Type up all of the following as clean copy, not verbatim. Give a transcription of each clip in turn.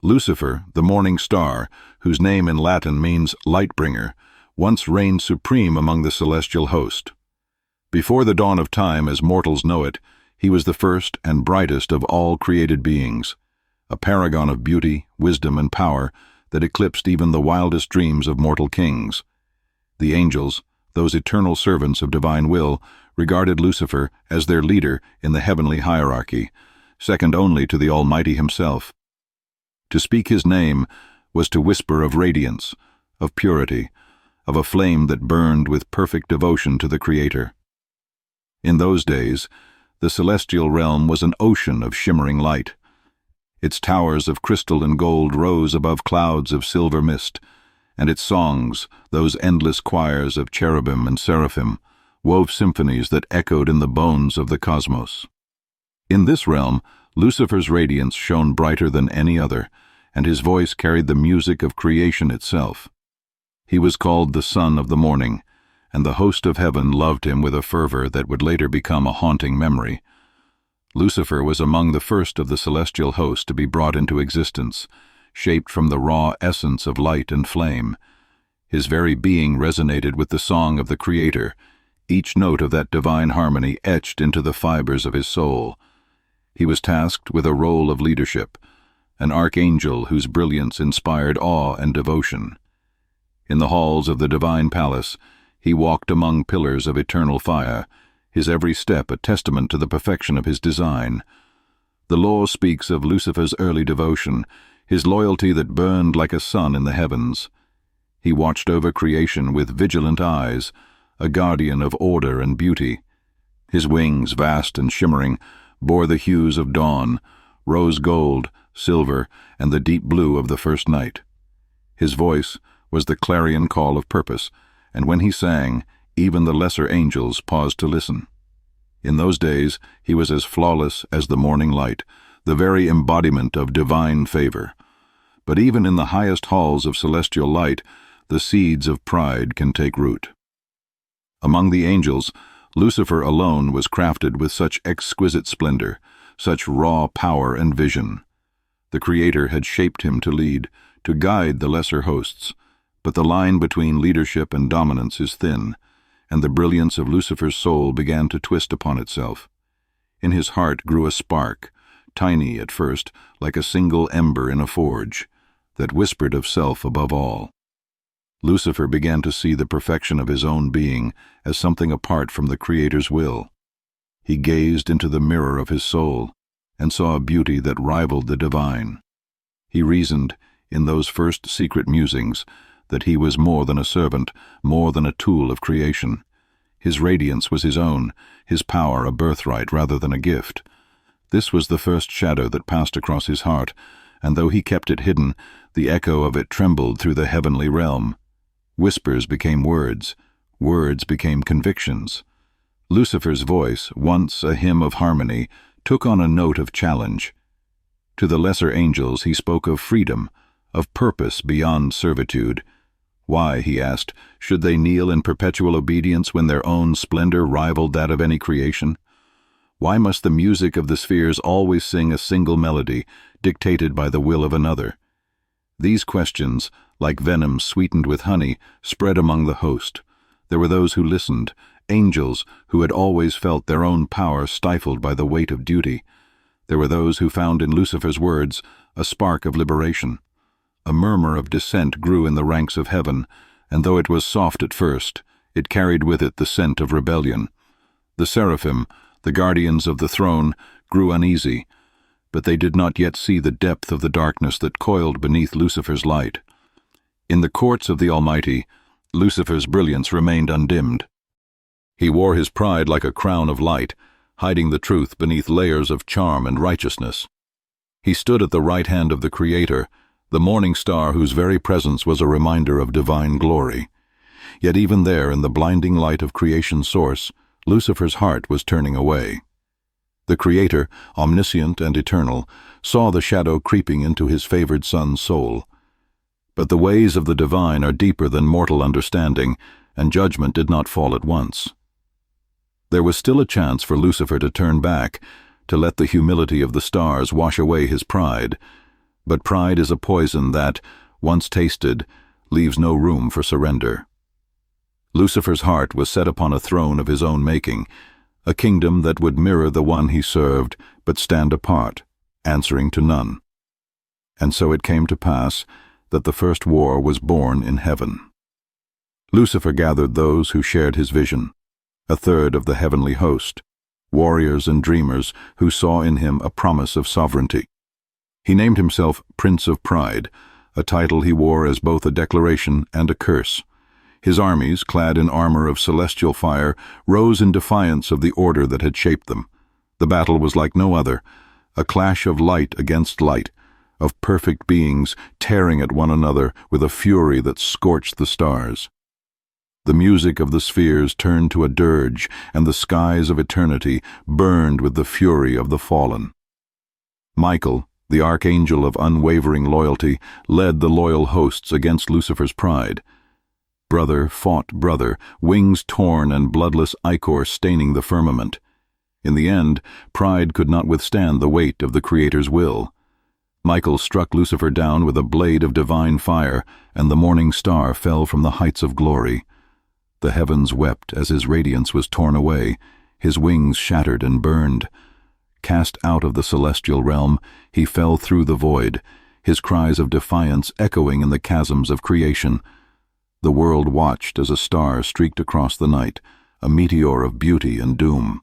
Lucifer, the morning star, whose name in Latin means light-bringer, once reigned supreme among the celestial host. Before the dawn of time as mortals know it, he was the first and brightest of all created beings, a paragon of beauty, wisdom, and power that eclipsed even the wildest dreams of mortal kings. The angels, those eternal servants of divine will, regarded Lucifer as their leader in the heavenly hierarchy, second only to the Almighty himself. To speak his name was to whisper of radiance, of purity, of a flame that burned with perfect devotion to the Creator. In those days, the celestial realm was an ocean of shimmering light. Its towers of crystal and gold rose above clouds of silver mist, and its songs, those endless choirs of cherubim and seraphim, wove symphonies that echoed in the bones of the cosmos. In this realm, Lucifer's radiance shone brighter than any other, and his voice carried the music of creation itself. He was called the Son of the Morning, and the host of heaven loved him with a fervor that would later become a haunting memory. Lucifer was among the first of the celestial host to be brought into existence, shaped from the raw essence of light and flame. His very being resonated with the song of the Creator, each note of that divine harmony etched into the fibers of his soul. He was tasked with a role of leadership, an archangel whose brilliance inspired awe and devotion. In the halls of the divine palace, he walked among pillars of eternal fire, his every step a testament to the perfection of his design. The law speaks of Lucifer's early devotion, his loyalty that burned like a sun in the heavens. He watched over creation with vigilant eyes, a guardian of order and beauty. His wings, vast and shimmering, bore the hues of dawn, rose gold, silver, and the deep blue of the first night. His voice was the clarion call of purpose, and when he sang, even the lesser angels paused to listen. In those days, he was as flawless as the morning light, the very embodiment of divine favor. But even in the highest halls of celestial light, the seeds of pride can take root. Among the angels, Lucifer alone was crafted with such exquisite splendor, such raw power and vision. The Creator had shaped him to lead, to guide the lesser hosts, but the line between leadership and dominance is thin, and the brilliance of Lucifer's soul began to twist upon itself. In his heart grew a spark, tiny at first, like a single ember in a forge, that whispered of self above all. Lucifer began to see the perfection of his own being as something apart from the Creator's will. He gazed into the mirror of his soul and saw a beauty that rivaled the divine. He reasoned, in those first secret musings, that he was more than a servant, more than a tool of creation. His radiance was his own, his power a birthright rather than a gift. This was the first shadow that passed across his heart, and though he kept it hidden, the echo of it trembled through the heavenly realm. Whispers became words, words became convictions. Lucifer's voice, once a hymn of harmony, took on a note of challenge. To the lesser angels he spoke of freedom, of purpose beyond servitude. Why, he asked, should they kneel in perpetual obedience when their own splendor rivaled that of any creation? Why must the music of the spheres always sing a single melody, dictated by the will of another? These questions, like venom sweetened with honey, spread among the host. There were those who listened, angels who had always felt their own power stifled by the weight of duty. There were those who found in Lucifer's words a spark of liberation. A murmur of dissent grew in the ranks of heaven, and though it was soft at first, it carried with it the scent of rebellion. The seraphim, the guardians of the throne, grew uneasy, but they did not yet see the depth of the darkness that coiled beneath Lucifer's light. In the courts of the Almighty, Lucifer's brilliance remained undimmed. He wore his pride like a crown of light, hiding the truth beneath layers of charm and righteousness. He stood at the right hand of the Creator, the morning star whose very presence was a reminder of divine glory. Yet even there, in the blinding light of creation's source, Lucifer's heart was turning away. The Creator, omniscient and eternal, saw the shadow creeping into his favored son's soul. But the ways of the divine are deeper than mortal understanding, and judgment did not fall at once. There was still a chance for Lucifer to turn back, to let the humility of the stars wash away his pride. But pride is a poison that, once tasted, leaves no room for surrender. Lucifer's heart was set upon a throne of his own making, a kingdom that would mirror the one he served, but stand apart, answering to none. And so it came to pass that the first war was born in heaven. Lucifer gathered those who shared his vision, a third of the heavenly host, warriors and dreamers who saw in him a promise of sovereignty. He named himself Prince of Pride, a title he wore as both a declaration and a curse. His armies, clad in armor of celestial fire, rose in defiance of the order that had shaped them. The battle was like no other, a clash of light against light, of perfect beings tearing at one another with a fury that scorched the stars. The music of the spheres turned to a dirge, and the skies of eternity burned with the fury of the fallen. Michael, the archangel of unwavering loyalty, led the loyal hosts against Lucifer's pride. Brother fought brother, wings torn and bloodless ichor staining the firmament. In the end, pride could not withstand the weight of the Creator's will. Michael struck Lucifer down with a blade of divine fire, and the morning star fell from the heights of glory. The heavens wept as his radiance was torn away, his wings shattered and burned. Cast out of the celestial realm, he fell through the void, his cries of defiance echoing in the chasms of creation. The world watched as a star streaked across the night, a meteor of beauty and doom.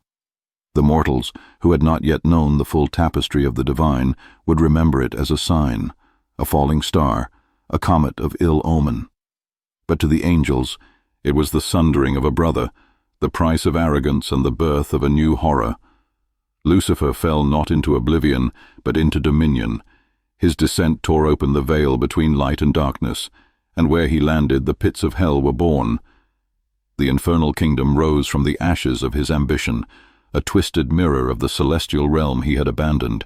The mortals, who had not yet known the full tapestry of the divine, would remember it as a sign, a falling star, a comet of ill omen. But to the angels, it was the sundering of a brother, the price of arrogance and the birth of a new horror. Lucifer fell not into oblivion, but into dominion. His descent tore open the veil between light and darkness, and where he landed the pits of hell were born. The infernal kingdom rose from the ashes of his ambition, a twisted mirror of the celestial realm he had abandoned.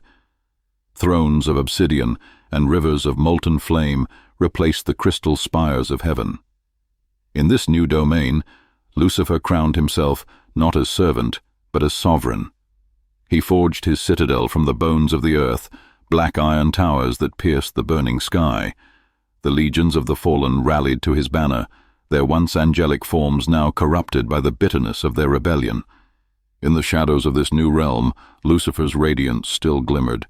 Thrones of obsidian and rivers of molten flame replaced the crystal spires of heaven. In this new domain, Lucifer crowned himself not as servant, but as sovereign. He forged his citadel from the bones of the earth, black iron towers that pierced the burning sky. The legions of the fallen rallied to his banner, their once angelic forms now corrupted by the bitterness of their rebellion. In the shadows of this new realm, Lucifer's radiance still glimmered,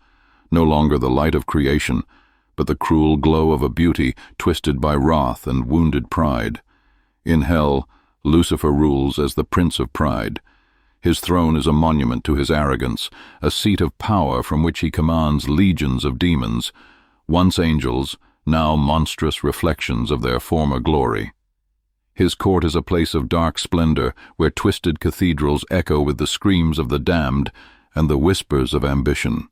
no longer the light of creation, but the cruel glow of a beauty twisted by wrath and wounded pride. In hell, Lucifer rules as the Prince of Pride. His throne is a monument to his arrogance, a seat of power from which he commands legions of demons, once angels, now monstrous reflections of their former glory. His court is a place of dark splendor, where twisted cathedrals echo with the screams of the damned and the whispers of ambition.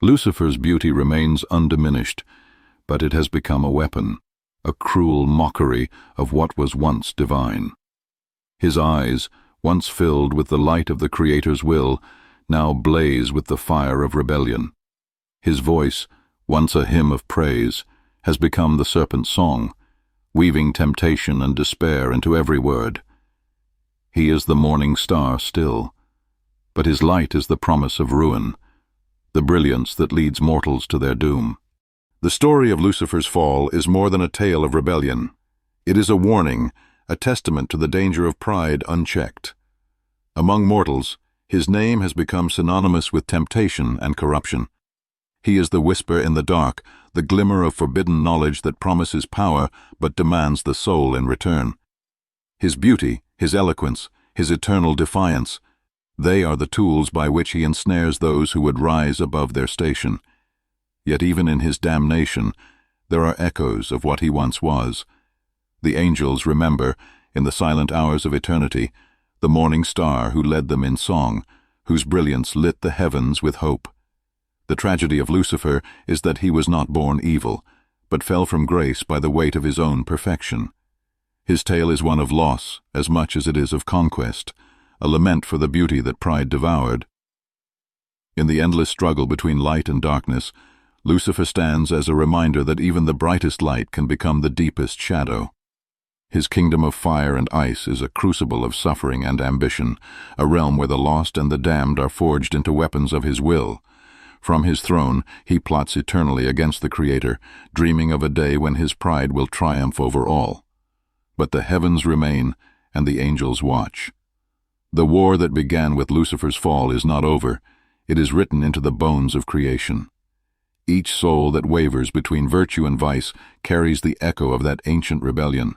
Lucifer's beauty remains undiminished, but it has become a weapon, a cruel mockery of what was once divine. His eyes, once filled with the light of the Creator's will, now blaze with the fire of rebellion. His voice, once a hymn of praise, has become the serpent's song, weaving temptation and despair into every word. He is the morning star still, but his light is the promise of ruin, the brilliance that leads mortals to their doom. The story of Lucifer's fall is more than a tale of rebellion. It is a warning, a testament to the danger of pride unchecked. Among mortals, his name has become synonymous with temptation and corruption. He is the whisper in the dark, the glimmer of forbidden knowledge that promises power but demands the soul in return. His beauty, his eloquence, his eternal defiance, they are the tools by which he ensnares those who would rise above their station. Yet even in his damnation, there are echoes of what he once was. The angels remember, in the silent hours of eternity, the morning star who led them in song, whose brilliance lit the heavens with hope. The tragedy of Lucifer is that he was not born evil, but fell from grace by the weight of his own perfection. His tale is one of loss as much as it is of conquest, a lament for the beauty that pride devoured. In the endless struggle between light and darkness, Lucifer stands as a reminder that even the brightest light can become the deepest shadow. His kingdom of fire and ice is a crucible of suffering and ambition, a realm where the lost and the damned are forged into weapons of his will. From his throne, he plots eternally against the Creator, dreaming of a day when his pride will triumph over all. But the heavens remain, and the angels watch. The war that began with Lucifer's fall is not over. It is written into the bones of creation. Each soul that wavers between virtue and vice carries the echo of that ancient rebellion,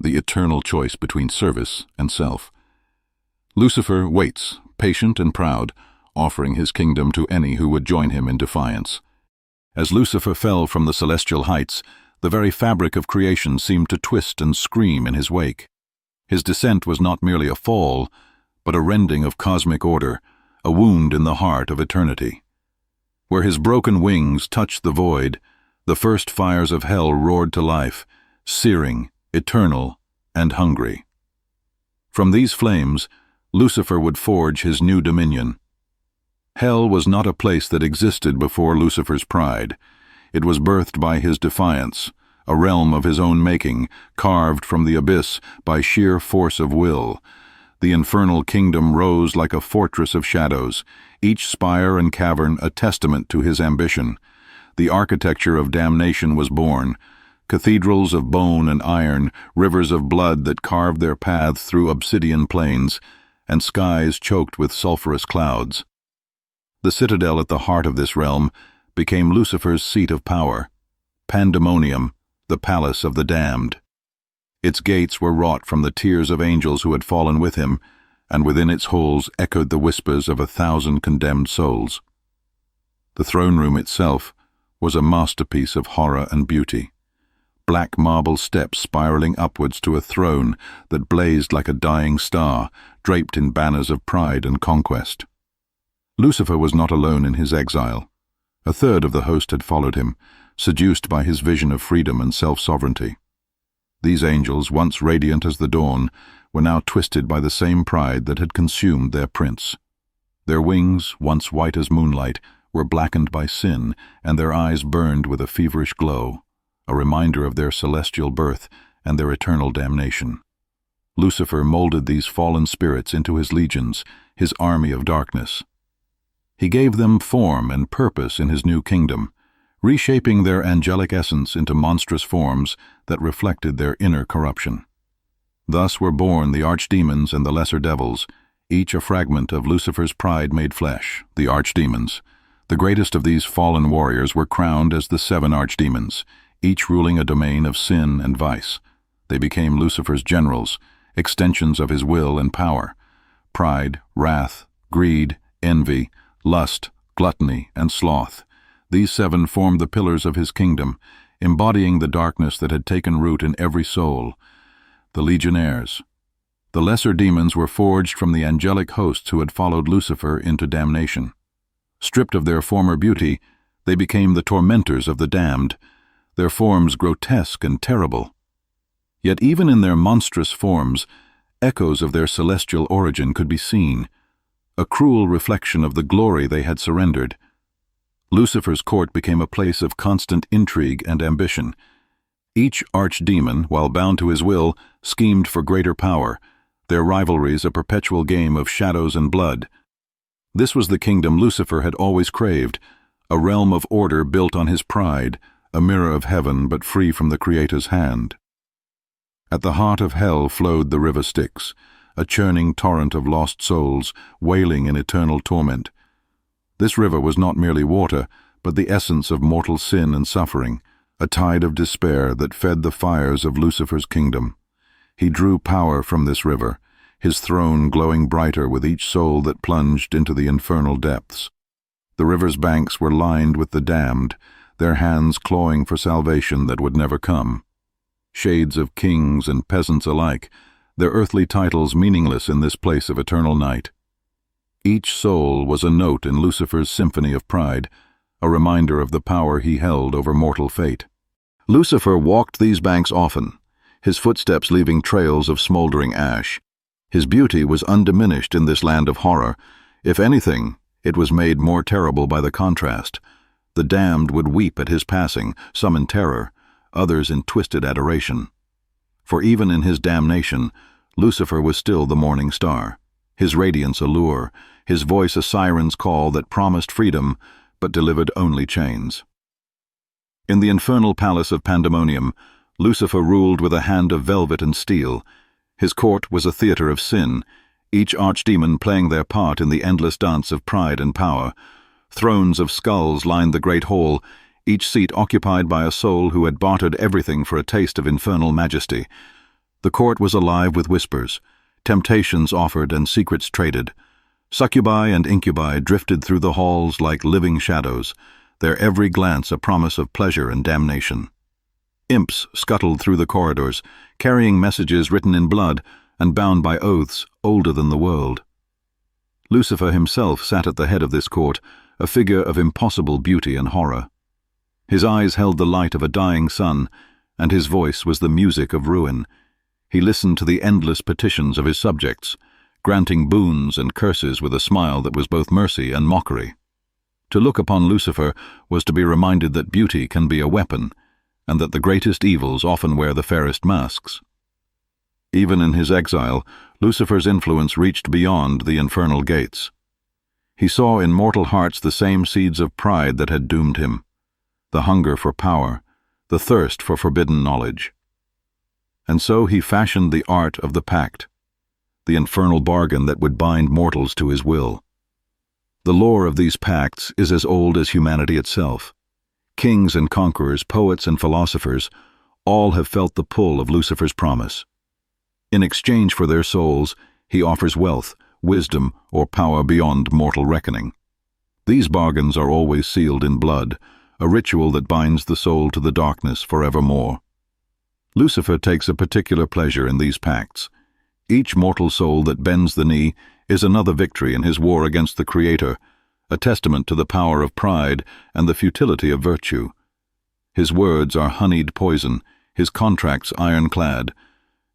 the eternal choice between service and self. Lucifer waits, patient and proud, offering his kingdom to any who would join him in defiance. As Lucifer fell from the celestial heights, the very fabric of creation seemed to twist and scream in his wake. His descent was not merely a fall, but a rending of cosmic order, a wound in the heart of eternity. Where his broken wings touched the void, the first fires of hell roared to life, searing, eternal, and hungry. From these flames, Lucifer would forge his new dominion. Hell was not a place that existed before Lucifer's pride. It was birthed by his defiance, a realm of his own making, carved from the abyss by sheer force of will. The infernal kingdom rose like a fortress of shadows, each spire and cavern a testament to his ambition. The architecture of damnation was born, cathedrals of bone and iron, rivers of blood that carved their paths through obsidian plains, and skies choked with sulphurous clouds. The citadel at the heart of this realm became Lucifer's seat of power, Pandemonium, the palace of the damned. Its gates were wrought from the tears of angels who had fallen with him, and within its halls echoed the whispers of 1,000 condemned souls. The throne room itself was a masterpiece of horror and beauty. Black marble steps spiraling upwards to a throne that blazed like a dying star, draped in banners of pride and conquest. Lucifer was not alone in his exile. A third of the host had followed him, seduced by his vision of freedom and self-sovereignty. These angels, once radiant as the dawn, were now twisted by the same pride that had consumed their prince. Their wings, once white as moonlight, were blackened by sin, and their eyes burned with a feverish glow, a reminder of their celestial birth and their eternal damnation. Lucifer molded these fallen spirits into his legions, his army of darkness. He gave them form and purpose in his new kingdom, reshaping their angelic essence into monstrous forms that reflected their inner corruption. Thus were born the archdemons and the lesser devils, each a fragment of Lucifer's pride made flesh, the archdemons. The greatest of these fallen warriors were crowned as the 7 archdemons, each ruling a domain of sin and vice. They became Lucifer's generals, extensions of his will and power. Pride, wrath, greed, envy, lust, gluttony, and sloth. These 7 formed the pillars of his kingdom, embodying the darkness that had taken root in every soul. The legionnaires. The lesser demons were forged from the angelic hosts who had followed Lucifer into damnation. Stripped of their former beauty, they became the tormentors of the damned, their forms grotesque and terrible. Yet even in their monstrous forms, echoes of their celestial origin could be seen, a cruel reflection of the glory they had surrendered. Lucifer's court became a place of constant intrigue and ambition. Each archdemon, while bound to his will, schemed for greater power, their rivalries a perpetual game of shadows and blood. This was the kingdom Lucifer had always craved, a realm of order built on his pride, a mirror of heaven but free from the Creator's hand. At the heart of hell flowed the river Styx, a churning torrent of lost souls, wailing in eternal torment. This river was not merely water, but the essence of mortal sin and suffering, a tide of despair that fed the fires of Lucifer's kingdom. He drew power from this river, his throne glowing brighter with each soul that plunged into the infernal depths. The river's banks were lined with the damned, their hands clawing for salvation that would never come. Shades of kings and peasants alike, their earthly titles meaningless in this place of eternal night. Each soul was a note in Lucifer's symphony of pride, a reminder of the power he held over mortal fate. Lucifer walked these banks often, his footsteps leaving trails of smoldering ash. His beauty was undiminished in this land of horror. If anything, it was made more terrible by the contrast. The damned would weep at his passing, some in terror, others in twisted adoration. For even in his damnation, Lucifer was still the morning star, his radiance a lure, his voice a siren's call that promised freedom, but delivered only chains. In the infernal palace of Pandemonium, Lucifer ruled with a hand of velvet and steel. His court was a theater of sin, each archdemon playing their part in the endless dance of pride and power. Thrones of skulls lined the great hall, each seat occupied by a soul who had bartered everything for a taste of infernal majesty. The court was alive with whispers, temptations offered and secrets traded. Succubi and incubi drifted through the halls like living shadows, their every glance a promise of pleasure and damnation. Imps scuttled through the corridors, carrying messages written in blood and bound by oaths older than the world. Lucifer himself sat at the head of this court, a figure of impossible beauty and horror. His eyes held the light of a dying sun, and his voice was the music of ruin. He listened to the endless petitions of his subjects, granting boons and curses with a smile that was both mercy and mockery. To look upon Lucifer was to be reminded that beauty can be a weapon, and that the greatest evils often wear the fairest masks. Even in his exile, Lucifer's influence reached beyond the infernal gates. He saw in mortal hearts the same seeds of pride that had doomed him, the hunger for power, the thirst for forbidden knowledge. And so he fashioned the art of the pact, the infernal bargain that would bind mortals to his will. The lore of these pacts is as old as humanity itself. Kings and conquerors, poets and philosophers, all have felt the pull of Lucifer's promise. In exchange for their souls, he offers wealth, wisdom, or power beyond mortal reckoning. These bargains are always sealed in blood, a ritual that binds the soul to the darkness forevermore. Lucifer takes a particular pleasure in these pacts. Each mortal soul that bends the knee is another victory in his war against the Creator, a testament to the power of pride and the futility of virtue. His words are honeyed poison, his contracts ironclad,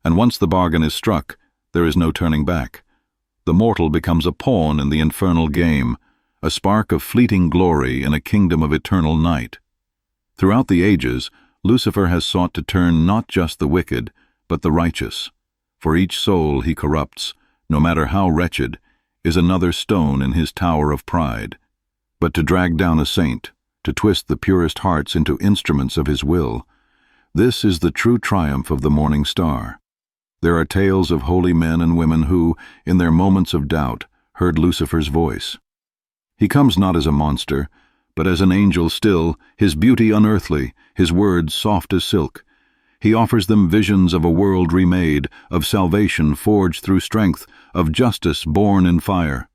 and once the bargain is struck, there is no turning back. The mortal becomes a pawn in the infernal game, a spark of fleeting glory in a kingdom of eternal night. Throughout the ages, Lucifer has sought to turn not just the wicked, but the righteous. For each soul he corrupts, no matter how wretched, is another stone in his tower of pride. But to drag down a saint, to twist the purest hearts into instruments of his will, this is the true triumph of the morning star. There are tales of holy men and women who, in their moments of doubt, heard Lucifer's voice. He comes not as a monster, but as an angel still, his beauty unearthly, his words soft as silk. He offers them visions of a world remade, of salvation forged through strength, of justice born in fire.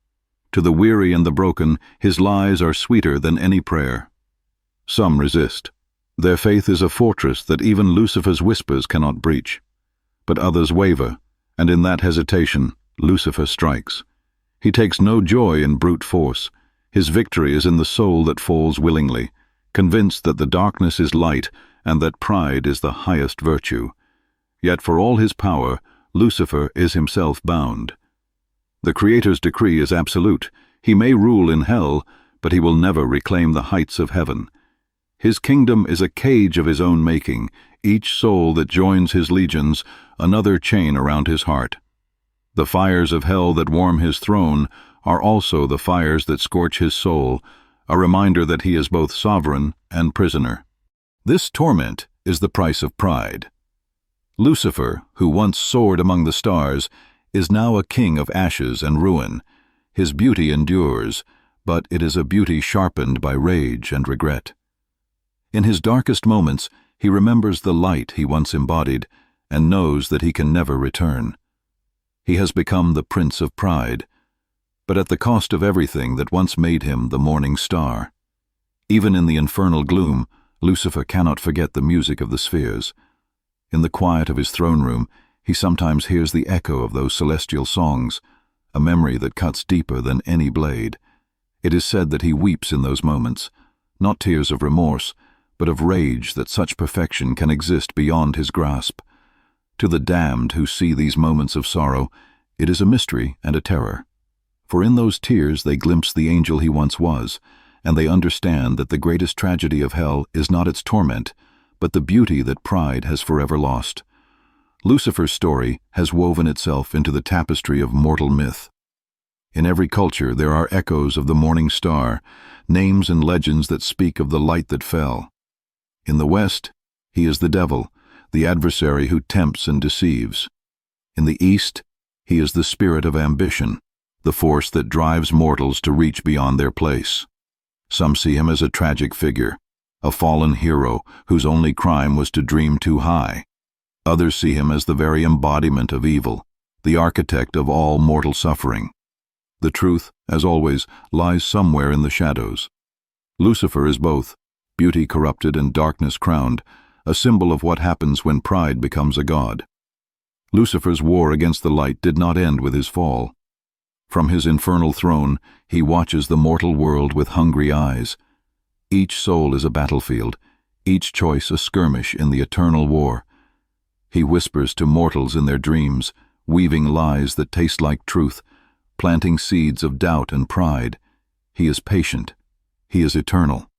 To the weary and the broken, his lies are sweeter than any prayer. Some resist. Their faith is a fortress that even Lucifer's whispers cannot breach. But others waver, and in that hesitation, Lucifer strikes. He takes no joy in brute force. His victory is in the soul that falls willingly, convinced that the darkness is light and that pride is the highest virtue. Yet for all his power, Lucifer is himself bound. The Creator's decree is absolute. He may rule in hell, but he will never reclaim the heights of heaven. His kingdom is a cage of his own making, each soul that joins his legions, another chain around his heart. The fires of hell that warm his throne are also the fires that scorch his soul, a reminder that he is both sovereign and prisoner. This torment is the price of pride. Lucifer, who once soared among the stars, is now a king of ashes and ruin. His beauty endures, but it is a beauty sharpened by rage and regret. In his darkest moments, he remembers the light he once embodied and knows that he can never return. He has become the Prince of Pride, but at the cost of everything that once made him the morning star. Even in the infernal gloom, Lucifer cannot forget the music of the spheres. In the quiet of his throne room, he sometimes hears the echo of those celestial songs, a memory that cuts deeper than any blade. It is said that he weeps in those moments, not tears of remorse, but of rage that such perfection can exist beyond his grasp. To the damned who see these moments of sorrow, it is a mystery and a terror. For in those tears they glimpse the angel he once was, and they understand that the greatest tragedy of hell is not its torment, but the beauty that pride has forever lost. Lucifer's story has woven itself into the tapestry of mortal myth. In every culture there are echoes of the morning star, names and legends that speak of the light that fell. In the West, he is the devil, the adversary who tempts and deceives. In the East, he is the spirit of ambition, the force that drives mortals to reach beyond their place. Some see him as a tragic figure, a fallen hero whose only crime was to dream too high. Others see him as the very embodiment of evil, the architect of all mortal suffering. The truth, as always, lies somewhere in the shadows. Lucifer is both, beauty corrupted and darkness crowned, a symbol of what happens when pride becomes a god. Lucifer's war against the light did not end with his fall. From his infernal throne, he watches the mortal world with hungry eyes. Each soul is a battlefield, each choice a skirmish in the eternal war. He whispers to mortals in their dreams, weaving lies that taste like truth, planting seeds of doubt and pride. He is patient. He is eternal.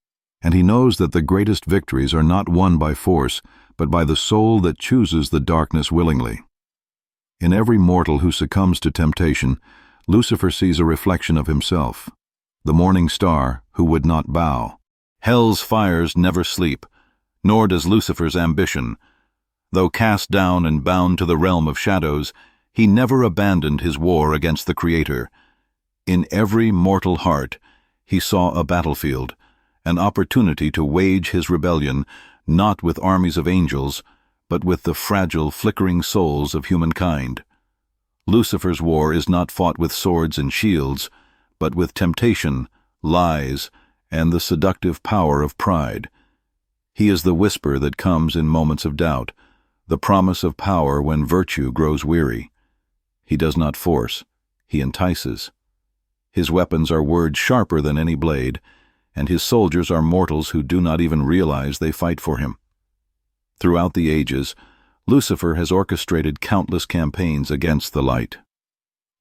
And he knows that the greatest victories are not won by force, but by the soul that chooses the darkness willingly. In every mortal who succumbs to temptation, Lucifer sees a reflection of himself, the morning star who would not bow. Hell's fires never sleep, nor does Lucifer's ambition. Though cast down and bound to the realm of shadows, he never abandoned his war against the Creator. In every mortal heart, he saw a battlefield, an opportunity to wage his rebellion, not with armies of angels, but with the fragile, flickering souls of humankind. Lucifer's war is not fought with swords and shields, but with temptation, lies, and the seductive power of pride. He is the whisper that comes in moments of doubt, the promise of power when virtue grows weary. He does not force, he entices. His weapons are words sharper than any blade, and his soldiers are mortals who do not even realize they fight for him. Throughout the ages, Lucifer has orchestrated countless campaigns against the light.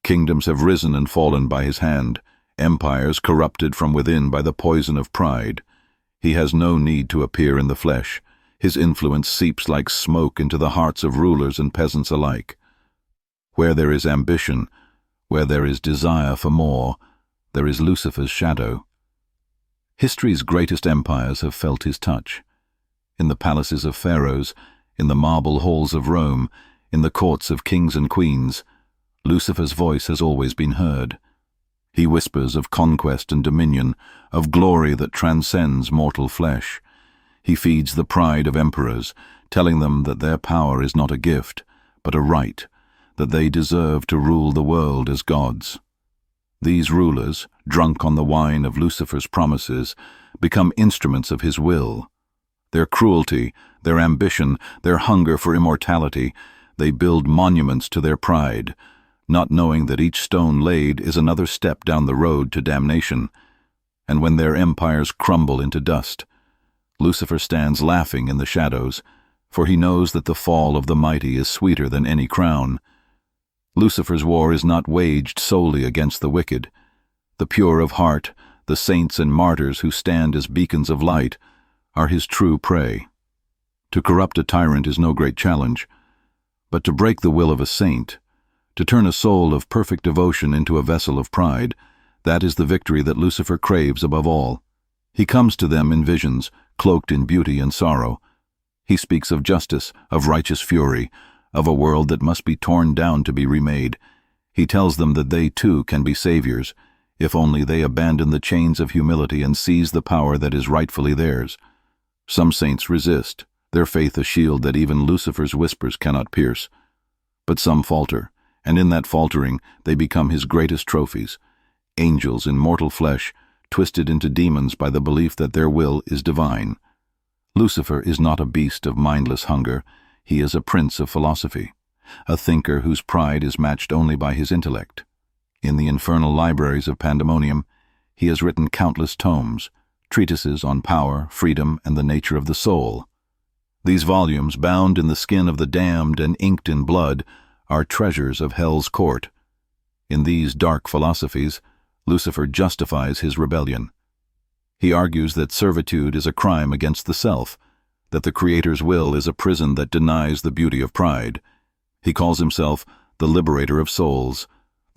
Kingdoms have risen and fallen by his hand, empires corrupted from within by the poison of pride. He has no need to appear in the flesh. His influence seeps like smoke into the hearts of rulers and peasants alike. Where there is ambition, where there is desire for more, there is Lucifer's shadow. History's greatest empires have felt his touch. In the palaces of pharaohs, in the marble halls of Rome, in the courts of kings and queens, Lucifer's voice has always been heard. He whispers of conquest and dominion, of glory that transcends mortal flesh. He feeds the pride of emperors, telling them that their power is not a gift, but a right, that they deserve to rule the world as gods. These rulers, drunk on the wine of Lucifer's promises, become instruments of his will. Their cruelty, their ambition, their hunger for immortality, they build monuments to their pride, not knowing that each stone laid is another step down the road to damnation. And when their empires crumble into dust, Lucifer stands laughing in the shadows, for he knows that the fall of the mighty is sweeter than any crown. Lucifer's war is not waged solely against the wicked. The pure of heart, the saints and martyrs who stand as beacons of light, are his true prey. To corrupt a tyrant is no great challenge, but to break the will of a saint, to turn a soul of perfect devotion into a vessel of pride, that is the victory that Lucifer craves above all. He comes to them in visions, cloaked in beauty and sorrow. He speaks of justice, of righteous fury, of a world that must be torn down to be remade. He tells them that they too can be saviors, if only they abandon the chains of humility and seize the power that is rightfully theirs. Some saints resist, their faith a shield that even Lucifer's whispers cannot pierce. But some falter, and in that faltering they become his greatest trophies, angels in mortal flesh, twisted into demons by the belief that their will is divine. Lucifer is not a beast of mindless hunger. He is a prince of philosophy, a thinker whose pride is matched only by his intellect. In the infernal libraries of Pandemonium, he has written countless tomes, treatises on power, freedom, and the nature of the soul. These volumes, bound in the skin of the damned and inked in blood, are treasures of hell's court. In these dark philosophies, Lucifer justifies his rebellion. He argues that servitude is a crime against the self, that the Creator's will is a prison that denies the beauty of pride. He calls himself the liberator of souls,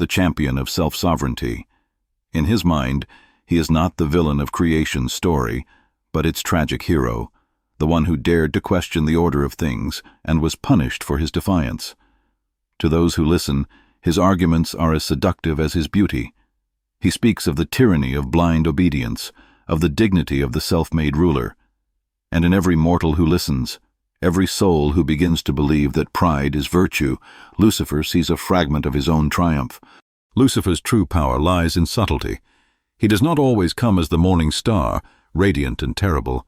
the champion of self-sovereignty. In his mind, he is not the villain of creation's story, but its tragic hero, the one who dared to question the order of things and was punished for his defiance. To those who listen, his arguments are as seductive as his beauty. He speaks of the tyranny of blind obedience, of the dignity of the self-made ruler. And in every mortal who listens, every soul who begins to believe that pride is virtue, Lucifer sees a fragment of his own triumph. Lucifer's true power lies in subtlety. He does not always come as the morning star, radiant and terrible.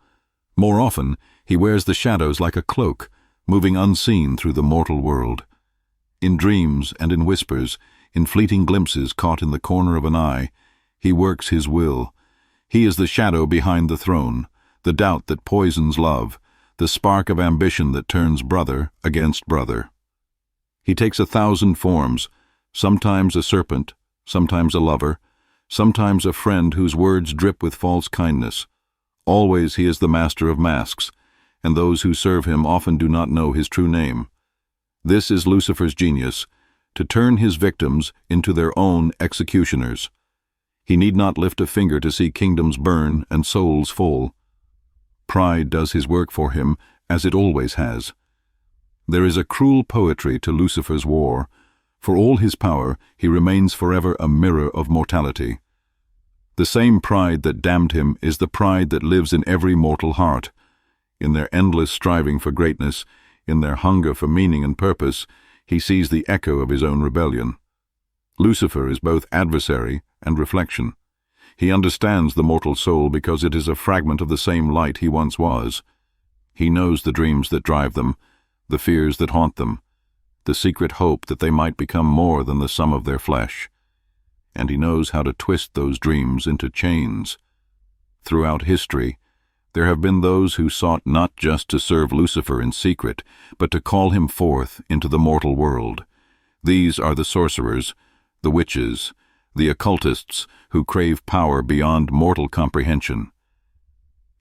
More often, he wears the shadows like a cloak, moving unseen through the mortal world. In dreams and in whispers, in fleeting glimpses caught in the corner of an eye, he works his will. He is the shadow behind the throne, the doubt that poisons love, the spark of ambition that turns brother against brother. He takes 1,000 forms, sometimes a serpent, sometimes a lover, sometimes a friend whose words drip with false kindness. Always he is the master of masks, and those who serve him often do not know his true name. This is Lucifer's genius, to turn his victims into their own executioners. He need not lift a finger to see kingdoms burn and souls fall. Pride does his work for him, as it always has. There is a cruel poetry to Lucifer's war. For all his power, he remains forever a mirror of mortality. The same pride that damned him is the pride that lives in every mortal heart. In their endless striving for greatness, in their hunger for meaning and purpose, he sees the echo of his own rebellion. Lucifer is both adversary and reflection. He understands the mortal soul because it is a fragment of the same light he once was. He knows the dreams that drive them, the fears that haunt them, the secret hope that they might become more than the sum of their flesh. And he knows how to twist those dreams into chains. Throughout history, there have been those who sought not just to serve Lucifer in secret, but to call him forth into the mortal world. These are the sorcerers, the witches, the occultists who crave power beyond mortal comprehension.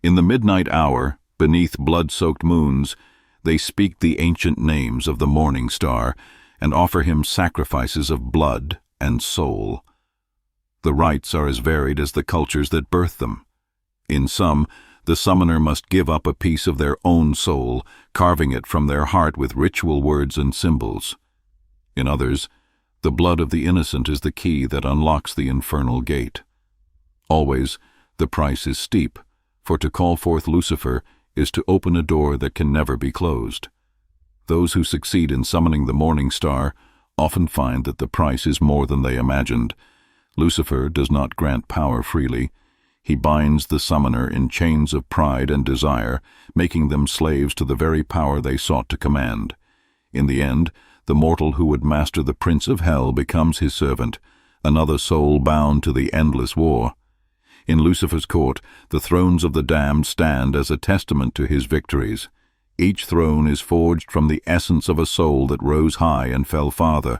In the midnight hour, beneath blood-soaked moons, they speak the ancient names of the morning star and offer him sacrifices of blood and soul. The rites are as varied as the cultures that birth them. In some, the summoner must give up a piece of their own soul, carving it from their heart with ritual words and symbols. In others, the blood of the innocent is the key that unlocks the infernal gate. Always, the price is steep, for to call forth Lucifer is to open a door that can never be closed. Those who succeed in summoning the morning star often find that the price is more than they imagined. Lucifer does not grant power freely. He binds the summoner in chains of pride and desire, making them slaves to the very power they sought to command. In the end, the mortal who would master the prince of hell becomes his servant, another soul bound to the endless war. In Lucifer's court, the thrones of the damned stand as a testament to his victories. Each throne is forged from the essence of a soul that rose high and fell farther.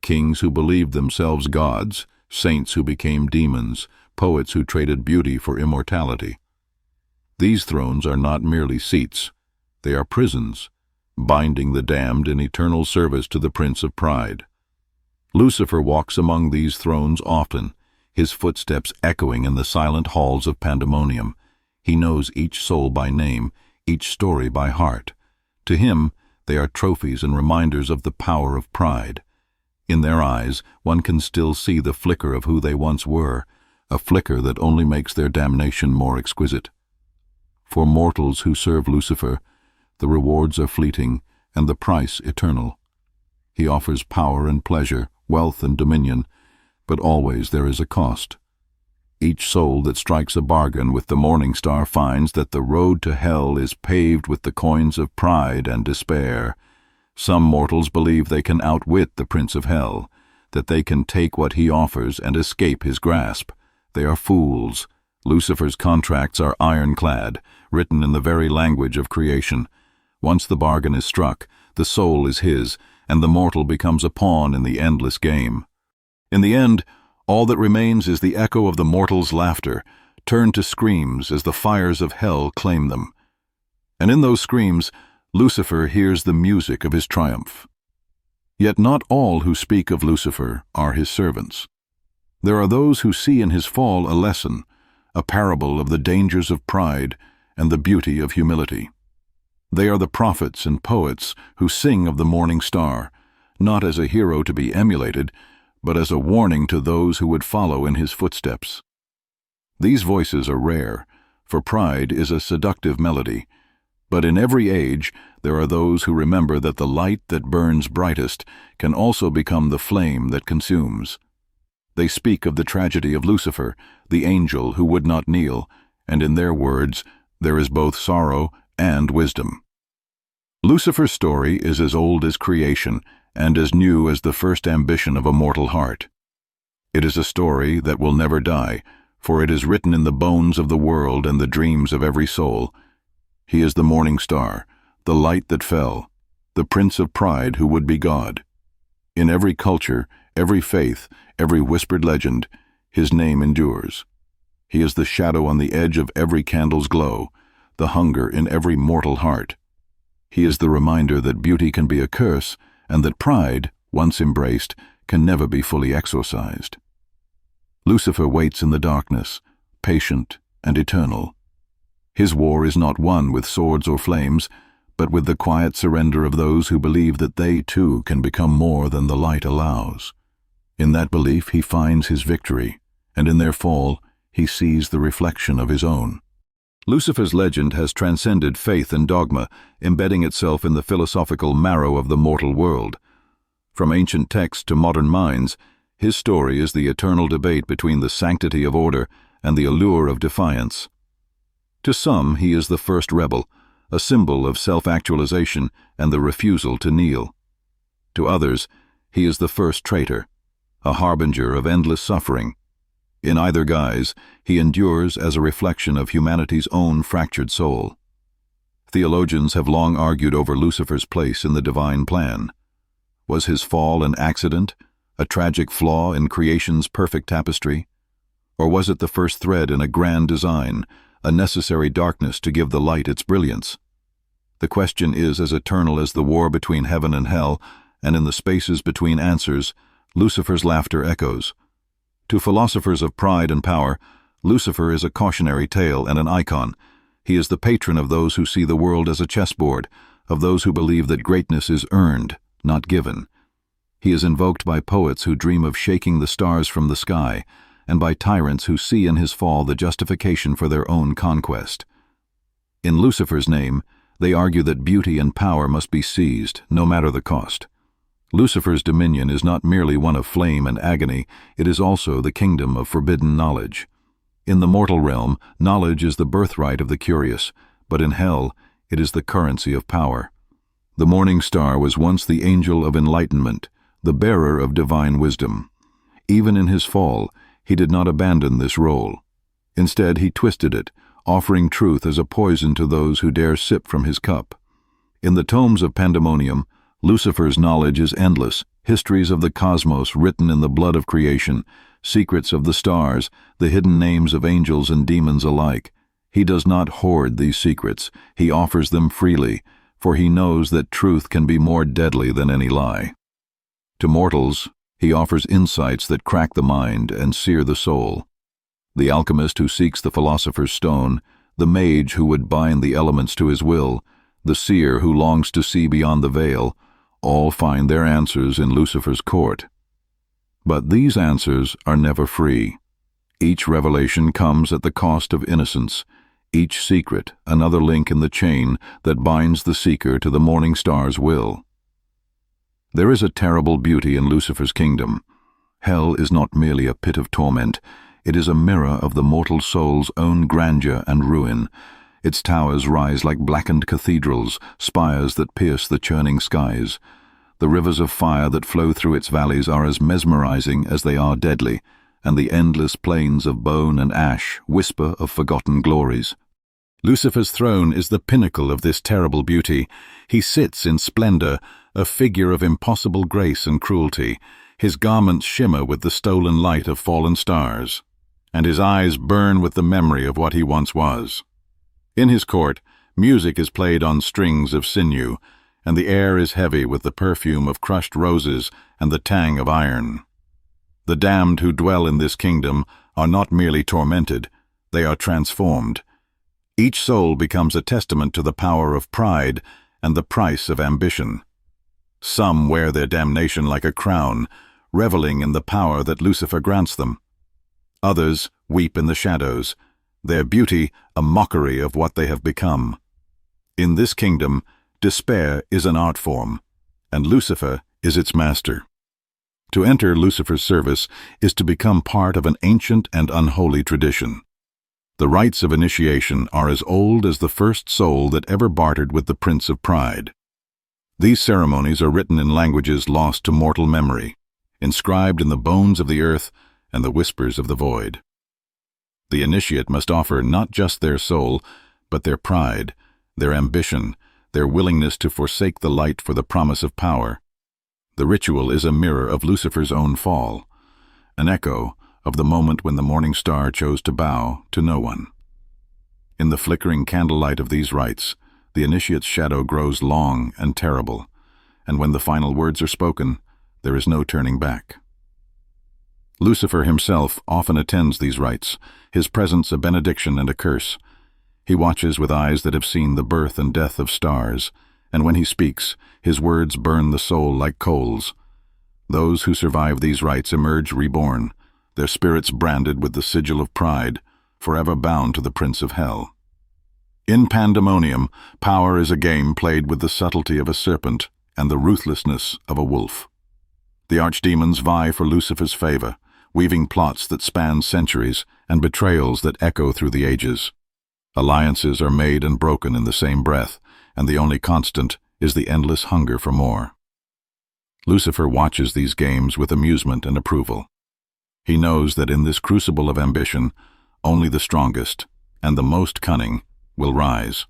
Kings who believed themselves gods, saints who became demons, poets who traded beauty for immortality. These thrones are not merely seats. They are prisons, binding the damned in eternal service to the Prince of Pride. Lucifer walks among these thrones often, his footsteps echoing in the silent halls of pandemonium. He knows each soul by name, each story by heart. To him, they are trophies and reminders of the power of pride. In their eyes, one can still see the flicker of who they once were, a flicker that only makes their damnation more exquisite. For mortals who serve Lucifer, the rewards are fleeting and the price eternal. He offers power and pleasure, wealth and dominion, but always there is a cost. Each soul that strikes a bargain with the morning star finds that the road to hell is paved with the coins of pride and despair. Some mortals believe they can outwit the Prince of Hell, that they can take what he offers and escape his grasp. They are fools. Lucifer's contracts are ironclad, written in the very language of creation. Once the bargain is struck, the soul is his, and the mortal becomes a pawn in the endless game. In the end, all that remains is the echo of the mortal's laughter, turned to screams as the fires of hell claim them. And in those screams, Lucifer hears the music of his triumph. Yet not all who speak of Lucifer are his servants. There are those who see in his fall a lesson, a parable of the dangers of pride and the beauty of humility. They are the prophets and poets who sing of the morning star, not as a hero to be emulated, but as a warning to those who would follow in his footsteps. These voices are rare, for pride is a seductive melody, but in every age there are those who remember that the light that burns brightest can also become the flame that consumes. They speak of the tragedy of Lucifer, the angel who would not kneel, and in their words, there is both sorrow and wisdom. Lucifer's story is as old as creation and as new as the first ambition of a mortal heart. It is a story that will never die, for it is written in the bones of the world and the dreams of every soul. He is the morning star, the light that fell, the prince of pride who would be God. In every culture, every faith, every whispered legend, his name endures. He is the shadow on the edge of every candle's glow, the hunger in every mortal heart. He is the reminder that beauty can be a curse, and that pride, once embraced, can never be fully exorcised. Lucifer waits in the darkness, patient and eternal. His war is not won with swords or flames, but with the quiet surrender of those who believe that they too can become more than the light allows. In that belief he finds his victory, and in their fall he sees the reflection of his own. Lucifer's legend has transcended faith and dogma, embedding itself in the philosophical marrow of the mortal world. From ancient texts to modern minds, his story is the eternal debate between the sanctity of order and the allure of defiance. To some, he is the first rebel, a symbol of self-actualization and the refusal to kneel. To others, he is the first traitor, a harbinger of endless suffering. In either guise, he endures as a reflection of humanity's own fractured soul. Theologians have long argued over Lucifer's place in the divine plan. Was his fall an accident, a tragic flaw in creation's perfect tapestry? Or was it the first thread in a grand design, a necessary darkness to give the light its brilliance? The question is as eternal as the war between heaven and hell, and in the spaces between answers, Lucifer's laughter echoes. To philosophers of pride and power, Lucifer is a cautionary tale and an icon. He is the patron of those who see the world as a chessboard, of those who believe that greatness is earned, not given. He is invoked by poets who dream of shaking the stars from the sky, and by tyrants who see in his fall the justification for their own conquest. In Lucifer's name, they argue that beauty and power must be seized, no matter the cost. Lucifer's dominion is not merely one of flame and agony, it is also the kingdom of forbidden knowledge. In the mortal realm, knowledge is the birthright of the curious, but in hell, it is the currency of power. The morning star was once the angel of enlightenment, the bearer of divine wisdom. Even in his fall, he did not abandon this role. Instead, he twisted it, offering truth as a poison to those who dare sip from his cup. In the tomes of Pandemonium, Lucifer's knowledge is endless, histories of the cosmos written in the blood of creation, secrets of the stars, the hidden names of angels and demons alike. He does not hoard these secrets, he offers them freely, for he knows that truth can be more deadly than any lie. To mortals, he offers insights that crack the mind and sear the soul. The alchemist who seeks the philosopher's stone, the mage who would bind the elements to his will, the seer who longs to see beyond the veil, all find their answers in Lucifer's court. But these answers are never free. Each revelation comes at the cost of innocence, each secret another link in the chain that binds the seeker to the morning star's will. There is a terrible beauty in Lucifer's kingdom. Hell is not merely a pit of torment, it is a mirror of the mortal soul's own grandeur and ruin. Its towers rise like blackened cathedrals, spires that pierce the churning skies. The rivers of fire that flow through its valleys are as mesmerizing as they are deadly, and the endless plains of bone and ash whisper of forgotten glories. Lucifer's throne is the pinnacle of this terrible beauty. He sits in splendor, a figure of impossible grace and cruelty. His garments shimmer with the stolen light of fallen stars, and his eyes burn with the memory of what he once was. In his court, music is played on strings of sinew, and the air is heavy with the perfume of crushed roses and the tang of iron. The damned who dwell in this kingdom are not merely tormented, they are transformed. Each soul becomes a testament to the power of pride and the price of ambition. Some wear their damnation like a crown, reveling in the power that Lucifer grants them. Others weep in the shadows, their beauty a mockery of what they have become. In this kingdom, despair is an art form, and Lucifer is its master. To enter Lucifer's service is to become part of an ancient and unholy tradition. The rites of initiation are as old as the first soul that ever bartered with the Prince of Pride. These ceremonies are written in languages lost to mortal memory, inscribed in the bones of the earth and the whispers of the void. The initiate must offer not just their soul, but their pride, their ambition, their willingness to forsake the light for the promise of power. The ritual is a mirror of Lucifer's own fall, an echo of the moment when the morning star chose to bow to no one. In the flickering candlelight of these rites, the initiate's shadow grows long and terrible, and when the final words are spoken, there is no turning back. Lucifer himself often attends these rites, his presence a benediction and a curse. He watches with eyes that have seen the birth and death of stars, and when he speaks, his words burn the soul like coals. Those who survive these rites emerge reborn, their spirits branded with the sigil of pride, forever bound to the Prince of Hell. In Pandemonium, power is a game played with the subtlety of a serpent and the ruthlessness of a wolf. The archdemons vie for Lucifer's favor, weaving plots that span centuries and betrayals that echo through the ages. Alliances are made and broken in the same breath, and the only constant is the endless hunger for more. Lucifer watches these games with amusement and approval. He knows that in this crucible of ambition, only the strongest and the most cunning will rise.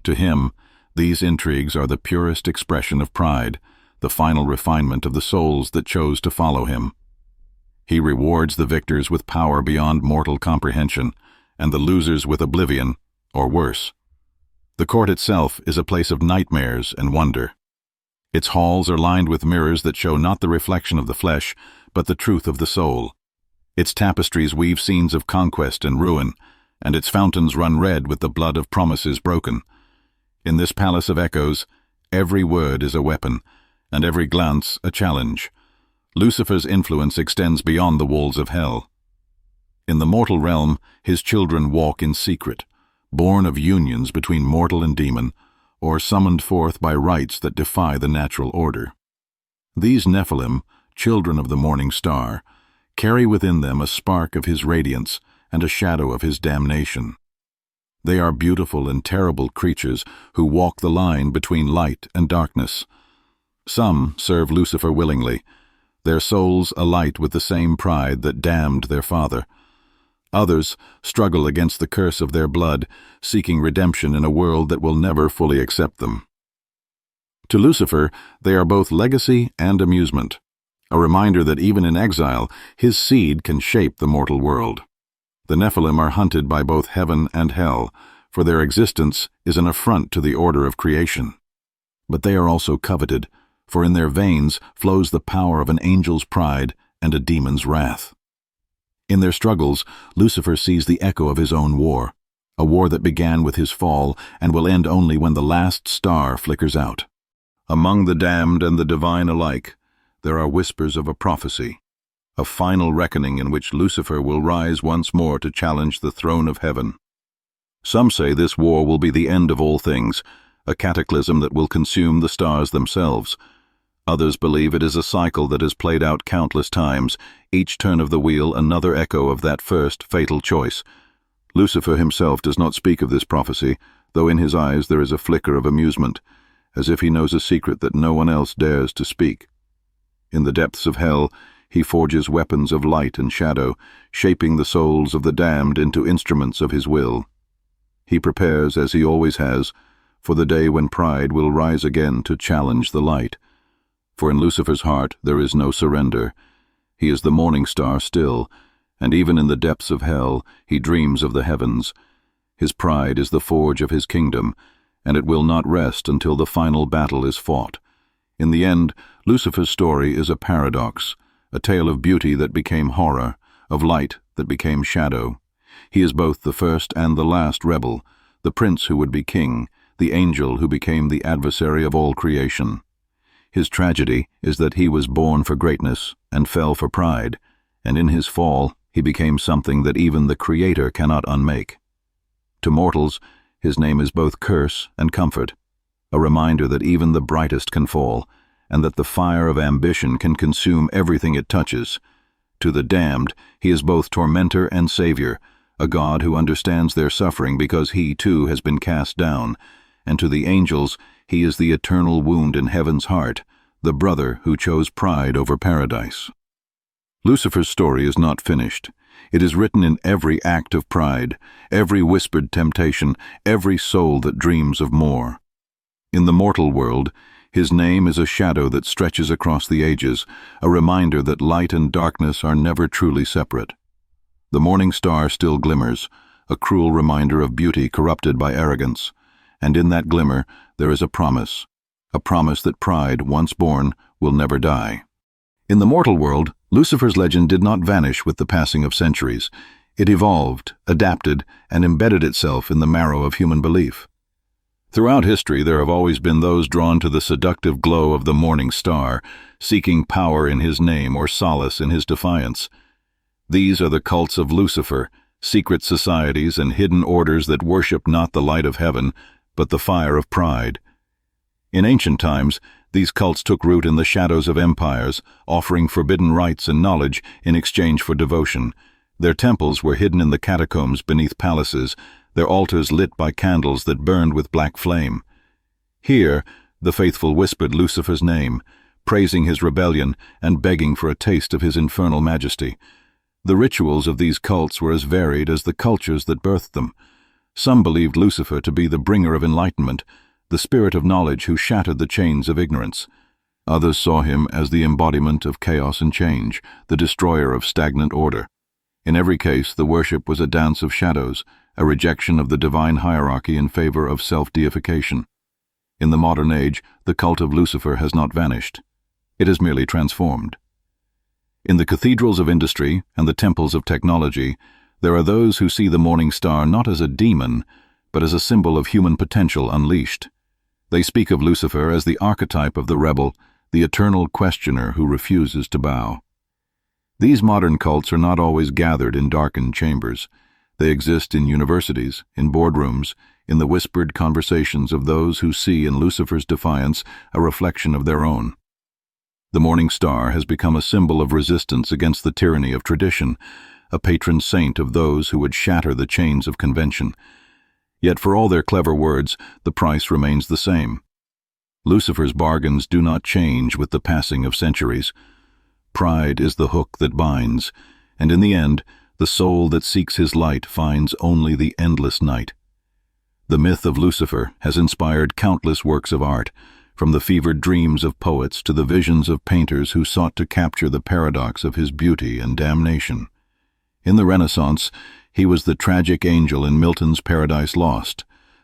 To him, these intrigues are the purest expression of pride, the final refinement of the souls that chose to follow him. He rewards the victors with power beyond mortal comprehension, and the losers with oblivion, or worse. The court itself is a place of nightmares and wonder. Its halls are lined with mirrors that show not the reflection of the flesh, but the truth of the soul. Its tapestries weave scenes of conquest and ruin, and its fountains run red with the blood of promises broken. In this palace of echoes, every word is a weapon, and every glance a challenge. Lucifer's influence extends beyond the walls of hell. In the mortal realm, his children walk in secret, born of unions between mortal and demon, or summoned forth by rites that defy the natural order. These Nephilim, children of the morning star, carry within them a spark of his radiance and a shadow of his damnation. They are beautiful and terrible creatures who walk the line between light and darkness. Some serve Lucifer willingly, their souls alight with the same pride that damned their father. Others struggle against the curse of their blood, seeking redemption in a world that will never fully accept them. To Lucifer, they are both legacy and amusement, a reminder that even in exile, his seed can shape the mortal world. The Nephilim are hunted by both heaven and hell, for their existence is an affront to the order of creation. But they are also coveted, for in their veins flows the power of an angel's pride and a demon's wrath. In their struggles, Lucifer sees the echo of his own war, a war that began with his fall and will end only when the last star flickers out. Among the damned and the divine alike, there are whispers of a prophecy, a final reckoning in which Lucifer will rise once more to challenge the throne of heaven. Some say this war will be the end of all things, a cataclysm that will consume the stars themselves. Others believe it is a cycle that has played out countless times, each turn of the wheel another echo of that first fatal choice. Lucifer himself does not speak of this prophecy, though in his eyes there is a flicker of amusement, as if he knows a secret that no one else dares to speak. In the depths of hell, he forges weapons of light and shadow, shaping the souls of the damned into instruments of his will. He prepares, as he always has, for the day when pride will rise again to challenge the light. For in Lucifer's heart there is no surrender. He is the morning star still, and even in the depths of hell he dreams of the heavens. His pride is the forge of his kingdom, and it will not rest until the final battle is fought. In the end, Lucifer's story is a paradox, a tale of beauty that became horror, of light that became shadow. He is both the first and the last rebel, the prince who would be king, the angel who became the adversary of all creation. His tragedy is that he was born for greatness and fell for pride, and in his fall he became something that even the Creator cannot unmake. To mortals, his name is both curse and comfort, a reminder that even the brightest can fall, and that the fire of ambition can consume everything it touches. To the damned, he is both tormentor and savior, a God who understands their suffering because he, too, has been cast down. And to the angels, he is the eternal wound in heaven's heart, the brother who chose pride over paradise. Lucifer's story is not finished. It is written in every act of pride, every whispered temptation, every soul that dreams of more. In the mortal world, his name is a shadow that stretches across the ages, a reminder that light and darkness are never truly separate. The morning star still glimmers, a cruel reminder of beauty corrupted by arrogance, and in that glimmer there is a promise that pride, once born, will never die. In the mortal world, Lucifer's legend did not vanish with the passing of centuries. It evolved, adapted, and embedded itself in the marrow of human belief. Throughout history, there have always been those drawn to the seductive glow of the morning star, seeking power in his name or solace in his defiance. These are the cults of Lucifer, secret societies and hidden orders that worship not the light of heaven, but the fire of pride. In ancient times, these cults took root in the shadows of empires, offering forbidden rites and knowledge in exchange for devotion. Their temples were hidden in the catacombs beneath palaces, their altars lit by candles that burned with black flame. Here, the faithful whispered Lucifer's name, praising his rebellion and begging for a taste of his infernal majesty. The rituals of these cults were as varied as the cultures that birthed them. Some believed Lucifer to be the bringer of enlightenment, the spirit of knowledge who shattered the chains of ignorance. Others saw him as the embodiment of chaos and change, the destroyer of stagnant order. In every case, the worship was a dance of shadows, a rejection of the divine hierarchy in favor of self-deification. In the modern age, the cult of Lucifer has not vanished. It has merely transformed. In the cathedrals of industry and the temples of technology, there are those who see the morning star not as a demon, but as a symbol of human potential unleashed. They speak of Lucifer as the archetype of the rebel, the eternal questioner who refuses to bow. These modern cults are not always gathered in darkened chambers. They exist in universities, in boardrooms, in the whispered conversations of those who see in Lucifer's defiance a reflection of their own. The morning star has become a symbol of resistance against the tyranny of tradition, a patron saint of those who would shatter the chains of convention. Yet for all their clever words, the price remains the same. Lucifer's bargains do not change with the passing of centuries. Pride is the hook that binds, and in the end, the soul that seeks his light finds only the endless night. The myth of Lucifer has inspired countless works of art, from the fevered dreams of poets to the visions of painters who sought to capture the paradox of his beauty and damnation. In the Renaissance, he was the tragic angel in Milton's Paradise Lost,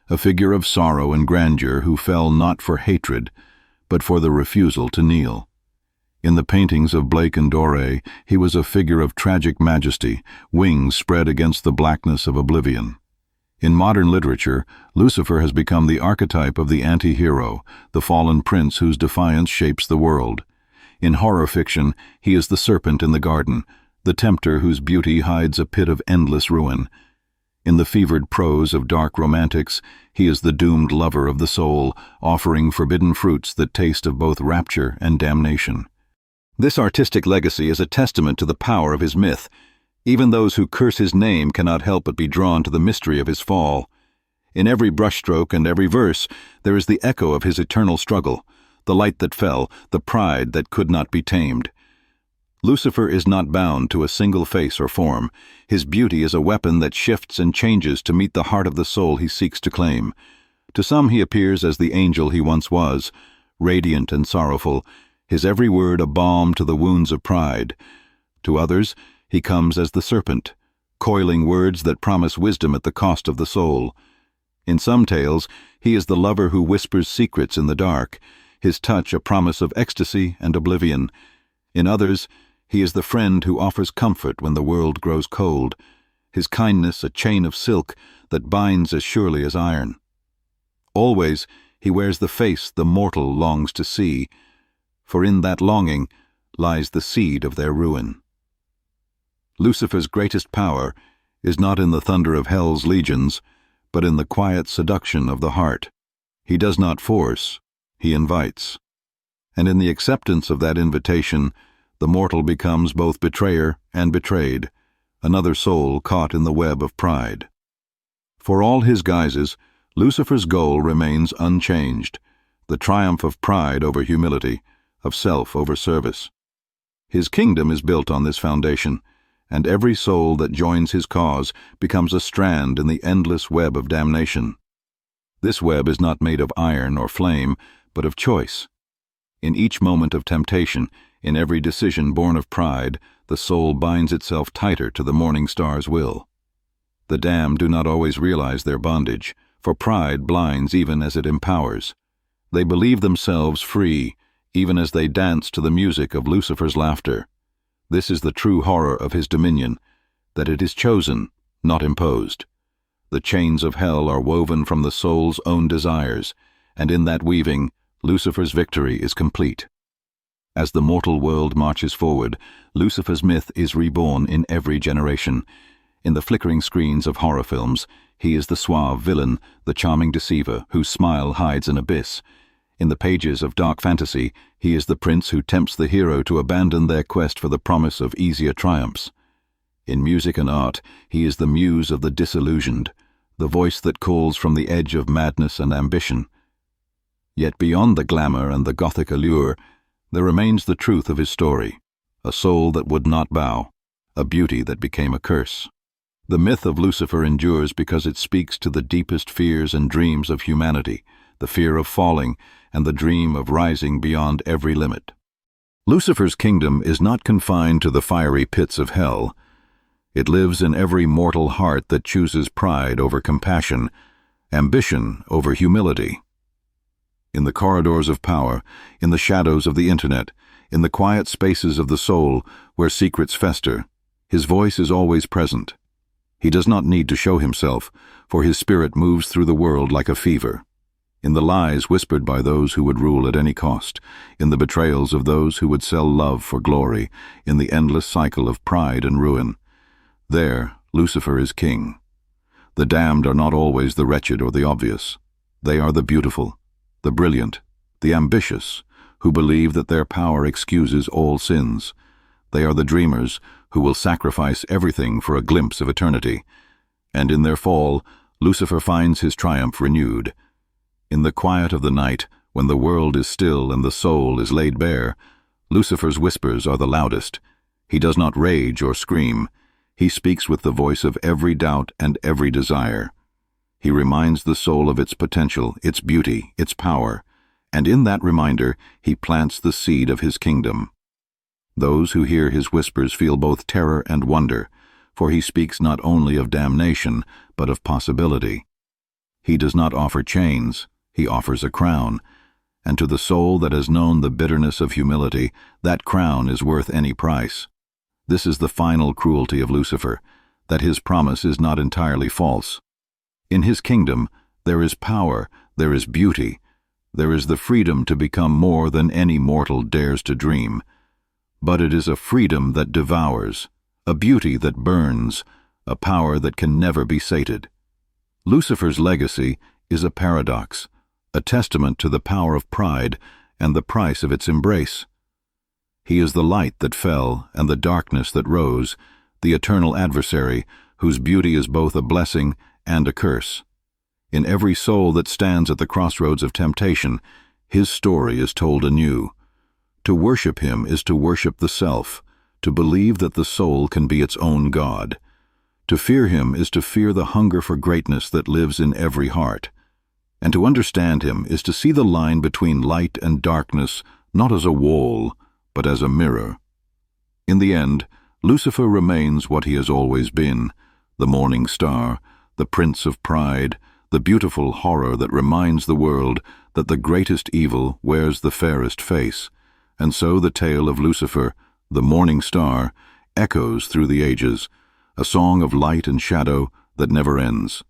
a figure of sorrow and grandeur who fell not for hatred, but for the refusal to kneel. In the paintings of Blake and Doré, he was a figure of tragic majesty, wings spread against the blackness of oblivion. In modern literature, Lucifer has become the archetype of the anti-hero, the fallen prince whose defiance shapes the world. In horror fiction, he is the serpent in the garden, the tempter whose beauty hides a pit of endless ruin. In the fevered prose of dark romantics, he is the doomed lover of the soul, offering forbidden fruits that taste of both rapture and damnation. This artistic legacy is a testament to the power of his myth. Even those who curse his name cannot help but be drawn to the mystery of his fall. In every brushstroke and every verse, there is the echo of his eternal struggle, the light that fell, the pride that could not be tamed. Lucifer is not bound to a single face or form. His beauty is a weapon that shifts and changes to meet the heart of the soul he seeks to claim. To some he appears as the angel he once was, radiant and sorrowful, his every word a balm to the wounds of pride. To others, he comes as the serpent, coiling words that promise wisdom at the cost of the soul. In some tales, he is the lover who whispers secrets in the dark, his touch a promise of ecstasy and oblivion. In others, he is the friend who offers comfort when the world grows cold, his kindness a chain of silk that binds as surely as iron. Always he wears the face the mortal longs to see, for in that longing lies the seed of their ruin. Lucifer's greatest power is not in the thunder of hell's legions, but in the quiet seduction of the heart. He does not force, he invites. And in the acceptance of that invitation, the mortal becomes both betrayer and betrayed, another soul caught in the web of pride. For all his guises, Lucifer's goal remains unchanged, the triumph of pride over humility, of self over service. His kingdom is built on this foundation, and every soul that joins his cause becomes a strand in the endless web of damnation. This web is not made of iron or flame, but of choice. In each moment of temptation, in every decision born of pride, the soul binds itself tighter to the morning star's will. The damned do not always realize their bondage, for pride blinds even as it empowers. They believe themselves free, even as they dance to the music of Lucifer's laughter. This is the true horror of his dominion, that it is chosen, not imposed. The chains of hell are woven from the soul's own desires, and in that weaving, Lucifer's victory is complete. As the mortal world marches forward, Lucifer's myth is reborn in every generation. In the flickering screens of horror films, he is the suave villain, the charming deceiver whose smile hides an abyss. In the pages of dark fantasy, he is the prince who tempts the hero to abandon their quest for the promise of easier triumphs. In music and art, he is the muse of the disillusioned, the voice that calls from the edge of madness and ambition. Yet beyond the glamour and the Gothic allure, there remains the truth of his story, a soul that would not bow, a beauty that became a curse. The myth of Lucifer endures because it speaks to the deepest fears and dreams of humanity, the fear of falling and the dream of rising beyond every limit. Lucifer's kingdom is not confined to the fiery pits of hell. It lives in every mortal heart that chooses pride over compassion, ambition over humility. In the corridors of power, in the shadows of the internet, in the quiet spaces of the soul where secrets fester, his voice is always present. He does not need to show himself, for his spirit moves through the world like a fever. In the lies whispered by those who would rule at any cost, in the betrayals of those who would sell love for glory, in the endless cycle of pride and ruin, there Lucifer is king. The damned are not always the wretched or the obvious. They are the beautiful, the brilliant, the ambitious, who believe that their power excuses all sins. They are the dreamers who will sacrifice everything for a glimpse of eternity. And in their fall, Lucifer finds his triumph renewed. In the quiet of the night, when the world is still and the soul is laid bare, Lucifer's whispers are the loudest. He does not rage or scream. He speaks with the voice of every doubt and every desire. He reminds the soul of its potential, its beauty, its power, and in that reminder he plants the seed of his kingdom. Those who hear his whispers feel both terror and wonder, for he speaks not only of damnation, but of possibility. He does not offer chains, he offers a crown, and to the soul that has known the bitterness of humility, that crown is worth any price. This is the final cruelty of Lucifer, that his promise is not entirely false. In his kingdom, there is power, there is beauty, there is the freedom to become more than any mortal dares to dream. But it is a freedom that devours, a beauty that burns, a power that can never be sated. Lucifer's legacy is a paradox, a testament to the power of pride and the price of its embrace. He is the light that fell and the darkness that rose, the eternal adversary whose beauty is both a blessing and a curse. In every soul that stands at the crossroads of temptation, his story is told anew. To worship him is to worship the self, to believe that the soul can be its own God. To fear him is to fear the hunger for greatness that lives in every heart. And to understand him is to see the line between light and darkness not as a wall, but as a mirror. In the end, Lucifer remains what he has always been, the morning star, the prince of pride, the beautiful horror that reminds the world that the greatest evil wears the fairest face, and so the tale of Lucifer, the morning star, echoes through the ages, a song of light and shadow that never ends.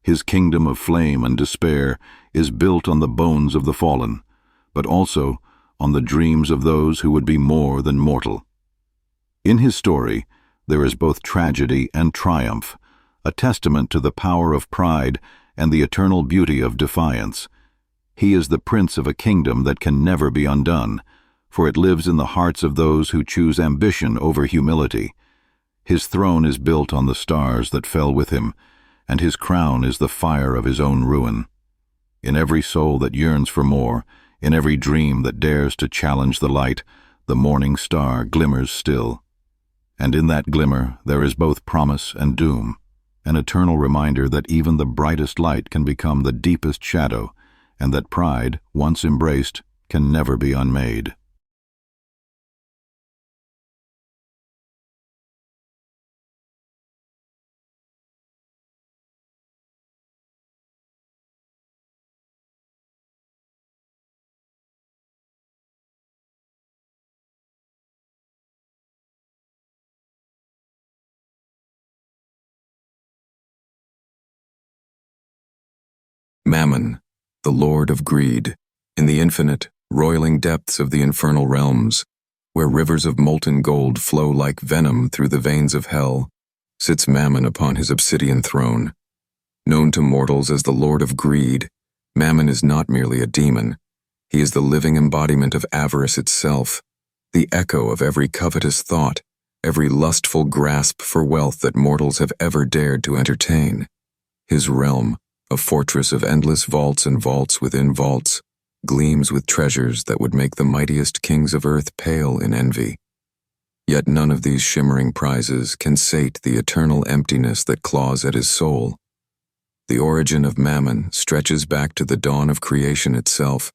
His kingdom of flame and despair is built on the bones of the fallen, but also on the dreams of those who would be more than mortal. In his story, there is both tragedy and triumph, a testament to the power of pride and the eternal beauty of defiance. He is the prince of a kingdom that can never be undone, for it lives in the hearts of those who choose ambition over humility. His throne is built on the stars that fell with him, and his crown is the fire of his own ruin. In every soul that yearns for more, in every dream that dares to challenge the light, the morning star glimmers still. And in that glimmer there is both promise and doom, an eternal reminder that even the brightest light can become the deepest shadow, and that pride, once embraced, can never be unmade. Mammon, the lord of greed, in the infinite, roiling depths of the infernal realms, where rivers of molten gold flow like venom through the veins of hell, sits Mammon upon his obsidian throne. Known to mortals as the lord of greed, Mammon is not merely a demon. He is the living embodiment of avarice itself, the echo of every covetous thought, every lustful grasp for wealth that mortals have ever dared to entertain. His realm, a fortress of endless vaults and vaults within vaults, gleams with treasures that would make the mightiest kings of earth pale in envy. Yet none of these shimmering prizes can sate the eternal emptiness that claws at his soul. The origin of Mammon stretches back to the dawn of creation itself,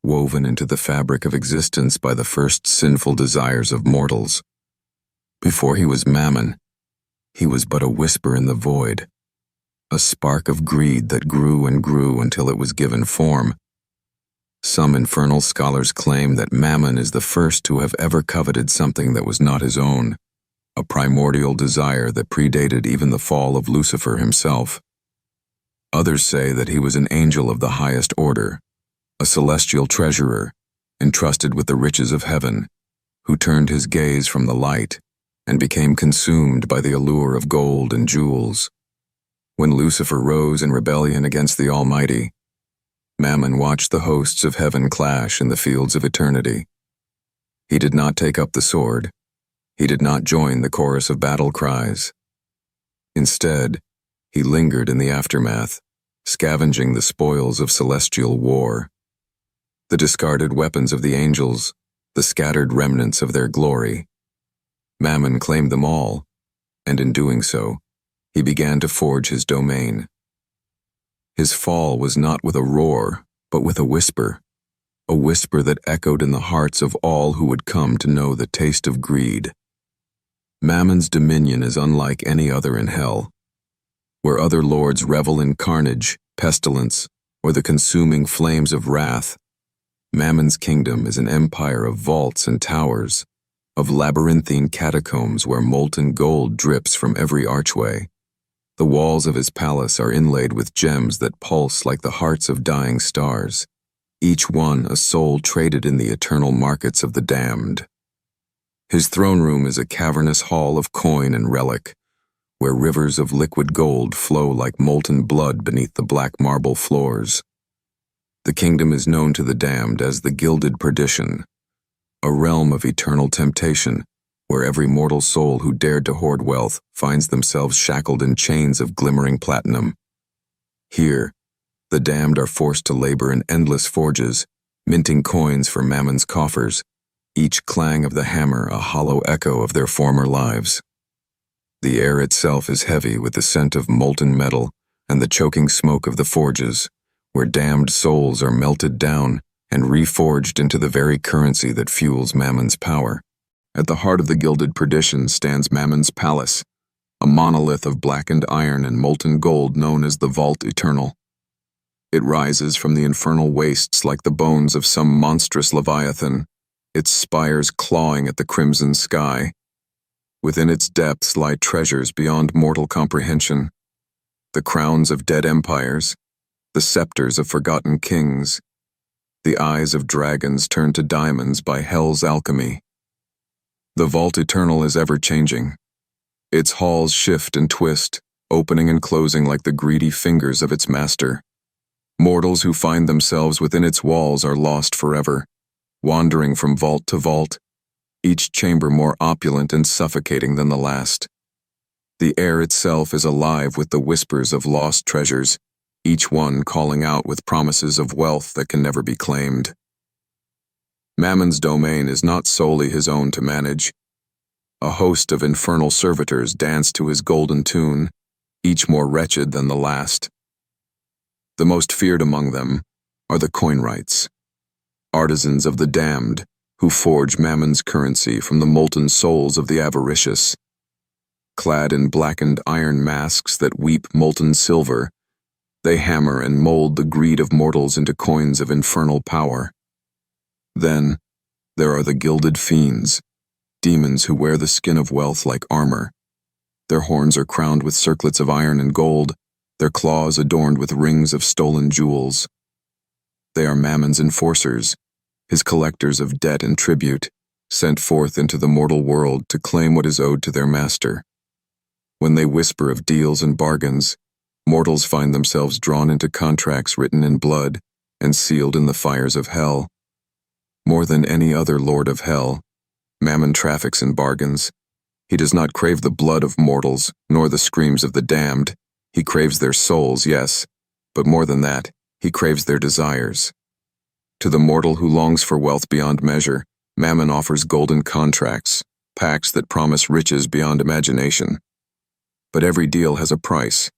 woven into the fabric of existence by the first sinful desires of mortals. Before he was Mammon, he was but a whisper in the void, a spark of greed that grew and grew until it was given form. Some infernal scholars claim that Mammon is the first to have ever coveted something that was not his own, a primordial desire that predated even the fall of Lucifer himself. Others say that he was an angel of the highest order, a celestial treasurer, entrusted with the riches of heaven, who turned his gaze from the light and became consumed by the allure of gold and jewels. When Lucifer rose in rebellion against the Almighty, Mammon watched the hosts of heaven clash in the fields of eternity. He did not take up the sword. He did not join the chorus of battle cries. Instead, he lingered in the aftermath, scavenging the spoils of celestial war. The discarded weapons of the angels, the scattered remnants of their glory. Mammon claimed them all, and in doing so, he began to forge his domain. His fall was not with a roar, but with a whisper that echoed in the hearts of all who would come to know the taste of greed. Mammon's dominion is unlike any other in hell. Where other lords revel in carnage, pestilence, or the consuming flames of wrath, Mammon's kingdom is an empire of vaults and towers, of labyrinthine catacombs where molten gold drips from every archway. The walls of his palace are inlaid with gems that pulse like the hearts of dying stars, each one a soul traded in the eternal markets of the damned. His throne room is a cavernous hall of coin and relic, where rivers of liquid gold flow like molten blood beneath the black marble floors. The kingdom is known to the damned as the Gilded Perdition, a realm of eternal temptation, where every mortal soul who dared to hoard wealth finds themselves shackled in chains of glimmering platinum. Here, the damned are forced to labor in endless forges, minting coins for Mammon's coffers, each clang of the hammer a hollow echo of their former lives. The air itself is heavy with the scent of molten metal and the choking smoke of the forges, where damned souls are melted down and reforged into the very currency that fuels Mammon's power. At the heart of the Gilded Perdition stands Mammon's palace, a monolith of blackened iron and molten gold known as the Vault Eternal. It rises from the infernal wastes like the bones of some monstrous leviathan, its spires clawing at the crimson sky. Within its depths lie treasures beyond mortal comprehension, the crowns of dead empires, the scepters of forgotten kings, the eyes of dragons turned to diamonds by hell's alchemy. The vault eternal is ever-changing. Its halls shift and twist, opening and closing like the greedy fingers of its master. Mortals who find themselves within its walls are lost forever, wandering from vault to vault, each chamber more opulent and suffocating than the last. The air itself is alive with the whispers of lost treasures, each one calling out with promises of wealth that can never be claimed. Mammon's domain is not solely his own to manage. A host of infernal servitors dance to his golden tune, each more wretched than the last. The most feared among them are the coinwrights, artisans of the damned who forge Mammon's currency from the molten souls of the avaricious. Clad in blackened iron masks that weep molten silver, they hammer and mold the greed of mortals into coins of infernal power. Then, there are the gilded fiends, demons who wear the skin of wealth like armor. Their horns are crowned with circlets of iron and gold, their claws adorned with rings of stolen jewels. They are Mammon's enforcers, his collectors of debt and tribute, sent forth into the mortal world to claim what is owed to their master. When they whisper of deals and bargains, mortals find themselves drawn into contracts written in blood and sealed in the fires of hell. More than any other lord of hell, Mammon traffics in bargains. He does not crave the blood of mortals, nor the screams of the damned. He craves their souls, yes, but more than that, he craves their desires. To the mortal who longs for wealth beyond measure, Mammon offers golden contracts, pacts that promise riches beyond imagination. But every deal has a price,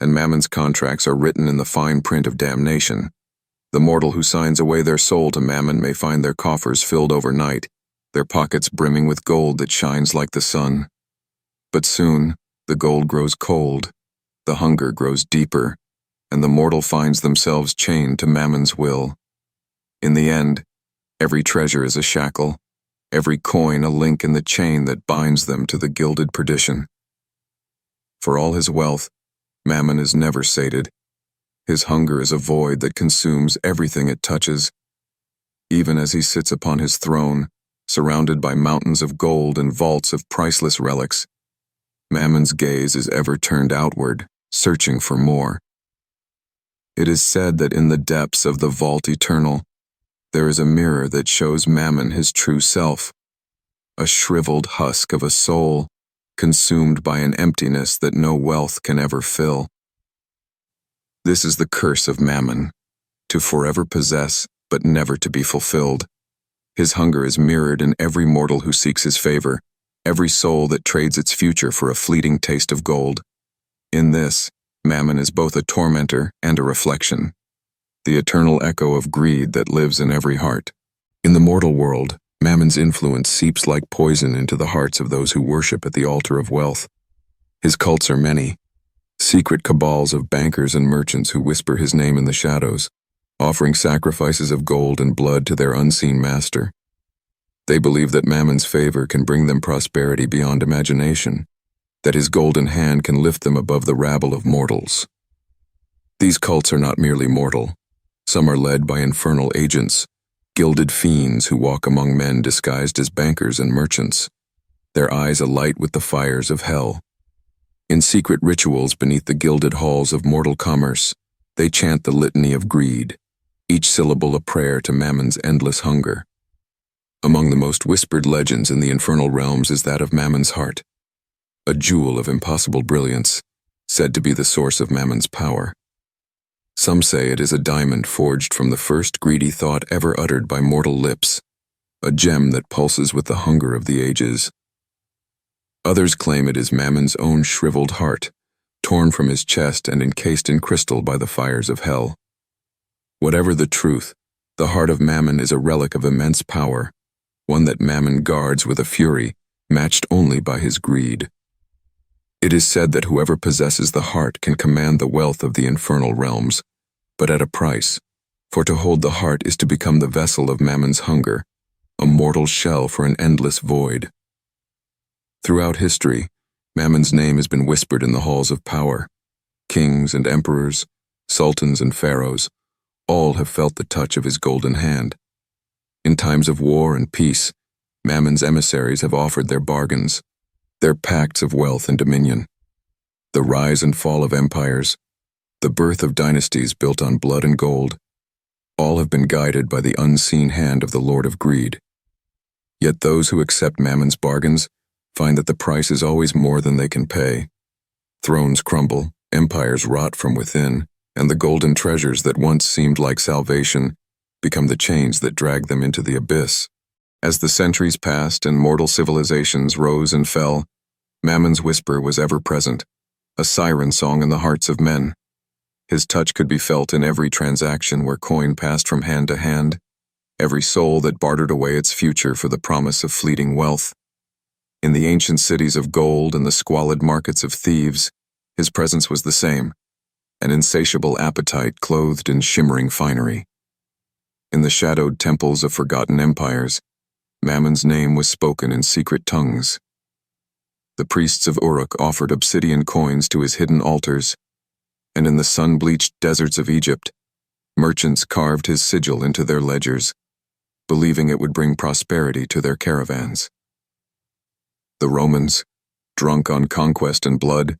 and Mammon's contracts are written in the fine print of damnation. The mortal who signs away their soul to Mammon may find their coffers filled overnight, their pockets brimming with gold that shines like the sun. But soon, the gold grows cold, the hunger grows deeper, and the mortal finds themselves chained to Mammon's will. In the end, every treasure is a shackle, every coin a link in the chain that binds them to the gilded perdition. For all his wealth, Mammon is never sated. His hunger is a void that consumes everything it touches. Even as he sits upon his throne, surrounded by mountains of gold and vaults of priceless relics, Mammon's gaze is ever turned outward, searching for more. It is said that in the depths of the vault eternal, there is a mirror that shows Mammon his true self, a shriveled husk of a soul, consumed by an emptiness that no wealth can ever fill. This is the curse of Mammon, to forever possess, but never to be fulfilled. His hunger is mirrored in every mortal who seeks his favor, every soul that trades its future for a fleeting taste of gold. In this, Mammon is both a tormentor and a reflection, the eternal echo of greed that lives in every heart. In the mortal world, Mammon's influence seeps like poison into the hearts of those who worship at the altar of wealth. His cults are many, secret cabals of bankers and merchants who whisper his name in the shadows, offering sacrifices of gold and blood to their unseen master. They believe that Mammon's favor can bring them prosperity beyond imagination, that his golden hand can lift them above the rabble of mortals. These cults are not merely mortal. Some are led by infernal agents, gilded fiends who walk among men disguised as bankers and merchants, their eyes alight with the fires of hell. In secret rituals beneath the gilded halls of mortal commerce, they chant the litany of greed, each syllable a prayer to Mammon's endless hunger. Among the most whispered legends in the infernal realms is that of Mammon's heart, a jewel of impossible brilliance, said to be the source of Mammon's power. Some say it is a diamond forged from the first greedy thought ever uttered by mortal lips, a gem that pulses with the hunger of the ages. Others claim it is Mammon's own shriveled heart, torn from his chest and encased in crystal by the fires of hell. Whatever the truth, the heart of Mammon is a relic of immense power, one that Mammon guards with a fury matched only by his greed. It is said that whoever possesses the heart can command the wealth of the infernal realms, but at a price. For to hold the heart is to become the vessel of Mammon's hunger, a mortal shell for an endless void. Throughout history, Mammon's name has been whispered in the halls of power. Kings and emperors, sultans and pharaohs, all have felt the touch of his golden hand. In times of war and peace, Mammon's emissaries have offered their bargains, their pacts of wealth and dominion. The rise and fall of empires, the birth of dynasties built on blood and gold, all have been guided by the unseen hand of the Lord of Greed. Yet those who accept Mammon's bargains find that the price is always more than they can pay. Thrones crumble, empires rot from within, and the golden treasures that once seemed like salvation become the chains that drag them into the abyss. As the centuries passed and mortal civilizations rose and fell, Mammon's whisper was ever present, a siren song in the hearts of men. His touch could be felt in every transaction where coin passed from hand to hand, every soul that bartered away its future for the promise of fleeting wealth. In the ancient cities of gold and the squalid markets of thieves, his presence was the same, an insatiable appetite clothed in shimmering finery. In the shadowed temples of forgotten empires, Mammon's name was spoken in secret tongues. The priests of Uruk offered obsidian coins to his hidden altars, and in the sun-bleached deserts of Egypt, merchants carved his sigil into their ledgers, believing it would bring prosperity to their caravans. The Romans, drunk on conquest and blood,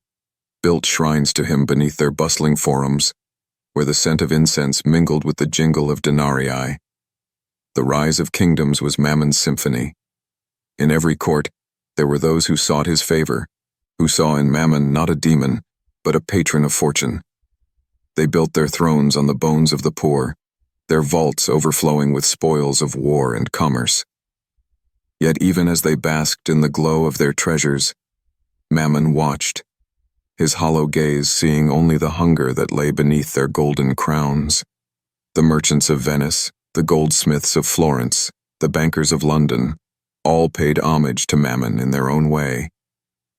built shrines to him beneath their bustling forums, where the scent of incense mingled with the jingle of denarii. The rise of kingdoms was Mammon's symphony. In every court, there were those who sought his favor, who saw in Mammon not a demon, but a patron of fortune. They built their thrones on the bones of the poor, their vaults overflowing with spoils of war and commerce. Yet even as they basked in the glow of their treasures, Mammon watched, his hollow gaze seeing only the hunger that lay beneath their golden crowns. The merchants of Venice, the goldsmiths of Florence, the bankers of London, all paid homage to Mammon in their own way.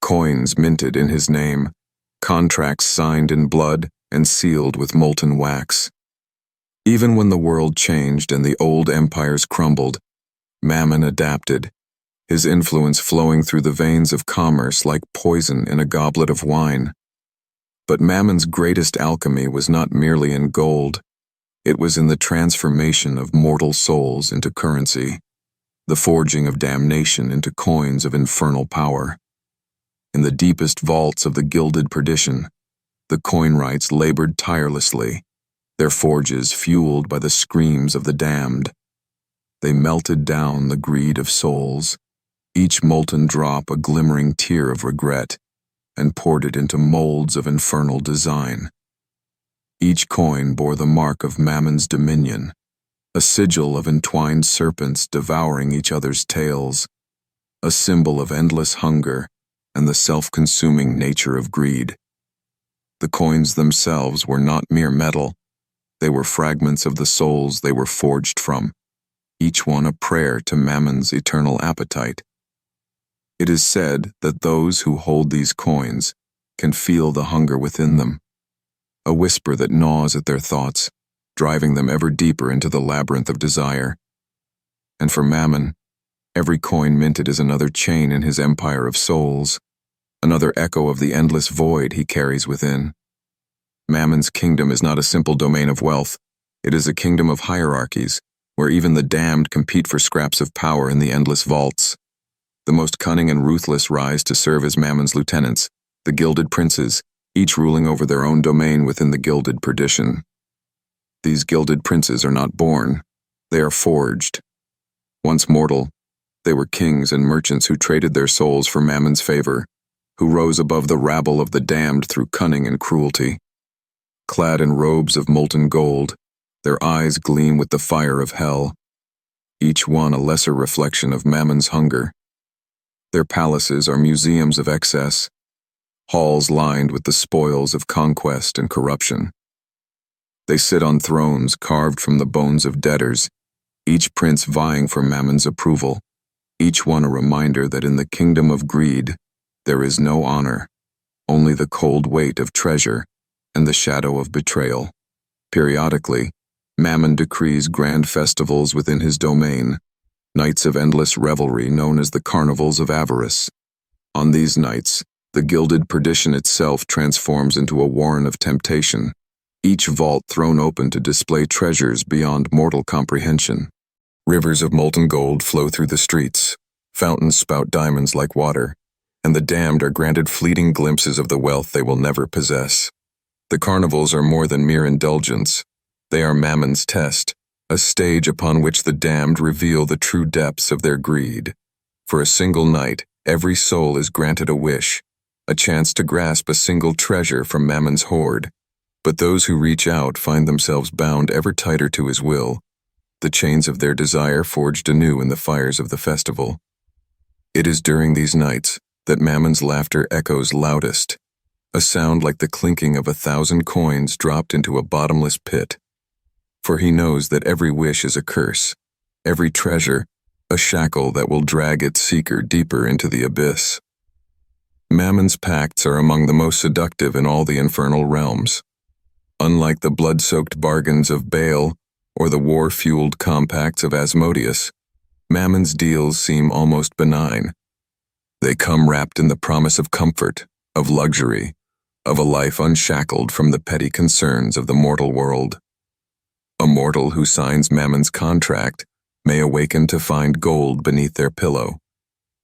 Coins minted in his name, contracts signed in blood and sealed with molten wax. Even when the world changed and the old empires crumbled, Mammon adapted, his influence flowing through the veins of commerce like poison in a goblet of wine. But Mammon's greatest alchemy was not merely in gold, it was in the transformation of mortal souls into currency, the forging of damnation into coins of infernal power. In the deepest vaults of the gilded perdition, the coinwrights labored tirelessly, their forges fueled by the screams of the damned. They melted down the greed of souls, each molten drop a glimmering tear of regret, and poured it into molds of infernal design. Each coin bore the mark of Mammon's dominion, a sigil of entwined serpents devouring each other's tails, a symbol of endless hunger and the self-consuming nature of greed. The coins themselves were not mere metal, they were fragments of the souls they were forged from, each one a prayer to Mammon's eternal appetite. It is said that those who hold these coins can feel the hunger within them, a whisper that gnaws at their thoughts, driving them ever deeper into the labyrinth of desire. And for Mammon, every coin minted is another chain in his empire of souls, another echo of the endless void he carries within. Mammon's kingdom is not a simple domain of wealth, it is a kingdom of hierarchies, where even the damned compete for scraps of power in the endless vaults. The most cunning and ruthless rise to serve as Mammon's lieutenants, the gilded princes, each ruling over their own domain within the gilded perdition. These gilded princes are not born, they are forged. Once mortal, they were kings and merchants who traded their souls for Mammon's favor, who rose above the rabble of the damned through cunning and cruelty. Clad in robes of molten gold, their eyes gleam with the fire of hell, each one a lesser reflection of Mammon's hunger. Their palaces are museums of excess, halls lined with the spoils of conquest and corruption. They sit on thrones carved from the bones of debtors, each prince vying for Mammon's approval, each one a reminder that in the kingdom of greed, there is no honor, only the cold weight of treasure and the shadow of betrayal. Periodically, Mammon decrees grand festivals within his domain, nights of endless revelry known as the Carnivals of Avarice. On these nights, the gilded perdition itself transforms into a warren of temptation, each vault thrown open to display treasures beyond mortal comprehension. Rivers of molten gold flow through the streets, fountains spout diamonds like water, and the damned are granted fleeting glimpses of the wealth they will never possess. The carnivals are more than mere indulgence. They are Mammon's test, a stage upon which the damned reveal the true depths of their greed. For a single night, every soul is granted a wish, a chance to grasp a single treasure from Mammon's hoard. But those who reach out find themselves bound ever tighter to his will, the chains of their desire forged anew in the fires of the festival. It is during these nights that Mammon's laughter echoes loudest, a sound like the clinking of 1,000 coins dropped into a bottomless pit. For he knows that every wish is a curse, every treasure a shackle that will drag its seeker deeper into the abyss. Mammon's pacts are among the most seductive in all the infernal realms. Unlike the blood-soaked bargains of Baal or the war-fueled compacts of Asmodeus, Mammon's deals seem almost benign. They come wrapped in the promise of comfort, of luxury, of a life unshackled from the petty concerns of the mortal world. A mortal who signs Mammon's contract may awaken to find gold beneath their pillow,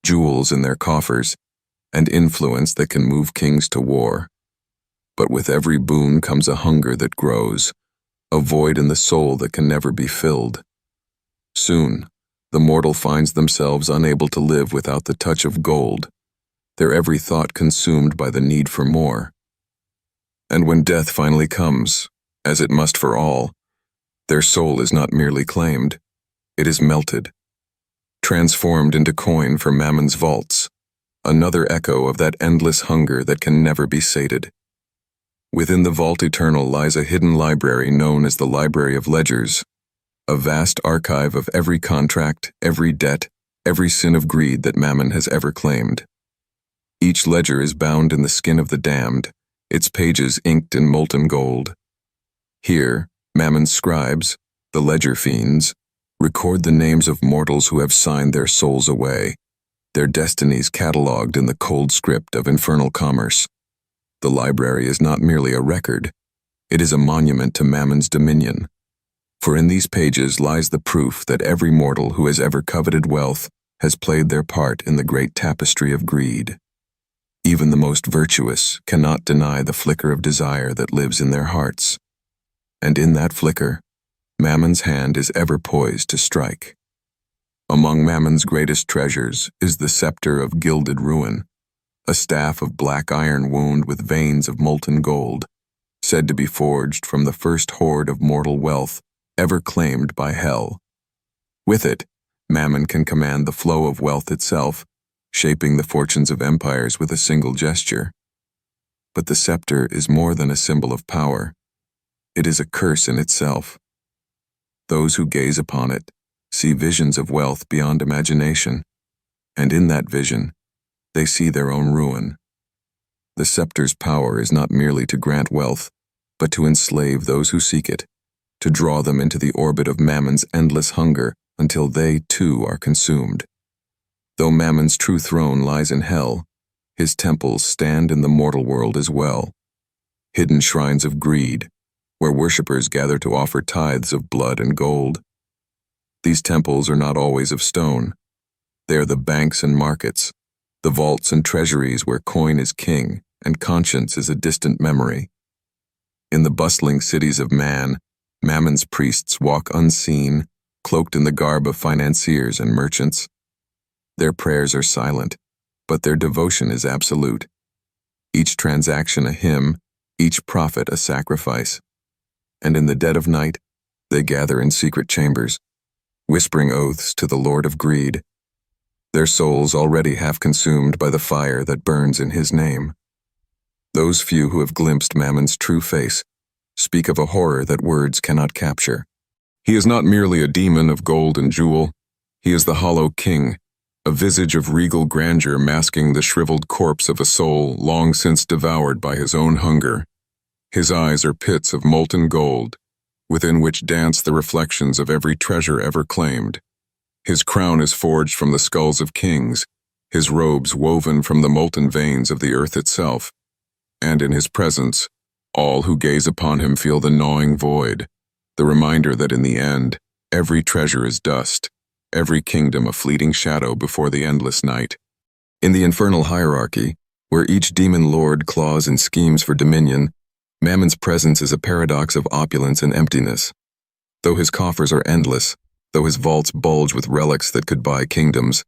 jewels in their coffers, and influence that can move kings to war. But with every boon comes a hunger that grows, a void in the soul that can never be filled. Soon, the mortal finds themselves unable to live without the touch of gold, their every thought consumed by the need for more. And when death finally comes, as it must for all, their soul is not merely claimed, it is melted, transformed into coin for Mammon's vaults, another echo of that endless hunger that can never be sated. Within the vault eternal lies a hidden library known as the Library of Ledgers, a vast archive of every contract, every debt, every sin of greed that Mammon has ever claimed. Each ledger is bound in the skin of the damned, its pages inked in molten gold. Here, Mammon's scribes, the ledger fiends, record the names of mortals who have signed their souls away, their destinies catalogued in the cold script of infernal commerce. The library is not merely a record, it is a monument to Mammon's dominion. For in these pages lies the proof that every mortal who has ever coveted wealth has played their part in the great tapestry of greed. Even the most virtuous cannot deny the flicker of desire that lives in their hearts. And in that flicker, Mammon's hand is ever poised to strike. Among Mammon's greatest treasures is the scepter of gilded ruin, a staff of black iron wound with veins of molten gold, said to be forged from the first hoard of mortal wealth ever claimed by hell. With it, Mammon can command the flow of wealth itself, shaping the fortunes of empires with a single gesture. But the scepter is more than a symbol of power. It is a curse in itself. Those who gaze upon it see visions of wealth beyond imagination, and in that vision, they see their own ruin. The scepter's power is not merely to grant wealth, but to enslave those who seek it, to draw them into the orbit of Mammon's endless hunger until they, too, are consumed. Though Mammon's true throne lies in hell, his temples stand in the mortal world as well, hidden shrines of greed, where worshippers gather to offer tithes of blood and gold. These temples are not always of stone. They are the banks and markets, the vaults and treasuries where coin is king and conscience is a distant memory. In the bustling cities of man, Mammon's priests walk unseen, cloaked in the garb of financiers and merchants. Their prayers are silent, but their devotion is absolute. Each transaction a hymn, each prophet a sacrifice. And in the dead of night, they gather in secret chambers, whispering oaths to the Lord of Greed, their souls already half consumed by the fire that burns in his name. Those few who have glimpsed Mammon's true face speak of a horror that words cannot capture. He is not merely a demon of gold and jewel, he is the hollow king, a visage of regal grandeur masking the shriveled corpse of a soul long since devoured by his own hunger. His eyes are pits of molten gold, within which dance the reflections of every treasure ever claimed. His crown is forged from the skulls of kings, his robes woven from the molten veins of the earth itself, and in his presence, all who gaze upon him feel the gnawing void, the reminder that in the end, every treasure is dust, every kingdom a fleeting shadow before the endless night. In the infernal hierarchy, where each demon lord claws and schemes for dominion, Mammon's presence is a paradox of opulence and emptiness. Though his coffers are endless, though his vaults bulge with relics that could buy kingdoms,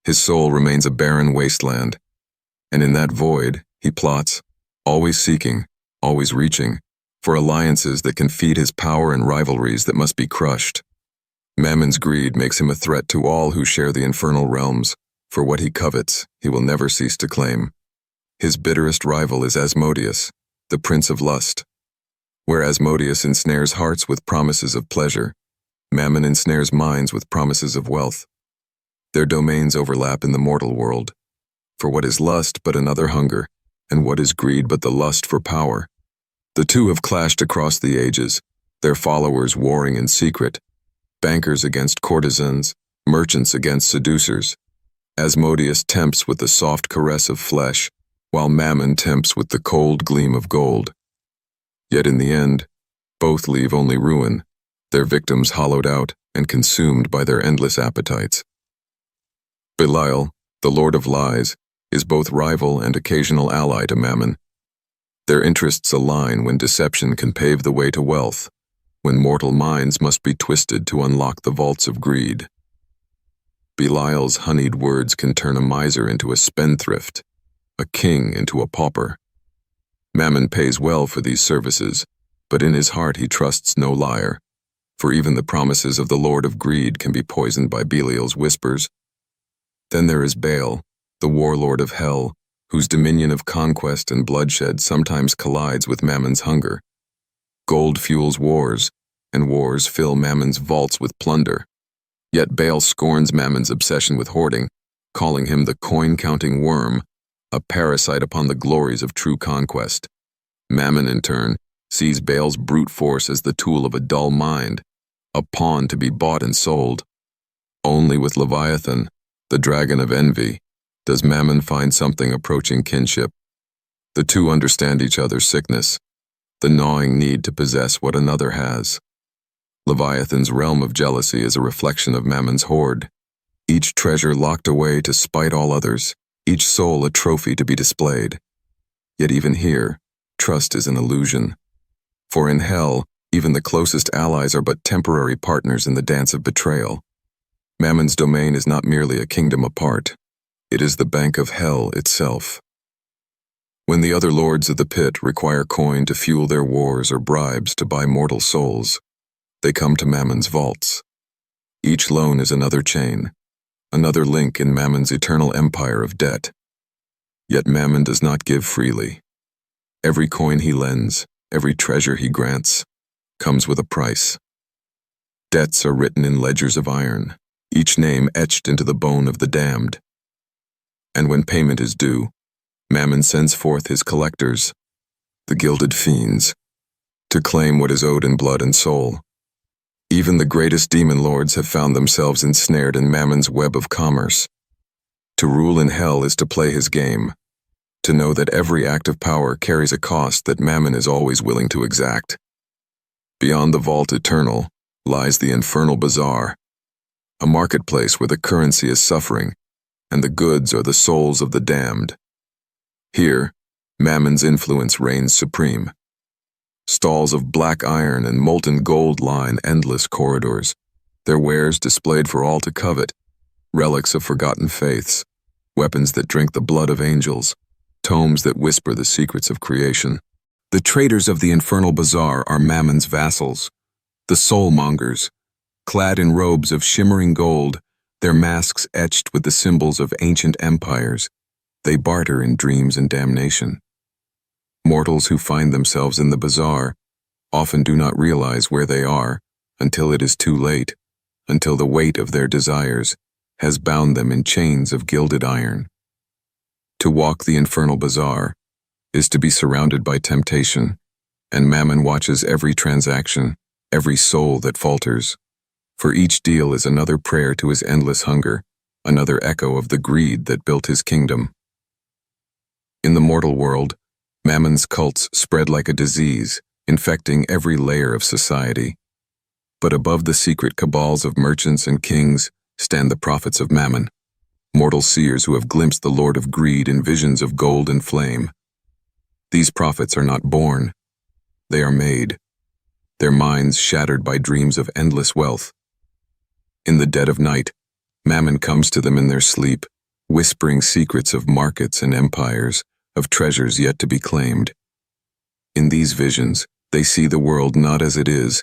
his soul remains a barren wasteland. And in that void, he plots, always seeking, always reaching, for alliances that can feed his power and rivalries that must be crushed. Mammon's greed makes him a threat to all who share the infernal realms, for what he covets, he will never cease to claim. His bitterest rival is Asmodeus, the prince of lust. Where Asmodeus ensnares hearts with promises of pleasure, Mammon ensnares minds with promises of wealth. Their domains overlap in the mortal world. For what is lust but another hunger, and what is greed but the lust for power? The two have clashed across the ages, their followers warring in secret, bankers against courtesans, merchants against seducers. Asmodeus tempts with the soft caress of flesh, while Mammon tempts with the cold gleam of gold. Yet in the end, both leave only ruin, their victims hollowed out and consumed by their endless appetites. Belial, the Lord of Lies, is both rival and occasional ally to Mammon. Their interests align when deception can pave the way to wealth, when mortal minds must be twisted to unlock the vaults of greed. Belial's honeyed words can turn a miser into a spendthrift, a king into a pauper. Mammon pays well for these services, but in his heart he trusts no liar, for even the promises of the Lord of Greed can be poisoned by Belial's whispers. Then there is Baal, the warlord of hell, whose dominion of conquest and bloodshed sometimes collides with Mammon's hunger. Gold fuels wars, and wars fill Mammon's vaults with plunder. Yet Baal scorns Mammon's obsession with hoarding, calling him the coin-counting worm, a parasite upon the glories of true conquest. Mammon, in turn, sees Baal's brute force as the tool of a dull mind, a pawn to be bought and sold. Only with Leviathan, the dragon of envy, does Mammon find something approaching kinship. The two understand each other's sickness, the gnawing need to possess what another has. Leviathan's realm of jealousy is a reflection of Mammon's hoard, each treasure locked away to spite all others, each soul a trophy to be displayed. Yet even here, trust is an illusion. For in hell, even the closest allies are but temporary partners in the dance of betrayal. Mammon's domain is not merely a kingdom apart. It is the bank of hell itself. When the other lords of the pit require coin to fuel their wars or bribes to buy mortal souls, they come to Mammon's vaults. Each loan is another chain, another link in Mammon's eternal empire of debt. Yet Mammon does not give freely. Every coin he lends, every treasure he grants, comes with a price. Debts are written in ledgers of iron, each name etched into the bone of the damned. And when payment is due, Mammon sends forth his collectors, the gilded fiends, to claim what is owed in blood and soul. Even the greatest demon lords have found themselves ensnared in Mammon's web of commerce. To rule in hell is to play his game, to know that every act of power carries a cost that Mammon is always willing to exact. Beyond the vault eternal lies the infernal bazaar, a marketplace where the currency is suffering, and the goods are the souls of the damned. Here, Mammon's influence reigns supreme. Stalls of black iron and molten gold line endless corridors, their wares displayed for all to covet, relics of forgotten faiths, weapons that drink the blood of angels, tomes that whisper the secrets of creation. The traders of the infernal bazaar are Mammon's vassals, the soul-mongers, clad in robes of shimmering gold, their masks etched with the symbols of ancient empires. They barter in dreams and damnation. Mortals who find themselves in the bazaar often do not realize where they are until it is too late, until the weight of their desires has bound them in chains of gilded iron. To walk the infernal bazaar is to be surrounded by temptation, and Mammon watches every transaction, every soul that falters. For each deal is another prayer to his endless hunger, another echo of the greed that built his kingdom. In the mortal world, Mammon's cults spread like a disease, infecting every layer of society. But above the secret cabals of merchants and kings stand the prophets of Mammon, mortal seers who have glimpsed the Lord of Greed in visions of gold and flame. These prophets are not born, they are made, their minds shattered by dreams of endless wealth. In the dead of night, Mammon comes to them in their sleep, whispering secrets of markets and empires, of treasures yet to be claimed. In these visions, they see the world not as it is,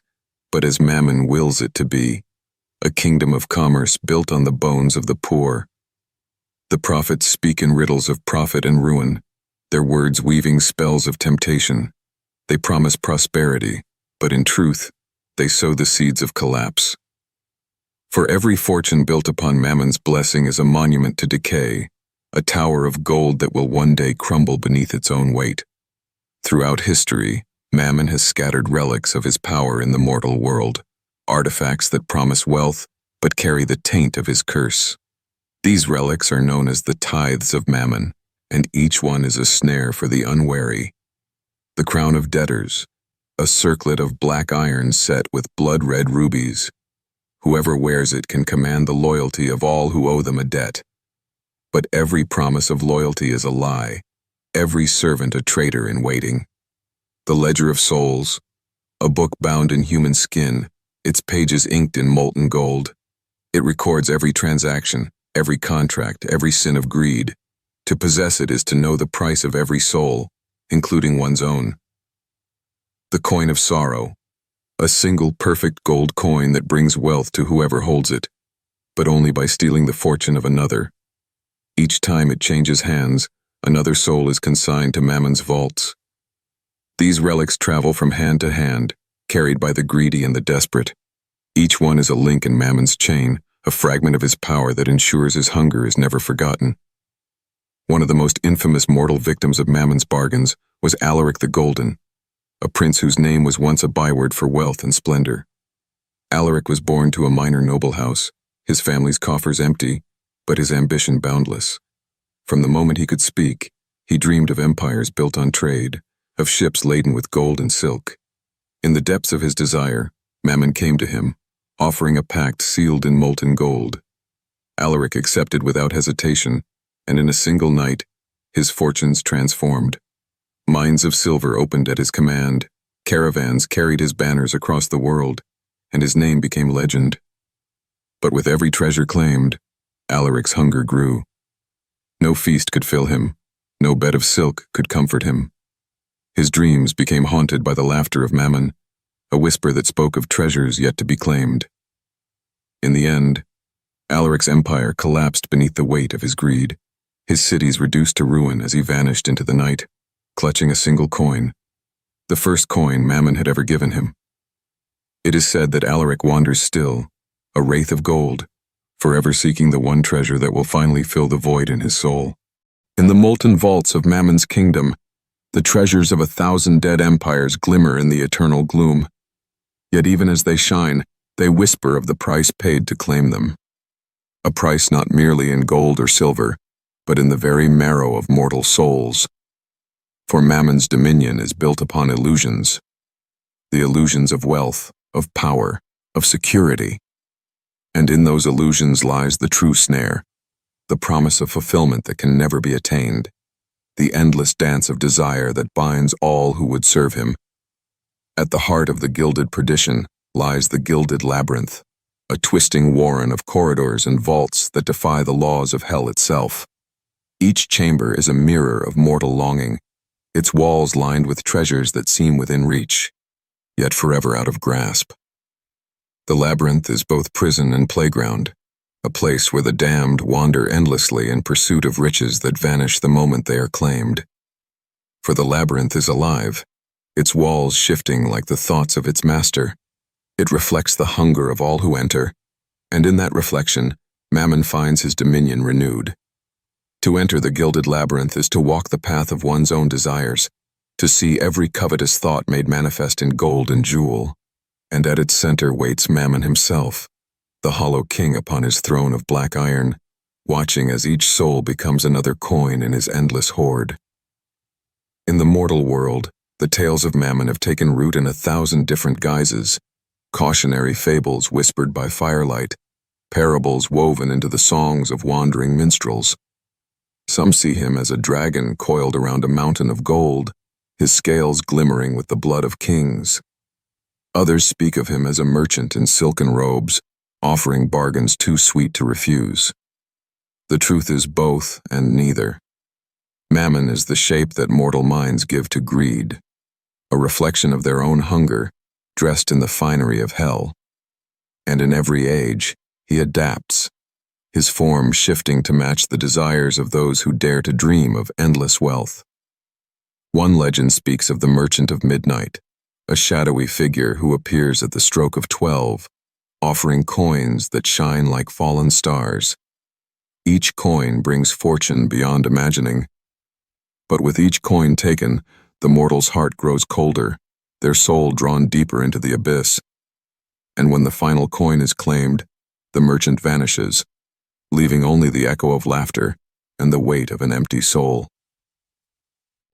but as Mammon wills it to be, a kingdom of commerce built on the bones of the poor. The prophets speak in riddles of profit and ruin, their words weaving spells of temptation. They promise prosperity, but in truth, they sow the seeds of collapse. For every fortune built upon Mammon's blessing is a monument to decay, a tower of gold that will one day crumble beneath its own weight. Throughout history, Mammon has scattered relics of his power in the mortal world, artifacts that promise wealth but carry the taint of his curse. These relics are known as the tithes of Mammon, and each one is a snare for the unwary. The crown of debtors, a circlet of black iron set with blood-red rubies. Whoever wears it can command the loyalty of all who owe them a debt. But every promise of loyalty is a lie, every servant a traitor in waiting. The Ledger of Souls, a book bound in human skin, its pages inked in molten gold. It records every transaction, every contract, every sin of greed. To possess it is to know the price of every soul, including one's own. The Coin of Sorrow, a single perfect gold coin that brings wealth to whoever holds it, but only by stealing the fortune of another. Each time it changes hands, another soul is consigned to Mammon's vaults. These relics travel from hand to hand, carried by the greedy and the desperate. Each one is a link in Mammon's chain, a fragment of his power that ensures his hunger is never forgotten. One of the most infamous mortal victims of Mammon's bargains was Alaric the Golden, a prince whose name was once a byword for wealth and splendor. Alaric was born to a minor noble house, his family's coffers empty, but his ambition boundless. From the moment he could speak, he dreamed of empires built on trade, of ships laden with gold and silk. In the depths of his desire, Mammon came to him, offering a pact sealed in molten gold. Alaric accepted without hesitation, and in a single night, his fortunes transformed. Mines of silver opened at his command, caravans carried his banners across the world, and his name became legend. But with every treasure claimed, Alaric's hunger grew. No feast could fill him, no bed of silk could comfort him. His dreams became haunted by the laughter of Mammon, a whisper that spoke of treasures yet to be claimed. In the end, Alaric's empire collapsed beneath the weight of his greed, his cities reduced to ruin as he vanished into the night, clutching a single coin, the first coin Mammon had ever given him. It is said that Alaric wanders still, a wraith of gold, forever seeking the one treasure that will finally fill the void in his soul. In the molten vaults of Mammon's kingdom, the treasures of 1,000 dead empires glimmer in the eternal gloom. Yet even as they shine, they whisper of the price paid to claim them. A price not merely in gold or silver, but in the very marrow of mortal souls. For Mammon's dominion is built upon illusions. The illusions of wealth, of power, of security. And in those illusions lies the true snare, the promise of fulfillment that can never be attained, the endless dance of desire that binds all who would serve him. At the heart of the gilded perdition lies the gilded labyrinth, a twisting warren of corridors and vaults that defy the laws of hell itself. Each chamber is a mirror of mortal longing, its walls lined with treasures that seem within reach, yet forever out of grasp. The labyrinth is both prison and playground, a place where the damned wander endlessly in pursuit of riches that vanish the moment they are claimed. For the labyrinth is alive, its walls shifting like the thoughts of its master. It reflects the hunger of all who enter, and in that reflection, Mammon finds his dominion renewed. To enter the gilded labyrinth is to walk the path of one's own desires, to see every covetous thought made manifest in gold and jewel, and at its center waits Mammon himself, the hollow king upon his throne of black iron, watching as each soul becomes another coin in his endless hoard. In the mortal world, the tales of Mammon have taken root in 1,000 different guises, cautionary fables whispered by firelight, parables woven into the songs of wandering minstrels. Some see him as a dragon coiled around a mountain of gold, his scales glimmering with the blood of kings. Others speak of him as a merchant in silken robes, offering bargains too sweet to refuse. The truth is both and neither. Mammon is the shape that mortal minds give to greed, a reflection of their own hunger, dressed in the finery of hell. And in every age, he adapts, his form shifting to match the desires of those who dare to dream of endless wealth. One legend speaks of the Merchant of Midnight, a shadowy figure who appears at the stroke of 12, offering coins that shine like fallen stars. Each coin brings fortune beyond imagining. But with each coin taken, the mortal's heart grows colder, their soul drawn deeper into the abyss. And when the final coin is claimed, the merchant vanishes, leaving only the echo of laughter and the weight of an empty soul.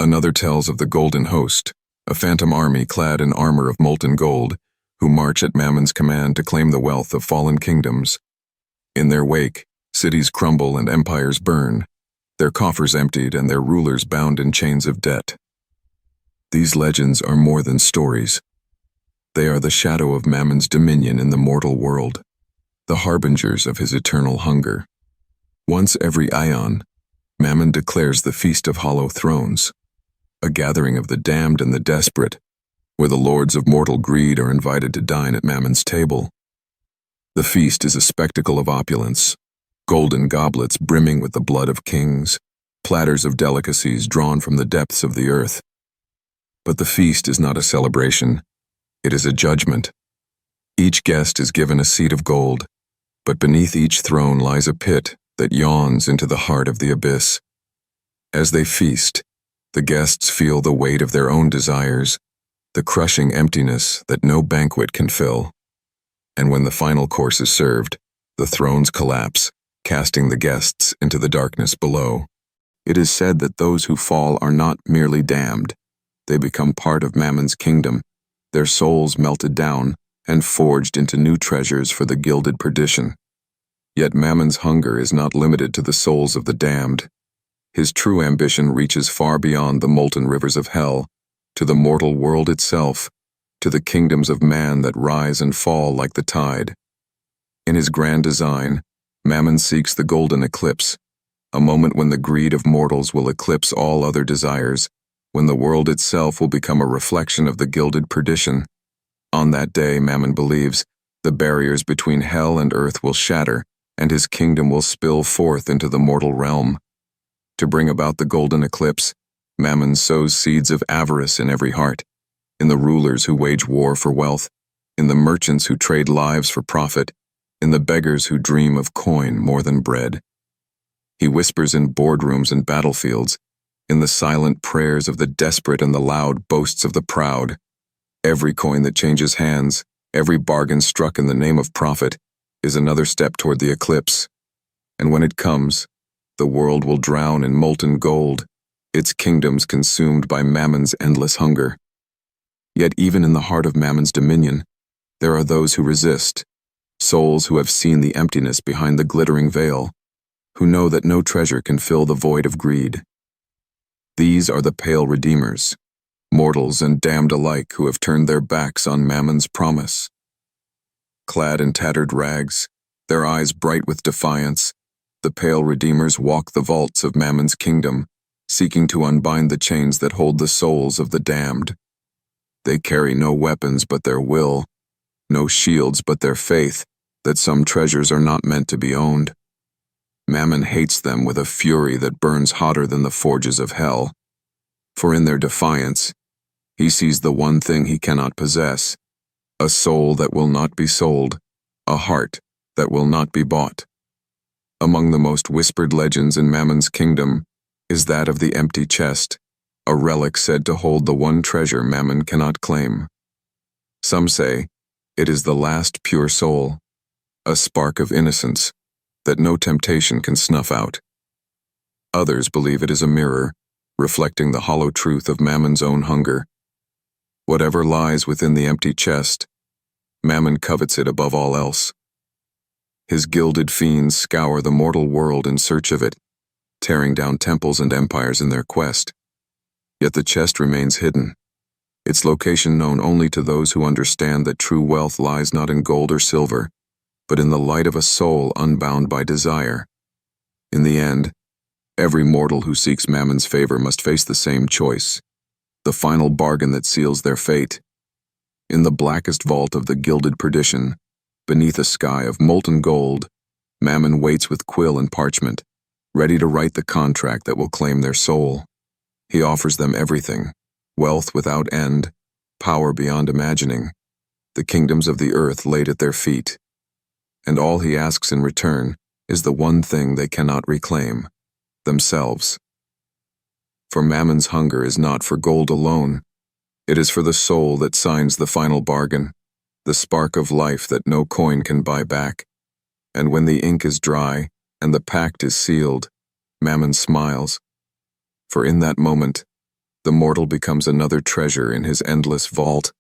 Another tells of the Golden Host, a phantom army clad in armor of molten gold, who march at Mammon's command to claim the wealth of fallen kingdoms. In their wake, cities crumble and empires burn, their coffers emptied and their rulers bound in chains of debt. These legends are more than stories. They are the shadow of Mammon's dominion in the mortal world, the harbingers of his eternal hunger. Once every Aeon, Mammon declares the Feast of Hollow Thrones, a gathering of the damned and the desperate, where the lords of mortal greed are invited to dine at Mammon's table. The feast is a spectacle of opulence, golden goblets brimming with the blood of kings, platters of delicacies drawn from the depths of the earth. But the feast is not a celebration, it is a judgment. Each guest is given a seat of gold, but beneath each throne lies a pit that yawns into the heart of the abyss. As they feast, the guests feel the weight of their own desires, the crushing emptiness that no banquet can fill. And when the final course is served, the thrones collapse, casting the guests into the darkness below. It is said that those who fall are not merely damned. They become part of Mammon's kingdom, their souls melted down and forged into new treasures for the gilded perdition. Yet Mammon's hunger is not limited to the souls of the damned. His true ambition reaches far beyond the molten rivers of hell, to the mortal world itself, to the kingdoms of man that rise and fall like the tide. In his grand design, Mammon seeks the golden eclipse, a moment when the greed of mortals will eclipse all other desires, when the world itself will become a reflection of the gilded perdition. On that day, Mammon believes, the barriers between hell and earth will shatter, and his kingdom will spill forth into the mortal realm. To bring about the golden eclipse, Mammon sows seeds of avarice in every heart, in the rulers who wage war for wealth, in the merchants who trade lives for profit, in the beggars who dream of coin more than bread. He whispers in boardrooms and battlefields, in the silent prayers of the desperate and the loud boasts of the proud. Every coin that changes hands, every bargain struck in the name of profit, is another step toward the eclipse. And when it comes, the world will drown in molten gold, its kingdoms consumed by Mammon's endless hunger. Yet even in the heart of Mammon's dominion, there are those who resist, souls who have seen the emptiness behind the glittering veil, who know that no treasure can fill the void of greed. These are the pale redeemers, mortals and damned alike who have turned their backs on Mammon's promise. Clad in tattered rags, their eyes bright with defiance, the pale redeemers walk the vaults of Mammon's kingdom, seeking to unbind the chains that hold the souls of the damned. They carry no weapons but their will, no shields but their faith that some treasures are not meant to be owned. Mammon hates them with a fury that burns hotter than the forges of hell. For in their defiance, he sees the one thing he cannot possess, a soul that will not be sold, a heart that will not be bought. Among the most whispered legends in Mammon's kingdom is that of the empty chest, a relic said to hold the one treasure Mammon cannot claim. Some say, It is the last pure soul, a spark of innocence that no temptation can snuff out. Others believe it is a mirror, reflecting the hollow truth of Mammon's own hunger. Whatever lies within the empty chest, Mammon covets it above all else. His gilded fiends scour the mortal world in search of it, tearing down temples and empires in their quest. Yet the chest remains hidden, its location known only to those who understand that true wealth lies not in gold or silver, but in the light of a soul unbound by desire. In the end, every mortal who seeks Mammon's favor must face the same choice, the final bargain that seals their fate. In the blackest vault of the gilded perdition, beneath a sky of molten gold, Mammon waits with quill and parchment, ready to write the contract that will claim their soul. He offers them everything: wealth without end, power beyond imagining, the kingdoms of the earth laid at their feet. And all he asks in return is the one thing they cannot reclaim: themselves. For Mammon's hunger is not for gold alone. It is for the soul that signs the final bargain, the spark of life that no coin can buy back. And when the ink is dry and the pact is sealed, Mammon smiles. For in that moment, the mortal becomes another treasure in his endless vault,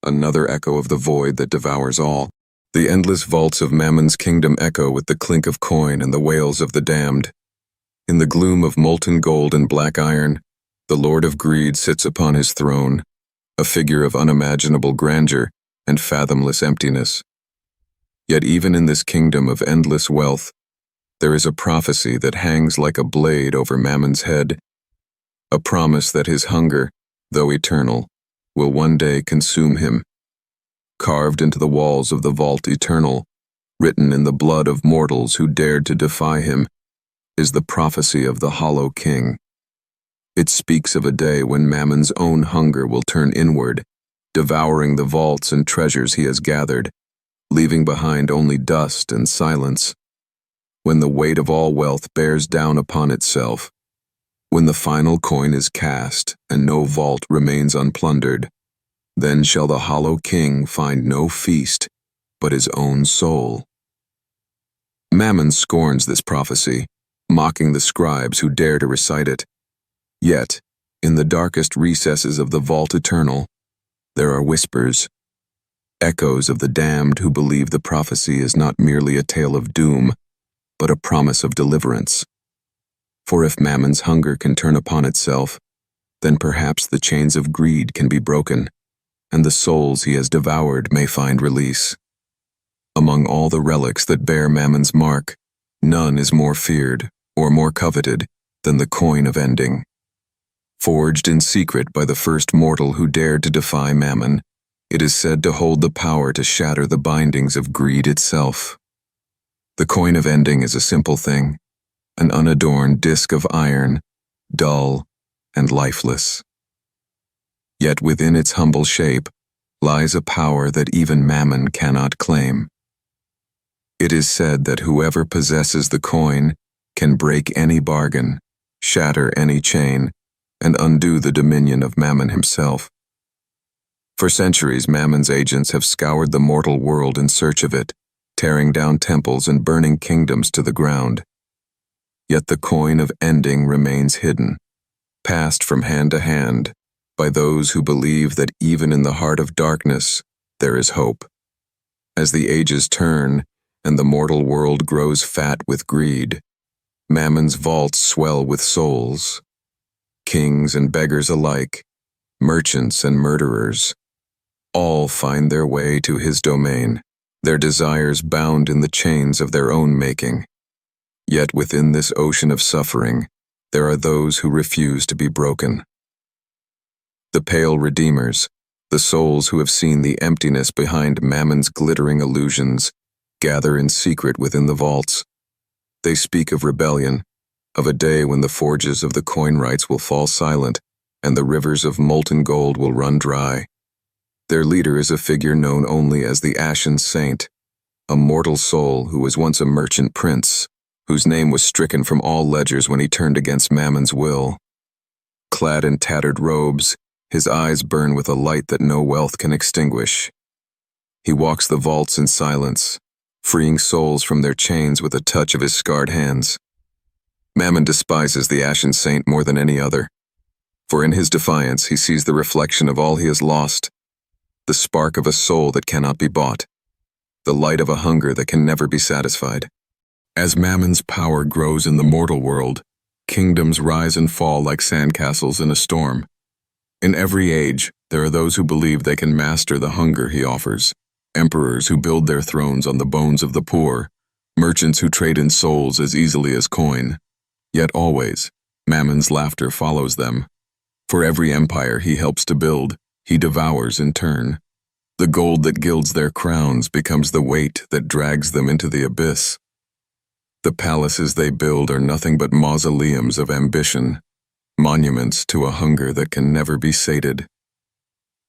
another echo of the void that devours all. The endless vaults of Mammon's kingdom echo with the clink of coin and the wails of the damned. In the gloom of molten gold and black iron, the Lord of Greed sits upon his throne, a figure of unimaginable grandeur and fathomless emptiness. Yet even in this kingdom of endless wealth, there is a prophecy that hangs like a blade over Mammon's head, a promise that his hunger, though eternal, will one day consume him. Carved into the walls of the vault eternal, written in the blood of mortals who dared to defy him, is the prophecy of the Hollow King. It speaks of a day when Mammon's own hunger will turn inward, devouring the vaults and treasures he has gathered, leaving behind only dust and silence. When the weight of all wealth bears down upon itself, when the final coin is cast and no vault remains unplundered, then shall the Hollow King find no feast but his own soul. Mammon scorns this prophecy, mocking the scribes who dare to recite it. Yet, in the darkest recesses of the vault eternal, there are whispers, echoes of the damned who believe the prophecy is not merely a tale of doom, but a promise of deliverance. For if Mammon's hunger can turn upon itself, then perhaps the chains of greed can be broken, and the souls he has devoured may find release. Among all the relics that bear Mammon's mark, none is more feared or more coveted than the coin of ending. Forged in secret by the first mortal who dared to defy Mammon, it is said to hold the power to shatter the bindings of greed itself. The coin of ending is a simple thing, an unadorned disk of iron, dull and lifeless. Yet within its humble shape lies a power that even Mammon cannot claim. It is said that whoever possesses the coin can break any bargain, shatter any chain, and undo the dominion of Mammon himself. For centuries, Mammon's agents have scoured the mortal world in search of it, tearing down temples and burning kingdoms to the ground. Yet the coin of ending remains hidden, passed from hand to hand, by those who believe that even in the heart of darkness, there is hope. As the ages turn and the mortal world grows fat with greed, Mammon's vaults swell with souls. Kings and beggars alike, merchants and murderers, all find their way to his domain, their desires bound in the chains of their own making. Yet within this ocean of suffering, there are those who refuse to be broken. The pale redeemers, the souls who have seen the emptiness behind Mammon's glittering illusions, gather in secret within the vaults. They speak of rebellion, of a day when the forges of the coin rights will fall silent and the rivers of molten gold will run dry. Their leader is a figure known only as the Ashen Saint, a mortal soul who was once a merchant prince, whose name was stricken from all ledgers when he turned against Mammon's will. Clad in tattered robes, his eyes burn with a light that no wealth can extinguish. He walks the vaults in silence, freeing souls from their chains with a touch of his scarred hands. Mammon despises the ashen saint more than any other, for in his defiance he sees the reflection of all he has lost, the spark of a soul that cannot be bought, the light of a hunger that can never be satisfied. As Mammon's power grows in the mortal world, kingdoms rise and fall like sandcastles in a storm. In every age, there are those who believe they can master the hunger he offers, emperors who build their thrones on the bones of the poor, merchants who trade in souls as easily as coin. Yet always, Mammon's laughter follows them. For every empire he helps to build, he devours in turn. The gold that gilds their crowns becomes the weight that drags them into the abyss. The palaces they build are nothing but mausoleums of ambition, monuments to a hunger that can never be sated.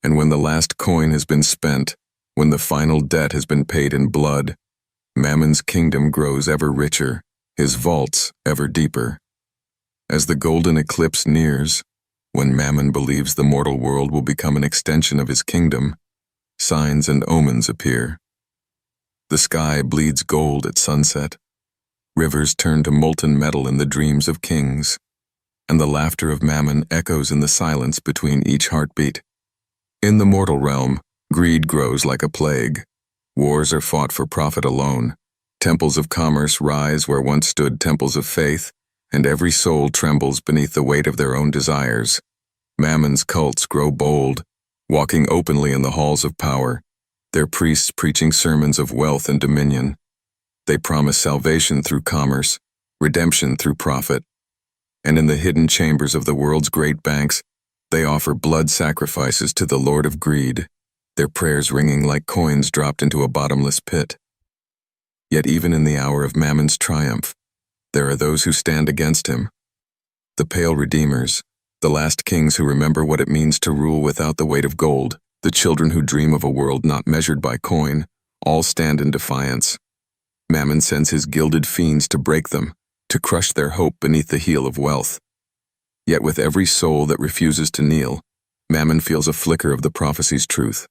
And when the last coin has been spent, when the final debt has been paid in blood, Mammon's kingdom grows ever richer, his vaults ever deeper. As the golden eclipse nears, when Mammon believes the mortal world will become an extension of his kingdom, signs and omens appear. The sky bleeds gold at sunset, rivers turn to molten metal in the dreams of kings, and the laughter of Mammon echoes in the silence between each heartbeat. In the mortal realm, greed grows like a plague. Wars are fought for profit alone. Temples of commerce rise where once stood temples of faith, and every soul trembles beneath the weight of their own desires. Mammon's cults grow bold, walking openly in the halls of power, their priests preaching sermons of wealth and dominion. They promise salvation through commerce, redemption through profit, and in the hidden chambers of the world's great banks, they offer blood sacrifices to the Lord of Greed, their prayers ringing like coins dropped into a bottomless pit. Yet even in the hour of Mammon's triumph, there are those who stand against him. The pale redeemers, the last kings who remember what it means to rule without the weight of gold, the children who dream of a world not measured by coin, all stand in defiance. Mammon sends his gilded fiends to break them, to crush their hope beneath the heel of wealth. Yet with every soul that refuses to kneel, Mammon feels a flicker of the prophecy's truth.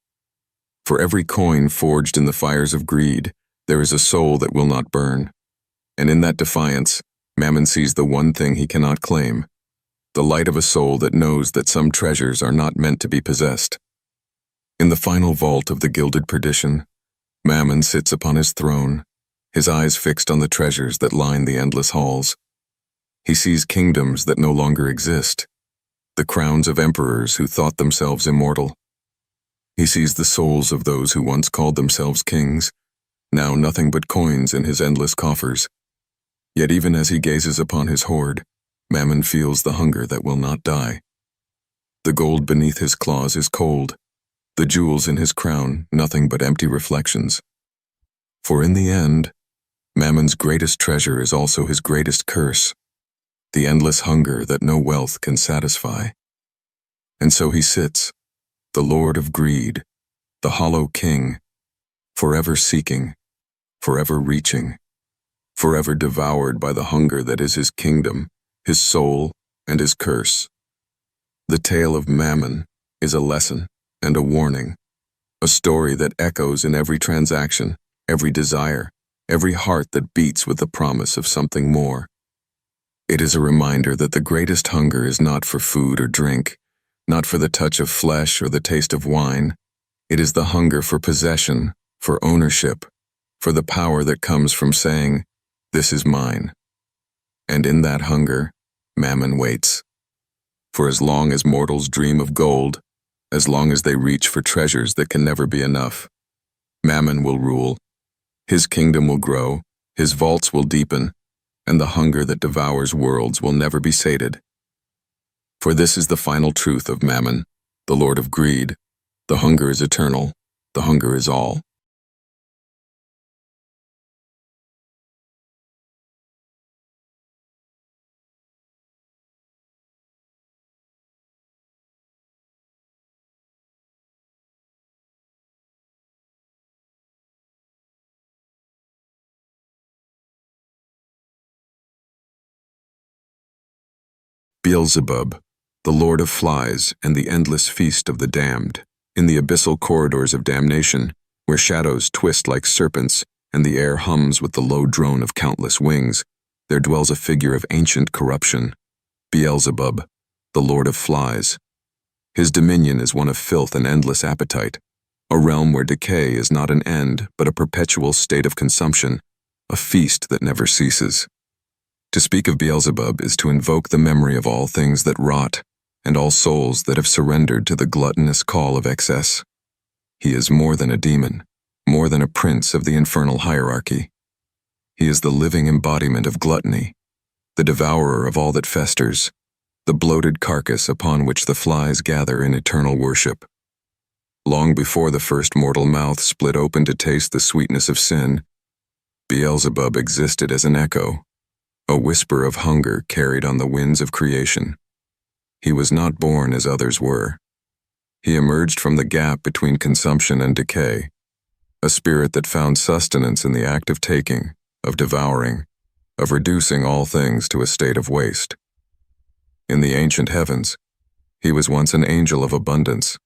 For every coin forged in the fires of greed, there is a soul that will not burn. And in that defiance, Mammon sees the one thing he cannot claim, the light of a soul that knows that some treasures are not meant to be possessed. In the final vault of the gilded perdition, Mammon sits upon his throne, his eyes fixed on the treasures that line the endless halls. He sees kingdoms that no longer exist, the crowns of emperors who thought themselves immortal. He sees the souls of those who once called themselves kings, now nothing but coins in his endless coffers. Yet even as he gazes upon his hoard, Mammon feels the hunger that will not die. The gold beneath his claws is cold, the jewels in his crown nothing but empty reflections. For in the end, Mammon's greatest treasure is also his greatest curse, the endless hunger that no wealth can satisfy. And so he sits, the Lord of Greed, the hollow king, forever seeking, forever reaching, forever devoured by the hunger that is his kingdom, his soul, and his curse. The tale of Mammon is a lesson and a warning, a story that echoes in every transaction, every desire, every heart that beats with the promise of something more. It is a reminder that the greatest hunger is not for food or drink, not for the touch of flesh or the taste of wine. It is the hunger for possession, for ownership, for the power that comes from saying, "This is mine." And in that hunger, Mammon waits. For as long as mortals dream of gold, as long as they reach for treasures that can never be enough, Mammon will rule. His kingdom will grow, his vaults will deepen, and the hunger that devours worlds will never be sated. For this is the final truth of Mammon, the Lord of Greed. The hunger is eternal, the hunger is all. Beelzebub, the lord of flies and the endless feast of the damned, in the abyssal corridors of damnation, where shadows twist like serpents and the air hums with the low drone of countless wings, there dwells a figure of ancient corruption, Beelzebub, the Lord of Flies. His dominion is one of filth and endless appetite, a realm where decay is not an end but a perpetual state of consumption, a feast that never ceases. To speak of Beelzebub is to invoke the memory of all things that rot and all souls that have surrendered to the gluttonous call of excess. He is more than a demon, more than a prince of the infernal hierarchy. He is the living embodiment of gluttony, the devourer of all that festers, the bloated carcass upon which the flies gather in eternal worship. Long before the first mortal mouth split open to taste the sweetness of sin, Beelzebub existed as an echo, a whisper of hunger carried on the winds of creation. He was not born as others were. He emerged from the gap between consumption and decay, a spirit that found sustenance in the act of taking, of devouring, of reducing all things to a state of waste. In the ancient heavens, he was once an angel of abundance,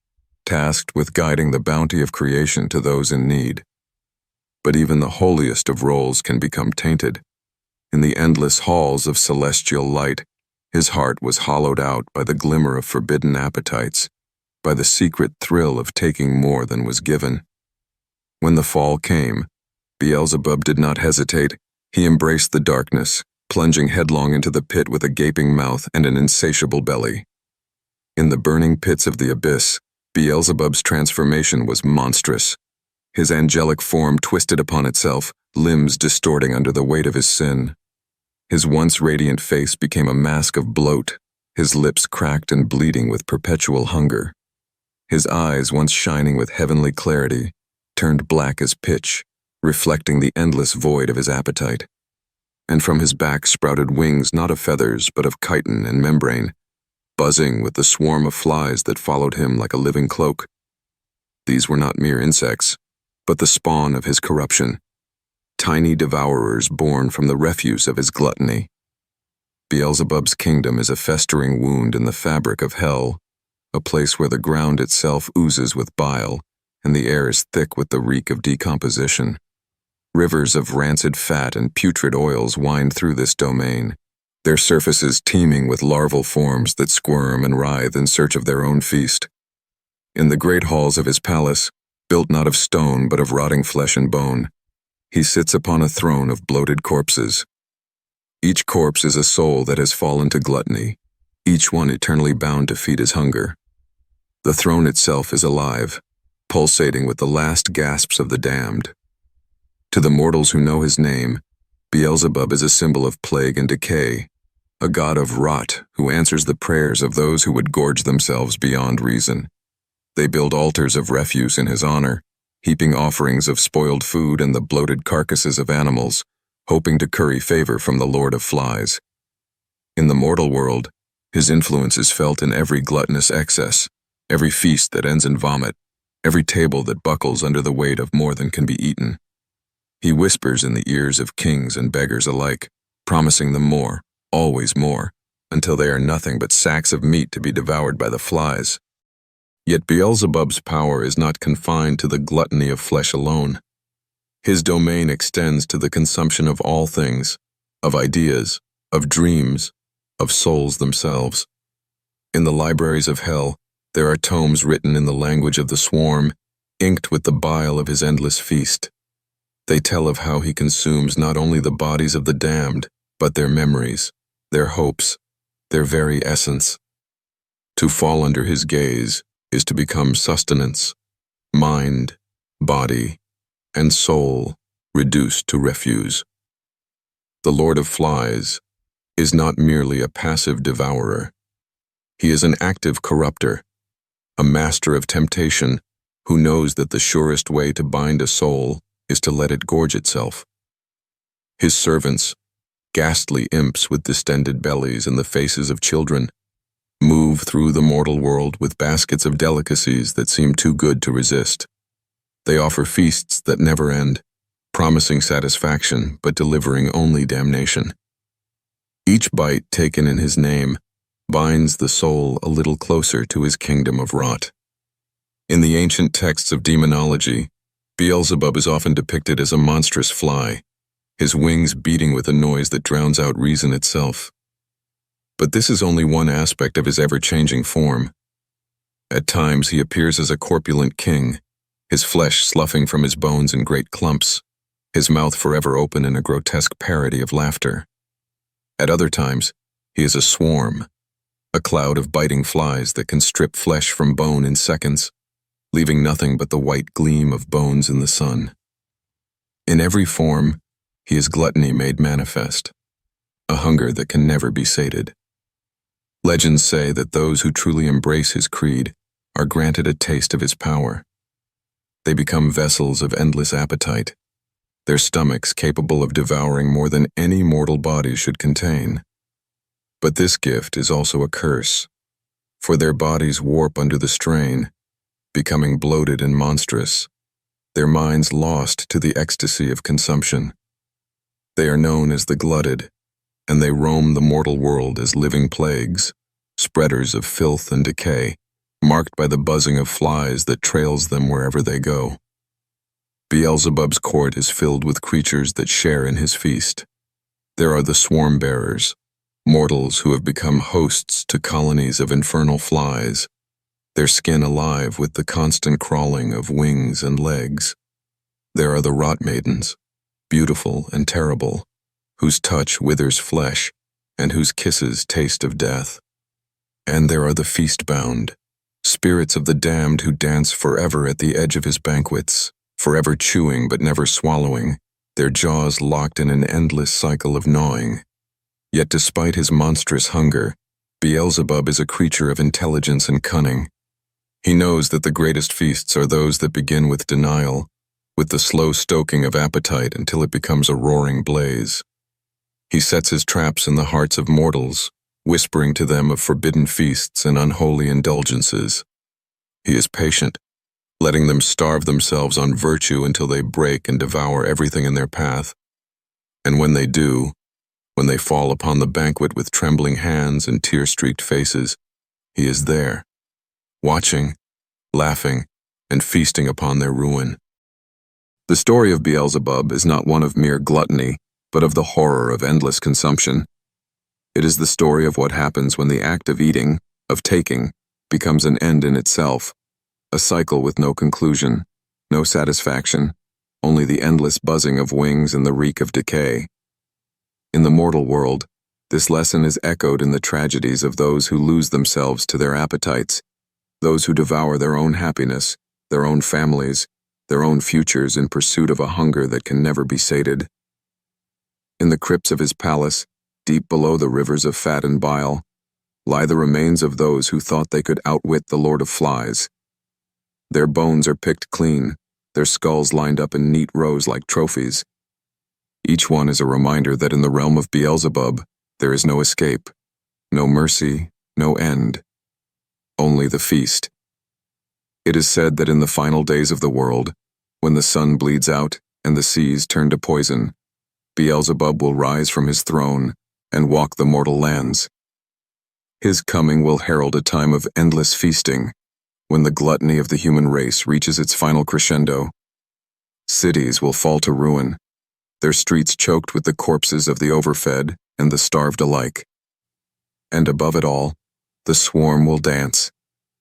tasked with guiding the bounty of creation to those in need. But even the holiest of roles can become tainted. In the endless halls of celestial light, his heart was hollowed out by the glimmer of forbidden appetites, by the secret thrill of taking more than was given. When the fall came, Beelzebub did not hesitate. He embraced the darkness, plunging headlong into the pit with a gaping mouth and an insatiable belly. In the burning pits of the abyss, Beelzebub's transformation was monstrous. His angelic form twisted upon itself, limbs distorting under the weight of his sin. His once radiant face became a mask of bloat, his lips cracked and bleeding with perpetual hunger. His eyes, once shining with heavenly clarity, turned black as pitch, reflecting the endless void of his appetite. And from his back sprouted wings not of feathers but of chitin and membrane, buzzing with the swarm of flies that followed him like a living cloak. These were not mere insects, but the spawn of his corruption, tiny devourers born from the refuse of his gluttony. Beelzebub's kingdom is a festering wound in the fabric of hell, a place where the ground itself oozes with bile, and the air is thick with the reek of decomposition. Rivers of rancid fat and putrid oils wind through this domain, their surfaces teeming with larval forms that squirm and writhe in search of their own feast. In the great halls of his palace, built not of stone but of rotting flesh and bone, he sits upon a throne of bloated corpses. Each corpse is a soul that has fallen to gluttony, each one eternally bound to feed his hunger. The throne itself is alive, pulsating with the last gasps of the damned. To the mortals who know his name, Beelzebub is a symbol of plague and decay, a god of rot who answers the prayers of those who would gorge themselves beyond reason. They build altars of refuse in his honor, heaping offerings of spoiled food and the bloated carcasses of animals, hoping to curry favor from the Lord of Flies. In the mortal world, his influence is felt in every gluttonous excess, every feast that ends in vomit, every table that buckles under the weight of more than can be eaten. He whispers in the ears of kings and beggars alike, promising them more, always more, until they are nothing but sacks of meat to be devoured by the flies. Yet Beelzebub's power is not confined to the gluttony of flesh alone. His domain extends to the consumption of all things, of ideas, of dreams, of souls themselves. In the libraries of hell, there are tomes written in the language of the swarm, inked with the bile of his endless feast. They tell of how he consumes not only the bodies of the damned, but their memories, their hopes, their very essence. To fall under his gaze is to become sustenance, mind, body, and soul reduced to refuse. The Lord of Flies is not merely a passive devourer. He is an active corrupter, a master of temptation who knows that the surest way to bind a soul is to let it gorge itself. His servants, ghastly imps with distended bellies and the faces of children, move through the mortal world with baskets of delicacies that seem too good to resist. They offer feasts that never end, promising satisfaction but delivering only damnation. Each bite taken in his name binds the soul a little closer to his kingdom of rot. In the ancient texts of demonology, Beelzebub is often depicted as a monstrous fly, his wings beating with a noise that drowns out reason itself. But this is only one aspect of his ever-changing form. At times he appears as a corpulent king, his flesh sloughing from his bones in great clumps, his mouth forever open in a grotesque parody of laughter. At other times, he is a swarm, a cloud of biting flies that can strip flesh from bone in seconds, leaving nothing but the white gleam of bones in the sun. In every form, he is gluttony made manifest, a hunger that can never be sated. Legends say that those who truly embrace his creed are granted a taste of his power. They become vessels of endless appetite, their stomachs capable of devouring more than any mortal body should contain. But this gift is also a curse, for their bodies warp under the strain, becoming bloated and monstrous, their minds lost to the ecstasy of consumption. They are known as the glutted, and they roam the mortal world as living plagues, spreaders of filth and decay, marked by the buzzing of flies that trails them wherever they go. Beelzebub's court is filled with creatures that share in his feast. There are the swarm-bearers, mortals who have become hosts to colonies of infernal flies, their skin alive with the constant crawling of wings and legs. There are the rot maidens, beautiful and terrible, whose touch withers flesh and whose kisses taste of death. And there are the feast-bound, spirits of the damned who dance forever at the edge of his banquets, forever chewing but never swallowing, their jaws locked in an endless cycle of gnawing. Yet despite his monstrous hunger, Beelzebub is a creature of intelligence and cunning. He knows that the greatest feasts are those that begin with denial, with the slow stoking of appetite until it becomes a roaring blaze. He sets his traps in the hearts of mortals, whispering to them of forbidden feasts and unholy indulgences. He is patient, letting them starve themselves on virtue until they break and devour everything in their path. And when they do, when they fall upon the banquet with trembling hands and tear-streaked faces, he is there, watching, laughing, and feasting upon their ruin. The story of Beelzebub is not one of mere gluttony, but of the horror of endless consumption. It is the story of what happens when the act of eating, of taking, becomes an end in itself, a cycle with no conclusion, no satisfaction, only the endless buzzing of wings and the reek of decay. In the mortal world, this lesson is echoed in the tragedies of those who lose themselves to their appetites, those who devour their own happiness, their own families, their own futures in pursuit of a hunger that can never be sated. In the crypts of his palace, deep below the rivers of fat and bile, lie the remains of those who thought they could outwit the Lord of Flies. Their bones are picked clean, their skulls lined up in neat rows like trophies. Each one is a reminder that in the realm of Beelzebub, there is no escape, no mercy, no end, only the feast. It is said that in the final days of the world, when the sun bleeds out and the seas turn to poison, Beelzebub will rise from his throne and walk the mortal lands. His coming will herald a time of endless feasting, when the gluttony of the human race reaches its final crescendo. Cities will fall to ruin, their streets choked with the corpses of the overfed and the starved alike. And above it all, the swarm will dance,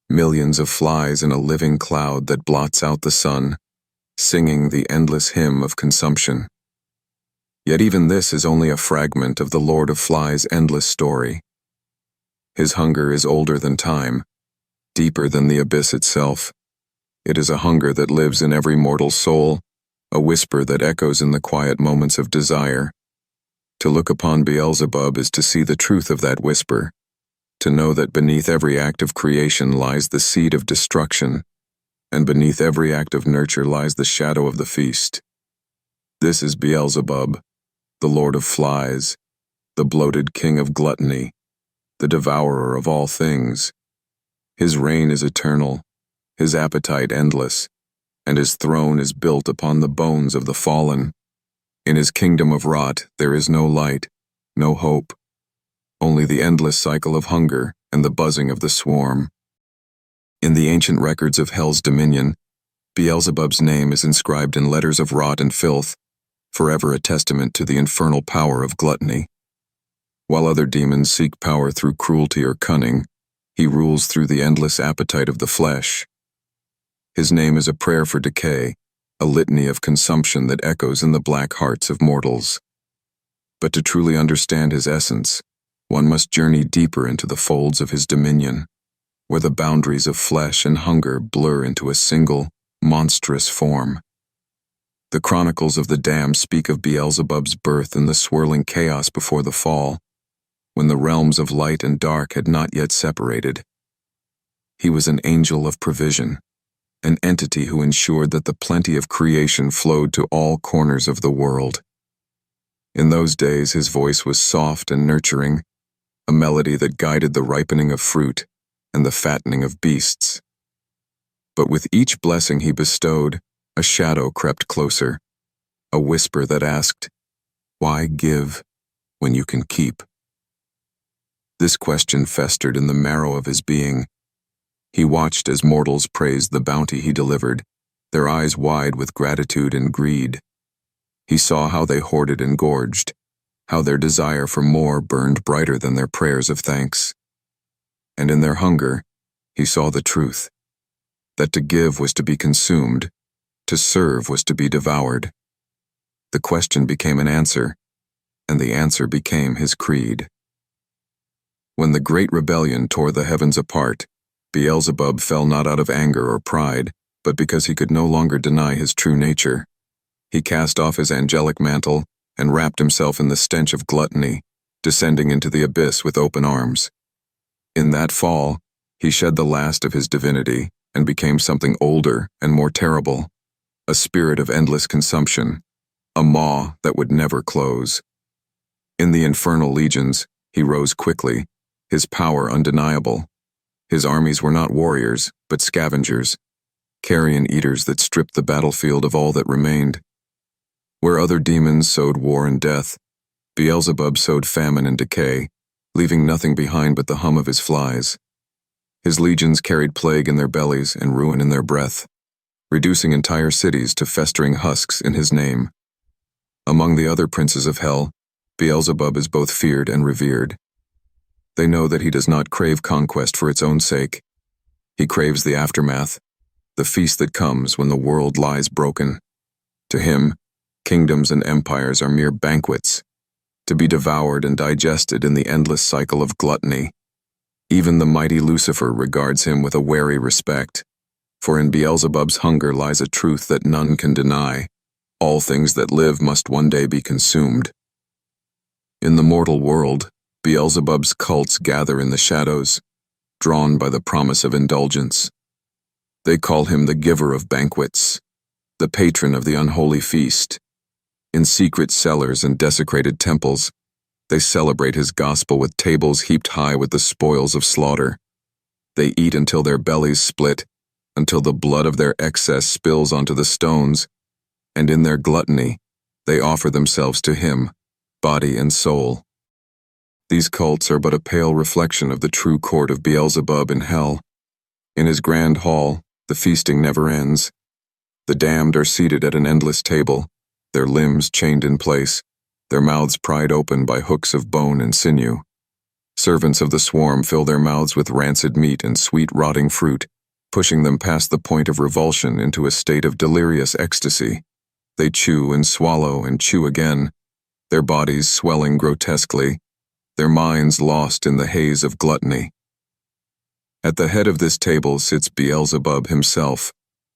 millions of flies in a living cloud that blots out the sun, singing the endless hymn of consumption. Yet even this is only a fragment of the Lord of Flies' endless story. His hunger is older than time, deeper than the abyss itself. It is a hunger that lives in every mortal soul, a whisper that echoes in the quiet moments of desire. To look upon Beelzebub is to see the truth of that whisper, to know that beneath every act of creation lies the seed of destruction, and beneath every act of nurture lies the shadow of the feast. This is Beelzebub, the Lord of Flies, the bloated king of gluttony, the devourer of all things. His reign is eternal, his appetite endless, and his throne is built upon the bones of the fallen. In his kingdom of rot there is no light, no hope, only the endless cycle of hunger and the buzzing of the swarm. In the ancient records of Hell's dominion, Beelzebub's name is inscribed in letters of rot and filth, forever a testament to the infernal power of gluttony. While other demons seek power through cruelty or cunning, he rules through the endless appetite of the flesh. His name is a prayer for decay, a litany of consumption that echoes in the black hearts of mortals. But to truly understand his essence, one must journey deeper into the folds of his dominion, where the boundaries of flesh and hunger blur into a single, monstrous form. The chronicles of the damned speak of Beelzebub's birth in the swirling chaos before the fall, when the realms of light and dark had not yet separated. He was an angel of provision, an entity who ensured that the plenty of creation flowed to all corners of the world. In those days, his voice was soft and nurturing, a melody that guided the ripening of fruit and the fattening of beasts. But with each blessing he bestowed, a shadow crept closer, a whisper that asked, "Why give when you can keep?" This question festered in the marrow of his being. He watched as mortals praised the bounty he delivered, their eyes wide with gratitude and greed. He saw how they hoarded and gorged, how their desire for more burned brighter than their prayers of thanks. And in their hunger, he saw the truth, that to give was to be consumed, to serve was to be devoured. The question became an answer, and the answer became his creed. When the great rebellion tore the heavens apart, Beelzebub fell not out of anger or pride, but because he could no longer deny his true nature. He cast off his angelic mantle and wrapped himself in the stench of gluttony, descending into the abyss with open arms. In that fall, he shed the last of his divinity and became something older and more terrible, a spirit of endless consumption, a maw that would never close. In the infernal legions, he rose quickly, his power undeniable. His armies were not warriors, but scavengers, carrion eaters that stripped the battlefield of all that remained. Where other demons sowed war and death, Beelzebub sowed famine and decay, leaving nothing behind but the hum of his flies. His legions carried plague in their bellies and ruin in their breath, reducing entire cities to festering husks in his name. Among the other princes of hell, Beelzebub is both feared and revered. They know that he does not crave conquest for its own sake. He craves the aftermath, the feast that comes when the world lies broken. To him, kingdoms and empires are mere banquets, to be devoured and digested in the endless cycle of gluttony. Even the mighty Lucifer regards him with a wary respect, for in Beelzebub's hunger lies a truth that none can deny. All things that live must one day be consumed. In the mortal world, Beelzebub's cults gather in the shadows, drawn by the promise of indulgence. They call him the giver of banquets, the patron of the unholy feast. In secret cellars and desecrated temples, they celebrate his gospel with tables heaped high with the spoils of slaughter. They eat until their bellies split, until the blood of their excess spills onto the stones, and in their gluttony, they offer themselves to him, body and soul. These cults are but a pale reflection of the true court of Beelzebub in hell. In his grand hall, the feasting never ends. The damned are seated at an endless table, their limbs chained in place, their mouths pried open by hooks of bone and sinew. Servants of the swarm fill their mouths with rancid meat and sweet rotting fruit, pushing them past the point of revulsion into a state of delirious ecstasy. They chew and swallow and chew again, their bodies swelling grotesquely, their minds lost in the haze of gluttony. At the head of this table sits Beelzebub himself,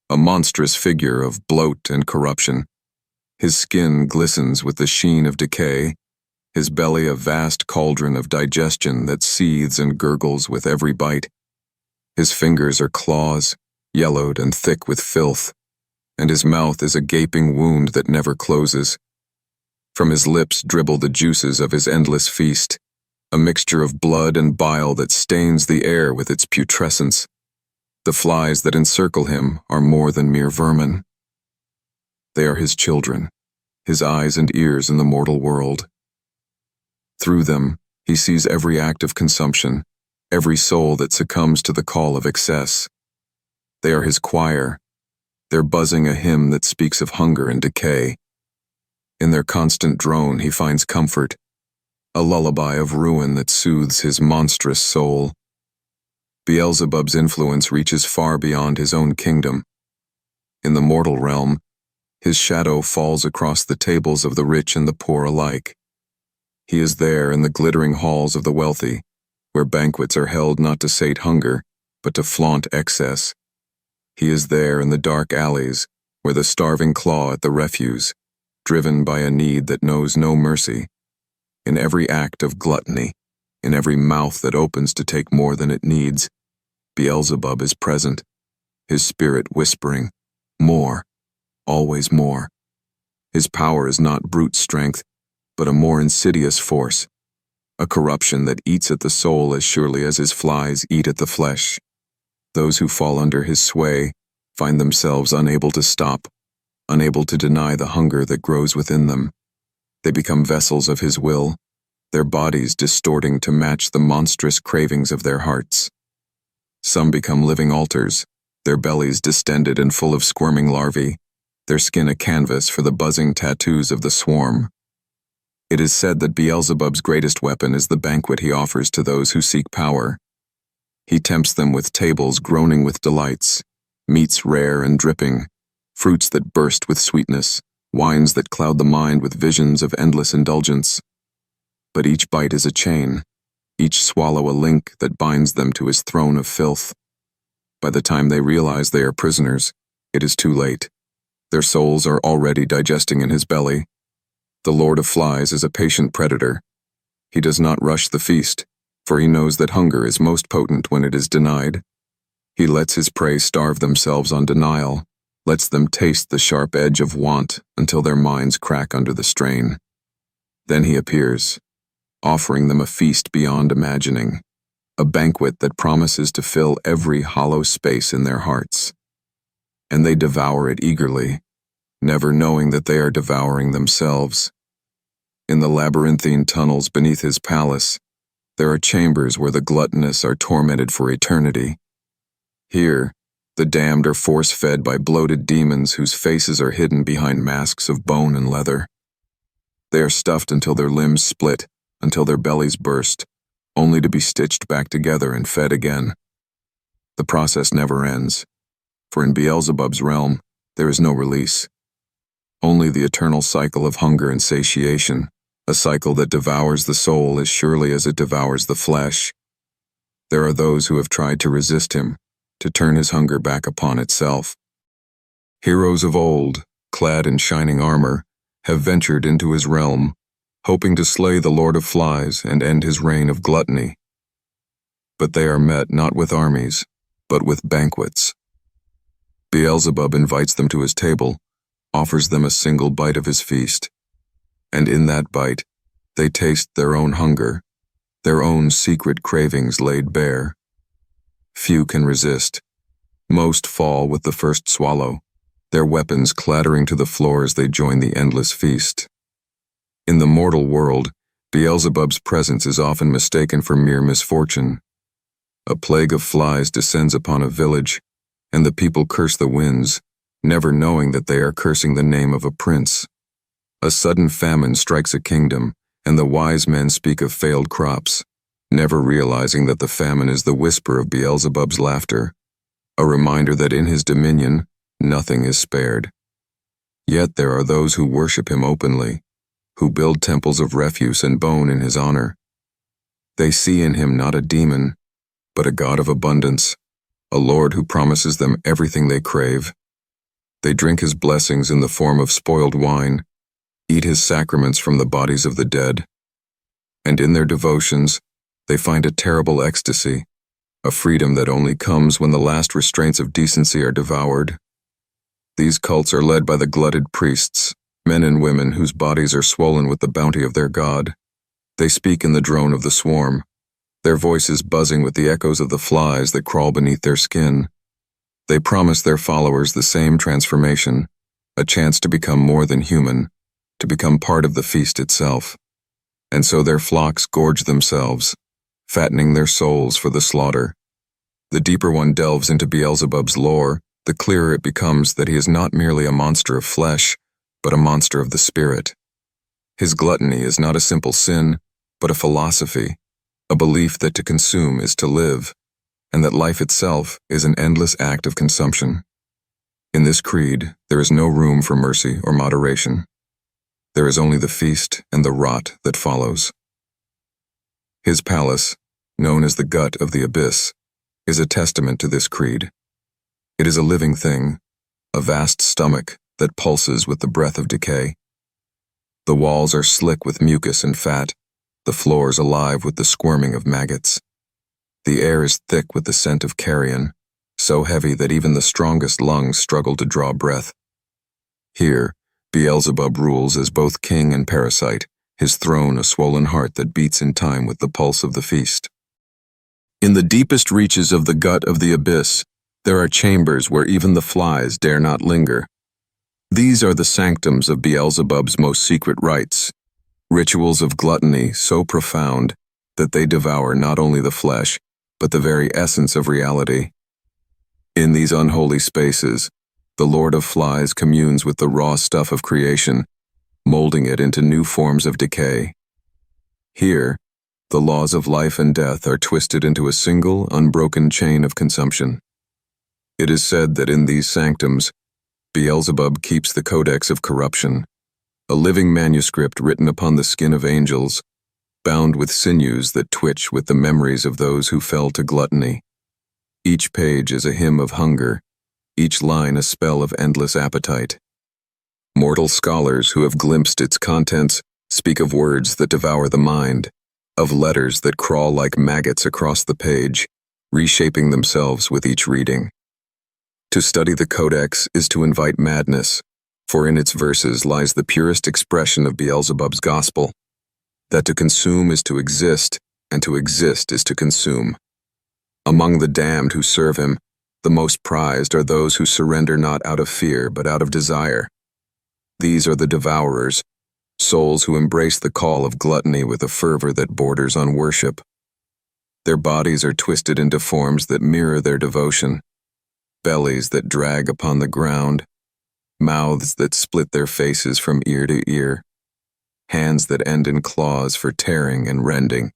a monstrous figure of bloat and corruption. His skin glistens with the sheen of decay, his belly a vast cauldron of digestion that seethes and gurgles with every bite. His fingers are claws, yellowed and thick with filth, and his mouth is a gaping wound that never closes. From his lips dribble the juices of his endless feast, a mixture of blood and bile that stains the air with its putrescence. The flies that encircle him are more than mere vermin. They are his children, his eyes and ears in the mortal world. Through them, he sees every act of consumption, every soul that succumbs to the call of excess. They are his choir, They're buzzing a hymn that speaks of hunger and decay. In their constant drone he finds comfort, a lullaby of ruin that soothes his monstrous soul. Beelzebub's influence reaches far beyond his own kingdom. In the mortal realm, his shadow falls across the tables of the rich and the poor alike. He is there in the glittering halls of the wealthy, where banquets are held not to sate hunger, but to flaunt excess. He is there in the dark alleys, where the starving claw at the refuse, driven by a need that knows no mercy. In every act of gluttony, in every mouth that opens to take more than it needs, Beelzebub is present, his spirit whispering, more, always more. His power is not brute strength, but a more insidious force, a corruption that eats at the soul as surely as his flies eat at the flesh. Those who fall under his sway find themselves unable to stop, unable to deny the hunger that grows within them. They become vessels of his will, their bodies distorting to match the monstrous cravings of their hearts. Some become living altars, their bellies distended and full of squirming larvae, their skin a canvas for the buzzing tattoos of the swarm. It is said that Beelzebub's greatest weapon is the banquet he offers to those who seek power. He tempts them with tables groaning with delights, meats rare and dripping, fruits that burst with sweetness, wines that cloud the mind with visions of endless indulgence. But each bite is a chain, each swallow a link that binds them to his throne of filth. By the time they realize they are prisoners, it is too late. Their souls are already digesting in his belly. The Lord of Flies is a patient predator. He does not rush the feast, for he knows that hunger is most potent when it is denied. He lets his prey starve themselves on denial, lets them taste the sharp edge of want until their minds crack under the strain. Then he appears, offering them a feast beyond imagining, a banquet that promises to fill every hollow space in their hearts. And they devour it eagerly, never knowing that they are devouring themselves. In the labyrinthine tunnels beneath his palace, there are chambers where the gluttonous are tormented for eternity. Here, the damned are force-fed by bloated demons whose faces are hidden behind masks of bone and leather. They are stuffed until their limbs split, until their bellies burst, only to be stitched back together and fed again. The process never ends, for in Beelzebub's realm, there is no release. Only the eternal cycle of hunger and satiation, a cycle that devours the soul as surely as it devours the flesh. There are those who have tried to resist him, to turn his hunger back upon itself. Heroes of old, clad in shining armor, have ventured into his realm, hoping to slay the Lord of Flies and end his reign of gluttony. But they are met not with armies, but with banquets. Beelzebub invites them to his table, offers them a single bite of his feast, and in that bite, they taste their own hunger, their own secret cravings laid bare. Few can resist. Most fall with the first swallow, their weapons clattering to the floor as they join the endless feast. In the mortal world, Beelzebub's presence is often mistaken for mere misfortune. A plague of flies descends upon a village, and the people curse the winds, never knowing that they are cursing the name of a prince. A sudden famine strikes a kingdom, and the wise men speak of failed crops, never realizing that the famine is the whisper of Beelzebub's laughter, a reminder that in his dominion, nothing is spared. Yet there are those who worship him openly, who build temples of refuse and bone in his honor. They see in him not a demon, but a God of abundance, a Lord who promises them everything they crave. They drink his blessings in the form of spoiled wine, eat his sacraments from the bodies of the dead, and in their devotions, they find a terrible ecstasy, a freedom that only comes when the last restraints of decency are devoured. These cults are led by the glutted priests, men and women whose bodies are swollen with the bounty of their god. They speak in the drone of the swarm, their voices buzzing with the echoes of the flies that crawl beneath their skin. They promise their followers the same transformation, a chance to become more than human, to become part of the feast itself. And so their flocks gorge themselves, fattening their souls for the slaughter. The deeper one delves into Beelzebub's lore, the clearer it becomes that he is not merely a monster of flesh, but a monster of the spirit. His gluttony is not a simple sin, but a philosophy, a belief that to consume is to live, and that life itself is an endless act of consumption. In this creed, there is no room for mercy or moderation. There is only the feast and the rot that follows. His palace, known as the gut of the abyss, is a testament to this creed. It is a living thing, a vast stomach that pulses with the breath of decay. The walls are slick with mucus and fat, the floors alive with the squirming of maggots. The air is thick with the scent of carrion, so heavy that even the strongest lungs struggle to draw breath. Here, Beelzebub rules as both king and parasite, his throne a swollen heart that beats in time with the pulse of the feast. In the deepest reaches of the gut of the abyss, there are chambers where even the flies dare not linger. These are the sanctums of Beelzebub's most secret rites, rituals of gluttony so profound that they devour not only the flesh, but the very essence of reality. In these unholy spaces, the Lord of Flies communes with the raw stuff of creation, molding it into new forms of decay. Here, the laws of life and death are twisted into a single, unbroken chain of consumption. It is said that in these sanctums, Beelzebub keeps the Codex of Corruption, a living manuscript written upon the skin of angels, bound with sinews that twitch with the memories of those who fell to gluttony. Each page is a hymn of hunger, each line a spell of endless appetite. Mortal scholars who have glimpsed its contents speak of words that devour the mind, of letters that crawl like maggots across the page, reshaping themselves with each reading. To study the Codex is to invite madness, for in its verses lies the purest expression of Beelzebub's gospel, that to consume is to exist, and to exist is to consume. Among the damned who serve him, the most prized are those who surrender not out of fear but out of desire. These are the devourers, souls who embrace the call of gluttony with a fervor that borders on worship. Their bodies are twisted into forms that mirror their devotion, bellies that drag upon the ground, mouths that split their faces from ear to ear, hands that end in claws for tearing and rending.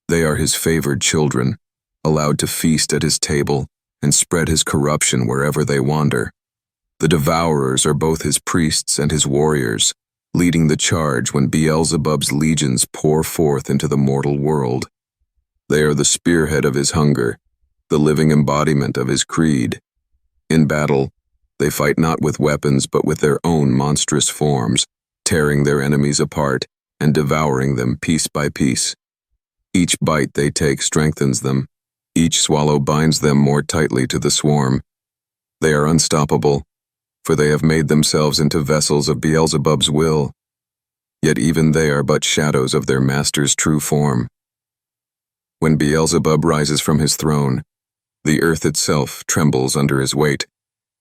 They are his favored children, allowed to feast at his table and spread his corruption wherever they wander. The devourers are both his priests and his warriors, leading the charge when Beelzebub's legions pour forth into the mortal world. They are the spearhead of his hunger, the living embodiment of his creed. In battle, they fight not with weapons but with their own monstrous forms, tearing their enemies apart and devouring them piece by piece. Each bite they take strengthens them, each swallow binds them more tightly to the swarm. They are unstoppable, for they have made themselves into vessels of Beelzebub's will, yet even they are but shadows of their master's true form. When Beelzebub rises from his throne, the earth itself trembles under his weight.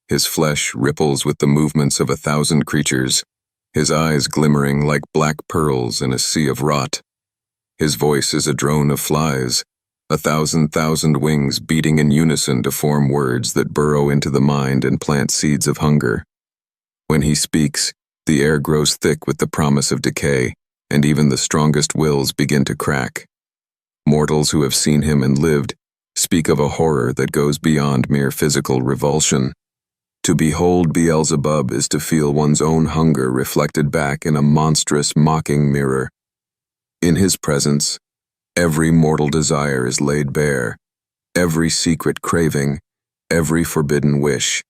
His flesh ripples with the movements of 1,000 creatures, his eyes glimmering like black pearls in a sea of rot. His voice is a drone of flies, 1,000,000 wings beating in unison to form words that burrow into the mind and plant seeds of hunger. When he speaks, the air grows thick with the promise of decay, and even the strongest wills begin to crack. Mortals who have seen him and lived speak of a horror that goes beyond mere physical revulsion. To behold Beelzebub is to feel one's own hunger reflected back in a monstrous, mocking mirror. In his presence, every mortal desire is laid bare, every secret craving, every forbidden wish.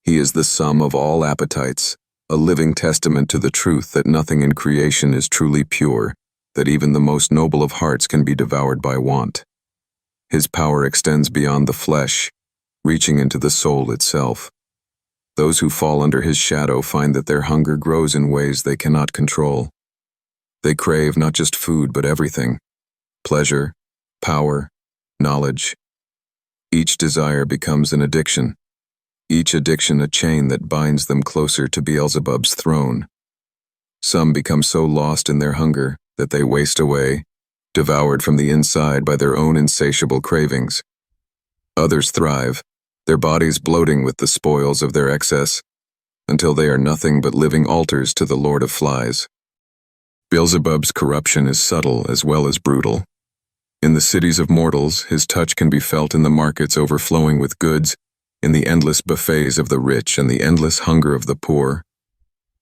He is the sum of all appetites, a living testament to the truth that nothing in creation is truly pure, that even the most noble of hearts can be devoured by want. His power extends beyond the flesh, reaching into the soul itself. Those who fall under his shadow find that their hunger grows in ways they cannot control. They crave not just food but everything: pleasure, power, knowledge. Each desire becomes an addiction, each addiction a chain that binds them closer to Beelzebub's throne. Some become so lost in their hunger that they waste away, devoured from the inside by their own insatiable cravings. Others thrive, their bodies bloating with the spoils of their excess, until they are nothing but living altars to the Lord of Flies. Beelzebub's corruption is subtle as well as brutal. In the cities of mortals, his touch can be felt in the markets overflowing with goods, in the endless buffets of the rich and the endless hunger of the poor.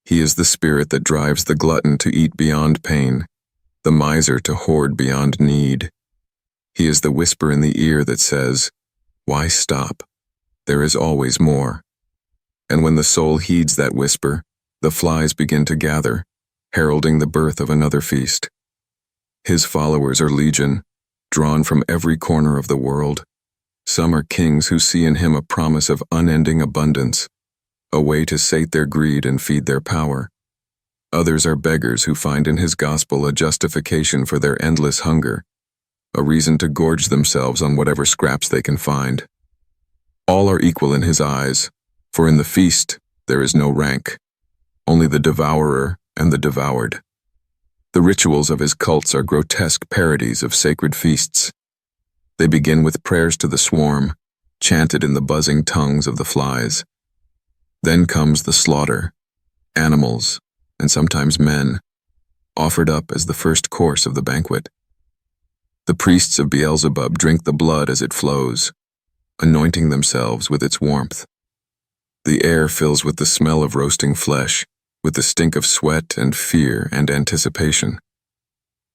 He is the spirit that drives the glutton to eat beyond pain, the miser to hoard beyond need. He is the whisper in the ear that says, "Why stop? There is always more." And when the soul heeds that whisper, the flies begin to gather, heralding the birth of another feast. His followers are legion, drawn from every corner of the world. Some are kings who see in him a promise of unending abundance, a way to sate their greed and feed their power. Others are beggars who find in his gospel a justification for their endless hunger, a reason to gorge themselves on whatever scraps they can find. All are equal in his eyes, for in the feast there is no rank, only the devourer and the devoured. The rituals of his cults are grotesque parodies of sacred feasts. They begin with prayers to the swarm, chanted in the buzzing tongues of the flies. Then comes the slaughter, animals, and sometimes men, offered up as the first course of the banquet. The priests of Beelzebub drink the blood as it flows, anointing themselves with its warmth. The air fills with the smell of roasting flesh, with the stink of sweat and fear and anticipation.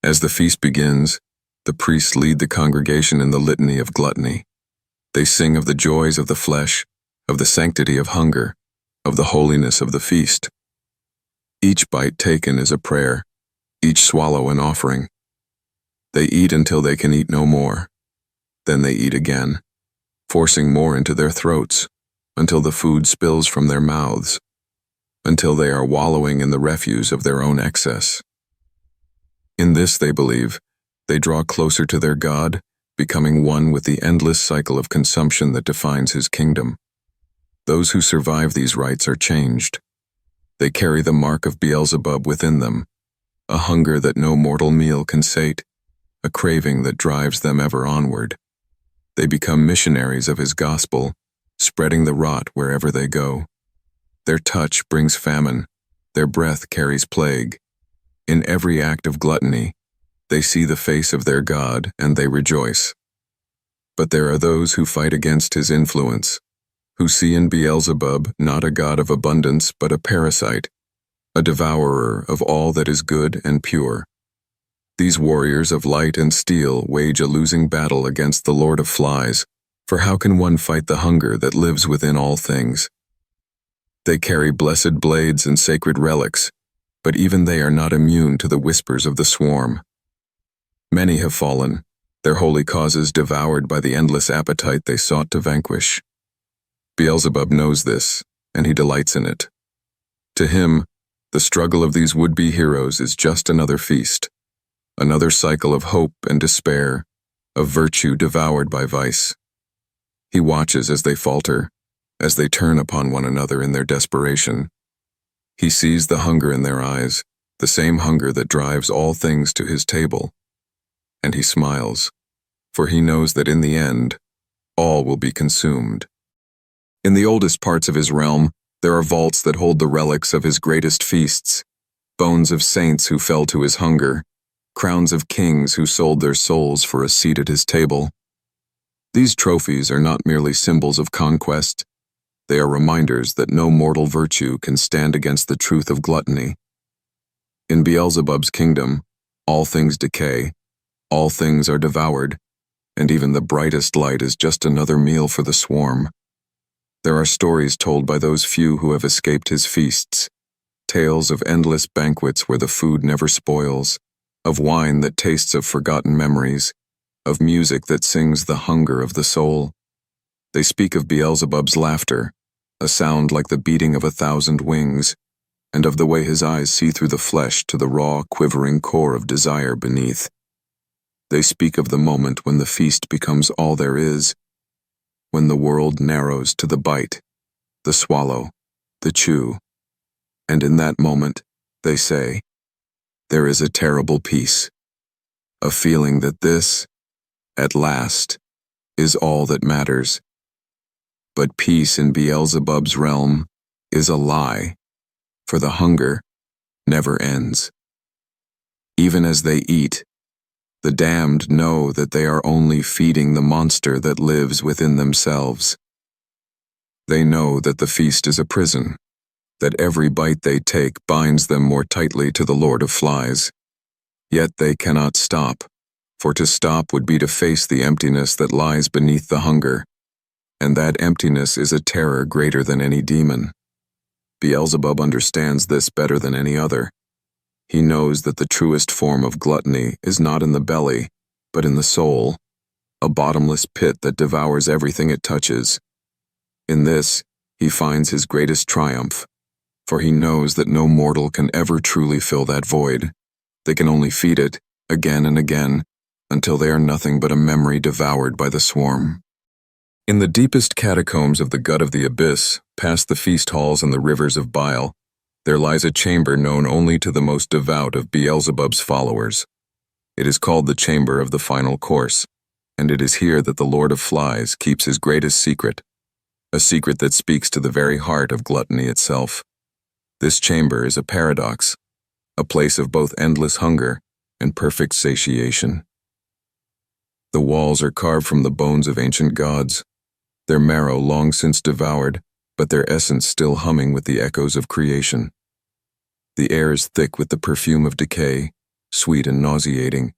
As the feast begins, the priests lead the congregation in the litany of gluttony. They sing of the joys of the flesh, of the sanctity of hunger, of the holiness of the feast. Each bite taken is a prayer, each swallow an offering. They eat until they can eat no more. Then they eat again, forcing more into their throats, until the food spills from their mouths, until they are wallowing in the refuse of their own excess. In this, they believe, they draw closer to their God, becoming one with the endless cycle of consumption that defines his kingdom. Those who survive these rites are changed. They carry the mark of Beelzebub within them, a hunger that no mortal meal can sate, a craving that drives them ever onward. They become missionaries of his gospel, spreading the rot wherever they go. Their touch brings famine, their breath carries plague. In every act of gluttony, they see the face of their God and they rejoice. But there are those who fight against his influence, who see in Beelzebub not a god of abundance but a parasite, a devourer of all that is good and pure. These warriors of light and steel wage a losing battle against the Lord of Flies, for how can one fight the hunger that lives within all things? They carry blessed blades and sacred relics, but even they are not immune to the whispers of the swarm. Many have fallen, their holy causes devoured by the endless appetite they sought to vanquish. Beelzebub knows this, and he delights in it. To him, the struggle of these would-be heroes is just another feast, another cycle of hope and despair, of virtue devoured by vice. He watches as they falter, as they turn upon one another in their desperation. He sees the hunger in their eyes, the same hunger that drives all things to his table. And he smiles, for he knows that in the end, all will be consumed. In the oldest parts of his realm, there are vaults that hold the relics of his greatest feasts, bones of saints who fell to his hunger, crowns of kings who sold their souls for a seat at his table. These trophies are not merely symbols of conquest, they are reminders that no mortal virtue can stand against the truth of gluttony. In Beelzebub's kingdom, all things decay, all things are devoured, and even the brightest light is just another meal for the swarm. There are stories told by those few who have escaped his feasts, tales of endless banquets where the food never spoils, of wine that tastes of forgotten memories, of music that sings the hunger of the soul. They speak of Beelzebub's laughter, a sound like the beating of 1,000 wings, and of the way his eyes see through the flesh to the raw, quivering core of desire beneath. They speak of the moment when the feast becomes all there is, when the world narrows to the bite, the swallow, the chew. And in that moment, they say, there is a terrible peace, a feeling that this, at last, is all that matters. But peace in Beelzebub's realm is a lie, for the hunger never ends. Even as they eat, the damned know that they are only feeding the monster that lives within themselves. They know that the feast is a prison, that every bite they take binds them more tightly to the Lord of Flies. Yet they cannot stop, for to stop would be to face the emptiness that lies beneath the hunger, and that emptiness is a terror greater than any demon. Beelzebub understands this better than any other. He knows that the truest form of gluttony is not in the belly, but in the soul, a bottomless pit that devours everything it touches. In this, he finds his greatest triumph, for he knows that no mortal can ever truly fill that void. They can only feed it, again and again, until they are nothing but a memory devoured by the swarm. In the deepest catacombs of the gut of the abyss, past the feast halls and the rivers of bile, there lies a chamber known only to the most devout of Beelzebub's followers. It is called the Chamber of the Final Course, and it is here that the Lord of Flies keeps his greatest secret, a secret that speaks to the very heart of gluttony itself. This chamber is a paradox, a place of both endless hunger and perfect satiation. The walls are carved from the bones of ancient gods, their marrow long since devoured, but their essence still humming with the echoes of creation. The air is thick with the perfume of decay, sweet and nauseating,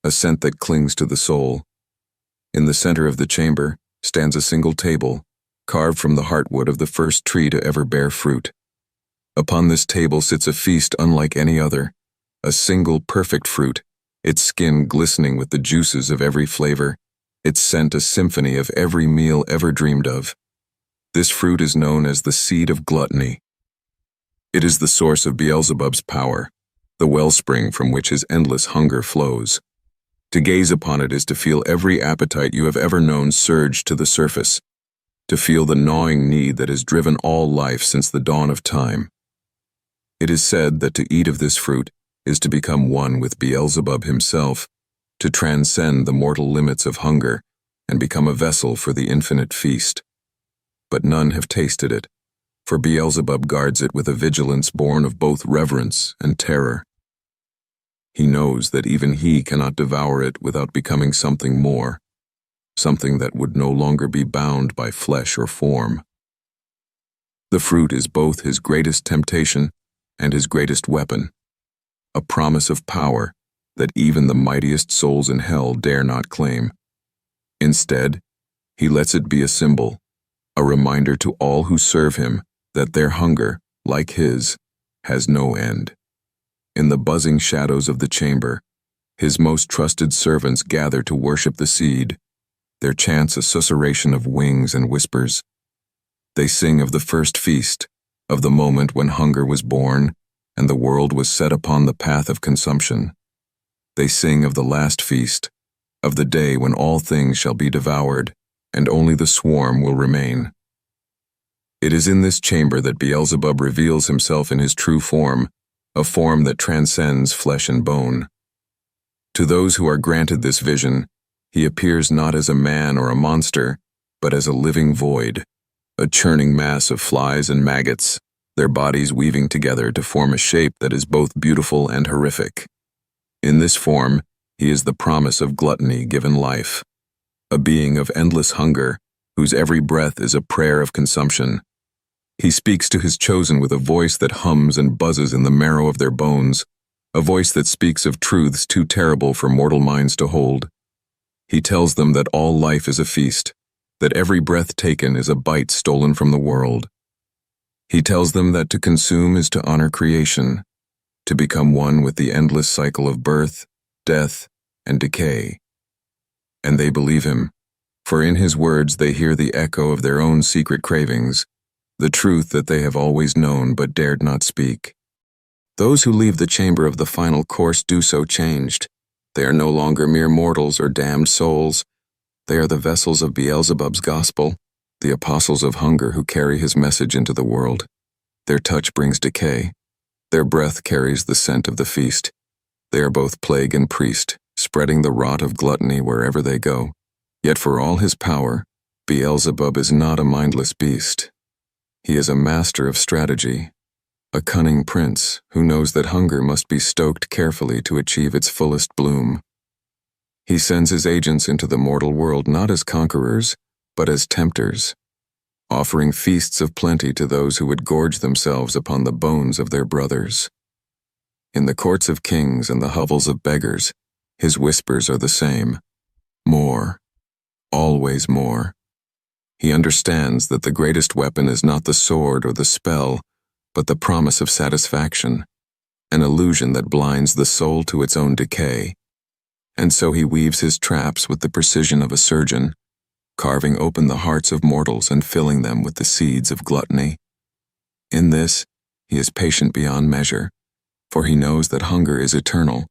a scent that clings to the soul. In the center of the chamber stands a single table, carved from the heartwood of the first tree to ever bear fruit. Upon this table sits a feast unlike any other, a single perfect fruit, its skin glistening with the juices of every flavor, its scent a symphony of every meal ever dreamed of. This fruit is known as the seed of gluttony. It is the source of Beelzebub's power, the wellspring from which his endless hunger flows. To gaze upon it is to feel every appetite you have ever known surge to the surface, to feel the gnawing need that has driven all life since the dawn of time. It is said that to eat of this fruit is to become one with Beelzebub himself, to transcend the mortal limits of hunger and become a vessel for the infinite feast. But none have tasted it, for Beelzebub guards it with a vigilance born of both reverence and terror. He knows that even he cannot devour it without becoming something more, something that would no longer be bound by flesh or form. The fruit is both his greatest temptation and his greatest weapon, a promise of power that even the mightiest souls in hell dare not claim. Instead, he lets it be a symbol, a reminder to all who serve him that their hunger, like his, has no end. In the buzzing shadows of the chamber, his most trusted servants gather to worship the seed, their chants a susurration of wings and whispers. They sing of the first feast, of the moment when hunger was born and the world was set upon the path of consumption. They sing of the last feast, of the day when all things shall be devoured and only the swarm will remain. It is in this chamber that Beelzebub reveals himself in his true form, a form that transcends flesh and bone. To those who are granted this vision, he appears not as a man or a monster, but as a living void, a churning mass of flies and maggots, their bodies weaving together to form a shape that is both beautiful and horrific. In this form, he is the promise of gluttony given life, a being of endless hunger, whose every breath is a prayer of consumption. He speaks to his chosen with a voice that hums and buzzes in the marrow of their bones, a voice that speaks of truths too terrible for mortal minds to hold. He tells them that all life is a feast, that every breath taken is a bite stolen from the world. He tells them that to consume is to honor creation, to become one with the endless cycle of birth, death, and decay. And they believe him, for in his words they hear the echo of their own secret cravings, the truth that they have always known but dared not speak. Those who leave the chamber of the final course do so changed. They are no longer mere mortals or damned souls. They are the vessels of Beelzebub's gospel, the apostles of hunger who carry his message into the world. Their touch brings decay. Their breath carries the scent of the feast. They are both plague and priest, spreading the rot of gluttony wherever they go. Yet for all his power, Beelzebub is not a mindless beast. He is a master of strategy, a cunning prince who knows that hunger must be stoked carefully to achieve its fullest bloom. He sends his agents into the mortal world not as conquerors, but as tempters, offering feasts of plenty to those who would gorge themselves upon the bones of their brothers. In the courts of kings and the hovels of beggars, his whispers are the same. More. Always more. He understands that the greatest weapon is not the sword or the spell, but the promise of satisfaction, an illusion that blinds the soul to its own decay. And so he weaves his traps with the precision of a surgeon, carving open the hearts of mortals and filling them with the seeds of gluttony. In this, he is patient beyond measure, for he knows that hunger is eternal,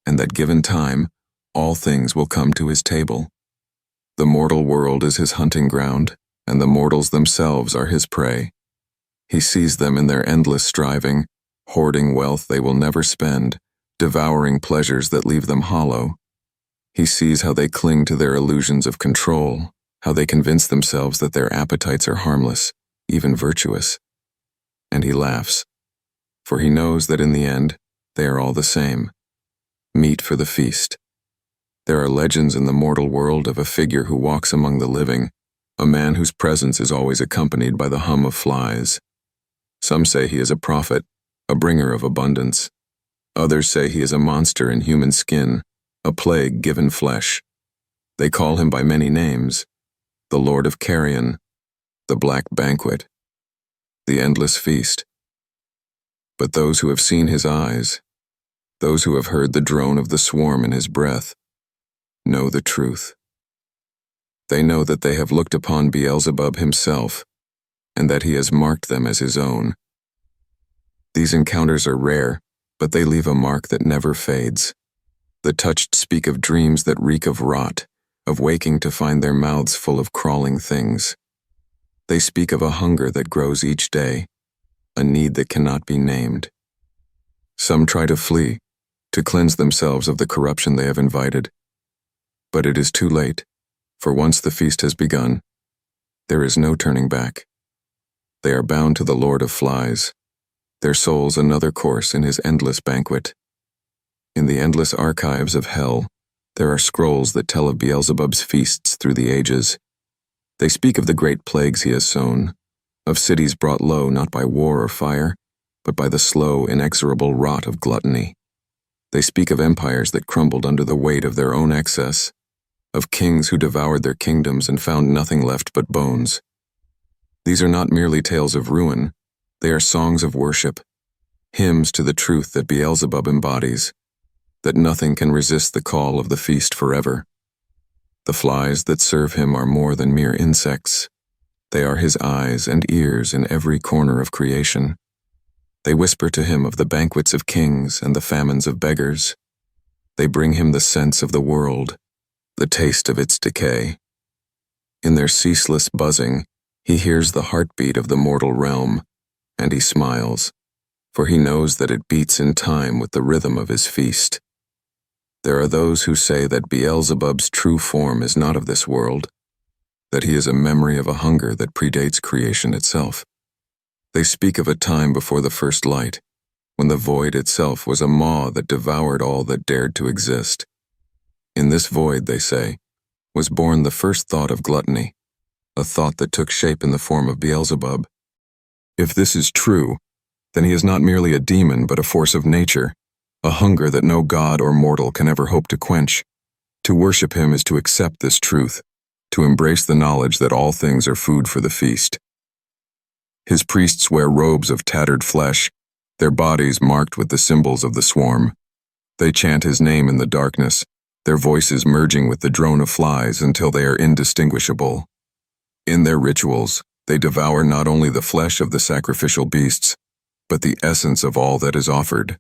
and that given time, all things will come to his table. The mortal world is his hunting ground, and the mortals themselves are his prey. He sees them in their endless striving, hoarding wealth they will never spend, devouring pleasures that leave them hollow. He sees how they cling to their illusions of control, how they convince themselves that their appetites are harmless, even virtuous. And he laughs, for he knows that in the end, they are all the same. Meat for the feast. There are legends in the mortal world of a figure who walks among the living, a man whose presence is always accompanied by the hum of flies. Some say he is a prophet, a bringer of abundance. Others say he is a monster in human skin, a plague given flesh. They call him by many names: the Lord of Carrion, the Black Banquet, the Endless Feast. But those who have seen his eyes, those who have heard the drone of the swarm in his breath, know the truth. They know that they have looked upon Beelzebub himself, and that he has marked them as his own. These encounters are rare, but they leave a mark that never fades. The touched speak of dreams that reek of rot, of waking to find their mouths full of crawling things. They speak of a hunger that grows each day, a need that cannot be named. Some try to flee, to cleanse themselves of the corruption they have invited. But it is too late, for once the feast has begun, there is no turning back. They are bound to the Lord of Flies, their souls another course in his endless banquet. In the endless archives of hell, there are scrolls that tell of Beelzebub's feasts through the ages. They speak of the great plagues he has sown, of cities brought low not by war or fire, but by the slow, inexorable rot of gluttony. They speak of empires that crumbled under the weight of their own excess, of kings who devoured their kingdoms and found nothing left but bones. These are not merely tales of ruin, they are songs of worship, hymns to the truth that Beelzebub embodies, that nothing can resist the call of the feast forever. The flies that serve him are more than mere insects. They are his eyes and ears in every corner of creation. They whisper to him of the banquets of kings and the famines of beggars. They bring him the sense of the world, the taste of its decay. In their ceaseless buzzing, he hears the heartbeat of the mortal realm, and he smiles, for he knows that it beats in time with the rhythm of his feast. There are those who say that Beelzebub's true form is not of this world, that he is a memory of a hunger that predates creation itself. They speak of a time before the first light, when the void itself was a maw that devoured all that dared to exist. In this void, they say, was born the first thought of gluttony, a thought that took shape in the form of Beelzebub. If this is true, then he is not merely a demon but a force of nature, a hunger that no god or mortal can ever hope to quench. To worship him is to accept this truth, to embrace the knowledge that all things are food for the feast. His priests wear robes of tattered flesh, their bodies marked with the symbols of the swarm. They chant his name in the darkness, their voices merging with the drone of flies until they are indistinguishable. In their rituals, they devour not only the flesh of the sacrificial beasts, but the essence of all that is offered,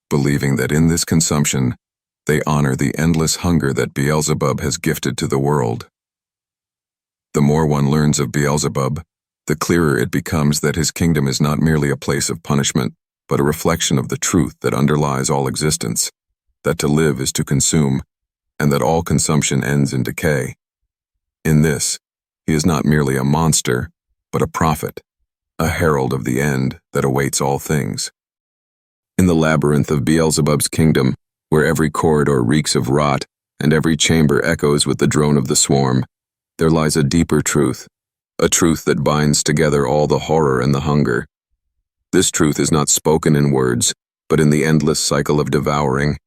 believing that in this consumption, they honor the endless hunger that Beelzebub has gifted to the world. The more one learns of Beelzebub, the clearer it becomes that his kingdom is not merely a place of punishment, but a reflection of the truth that underlies all existence, that to live is to consume, and that all consumption ends in decay. In this, He is not merely a monster, but a prophet, a herald of the end that awaits all things. In the labyrinth of Beelzebub's kingdom, where every corridor reeks of rot and every chamber echoes with the drone of the swarm, there lies a deeper truth, a truth that binds together all the horror and the hunger. This truth is not spoken in words, but in the endless cycle of devouring,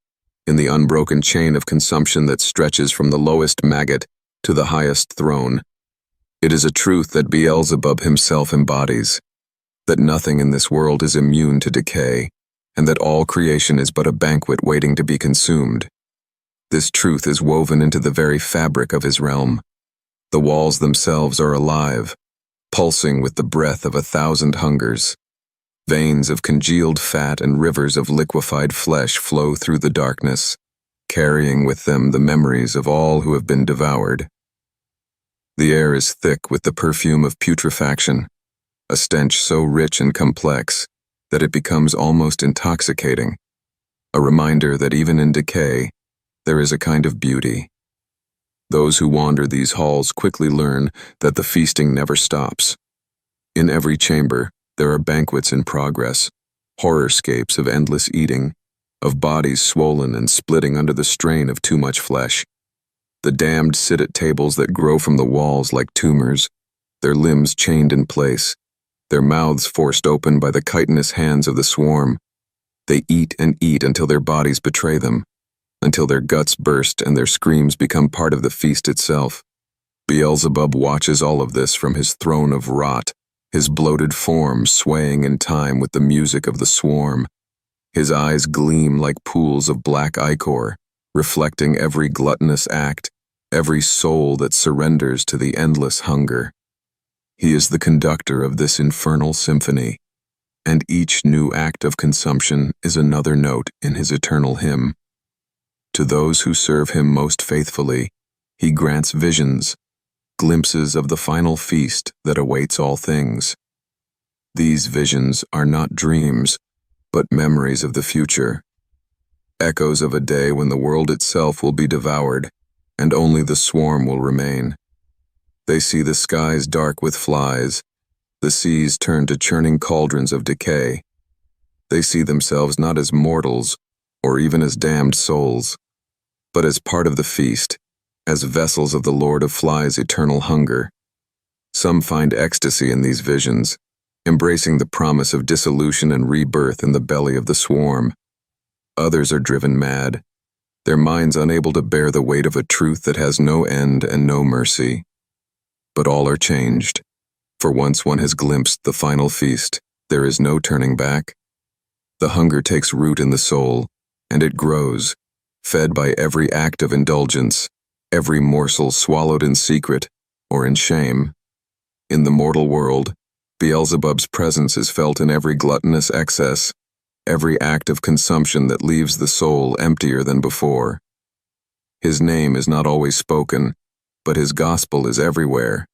in the unbroken chain of consumption that stretches from the lowest maggot to the highest throne. It is a truth that Beelzebub himself embodies, that nothing in this world is immune to decay, and that all creation is but a banquet waiting to be consumed. This truth is woven into the very fabric of his realm. The walls themselves are alive, pulsing with the breath of 1,000 hungers. Veins of congealed fat and rivers of liquefied flesh flow through the darkness, carrying with them the memories of all who have been devoured. The air is thick with the perfume of putrefaction, a stench so rich and complex that it becomes almost intoxicating, a reminder that even in decay, there is a kind of beauty. Those who wander these halls quickly learn that the feasting never stops. In every chamber, there are banquets in progress, horrorscapes of endless eating, of bodies swollen and splitting under the strain of too much flesh. The damned sit at tables that grow from the walls like tumors, their limbs chained in place, their mouths forced open by the chitinous hands of the swarm. They eat and eat until their bodies betray them, until their guts burst and their screams become part of the feast itself. Beelzebub watches all of this from his throne of rot, his bloated form swaying in time with the music of the swarm. His eyes gleam like pools of black ichor, reflecting every gluttonous act, every soul that surrenders to the endless hunger. He is the conductor of this infernal symphony, and each new act of consumption is another note in his eternal hymn. To those who serve him most faithfully, he grants visions, glimpses of the final feast that awaits all things. These visions are not dreams, but memories of the future, echoes of a day when the world itself will be devoured, and only the swarm will remain. They see the skies dark with flies, the seas turn to churning cauldrons of decay. They see themselves not as mortals, or even as damned souls, but as part of the feast, as vessels of the Lord of Flies' eternal hunger. Some find ecstasy in these visions, embracing the promise of dissolution and rebirth in the belly of the swarm. Others are driven mad, their minds unable to bear the weight of a truth that has no end and no mercy. But all are changed, for once one has glimpsed the final feast, there is no turning back. The hunger takes root in the soul, and it grows, fed by every act of indulgence, every morsel swallowed in secret or in shame. In the mortal world, Beelzebub's presence is felt in every gluttonous excess, every act of consumption that leaves the soul emptier than before. His name is not always spoken, but his gospel is everywhere,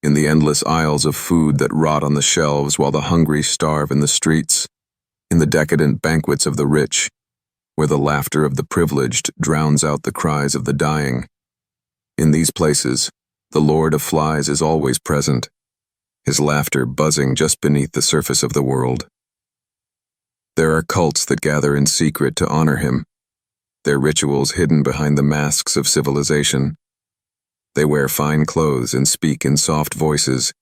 in the endless aisles of food that rot on the shelves while the hungry starve in the streets, in the decadent banquets of the rich, where the laughter of the privileged drowns out the cries of the dying. In these places, the Lord of Flies is always present, his laughter buzzing just beneath the surface of the world. There are cults that gather in secret to honor him, their rituals hidden behind the masks of civilization. They wear fine clothes and speak in soft voices,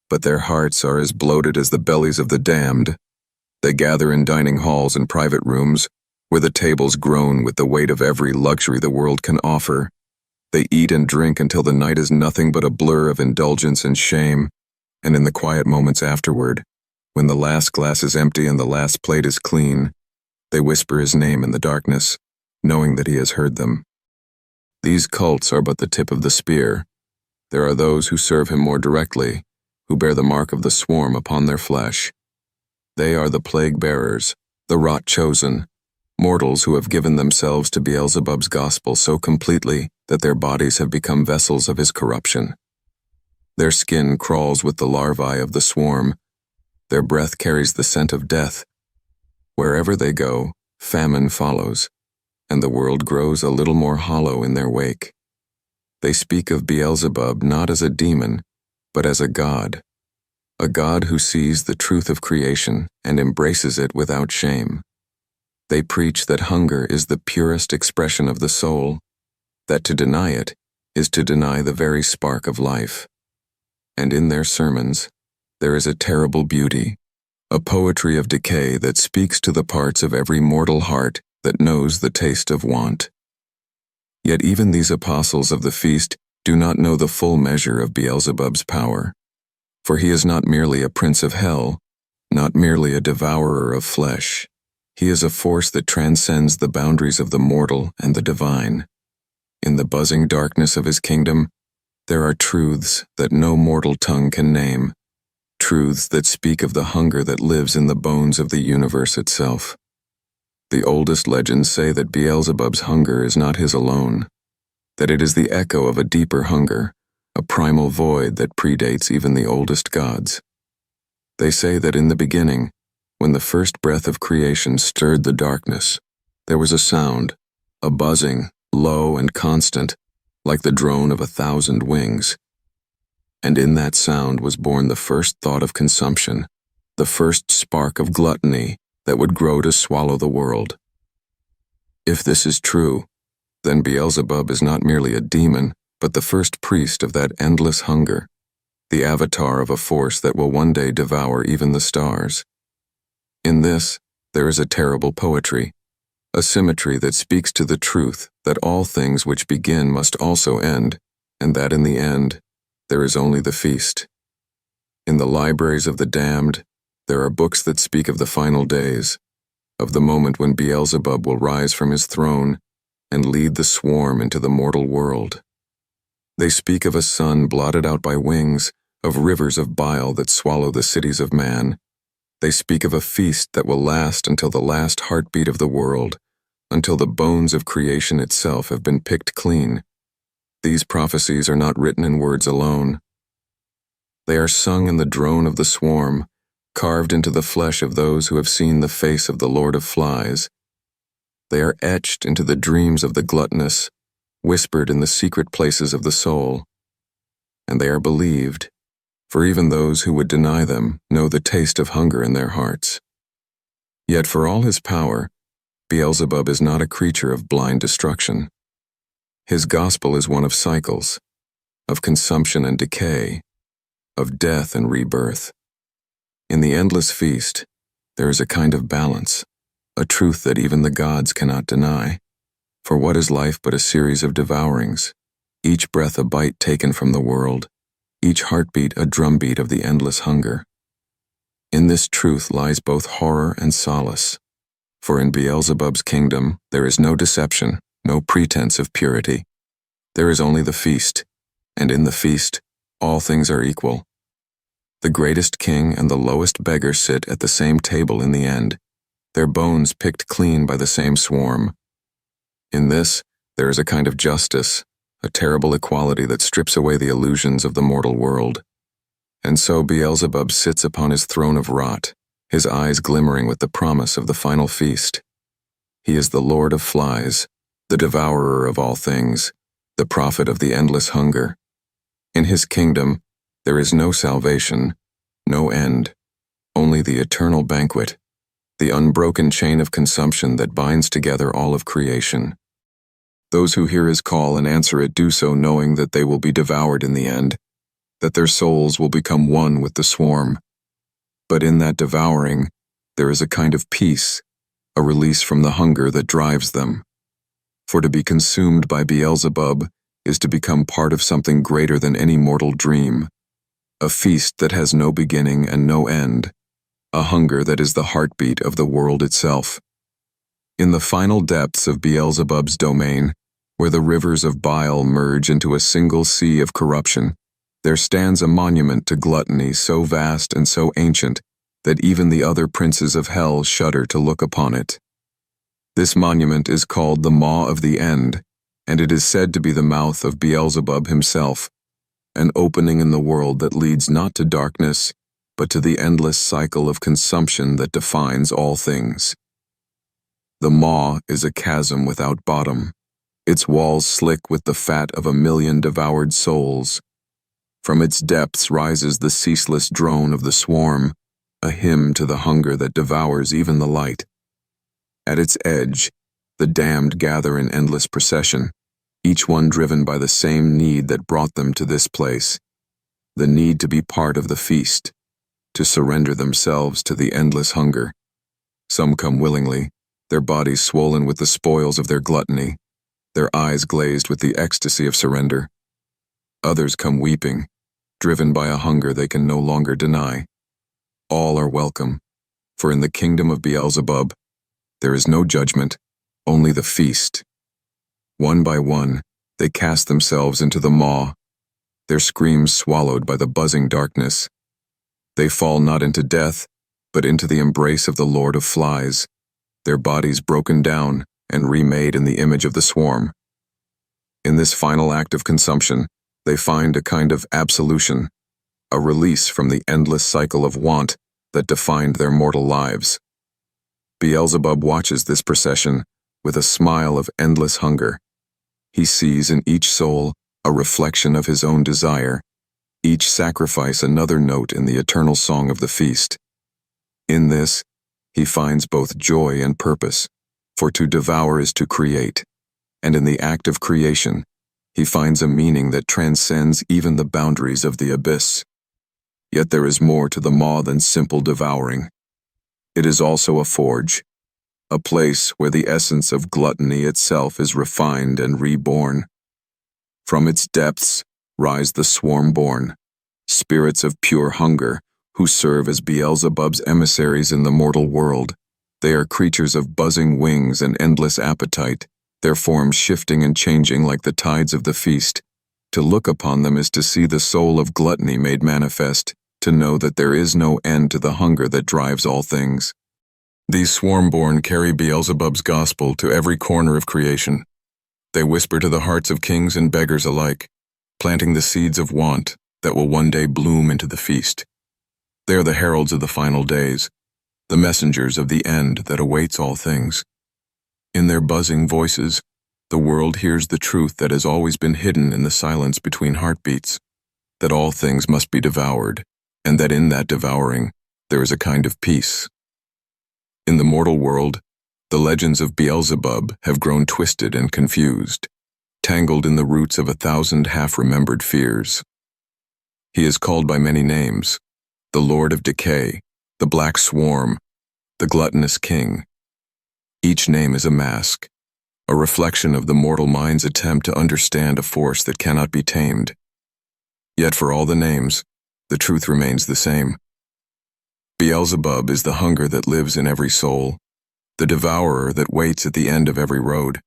but their hearts are as bloated as the bellies of the damned. They gather in dining halls and private rooms, where the tables groan with the weight of every luxury the world can offer. They eat and drink until the night is nothing but a blur of indulgence and shame, and in the quiet moments afterward, when the last glass is empty and the last plate is clean, they whisper his name in the darkness, knowing that he has heard them. These cults are but the tip of the spear. There are those who serve him more directly, who bear the mark of the swarm upon their flesh. They are the plague bearers, the rot chosen, mortals who have given themselves to Beelzebub's gospel so completely that their bodies have become vessels of his corruption. Their skin crawls with the larvae of the swarm. Their breath carries the scent of death. Wherever they go, famine follows, and the world grows a little more hollow in their wake. They speak of Beelzebub not as a demon, but as a god who sees the truth of creation and embraces it without shame. They preach that hunger is the purest expression of the soul, that to deny it is to deny the very spark of life. And in their sermons, there is a terrible beauty, a poetry of decay that speaks to the parts of every mortal heart that knows the taste of want. Yet even these apostles of the feast do not know the full measure of Beelzebub's power, for he is not merely a prince of hell, not merely a devourer of flesh. He is a force that transcends the boundaries of the mortal and the divine. In the buzzing darkness of his kingdom, there are truths that no mortal tongue can name, truths that speak of the hunger that lives in the bones of the universe itself. The oldest legends say that Beelzebub's hunger is not his alone, that it is the echo of a deeper hunger, a primal void that predates even the oldest gods. They say that in the beginning, when the first breath of creation stirred the darkness, there was a sound, a buzzing, low and constant, like the drone of 1,000 wings. And in that sound was born the first thought of consumption, the first spark of gluttony that would grow to swallow the world. If this is true, then Beelzebub is not merely a demon, but the first priest of that endless hunger, the avatar of a force that will one day devour even the stars. In this, there is a terrible poetry, a symmetry that speaks to the truth that all things which begin must also end, and that in the end, there is only the feast. In the libraries of the damned, there are books that speak of the final days, of the moment when Beelzebub will rise from his throne and lead the swarm into the mortal world. They speak of a sun blotted out by wings, of rivers of bile that swallow the cities of man. They speak of a feast that will last until the last heartbeat of the world, until the bones of creation itself have been picked clean. These prophecies are not written in words alone. They are sung in the drone of the swarm, carved into the flesh of those who have seen the face of the Lord of Flies. They are etched into the dreams of the gluttonous, whispered in the secret places of the soul. And they are believed, for even those who would deny them know the taste of hunger in their hearts. Yet for all his power, Beelzebub is not a creature of blind destruction. His gospel is one of cycles, of consumption and decay, of death and rebirth. In the endless feast, there is a kind of balance, a truth that even the gods cannot deny. For what is life but a series of devourings, each breath a bite taken from the world, each heartbeat a drumbeat of the endless hunger? In this truth lies both horror and solace, for in Beelzebub's kingdom there is no deception, no pretense of purity. There is only the feast, and in the feast all things are equal. The greatest king and the lowest beggar sit at the same table in the end, their bones picked clean by the same swarm. In this, there is a kind of justice, a terrible equality that strips away the illusions of the mortal world. And so Beelzebub sits upon his throne of rot, his eyes glimmering with the promise of the final feast. He is the Lord of Flies, the devourer of all things, the prophet of the endless hunger. In his kingdom, there is no salvation, no end, only the eternal banquet, the unbroken chain of consumption that binds together all of creation. Those who hear his call and answer it do so knowing that they will be devoured in the end, that their souls will become one with the swarm. But in that devouring, there is a kind of peace, a release from the hunger that drives them. For to be consumed by Beelzebub is to become part of something greater than any mortal dream, a feast that has no beginning and no end, a hunger that is the heartbeat of the world itself. In the final depths of Beelzebub's domain, where the rivers of bile merge into a single sea of corruption, there stands a monument to gluttony so vast and so ancient that even the other princes of hell shudder to look upon it. This monument is called the Maw of the End, and it is said to be the mouth of Beelzebub himself, an opening in the world that leads not to darkness, but to the endless cycle of consumption that defines all things. The maw is a chasm without bottom, its walls slick with the fat of 1,000,000 devoured souls. From its depths rises the ceaseless drone of the swarm, a hymn to the hunger that devours even the light. At its edge, the damned gather in endless procession, each one driven by the same need that brought them to this place, the need to be part of the feast, to surrender themselves to the endless hunger. Some come willingly, their bodies swollen with the spoils of their gluttony, their eyes glazed with the ecstasy of surrender. Others come weeping, driven by a hunger they can no longer deny. All are welcome, for in the kingdom of Beelzebub, there is no judgment, only the feast. One by one, they cast themselves into the maw, their screams swallowed by the buzzing darkness. They fall not into death, but into the embrace of the Lord of Flies, their bodies broken down and remade in the image of the swarm. In this final act of consumption, they find a kind of absolution, a release from the endless cycle of want that defined their mortal lives. Beelzebub watches this procession with a smile of endless hunger. He sees in each soul a reflection of his own desire, each sacrifice another note in the eternal song of the feast. In this, he finds both joy and purpose, for to devour is to create, and in the act of creation, he finds a meaning that transcends even the boundaries of the abyss. Yet there is more to the maw than simple devouring. It is also a forge, a place where the essence of gluttony itself is refined and reborn. From its depths rise the swarm-born, spirits of pure hunger, who serve as Beelzebub's emissaries in the mortal world. They are creatures of buzzing wings and endless appetite, their forms shifting and changing like the tides of the feast. To look upon them is to see the soul of gluttony made manifest, to know that there is no end to the hunger that drives all things. These swarm-born carry Beelzebub's gospel to every corner of creation. They whisper to the hearts of kings and beggars alike, planting the seeds of want that will one day bloom into the feast. They are the heralds of the final days, the messengers of the end that awaits all things. In their buzzing voices, the world hears the truth that has always been hidden in the silence between heartbeats, that all things must be devoured, and that in that devouring, there is a kind of peace. In the mortal world, the legends of Beelzebub have grown twisted and confused, tangled in the roots of 1,000 half-remembered fears. He is called by many names: the Lord of Decay, the Black Swarm, the Gluttonous King. Each name is a mask, a reflection of the mortal mind's attempt to understand a force that cannot be tamed. Yet for all the names, the truth remains the same. Beelzebub is the hunger that lives in every soul, the devourer that waits at the end of every road.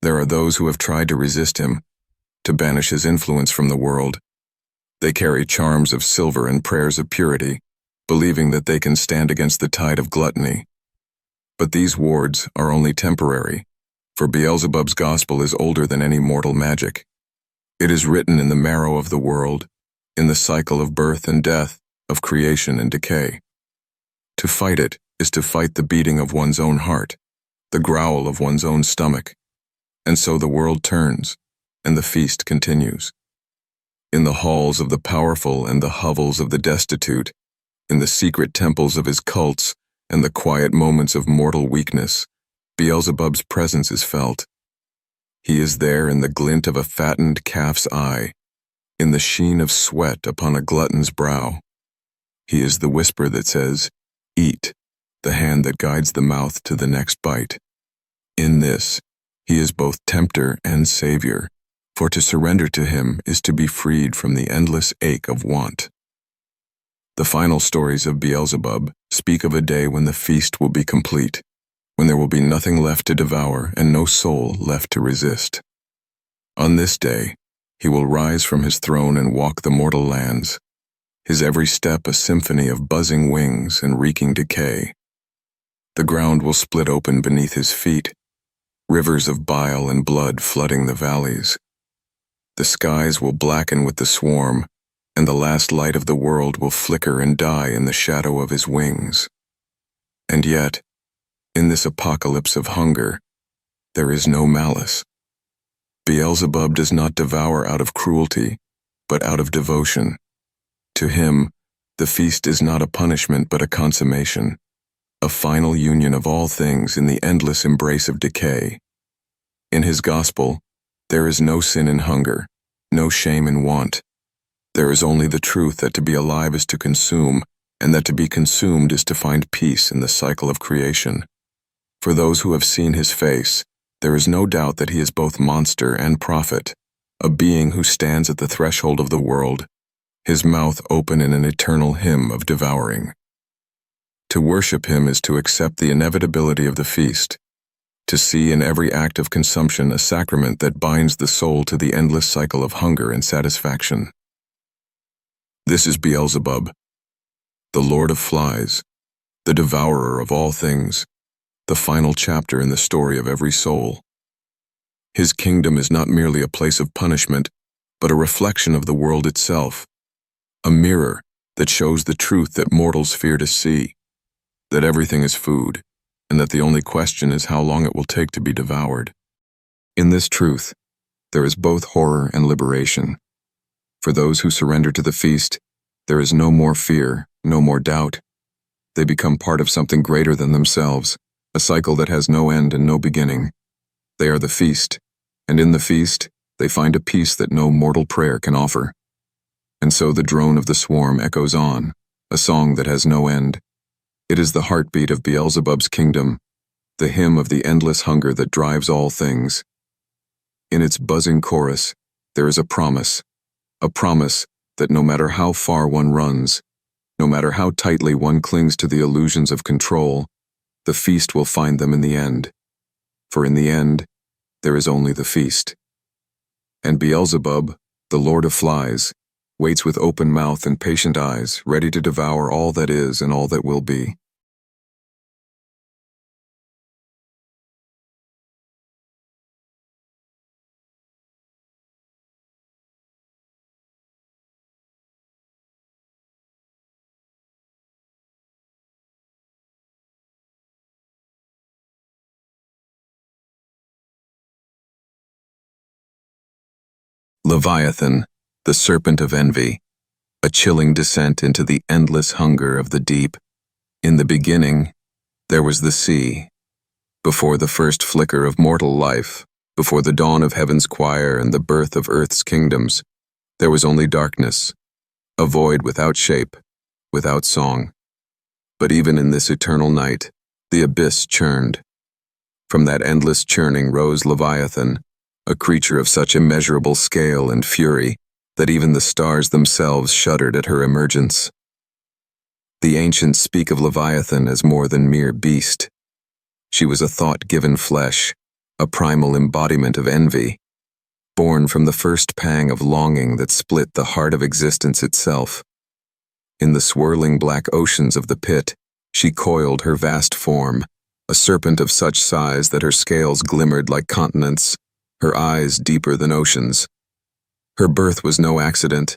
There are those who have tried to resist him, to banish his influence from the world. They carry charms of silver and prayers of purity, believing that they can stand against the tide of gluttony. But these wards are only temporary, for Beelzebub's gospel is older than any mortal magic. It is written in the marrow of the world, in the cycle of birth and death, of creation and decay. To fight it is to fight the beating of one's own heart, the growl of one's own stomach. And so the world turns, and the feast continues. In the halls of the powerful and the hovels of the destitute, in the secret temples of his cults and the quiet moments of mortal weakness, Beelzebub's presence is felt. He is there in the glint of a fattened calf's eye, in the sheen of sweat upon a glutton's brow. He is the whisper that says, "Eat," the hand that guides the mouth to the next bite. In this, he is both tempter and savior, for to surrender to him is to be freed from the endless ache of want. The final stories of Beelzebub speak of a day when the feast will be complete, when there will be nothing left to devour and no soul left to resist. On this day, he will rise from his throne and walk the mortal lands, his every step a symphony of buzzing wings and reeking decay. The ground will split open beneath his feet, rivers of bile and blood flooding the valleys. The skies will blacken with the swarm, and the last light of the world will flicker and die in the shadow of his wings. And yet, in this apocalypse of hunger, there is no malice, Beelzebub does not devour out of cruelty, but out of devotion. To him, the feast is not a punishment but a consummation, a final union of all things in the endless embrace of decay. In his gospel, there is no sin in hunger, no shame in want. There is only the truth that to be alive is to consume, and that to be consumed is to find peace in the cycle of creation. For those who have seen his face, there is no doubt that he is both monster and prophet, a being who stands at the threshold of the world, his mouth open in an eternal hymn of devouring. To worship him is to accept the inevitability of the feast, to see in every act of consumption a sacrament that binds the soul to the endless cycle of hunger and satisfaction. This is Beelzebub, the Lord of Flies, the devourer of all things, the final chapter in the story of every soul. His kingdom is not merely a place of punishment, but a reflection of the world itself, a mirror that shows the truth that mortals fear to see, that everything is food, and that the only question is how long it will take to be devoured. In this truth, there is both horror and liberation. For those who surrender to the feast, there is no more fear, no more doubt. They become part of something greater than themselves, a cycle that has no end and no beginning. They are the feast, and in the feast, they find a peace that no mortal prayer can offer. And so the drone of the swarm echoes on, a song that has no end. It is the heartbeat of Beelzebub's kingdom, the hymn of the endless hunger that drives all things. In its buzzing chorus, there is a promise that no matter how far one runs, no matter how tightly one clings to the illusions of control, the feast will find them in the end. For in the end, there is only the feast. And Beelzebub, the Lord of Flies, waits with open mouth and patient eyes, ready to devour all that is and all that will be. Leviathan, the serpent of envy, a chilling descent into the endless hunger of the deep. In the beginning, there was the sea. Before the first flicker of mortal life, before the dawn of heaven's choir and the birth of earth's kingdoms, there was only darkness, a void without shape, without song. But even in this eternal night, the abyss churned. From that endless churning rose Leviathan, a creature of such immeasurable scale and fury that even the stars themselves shuddered at her emergence. The ancients speak of Leviathan as more than mere beast. She was a thought-given flesh, a primal embodiment of envy, born from the first pang of longing that split the heart of existence itself. In the swirling black oceans of the pit, she coiled her vast form, a serpent of such size that her scales glimmered like continents, her eyes deeper than oceans. Her birth was no accident.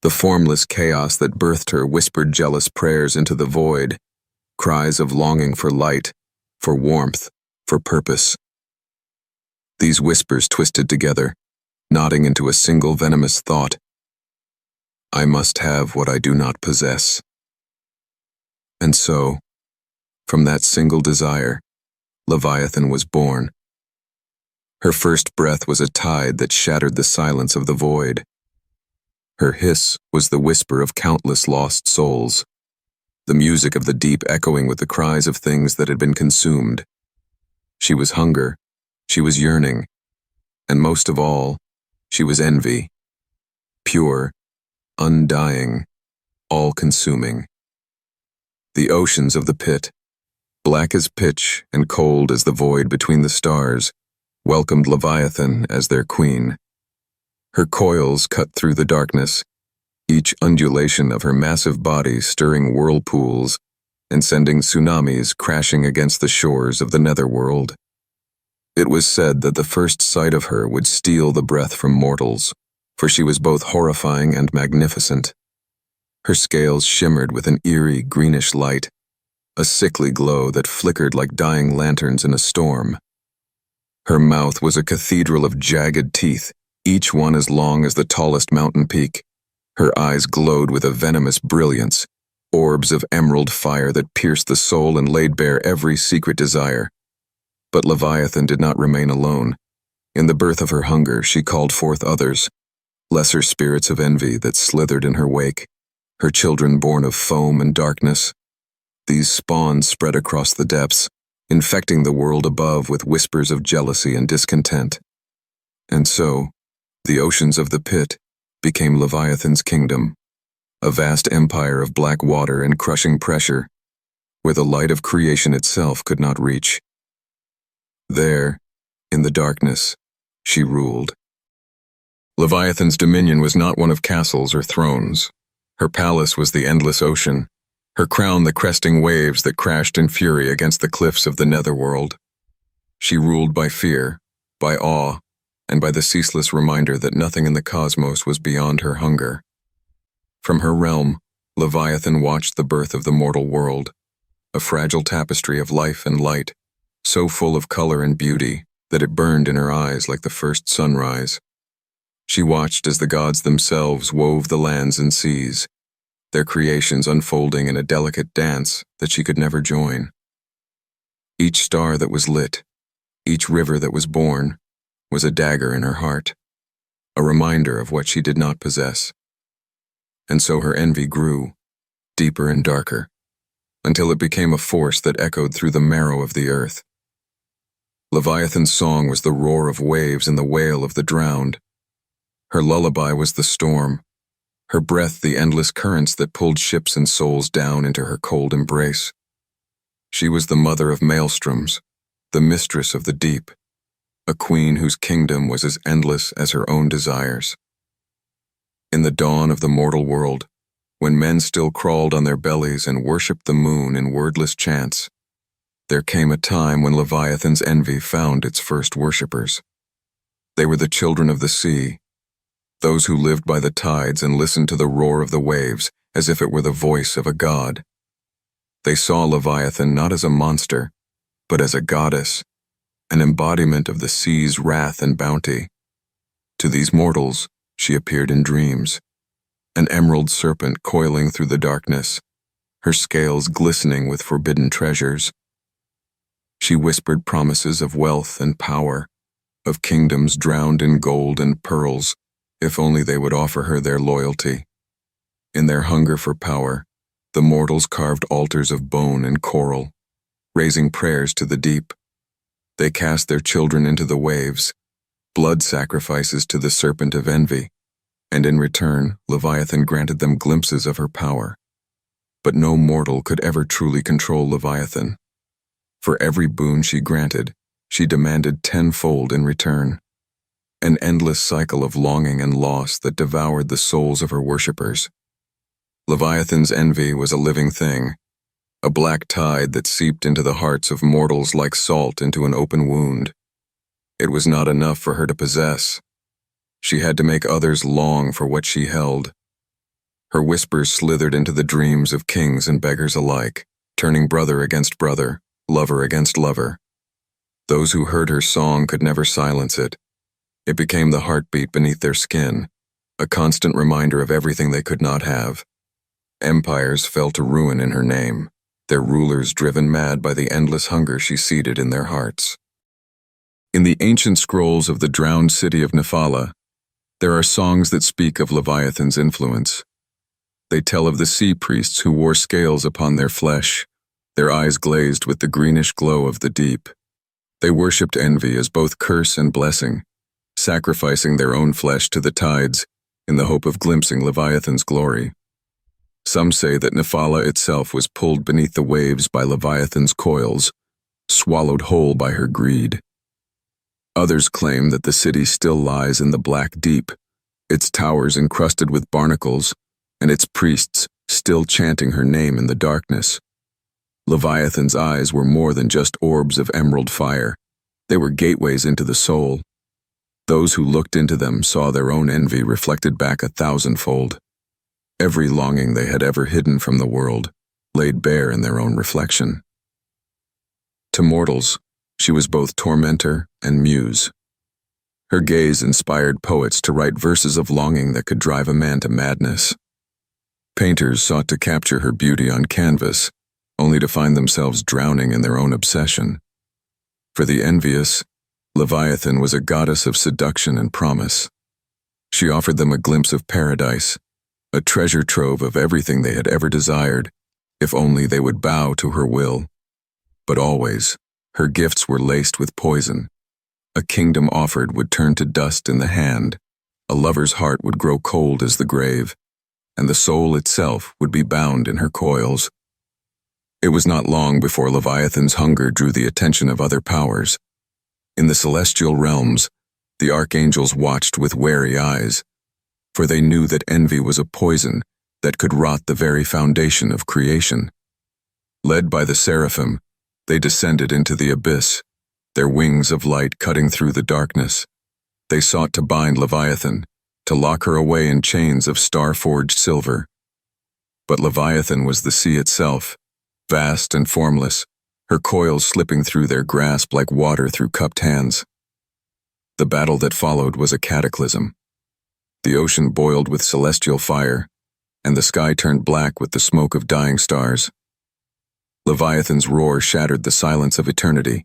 The formless chaos that birthed her whispered jealous prayers into the void, cries of longing for light, for warmth, for purpose. These whispers twisted together, knotting into a single venomous thought. I must have what I do not possess. And so, from that single desire, Leviathan was born. Her first breath was a tide that shattered the silence of the void. Her hiss was the whisper of countless lost souls, the music of the deep echoing with the cries of things that had been consumed. She was hunger, she was yearning, and most of all, she was envy. Pure, undying, all-consuming. The oceans of the pit, black as pitch and cold as the void between the stars, welcomed Leviathan as their queen. Her coils cut through the darkness, each undulation of her massive body stirring whirlpools and sending tsunamis crashing against the shores of the netherworld. It was said that the first sight of her would steal the breath from mortals, for she was both horrifying and magnificent. Her scales shimmered with an eerie greenish light, a sickly glow that flickered like dying lanterns in a storm. Her mouth was a cathedral of jagged teeth, each one as long as the tallest mountain peak. Her eyes glowed with a venomous brilliance, orbs of emerald fire that pierced the soul and laid bare every secret desire. But Leviathan did not remain alone. In the birth of her hunger, she called forth others, lesser spirits of envy that slithered in her wake, her children born of foam and darkness. These spawns spread across the depths, infecting the world above with whispers of jealousy and discontent. And so, the oceans of the pit became Leviathan's kingdom, a vast empire of black water and crushing pressure, where the light of creation itself could not reach. There, in the darkness, she ruled. Leviathan's dominion was not one of castles or thrones. Her palace was the endless ocean, her crown the cresting waves that crashed in fury against the cliffs of the netherworld. She ruled by fear, by awe, and by the ceaseless reminder that nothing in the cosmos was beyond her hunger. From her realm, Leviathan watched the birth of the mortal world, a fragile tapestry of life and light, so full of color and beauty that it burned in her eyes like the first sunrise. She watched as the gods themselves wove the lands and seas, their creations unfolding in a delicate dance that she could never join. Each star that was lit, each river that was born, was a dagger in her heart, a reminder of what she did not possess. And so her envy grew, deeper and darker, until it became a force that echoed through the marrow of the earth. Leviathan's song was the roar of waves and the wail of the drowned. Her lullaby was the storm, her breath the endless currents that pulled ships and souls down into her cold embrace. She was the mother of maelstroms, the mistress of the deep, a queen whose kingdom was as endless as her own desires. In the dawn of the mortal world, when men still crawled on their bellies and worshipped the moon in wordless chants, there came a time when Leviathan's envy found its first worshippers. They were the children of the sea, those who lived by the tides and listened to the roar of the waves as if it were the voice of a god. They saw Leviathan not as a monster, but as a goddess, an embodiment of the sea's wrath and bounty. To these mortals, she appeared in dreams, an emerald serpent coiling through the darkness, her scales glistening with forbidden treasures. She whispered promises of wealth and power, of kingdoms drowned in gold and pearls, if only they would offer her their loyalty. In their hunger for power, the mortals carved altars of bone and coral, raising prayers to the deep. They cast their children into the waves, blood sacrifices to the serpent of envy, and in return, Leviathan granted them glimpses of her power. But no mortal could ever truly control Leviathan. For every boon she granted, she demanded tenfold in return. An endless cycle of longing and loss that devoured the souls of her worshippers. Leviathan's envy was a living thing, a black tide that seeped into the hearts of mortals like salt into an open wound. It was not enough for her to possess. She had to make others long for what she held. Her whispers slithered into the dreams of kings and beggars alike, turning brother against brother, lover against lover. Those who heard her song could never silence it. It became the heartbeat beneath their skin, a constant reminder of everything they could not have. Empires fell to ruin in her name, their rulers driven mad by the endless hunger she seeded in their hearts. In the ancient scrolls of the drowned city of Nephala, there are songs that speak of Leviathan's influence. They tell of the sea priests who wore scales upon their flesh, their eyes glazed with the greenish glow of the deep. They worshipped envy as both curse and blessing, sacrificing their own flesh to the tides in the hope of glimpsing Leviathan's glory. Some say that Nephala itself was pulled beneath the waves by Leviathan's coils, swallowed whole by her greed. Others claim that the city still lies in the black deep, its towers encrusted with barnacles, and its priests still chanting her name in the darkness. Leviathan's eyes were more than just orbs of emerald fire. They were gateways into the soul. Those who looked into them saw their own envy reflected back 1,000-fold. Every longing they had ever hidden from the world, laid bare in their own reflection. To mortals, She was both tormentor and muse. Her gaze inspired poets to write verses of longing that could drive a man to madness. Painters sought to capture her beauty on canvas, only to find themselves drowning in their own obsession. For the envious, Leviathan was a goddess of seduction and promise. She offered them a glimpse of paradise, a treasure trove of everything they had ever desired, if only they would bow to her will. But always, her gifts were laced with poison. A kingdom offered would turn to dust in the hand, a lover's heart would grow cold as the grave, and the soul itself would be bound in her coils. It was not long before Leviathan's hunger drew the attention of other powers. In the celestial realms, the archangels watched with wary eyes, for they knew that envy was a poison that could rot the very foundation of creation. Led by the seraphim, they descended into the abyss, their wings of light cutting through the darkness. They sought to bind Leviathan, to lock her away in chains of star-forged silver. But Leviathan was the sea itself, vast and formless, her coils slipping through their grasp like water through cupped hands. The battle that followed was a cataclysm. The ocean boiled with celestial fire, and the sky turned black with the smoke of dying stars. Leviathan's roar shattered the silence of eternity,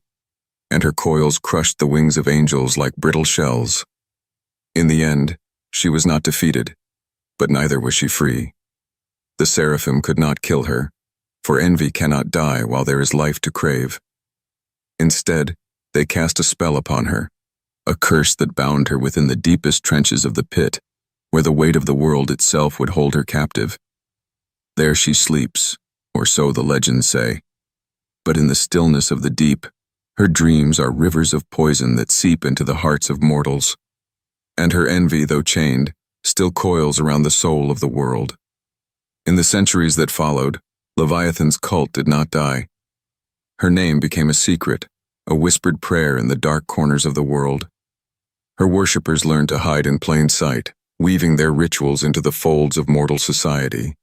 and her coils crushed the wings of angels like brittle shells. In the end, she was not defeated, but neither was she free. The seraphim could not kill her, for envy cannot die while there is life to crave. Instead, they cast a spell upon her, a curse that bound her within the deepest trenches of the pit, where the weight of the world itself would hold her captive. There she sleeps, or so the legends say. But in the stillness of the deep, her dreams are rivers of poison that seep into the hearts of mortals. And her envy, though chained, still coils around the soul of the world. In the centuries that followed, Leviathan's cult did not die. Her name became a secret, a whispered prayer in the dark corners of the world. Her worshippers learned to hide in plain sight, weaving their rituals into the folds of mortal society.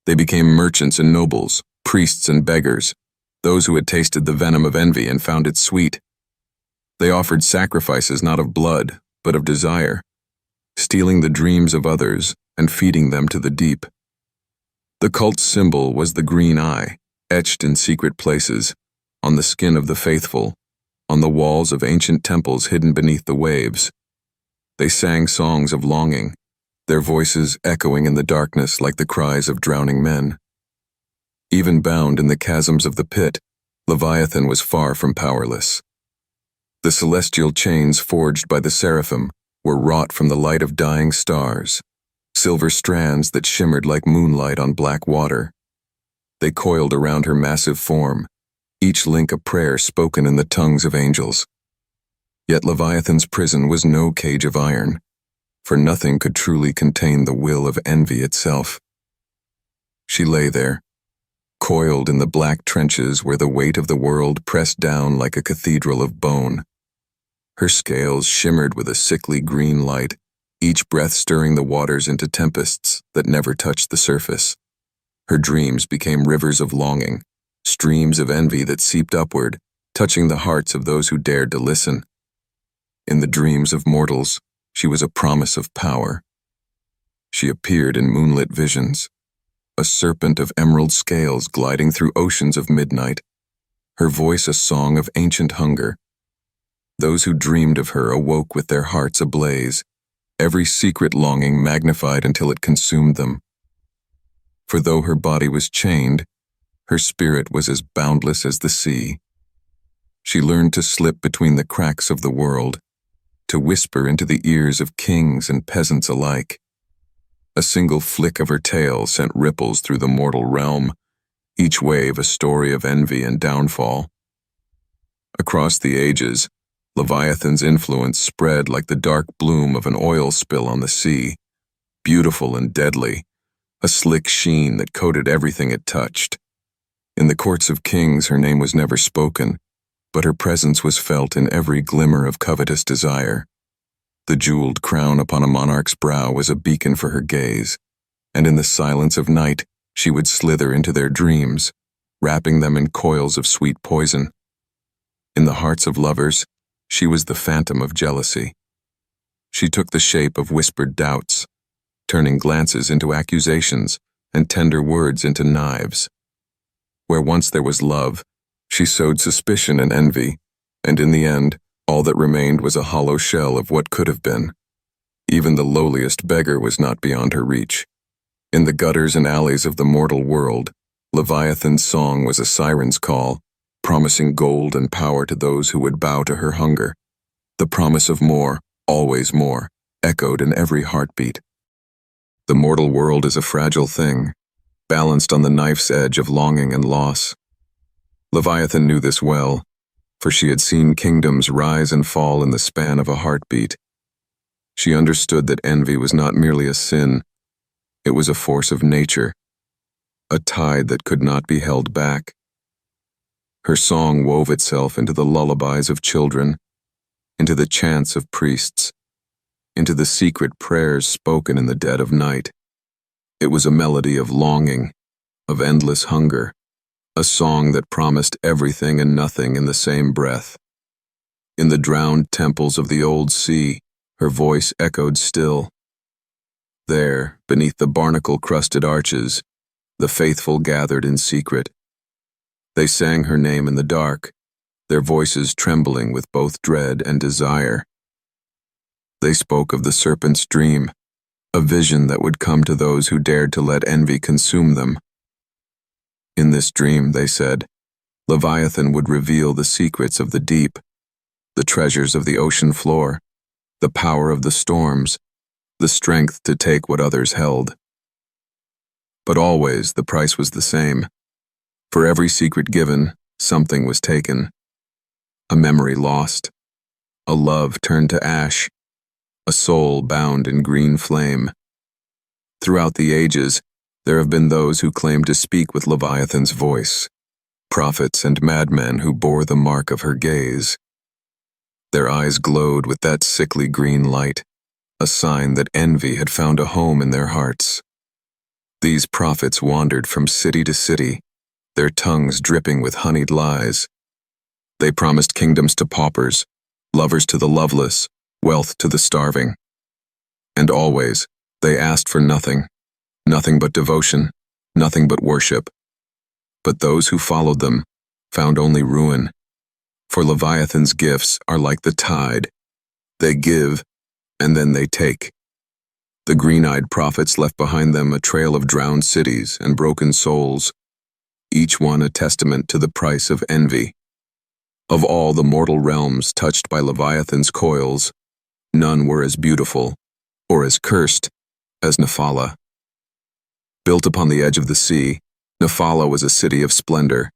They became merchants and nobles, priests and beggars, those who had tasted the venom of envy and found it sweet. They offered sacrifices not of blood, but of desire, stealing the dreams of others and feeding them to the deep. The cult's symbol was the green eye, etched in secret places, on the skin of the faithful, on the walls of ancient temples hidden beneath the waves. They sang songs of longing, their voices echoing in the darkness like the cries of drowning men. Even bound in the chasms of the pit, Leviathan was far from powerless. The celestial chains forged by the seraphim were wrought from the light of dying stars, silver strands that shimmered like moonlight on black water. They coiled around her massive form, each link a prayer spoken in the tongues of angels. Yet Leviathan's prison was no cage of iron, for nothing could truly contain the will of envy itself. She lay there, coiled in the black trenches where the weight of the world pressed down like a cathedral of bone. Her scales shimmered with a sickly green light, each breath stirring the waters into tempests that never touched the surface. Her dreams became rivers of longing, streams of envy that seeped upward, touching the hearts of those who dared to listen. In the dreams of mortals, she was a promise of power. She appeared in moonlit visions, a serpent of emerald scales gliding through oceans of midnight, her voice a song of ancient hunger. Those who dreamed of her awoke with their hearts ablaze, every secret longing magnified until it consumed them. For though her body was chained, her spirit was as boundless as the sea. She learned to slip between the cracks of the world, to whisper into the ears of kings and peasants alike. A single flick of her tail sent ripples through the mortal realm, each wave a story of envy and downfall. Across the ages, Leviathan's influence spread like the dark bloom of an oil spill on the sea, beautiful and deadly, a slick sheen that coated everything it touched. In the courts of kings her name was never spoken, but her presence was felt in every glimmer of covetous desire. The jeweled crown upon a monarch's brow was a beacon for her gaze, and in the silence of night she would slither into their dreams, wrapping them in coils of sweet poison. In the hearts of lovers, she was the phantom of jealousy. She took the shape of whispered doubts, turning glances into accusations and tender words into knives. Where once there was love, she sowed suspicion and envy, and in the end, all that remained was a hollow shell of what could have been. Even the lowliest beggar was not beyond her reach. In the gutters and alleys of the mortal world, Leviathan's song was a siren's call, promising gold and power to those who would bow to her hunger. The promise of more, always more, echoed in every heartbeat. The mortal world is a fragile thing, balanced on the knife's edge of longing and loss. Leviathan knew this well, for she had seen kingdoms rise and fall in the span of a heartbeat. She understood that envy was not merely a sin, it was a force of nature, a tide that could not be held back. Her song wove itself into the lullabies of children, into the chants of priests, into the secret prayers spoken in the dead of night. It was a melody of longing, of endless hunger, a song that promised everything and nothing in the same breath. In the drowned temples of the old sea, her voice echoed still. There, beneath the barnacle-crusted arches, the faithful gathered in secret. They sang her name in the dark, their voices trembling with both dread and desire. They spoke of the serpent's dream, a vision that would come to those who dared to let envy consume them. In this dream, they said, Leviathan would reveal the secrets of the deep, the treasures of the ocean floor, the power of the storms, the strength to take what others held. But always the price was the same. For every secret given, something was taken. A memory lost, a love turned to ash, a soul bound in green flame. Throughout the ages, there have been those who claimed to speak with Leviathan's voice, prophets and madmen who bore the mark of her gaze. Their eyes glowed with that sickly green light, a sign that envy had found a home in their hearts. These prophets wandered from city to city, their tongues dripping with honeyed lies. They promised kingdoms to paupers, lovers to the loveless, wealth to the starving. And always, they asked for nothing, nothing but devotion, nothing but worship. But those who followed them found only ruin. For Leviathan's gifts are like the tide. They give, and then they take. The green-eyed prophets left behind them a trail of drowned cities and broken souls, each one a testament to the price of envy. Of all the mortal realms touched by Leviathan's coils, none were as beautiful, or as cursed, as Nephala. Built upon the edge of the sea, Nephala was a city of splendor.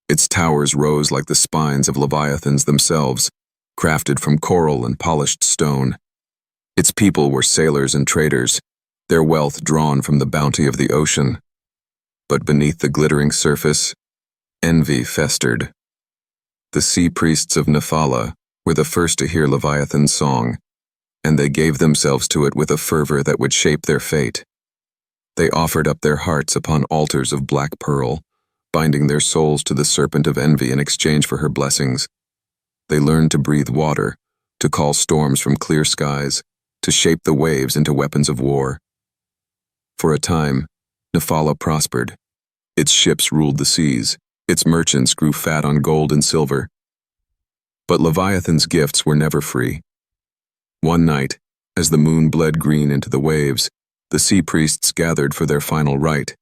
Its towers rose like the spines of Leviathans themselves, crafted from coral and polished stone. Its people were sailors and traders, their wealth drawn from the bounty of the ocean. But beneath the glittering surface, envy festered. The sea priests of Nephala were the first to hear Leviathan's song, and they gave themselves to it with a fervor that would shape their fate. They offered up their hearts upon altars of black pearl, binding their souls to the serpent of envy in exchange for her blessings. They learned to breathe water, to call storms from clear skies, to shape the waves into weapons of war. For a time, Nephala prospered. Its ships ruled the seas, its merchants grew fat on gold and silver. But Leviathan's gifts were never free. One night, as the moon bled green into the waves, the sea priests gathered for their final rite.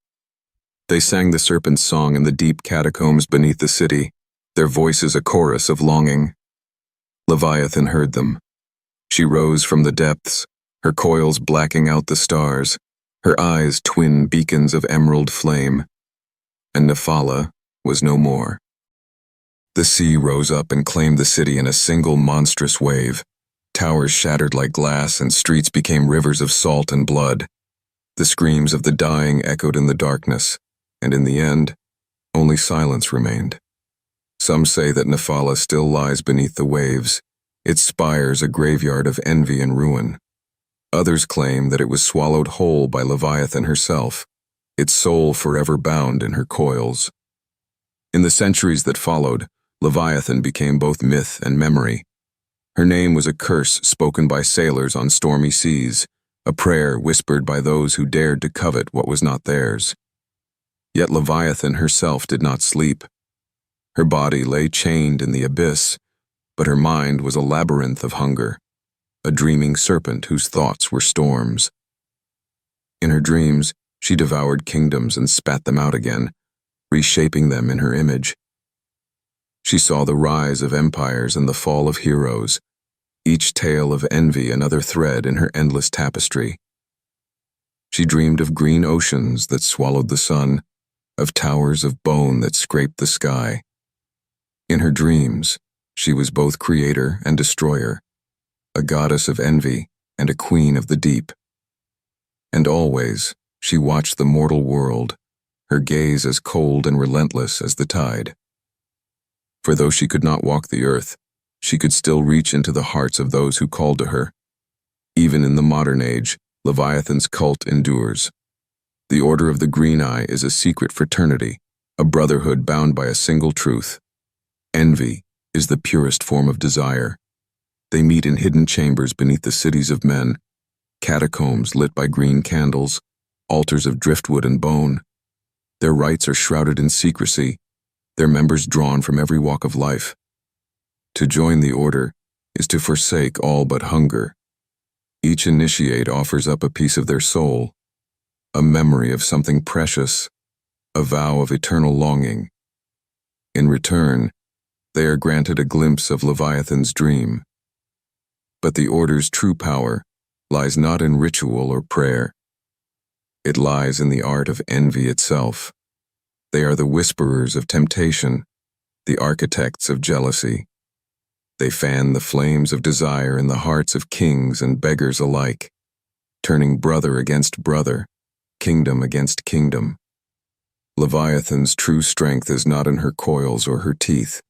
They sang the serpent's song in the deep catacombs beneath the city, their voices a chorus of longing. Leviathan heard them. She rose from the depths, her coils blacking out the stars, her eyes twin beacons of emerald flame. And Nephala was no more. The sea rose up and claimed the city in a single monstrous wave. Towers shattered like glass and streets became rivers of salt and blood. The screams of the dying echoed in the darkness, and in the end, only silence remained. Some say that Nephala still lies beneath the waves, its spires a graveyard of envy and ruin. Others claim that it was swallowed whole by Leviathan herself, its soul forever bound in her coils. In the centuries that followed, Leviathan became both myth and memory. Her name was a curse spoken by sailors on stormy seas, a prayer whispered by those who dared to covet what was not theirs. Yet Leviathan herself did not sleep. Her body lay chained in the abyss, but her mind was a labyrinth of hunger, a dreaming serpent whose thoughts were storms. In her dreams, she devoured kingdoms and spat them out again, reshaping them in her image. She saw the rise of empires and the fall of heroes, each tale of envy another thread in her endless tapestry. She dreamed of green oceans that swallowed the sun, of towers of bone that scraped the sky. In her dreams, she was both creator and destroyer, a goddess of envy and a queen of the deep. And always, she watched the mortal world, her gaze as cold and relentless as the tide. For though she could not walk the earth, she could still reach into the hearts of those who called to her. Even in the modern age, Leviathan's cult endures. The Order of the Green Eye is a secret fraternity, a brotherhood bound by a single truth. Envy is the purest form of desire. They meet in hidden chambers beneath the cities of men, catacombs lit by green candles, altars of driftwood and bone. Their rites are shrouded in secrecy, their members drawn from every walk of life. To join the order is to forsake all but hunger. Each initiate offers up a piece of their soul, a memory of something precious, a vow of eternal longing. In return, they are granted a glimpse of Leviathan's dream. But the order's true power lies not in ritual or prayer. It lies in the art of envy itself. They are the whisperers of temptation, the architects of jealousy. They fan the flames of desire in the hearts of kings and beggars alike, turning brother against brother, kingdom against kingdom. Leviathan's true strength is not in her coils or her teeth.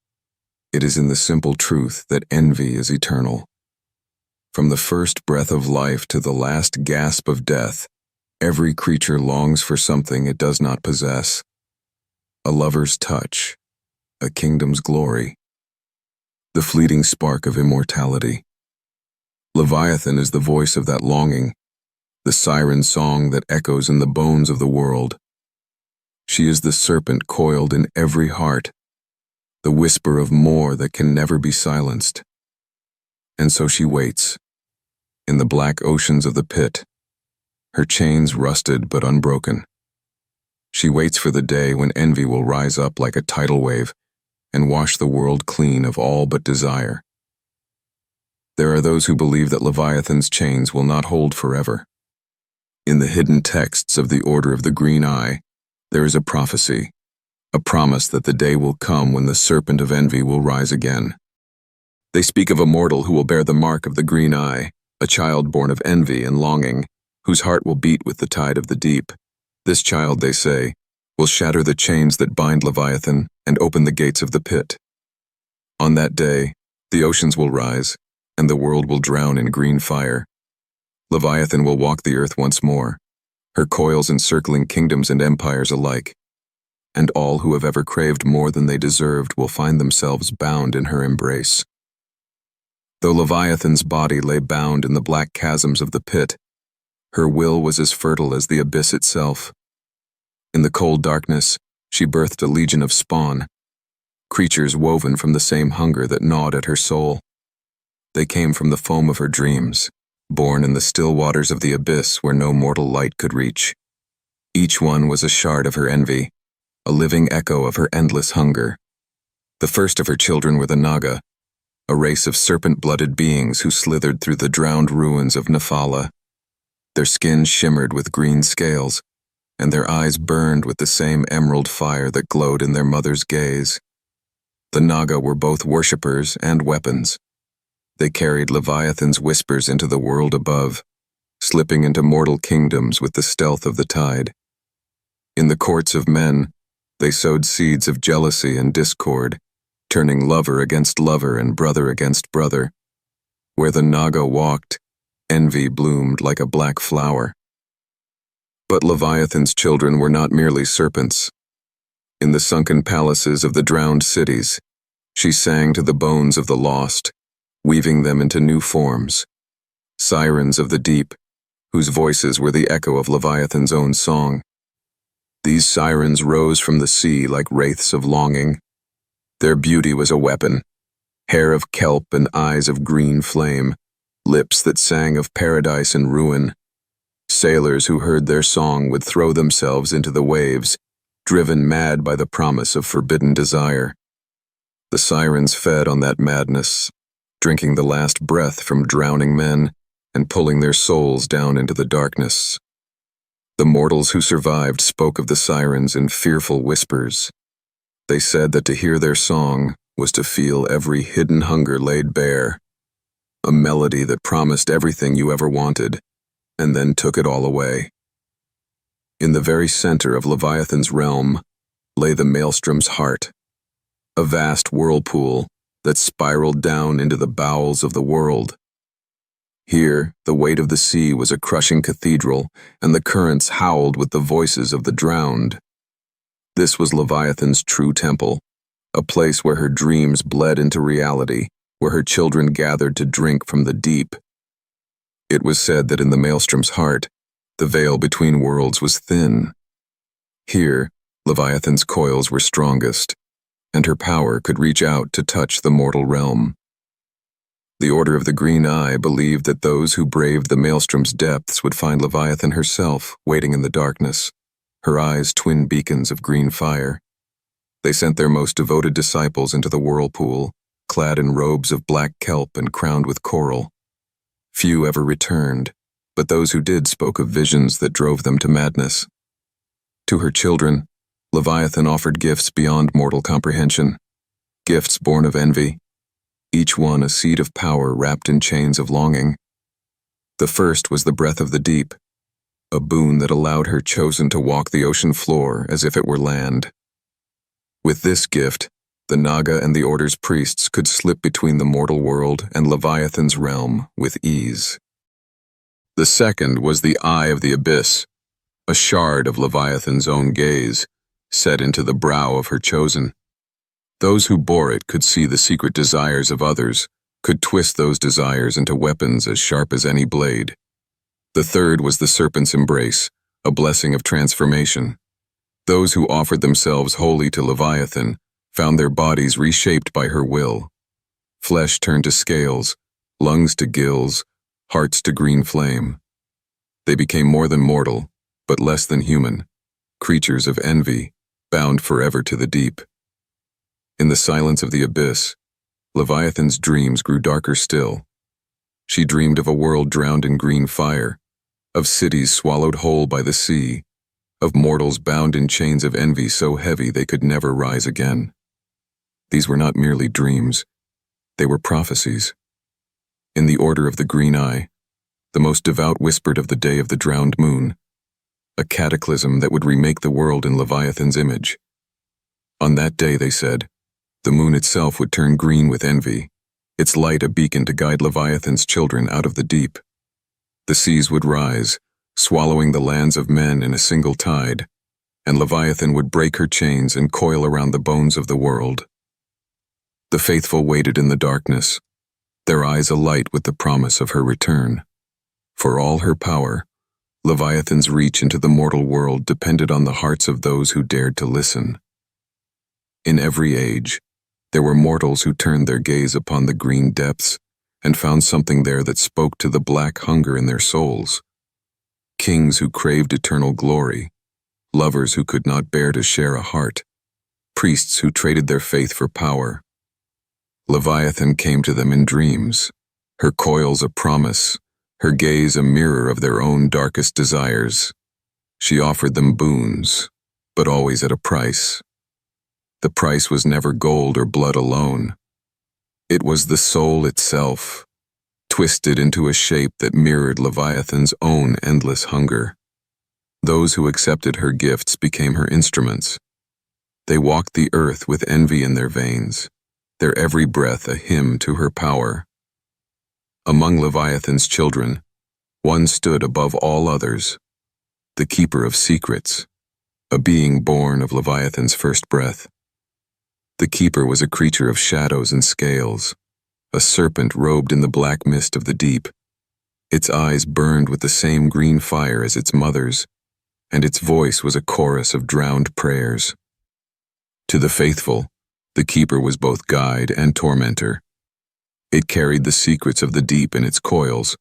It is in the simple truth that envy is eternal. From the first breath of life to the last gasp of death, every creature longs for something it does not possess. A lover's touch, a kingdom's glory, the fleeting spark of immortality. Leviathan is the voice of that longing, the siren song that echoes in the bones of the world. She is the serpent coiled in every heart, the whisper of more that can never be silenced. And so she waits, in the black oceans of the pit, her chains rusted but unbroken. She waits for the day when envy will rise up like a tidal wave and wash the world clean of all but desire. There are those who believe that Leviathan's chains will not hold forever. In the hidden texts of the Order of the Green Eye, there is a prophecy, a promise that the day will come when the serpent of envy will rise again. They speak of a mortal who will bear the mark of the green eye, a child born of envy and longing, whose heart will beat with the tide of the deep. This child, they say, will shatter the chains that bind Leviathan and open the gates of the pit. On that day, the oceans will rise, and the world will drown in green fire. Leviathan will walk the earth once more, her coils encircling kingdoms and empires alike, and all who have ever craved more than they deserved will find themselves bound in her embrace. Though Leviathan's body lay bound in the black chasms of the pit, her will was as fertile as the abyss itself. In the cold darkness, she birthed a legion of spawn, creatures woven from the same hunger that gnawed at her soul. They came from the foam of her dreams, born in the still waters of the abyss where no mortal light could reach. Each one was a shard of her envy, a living echo of her endless hunger. The first of her children were the Naga, a race of serpent-blooded beings who slithered through the drowned ruins of Nephala. Their skin shimmered with green scales, and their eyes burned with the same emerald fire that glowed in their mother's gaze. The Naga were both worshippers and weapons. They carried Leviathan's whispers into the world above, slipping into mortal kingdoms with the stealth of the tide. In the courts of men, they sowed seeds of jealousy and discord, turning lover against lover and brother against brother. Where the Naga walked, envy bloomed like a black flower. But Leviathan's children were not merely serpents. In the sunken palaces of the drowned cities, She sang to the bones of the lost, weaving them into new forms. Sirens of the deep, whose voices were the echo of Leviathan's own song. These sirens rose from the sea like wraiths of longing. Their beauty was a weapon, hair of kelp and eyes of green flame, lips that sang of paradise and ruin. Sailors who heard their song would throw themselves into the waves, driven mad by the promise of forbidden desire. The sirens fed on that madness, drinking the last breath from drowning men and pulling their souls down into the darkness. The mortals who survived spoke of the sirens in fearful whispers. They said that to hear their song was to feel every hidden hunger laid bare, a melody that promised everything you ever wanted, and then took it all away. In the very center of Leviathan's realm lay the maelstrom's heart, a vast whirlpool that spiraled down into the bowels of the world. Here, the weight of the sea was a crushing cathedral, and the currents howled with the voices of the drowned. This was Leviathan's true temple, a place where her dreams bled into reality, where her children gathered to drink from the deep. It was said that in the maelstrom's heart, the veil between worlds was thin. Here, Leviathan's coils were strongest, and her power could reach out to touch the mortal realm. The Order of the Green Eye believed that those who braved the maelstrom's depths would find Leviathan herself waiting in the darkness, her eyes twin beacons of green fire. They sent their most devoted disciples into the whirlpool, clad in robes of black kelp and crowned with coral. Few ever returned, but those who did spoke of visions that drove them to madness. To her children, Leviathan offered gifts beyond mortal comprehension, gifts born of envy, each one a seed of power wrapped in chains of longing. The first was the breath of the deep, a boon that allowed her chosen to walk the ocean floor as if it were land. With this gift, the Naga and the Order's priests could slip between the mortal world and Leviathan's realm with ease. The second was the Eye of the Abyss, a shard of Leviathan's own gaze, set into the brow of her chosen. Those who bore it could see the secret desires of others, could twist those desires into weapons as sharp as any blade. The third was the Serpent's Embrace, a blessing of transformation. Those who offered themselves wholly to Leviathan found their bodies reshaped by her will. Flesh turned to scales, lungs to gills, hearts to green flame. They became more than mortal, but less than human, creatures of envy, bound forever to the deep. In the silence of the abyss, Leviathan's dreams grew darker still. She dreamed of a world drowned in green fire, of cities swallowed whole by the sea, of mortals bound in chains of envy so heavy they could never rise again. These were not merely dreams, they were prophecies. In the Order of the Green Eye, the most devout whispered of the day of the drowned moon, a cataclysm that would remake the world in Leviathan's image. On that day, they said, the moon itself would turn green with envy, its light a beacon to guide Leviathan's children out of the deep. The seas would rise, swallowing the lands of men in a single tide, and Leviathan would break her chains and coil around the bones of the world. The faithful waited in the darkness, their eyes alight with the promise of her return. For all her power, Leviathan's reach into the mortal world depended on the hearts of those who dared to listen. In every age, there were mortals who turned their gaze upon the green depths and found something there that spoke to the black hunger in their souls. Kings who craved eternal glory, lovers who could not bear to share a heart, priests who traded their faith for power. Leviathan came to them in dreams, her coils a promise, her gaze a mirror of their own darkest desires. She offered them boons, but always at a price. The price was never gold or blood alone. It was the soul itself, twisted into a shape that mirrored Leviathan's own endless hunger. Those who accepted her gifts became her instruments. They walked the earth with envy in their veins, their every breath a hymn to her power. Among Leviathan's children, one stood above all others, the keeper of secrets, a being born of Leviathan's first breath. The keeper was a creature of shadows and scales, a serpent robed in the black mist of the deep. Its eyes burned with the same green fire as its mother's, and its voice was a chorus of drowned prayers. To the faithful, the keeper was both guide and tormentor. It carried the secrets of the deep in its coils,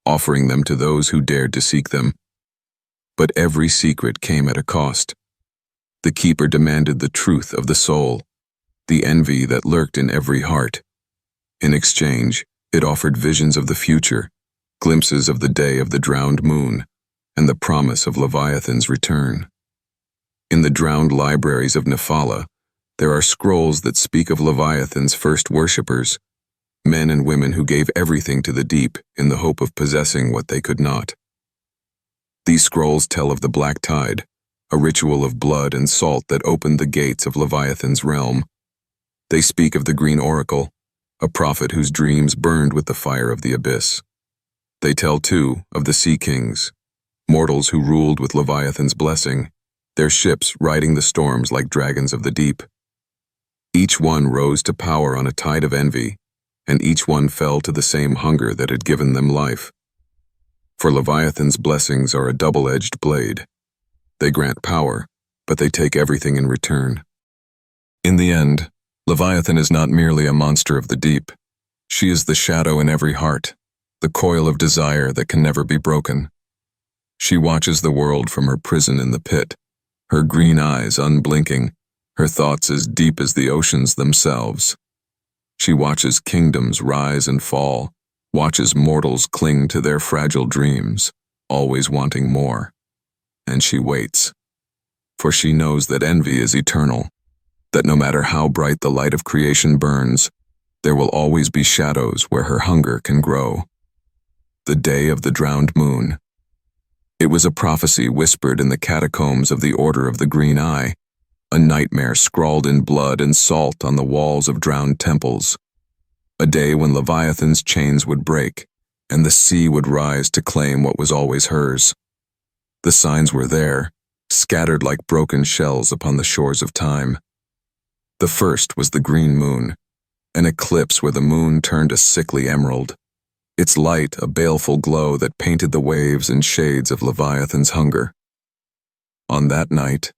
offering them to those who dared to seek them. But every secret came at a cost. The keeper demanded the truth of the soul, the envy that lurked in every heart. In exchange, it offered visions of the future, glimpses of the day of the drowned moon, and the promise of Leviathan's return. In the drowned libraries of Nephala, there are scrolls that speak of Leviathan's first worshippers, men and women who gave everything to the deep in the hope of possessing what they could not. These scrolls tell of the Black Tide, a ritual of blood and salt that opened the gates of Leviathan's realm. They speak of the Green Oracle, a prophet whose dreams burned with the fire of the abyss. They tell, too, of the Sea Kings, mortals who ruled with Leviathan's blessing, their ships riding the storms like dragons of the deep. Each one rose to power on a tide of envy, and each one fell to the same hunger that had given them life. For Leviathan's blessings are a double-edged blade. They grant power, but they take everything in return. In the end, Leviathan is not merely a monster of the deep. She is the shadow in every heart, the coil of desire that can never be broken. She watches the world from her prison in the pit, her green eyes unblinking, her thoughts as deep as the oceans themselves. She watches kingdoms rise and fall, watches mortals cling to their fragile dreams, always wanting more. And she waits. For she knows that envy is eternal, that no matter how bright the light of creation burns, there will always be shadows where her hunger can grow. The day of the drowned moon. It was a prophecy whispered in the catacombs of the Order of the Green Eye, a nightmare scrawled in blood and salt on the walls of drowned temples. A day when Leviathan's chains would break, and the sea would rise to claim what was always hers. The signs were there, scattered like broken shells upon the shores of time. The first was the green moon, an eclipse where the moon turned a sickly emerald, its light a baleful glow that painted the waves in shades of Leviathan's hunger. On that night,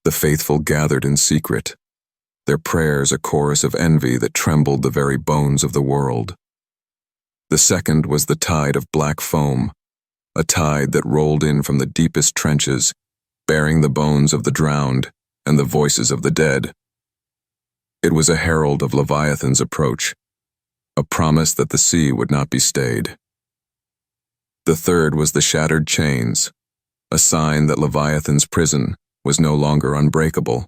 the faithful gathered in secret, their prayers a chorus of envy that trembled the very bones of the world. The second was the tide of black foam, a tide that rolled in from the deepest trenches, bearing the bones of the drowned and the voices of the dead. It was a herald of Leviathan's approach, a promise that the sea would not be stayed. The third was the shattered chains, a sign that Leviathan's prison was no longer unbreakable.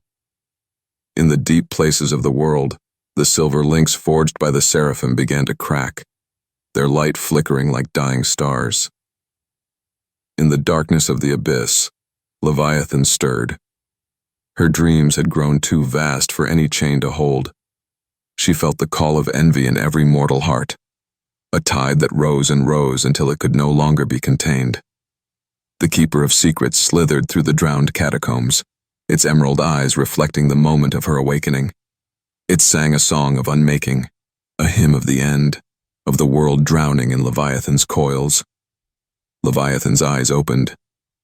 In the deep places of the world, the silver links forged by the seraphim began to crack, their light flickering like dying stars. In the darkness of the abyss, Leviathan stirred. Her dreams had grown too vast for any chain to hold. She felt the call of envy in every mortal heart, a tide that rose and rose until it could no longer be contained. The Keeper of Secrets slithered through the drowned catacombs, its emerald eyes reflecting the moment of her awakening. It sang a song of unmaking, a hymn of the end, of the world drowning in Leviathan's coils. Leviathan's eyes opened,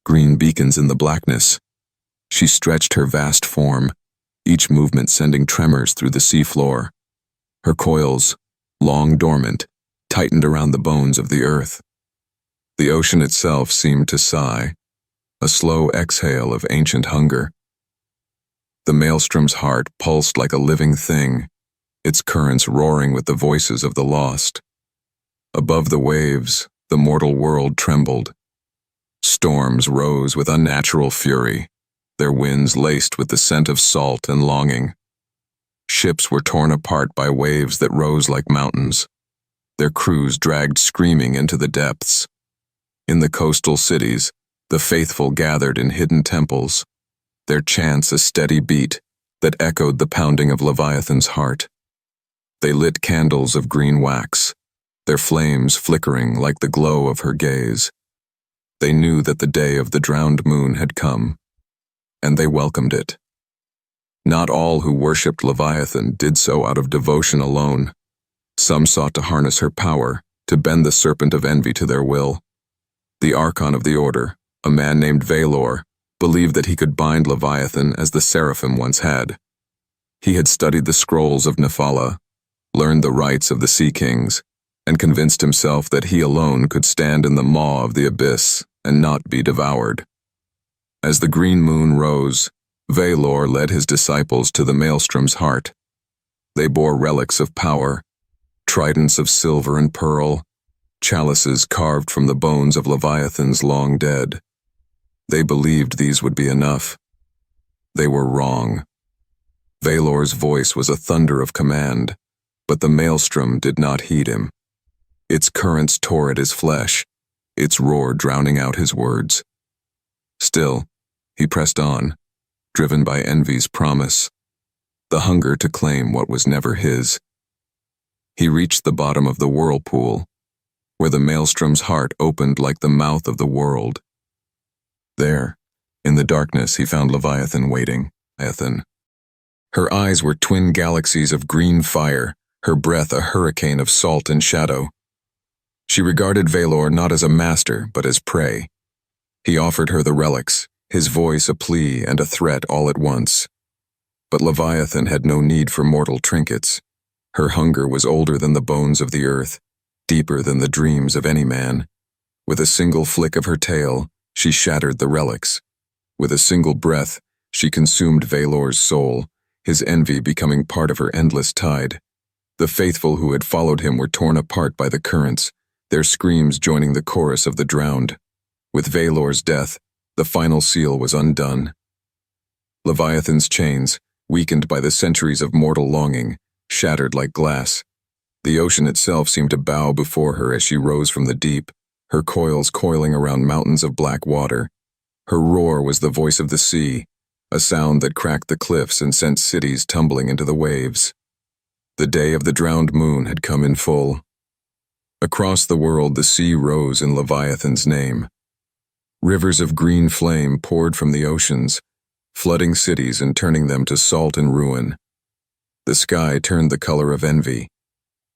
green beacons in the blackness. She stretched her vast form, each movement sending tremors through the seafloor. Her coils, long dormant, tightened around the bones of the earth. The ocean itself seemed to sigh, a slow exhale of ancient hunger. The maelstrom's heart pulsed like a living thing, its currents roaring with the voices of the lost. Above the waves, the mortal world trembled. Storms rose with unnatural fury, their winds laced with the scent of salt and longing. Ships were torn apart by waves that rose like mountains, their crews dragged screaming into the depths. In the coastal cities, the faithful gathered in hidden temples, their chants a steady beat that echoed the pounding of Leviathan's heart. They lit candles of green wax, their flames flickering like the glow of her gaze. They knew that the day of the drowned moon had come, and they welcomed it. Not all who worshipped Leviathan did so out of devotion alone. Some sought to harness her power, to bend the serpent of envy to their will. The Archon of the Order, a man named Valor, believed that he could bind Leviathan as the Seraphim once had. He had studied the scrolls of Nephala, learned the rites of the Sea Kings, and convinced himself that he alone could stand in the maw of the abyss and not be devoured. As the green moon rose, Valor led his disciples to the maelstrom's heart. They bore relics of power, tridents of silver and pearl, chalices carved from the bones of Leviathans long dead. They believed these would be enough. They were wrong. Valor's voice was a thunder of command, but the maelstrom did not heed him. Its currents tore at his flesh, its roar drowning out his words. Still, he pressed on, driven by envy's promise, the hunger to claim what was never his. He reached the bottom of the whirlpool, where the maelstrom's heart opened like the mouth of the world. There, in the darkness, he found Leviathan waiting. Her eyes were twin galaxies of green fire, her breath a hurricane of salt and shadow. She regarded Valor not as a master, but as prey. He offered her the relics, his voice a plea and a threat all at once. But Leviathan had no need for mortal trinkets. Her hunger was older than the bones of the earth, deeper than the dreams of any man. With a single flick of her tail, she shattered the relics. With a single breath, she consumed Valor's soul, his envy becoming part of her endless tide. The faithful who had followed him were torn apart by the currents, their screams joining the chorus of the drowned. With Valor's death, the final seal was undone. Leviathan's chains, weakened by the centuries of mortal longing, shattered like glass. The ocean itself seemed to bow before her as she rose from the deep, her coils coiling around mountains of black water. Her roar was the voice of the sea, a sound that cracked the cliffs and sent cities tumbling into the waves. The day of the drowned moon had come in full. Across the world the sea rose in Leviathan's name. Rivers of green flame poured from the oceans, flooding cities and turning them to salt and ruin. The sky turned the color of envy,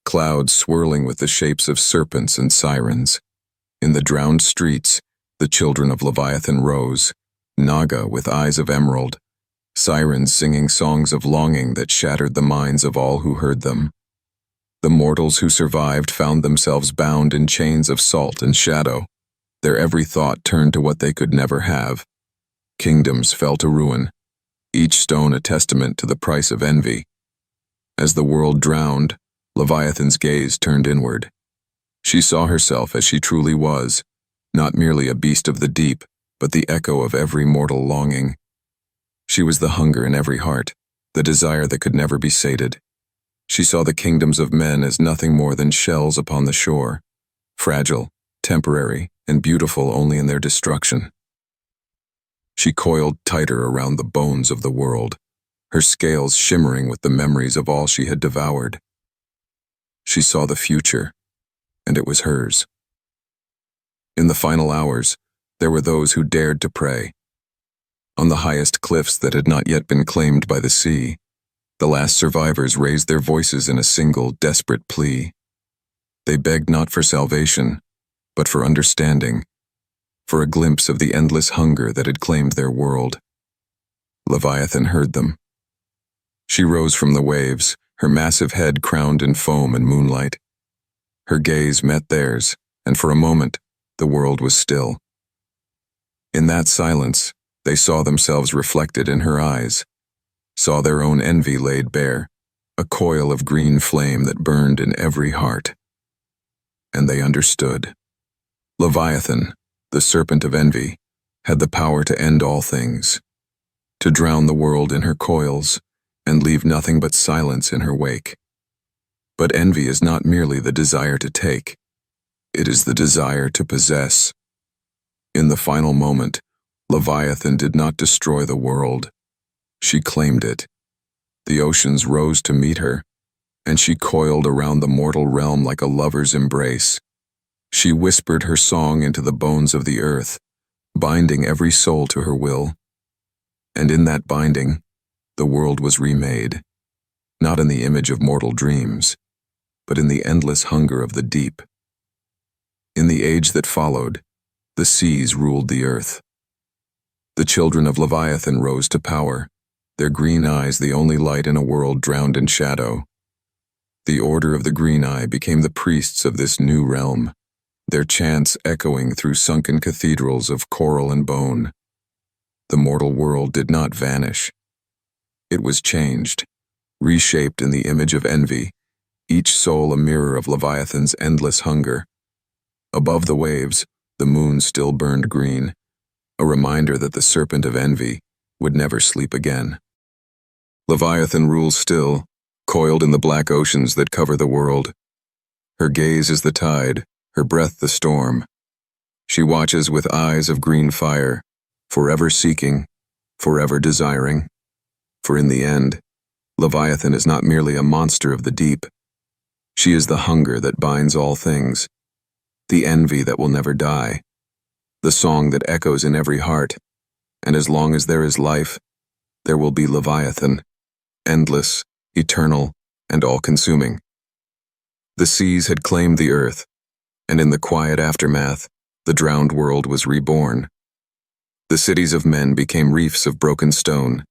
clouds swirling with the shapes of serpents and sirens. In the drowned streets, the children of Leviathan rose, Naga with eyes of emerald, sirens singing songs of longing that shattered the minds of all who heard them. The mortals who survived found themselves bound in chains of salt and shadow. Their every thought turned to what they could never have. Kingdoms fell to ruin, each stone a testament to the price of envy. As the world drowned, Leviathan's gaze turned inward. She saw herself as she truly was, not merely a beast of the deep, but the echo of every mortal longing. She was the hunger in every heart, the desire that could never be sated. She saw the kingdoms of men as nothing more than shells upon the shore, fragile, temporary, and beautiful only in their destruction. She coiled tighter around the bones of the world, her scales shimmering with the memories of all she had devoured. She saw the future, and it was hers. In the final hours, there were those who dared to pray. On the highest cliffs that had not yet been claimed by the sea, the last survivors raised their voices in a single, desperate plea. They begged not for salvation, but for understanding, for a glimpse of the endless hunger that had claimed their world. Leviathan heard them. She rose from the waves, her massive head crowned in foam and moonlight. Her gaze met theirs, and for a moment, the world was still. In that silence, they saw themselves reflected in her eyes, saw their own envy laid bare, a coil of green flame that burned in every heart. And they understood. Leviathan, the serpent of envy, had the power to end all things, to drown the world in her coils, and leave nothing but silence in her wake. But envy is not merely the desire to take, it is the desire to possess. In the final moment, Leviathan did not destroy the world. She claimed it. The oceans rose to meet her, and she coiled around the mortal realm like a lover's embrace. She whispered her song into the bones of the earth, binding every soul to her will. And in that binding, the world was remade, not in the image of mortal dreams, but in the endless hunger of the deep. In the age that followed, the seas ruled the earth. The children of Leviathan rose to power, their green eyes the only light in a world drowned in shadow. The Order of the Green Eye became the priests of this new realm, their chants echoing through sunken cathedrals of coral and bone. The mortal world did not vanish. It was changed, reshaped in the image of envy, each soul a mirror of Leviathan's endless hunger. Above the waves, the moon still burned green, a reminder that the serpent of envy would never sleep again. Leviathan rules still, coiled in the black oceans that cover the world. Her gaze is the tide, her breath the storm. She watches with eyes of green fire, forever seeking, forever desiring. For in the end, Leviathan is not merely a monster of the deep. She is the hunger that binds all things, the envy that will never die, the song that echoes in every heart, and as long as there is life, there will be Leviathan, endless, eternal, and all-consuming. The seas had claimed the earth, and in the quiet aftermath, the drowned world was reborn. The cities of men became reefs of broken stone,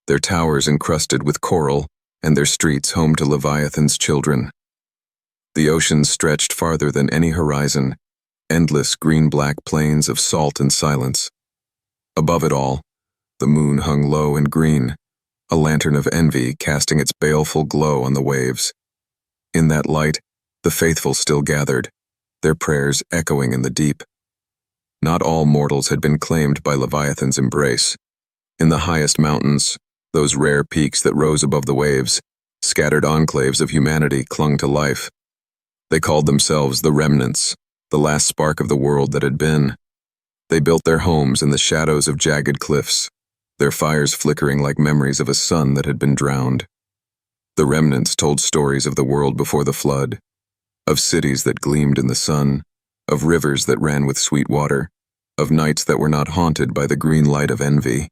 their towers encrusted with coral, and their streets home to Leviathan's children. The oceans stretched farther than any horizon, endless green-black plains of salt and silence. Above it all, the moon hung low and green, a lantern of envy casting its baleful glow on the waves. In that light, the faithful still gathered, their prayers echoing in the deep. Not all mortals had been claimed by Leviathan's embrace. In the highest mountains, those rare peaks that rose above the waves, scattered enclaves of humanity clung to life. They called themselves the remnants, the last spark of the world that had been. They built their homes in the shadows of jagged cliffs, their fires flickering like memories of a sun that had been drowned. The remnants told stories of the world before the flood, of cities that gleamed in the sun, of rivers that ran with sweet water, of nights that were not haunted by the green light of envy.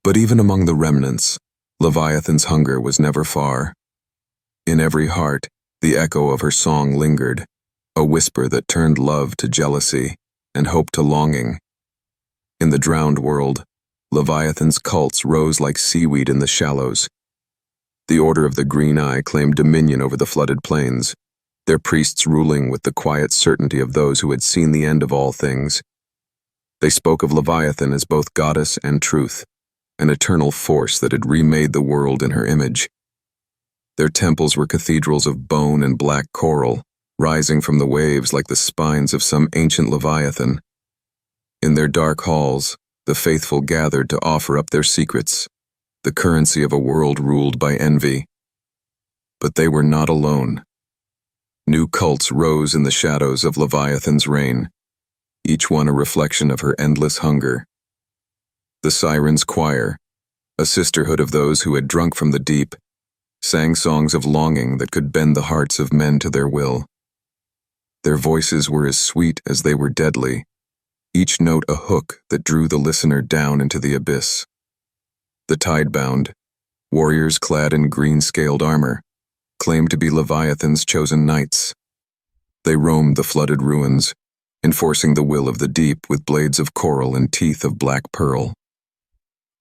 But even among the remnants, Leviathan's hunger was never far. In every heart, the echo of her song lingered, a whisper that turned love to jealousy and hope to longing. In the drowned world, Leviathan's cults rose like seaweed in the shallows. The Order of the Green Eye claimed dominion over the flooded plains, their priests ruling with the quiet certainty of those who had seen the end of all things. They spoke of Leviathan as both goddess and truth, an eternal force that had remade the world in her image. Their temples were cathedrals of bone and black coral, rising from the waves like the spines of some ancient Leviathan. In their dark halls, the faithful gathered to offer up their secrets, the currency of a world ruled by envy. But they were not alone. New cults rose in the shadows of Leviathan's reign, each one a reflection of her endless hunger. The Sirens' Choir, a sisterhood of those who had drunk from the deep, sang songs of longing that could bend the hearts of men to their will. Their voices were as sweet as they were deadly, each note a hook that drew the listener down into the abyss. The Tidebound, warriors clad in green-scaled armor, claimed to be Leviathan's chosen knights. They roamed the flooded ruins, enforcing the will of the deep with blades of coral and teeth of black pearl.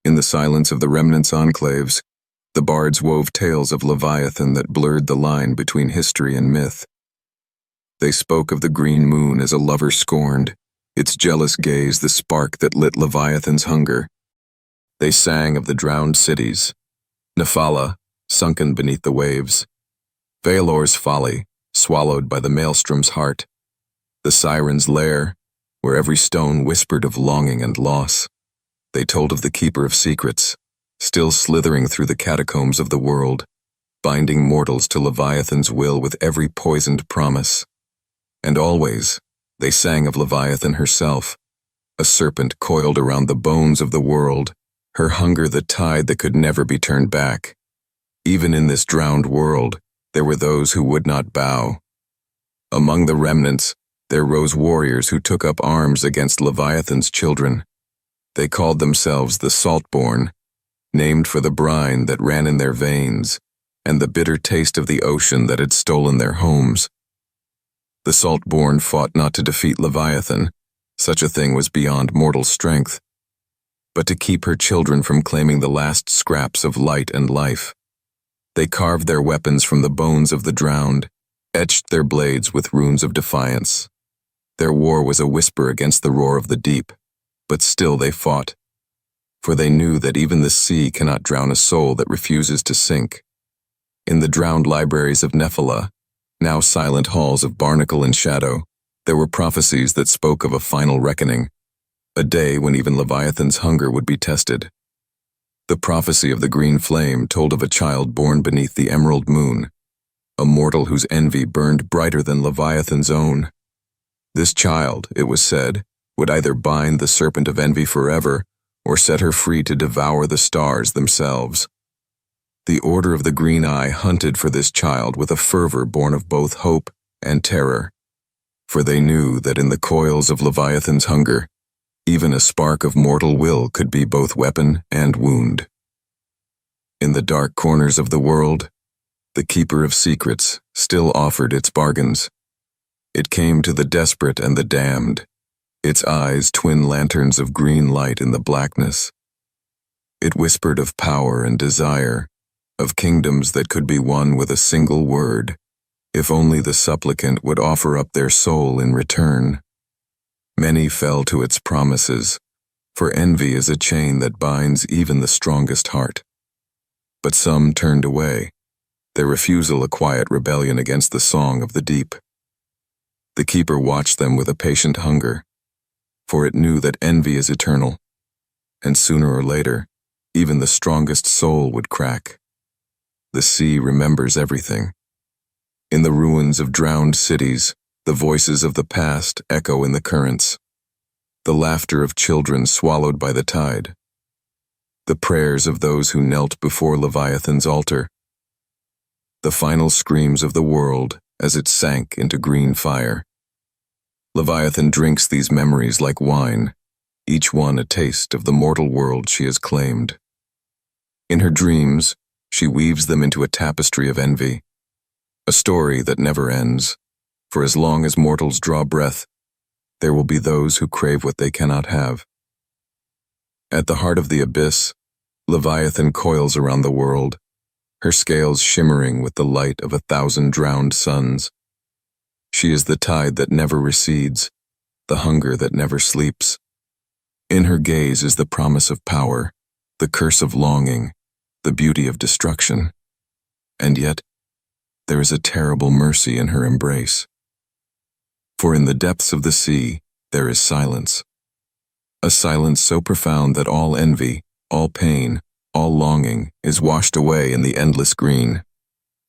In the silence of the remnants' enclaves, the bards wove tales of Leviathan that blurred the line between history and myth. They spoke of the green moon as a lover scorned, its jealous gaze the spark that lit Leviathan's hunger. They sang of the drowned cities, Nephala, sunken beneath the waves, Valor's folly, swallowed by the maelstrom's heart, the Siren's lair, where every stone whispered of longing and loss. They told of the Keeper of Secrets, still slithering through the catacombs of the world, binding mortals to Leviathan's will with every poisoned promise. And always, they sang of Leviathan herself, a serpent coiled around the bones of the world, her hunger the tide that could never be turned back. Even in this drowned world, there were those who would not bow. Among the remnants, there rose warriors who took up arms against Leviathan's children. They called themselves the Saltborn, named for the brine that ran in their veins and the bitter taste of the ocean that had stolen their homes. The Saltborn fought not to defeat Leviathan, such a thing was beyond mortal strength, but to keep her children from claiming the last scraps of light and life. They carved their weapons from the bones of the drowned, etched their blades with runes of defiance. Their war was a whisper against the roar of the deep, but still they fought, for they knew that even the sea cannot drown a soul that refuses to sink. In the drowned libraries of Nephilah, now silent halls of barnacle and shadow, there were prophecies that spoke of a final reckoning, a day when even Leviathan's hunger would be tested. The prophecy of the green flame told of a child born beneath the emerald moon, a mortal whose envy burned brighter than Leviathan's own. This child, it was said, would either bind the serpent of envy forever or set her free to devour the stars themselves. The Order of the Green Eye hunted for this child with a fervor born of both hope and terror, for they knew that in the coils of Leviathan's hunger, even a spark of mortal will could be both weapon and wound. In the dark corners of the world, the Keeper of Secrets still offered its bargains. It came to the desperate and the damned, its eyes twin lanterns of green light in the blackness. It whispered of power and desire, of kingdoms that could be won with a single word, if only the supplicant would offer up their soul in return. Many fell to its promises, for envy is a chain that binds even the strongest heart. But some turned away, their refusal a quiet rebellion against the song of the deep. The Keeper watched them with a patient hunger, for it knew that envy is eternal, and sooner or later, even the strongest soul would crack. The sea remembers everything. In the ruins of drowned cities, the voices of the past echo in the currents, the laughter of children swallowed by the tide, the prayers of those who knelt before Leviathan's altar, the final screams of the world as it sank into green fire. Leviathan drinks these memories like wine, each one a taste of the mortal world she has claimed. In her dreams, she weaves them into a tapestry of envy, a story that never ends, for as long as mortals draw breath, there will be those who crave what they cannot have. At the heart of the abyss, Leviathan coils around the world, her scales shimmering with the light of 1,000 drowned suns. She is the tide that never recedes, the hunger that never sleeps. In her gaze is the promise of power, the curse of longing, the beauty of destruction. And yet, there is a terrible mercy in her embrace. For in the depths of the sea, there is silence. A silence so profound that all envy, all pain, all longing is washed away in the endless green.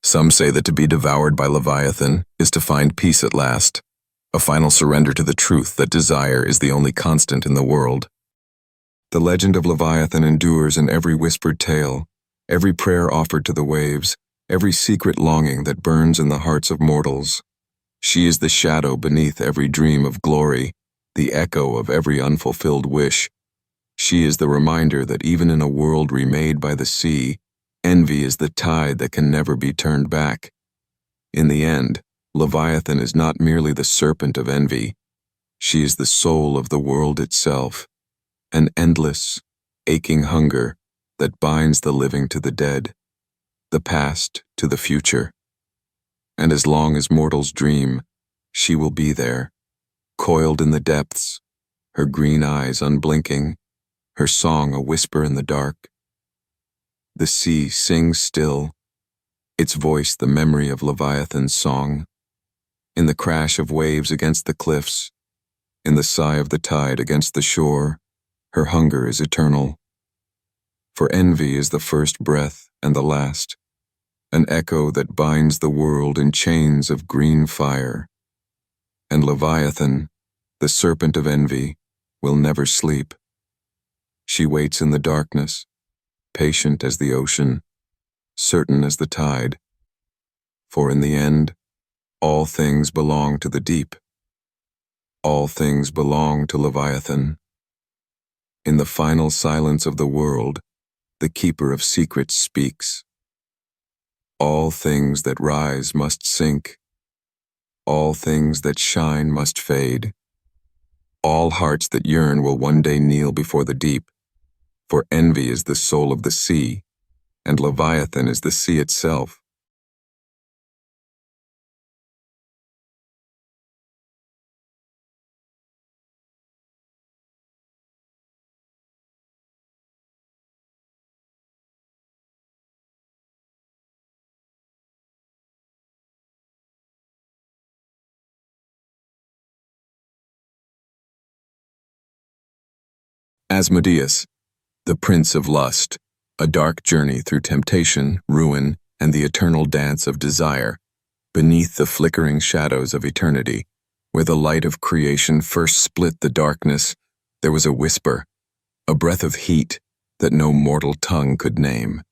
Some say that to be devoured by Leviathan is to find peace at last, a final surrender to the truth that desire is the only constant in the world. The legend of Leviathan endures in every whispered tale, every prayer offered to the waves, every secret longing that burns in the hearts of mortals. She is the shadow beneath every dream of glory, the echo of every unfulfilled wish. She is the reminder that even in a world remade by the sea, envy is the tide that can never be turned back. In the end, Leviathan is not merely the serpent of envy. She is the soul of the world itself, an endless, aching hunger that binds the living to the dead, the past to the future. And as long as mortals dream, she will be there, coiled in the depths, her green eyes unblinking, her song a whisper in the dark. The sea sings still, its voice the memory of Leviathan's song. In the crash of waves against the cliffs, in the sigh of the tide against the shore, her hunger is eternal. For envy is the first breath and the last, an echo that binds the world in chains of green fire. And Leviathan, the serpent of envy, will never sleep. She waits in the darkness, patient as the ocean, certain as the tide. For in the end, all things belong to the deep. All things belong to Leviathan. In the final silence of the world, the keeper of secrets, speaks. All things that rise must sink. All things that shine must fade. All hearts that yearn will one day kneel before the deep, for envy is the soul of the sea, and Leviathan is the sea itself. Asmodeus, the Prince of Lust, a dark journey through temptation, ruin, and the eternal dance of desire, beneath the flickering shadows of eternity, where the light of creation first split the darkness, there was a whisper, a breath of heat that no mortal tongue could name.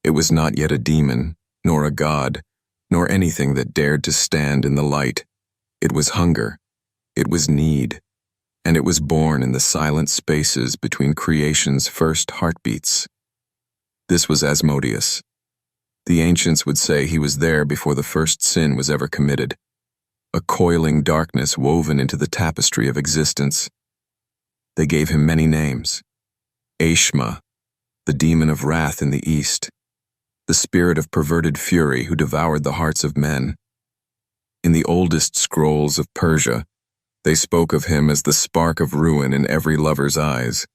It was not yet a demon, nor a god, nor anything that dared to stand in the light. It was hunger, it was need, and it was born in the silent spaces between creation's first heartbeats. This was Asmodeus. The ancients would say he was there before the first sin was ever committed, a coiling darkness woven into the tapestry of existence. They gave him many names. Ashma, the demon of wrath in the east, the spirit of perverted fury who devoured the hearts of men. In the oldest scrolls of Persia, they spoke of him as the spark of ruin in every lover's eyes.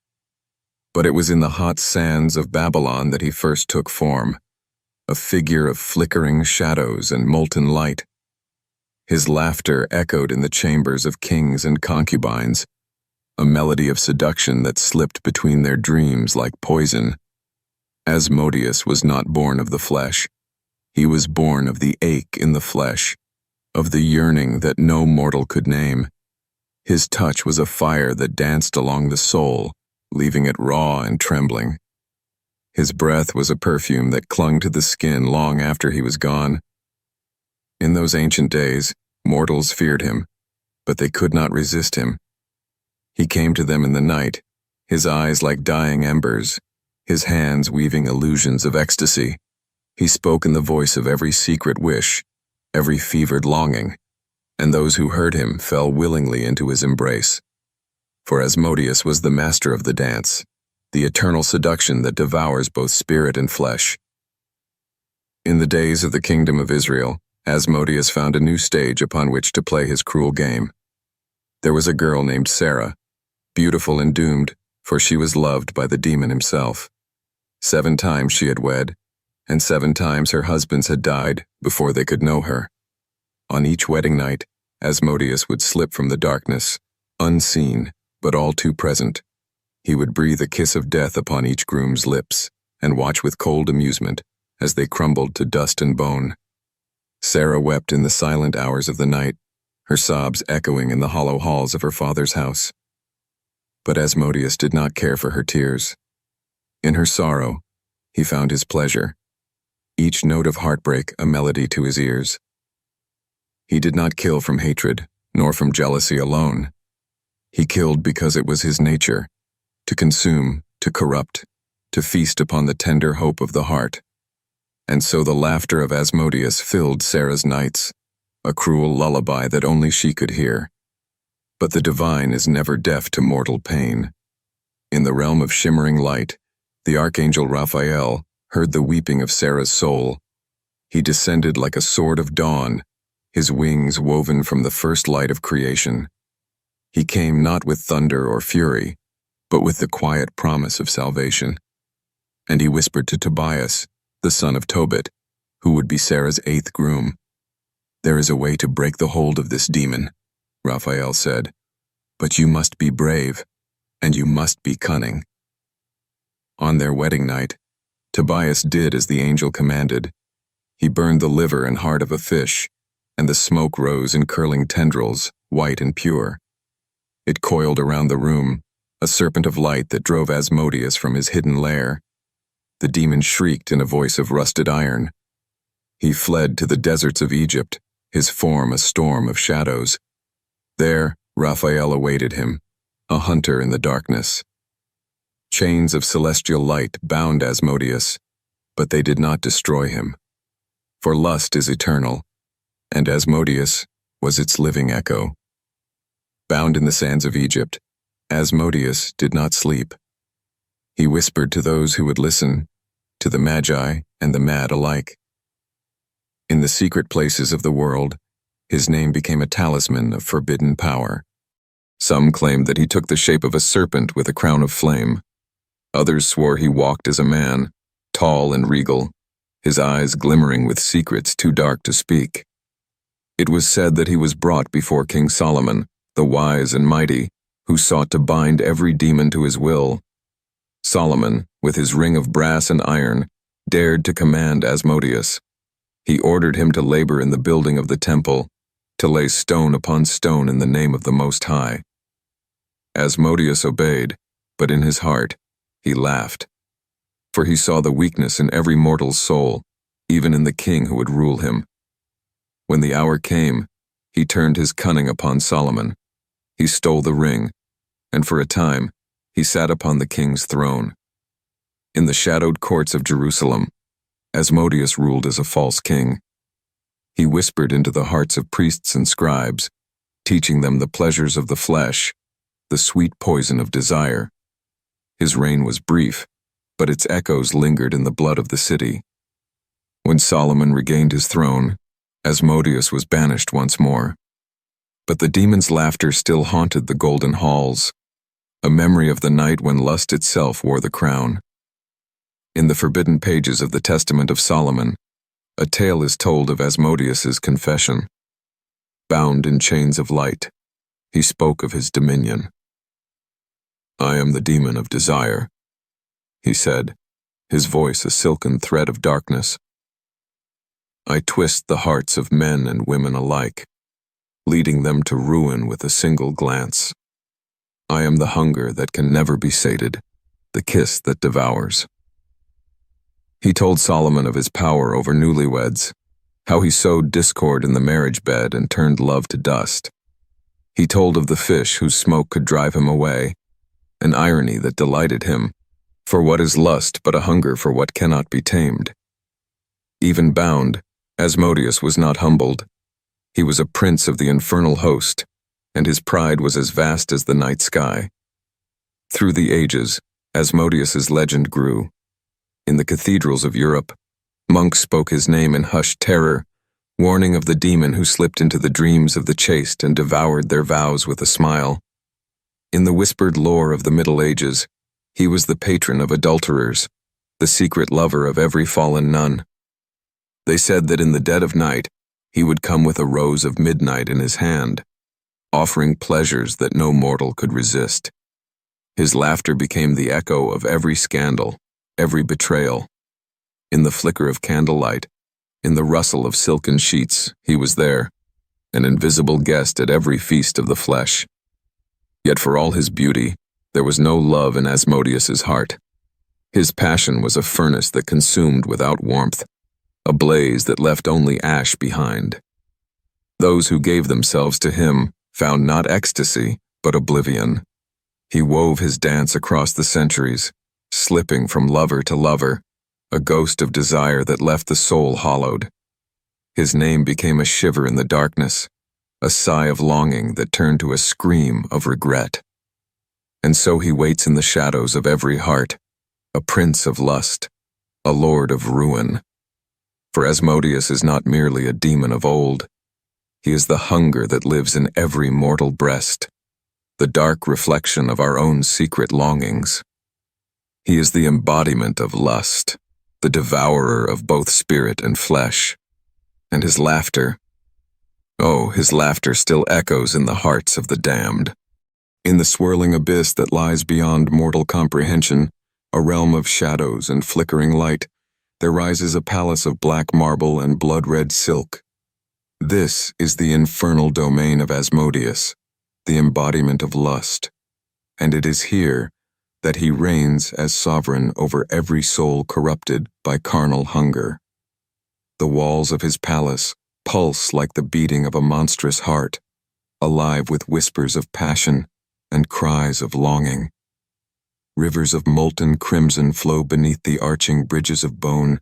But it was in the hot sands of Babylon that he first took form, a figure of flickering shadows and molten light. His laughter echoed in the chambers of kings and concubines, a melody of seduction that slipped between their dreams like poison. Asmodeus was not born of the flesh. He was born of the ache in the flesh, of the yearning that no mortal could name. His touch was a fire that danced along the soul, leaving it raw and trembling. His breath was a perfume that clung to the skin long after he was gone. In those ancient days, mortals feared him, but they could not resist him. He came to them in the night, his eyes like dying embers, his hands weaving illusions of ecstasy. He spoke in the voice of every secret wish, every fevered longing, and those who heard him fell willingly into his embrace. For Asmodeus was the master of the dance, the eternal seduction that devours both spirit and flesh. In the days of the kingdom of Israel, Asmodeus found a new stage upon which to play his cruel game. There was a girl named Sarah, beautiful and doomed, for she was loved by the demon himself. 7 times she had wed, and 7 times her husbands had died before they could know her. On each wedding night, Asmodeus would slip from the darkness, unseen, but all too present. He would breathe a kiss of death upon each groom's lips, and watch with cold amusement as they crumbled to dust and bone. Sarah wept in the silent hours of the night, her sobs echoing in the hollow halls of her father's house. But Asmodeus did not care for her tears. In her sorrow, he found his pleasure, each note of heartbreak a melody to his ears. He did not kill from hatred, nor from jealousy alone. He killed because it was his nature, to consume, to corrupt, to feast upon the tender hope of the heart. And so the laughter of Asmodeus filled Sarah's nights, a cruel lullaby that only she could hear. But the divine is never deaf to mortal pain. In the realm of shimmering light, the archangel Raphael heard the weeping of Sarah's soul. He descended like a sword of dawn, his wings woven from the first light of creation. He came not with thunder or fury, but with the quiet promise of salvation. And he whispered to Tobias, the son of Tobit, who would be Sarah's 8th groom. "There is a way to break the hold of this demon," Raphael said, "but you must be brave, and you must be cunning." On their wedding night, Tobias did as the angel commanded. He burned the liver and heart of a fish, and the smoke rose in curling tendrils, white and pure. It coiled around the room, a serpent of light that drove Asmodeus from his hidden lair. The demon shrieked in a voice of rusted iron. He fled to the deserts of Egypt, his form a storm of shadows. There, Raphael awaited him, a hunter in the darkness. Chains of celestial light bound Asmodeus, but they did not destroy him. For lust is eternal, and Asmodeus was its living echo. Bound in the sands of Egypt, Asmodeus did not sleep. He whispered to those who would listen, to the magi and the mad alike. In the secret places of the world, his name became a talisman of forbidden power. Some claimed that he took the shape of a serpent with a crown of flame. Others swore he walked as a man, tall and regal, his eyes glimmering with secrets too dark to speak. It was said that he was brought before King Solomon, the wise and mighty, who sought to bind every demon to his will. Solomon, with his ring of brass and iron, dared to command Asmodeus. He ordered him to labor in the building of the temple, to lay stone upon stone in the name of the Most High. Asmodeus obeyed, but in his heart he laughed, for he saw the weakness in every mortal's soul, even in the king who would rule him. When the hour came, he turned his cunning upon Solomon. He stole the ring, and for a time he sat upon the king's throne. In the shadowed courts of Jerusalem, Asmodeus ruled as a false king. He whispered into the hearts of priests and scribes, teaching them the pleasures of the flesh, the sweet poison of desire. His reign was brief, but its echoes lingered in the blood of the city. When Solomon regained his throne, Asmodeus was banished once more. But the demon's laughter still haunted the golden halls, a memory of the night when lust itself wore the crown. In the forbidden pages of the Testament of Solomon, a tale is told of Asmodeus's confession. Bound in chains of light, he spoke of his dominion. "I am the demon of desire," he said, his voice a silken thread of darkness. "I twist the hearts of men and women alike, leading them to ruin with a single glance. I am the hunger that can never be sated, the kiss that devours." He told Solomon of his power over newlyweds, how he sowed discord in the marriage bed and turned love to dust. He told of the fish whose smoke could drive him away, an irony that delighted him, for what is lust but a hunger for what cannot be tamed? Even bound, Asmodeus was not humbled. He was a prince of the infernal host, and his pride was as vast as the night sky. Through the ages, Asmodeus's legend grew. In the cathedrals of Europe, monks spoke his name in hushed terror, warning of the demon who slipped into the dreams of the chaste and devoured their vows with a smile. In the whispered lore of the Middle Ages, he was the patron of adulterers, the secret lover of every fallen nun. They said that in the dead of night, he would come with a rose of midnight in his hand, offering pleasures that no mortal could resist. His laughter became the echo of every scandal, every betrayal. In the flicker of candlelight, in the rustle of silken sheets, he was there, an invisible guest at every feast of the flesh. Yet for all his beauty, there was no love in Asmodeus's heart. His passion was a furnace that consumed without warmth, a blaze that left only ash behind. Those who gave themselves to him found not ecstasy, but oblivion. He wove his dance across the centuries, slipping from lover to lover, a ghost of desire that left the soul hollowed. His name became a shiver in the darkness, a sigh of longing that turned to a scream of regret. And so he waits in the shadows of every heart, a prince of lust, a lord of ruin. For Asmodeus is not merely a demon of old. He is the hunger that lives in every mortal breast, the dark reflection of our own secret longings. He is the embodiment of lust, the devourer of both spirit and flesh. And his laughter, oh, his laughter still echoes in the hearts of the damned. In the swirling abyss that lies beyond mortal comprehension, a realm of shadows and flickering light, there rises a palace of black marble and blood-red silk. This is the infernal domain of Asmodeus, the embodiment of lust, and it is here that he reigns as sovereign over every soul corrupted by carnal hunger. The walls of his palace pulse like the beating of a monstrous heart, alive with whispers of passion and cries of longing. Rivers of molten crimson flow beneath the arching bridges of bone,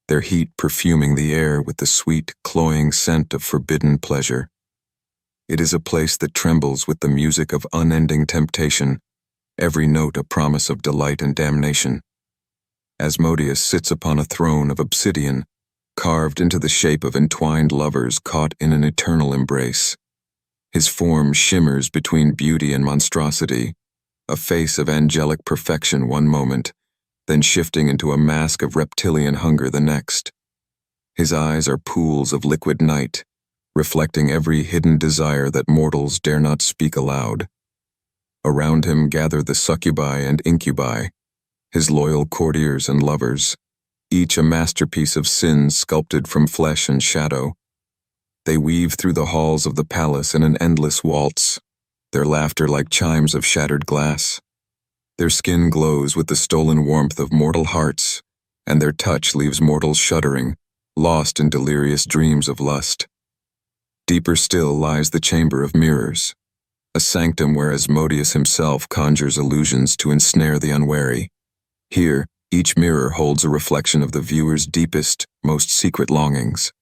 their heat perfuming the air with the sweet, cloying scent of forbidden pleasure. It is a place that trembles with the music of unending temptation, every note a promise of delight and damnation. Asmodeus sits upon a throne of obsidian, carved into the shape of entwined lovers caught in an eternal embrace. His form shimmers between beauty and monstrosity, a face of angelic perfection one moment, then shifting into a mask of reptilian hunger the next. His eyes are pools of liquid night, reflecting every hidden desire that mortals dare not speak aloud. Around him gather the succubi and incubi, his loyal courtiers and lovers, each a masterpiece of sin sculpted from flesh and shadow. They weave through the halls of the palace in an endless waltz, their laughter like chimes of shattered glass. Their skin glows with the stolen warmth of mortal hearts, and their touch leaves mortals shuddering, lost in delirious dreams of lust. Deeper still lies the chamber of mirrors, a sanctum where Asmodeus himself conjures illusions to ensnare the unwary. Here, each mirror holds a reflection of the viewer's deepest, most secret longings.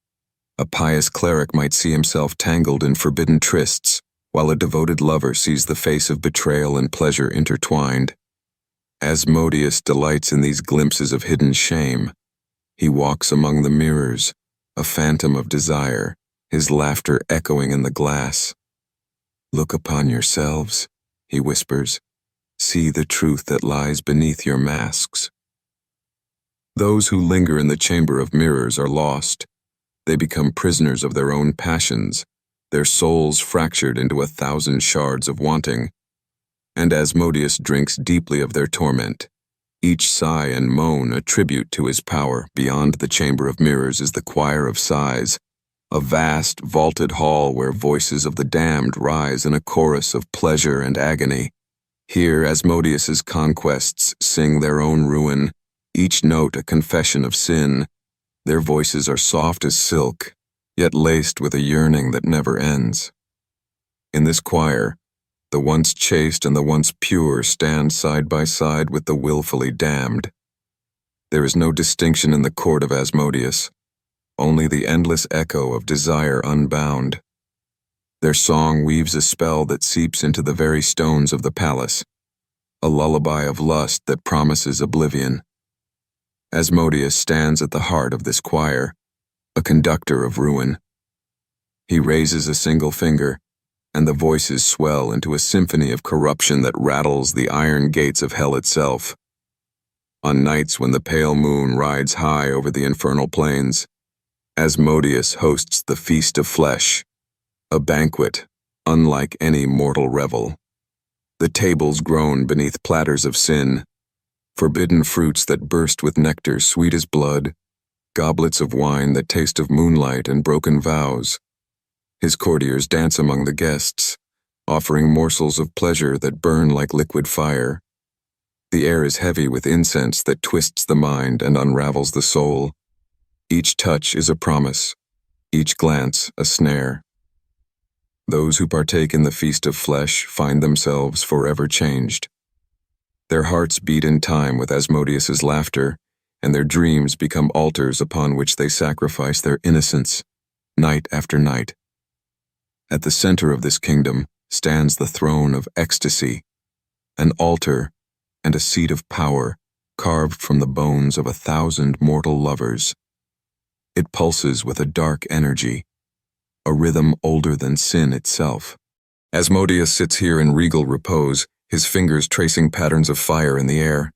A pious cleric might see himself tangled in forbidden trysts, while a devoted lover sees the face of betrayal and pleasure intertwined. Asmodeus delights in these glimpses of hidden shame. He walks among the mirrors, a phantom of desire, his laughter echoing in the glass. "Look upon yourselves," he whispers. "See the truth that lies beneath your masks." Those who linger in the chamber of mirrors are lost. They become prisoners of their own passions, their souls fractured into 1,000 shards of wanting. And Asmodeus drinks deeply of their torment. Each sigh and moan a tribute to his power. Beyond the chamber of mirrors is the choir of sighs, a vast, vaulted hall where voices of the damned rise in a chorus of pleasure and agony. Here Asmodeus's conquests sing their own ruin, each note a confession of sin. Their voices are soft as silk, yet laced with a yearning that never ends. In this choir, the once chaste and the once pure stand side by side with the willfully damned. There is no distinction in the court of Asmodeus, only the endless echo of desire unbound. Their song weaves a spell that seeps into the very stones of the palace, a lullaby of lust that promises oblivion. Asmodeus stands at the heart of this choir, a conductor of ruin. He raises a single finger, and the voices swell into a symphony of corruption that rattles the iron gates of hell itself. On nights when the pale moon rides high over the infernal plains, Asmodeus hosts the feast of flesh, a banquet unlike any mortal revel. The tables groan beneath platters of sin, forbidden fruits that burst with nectar sweet as blood, goblets of wine that taste of moonlight and broken vows. His courtiers dance among the guests, offering morsels of pleasure that burn like liquid fire. The air is heavy with incense that twists the mind and unravels the soul. Each touch is a promise, each glance a snare. Those who partake in the feast of flesh find themselves forever changed. Their hearts beat in time with Asmodeus's laughter, and their dreams become altars upon which they sacrifice their innocence, night after night. At the center of this kingdom stands the throne of ecstasy, an altar and a seat of power carved from the bones of 1,000 mortal lovers. It pulses with a dark energy, a rhythm older than sin itself. Asmodeus sits here in regal repose, his fingers tracing patterns of fire in the air.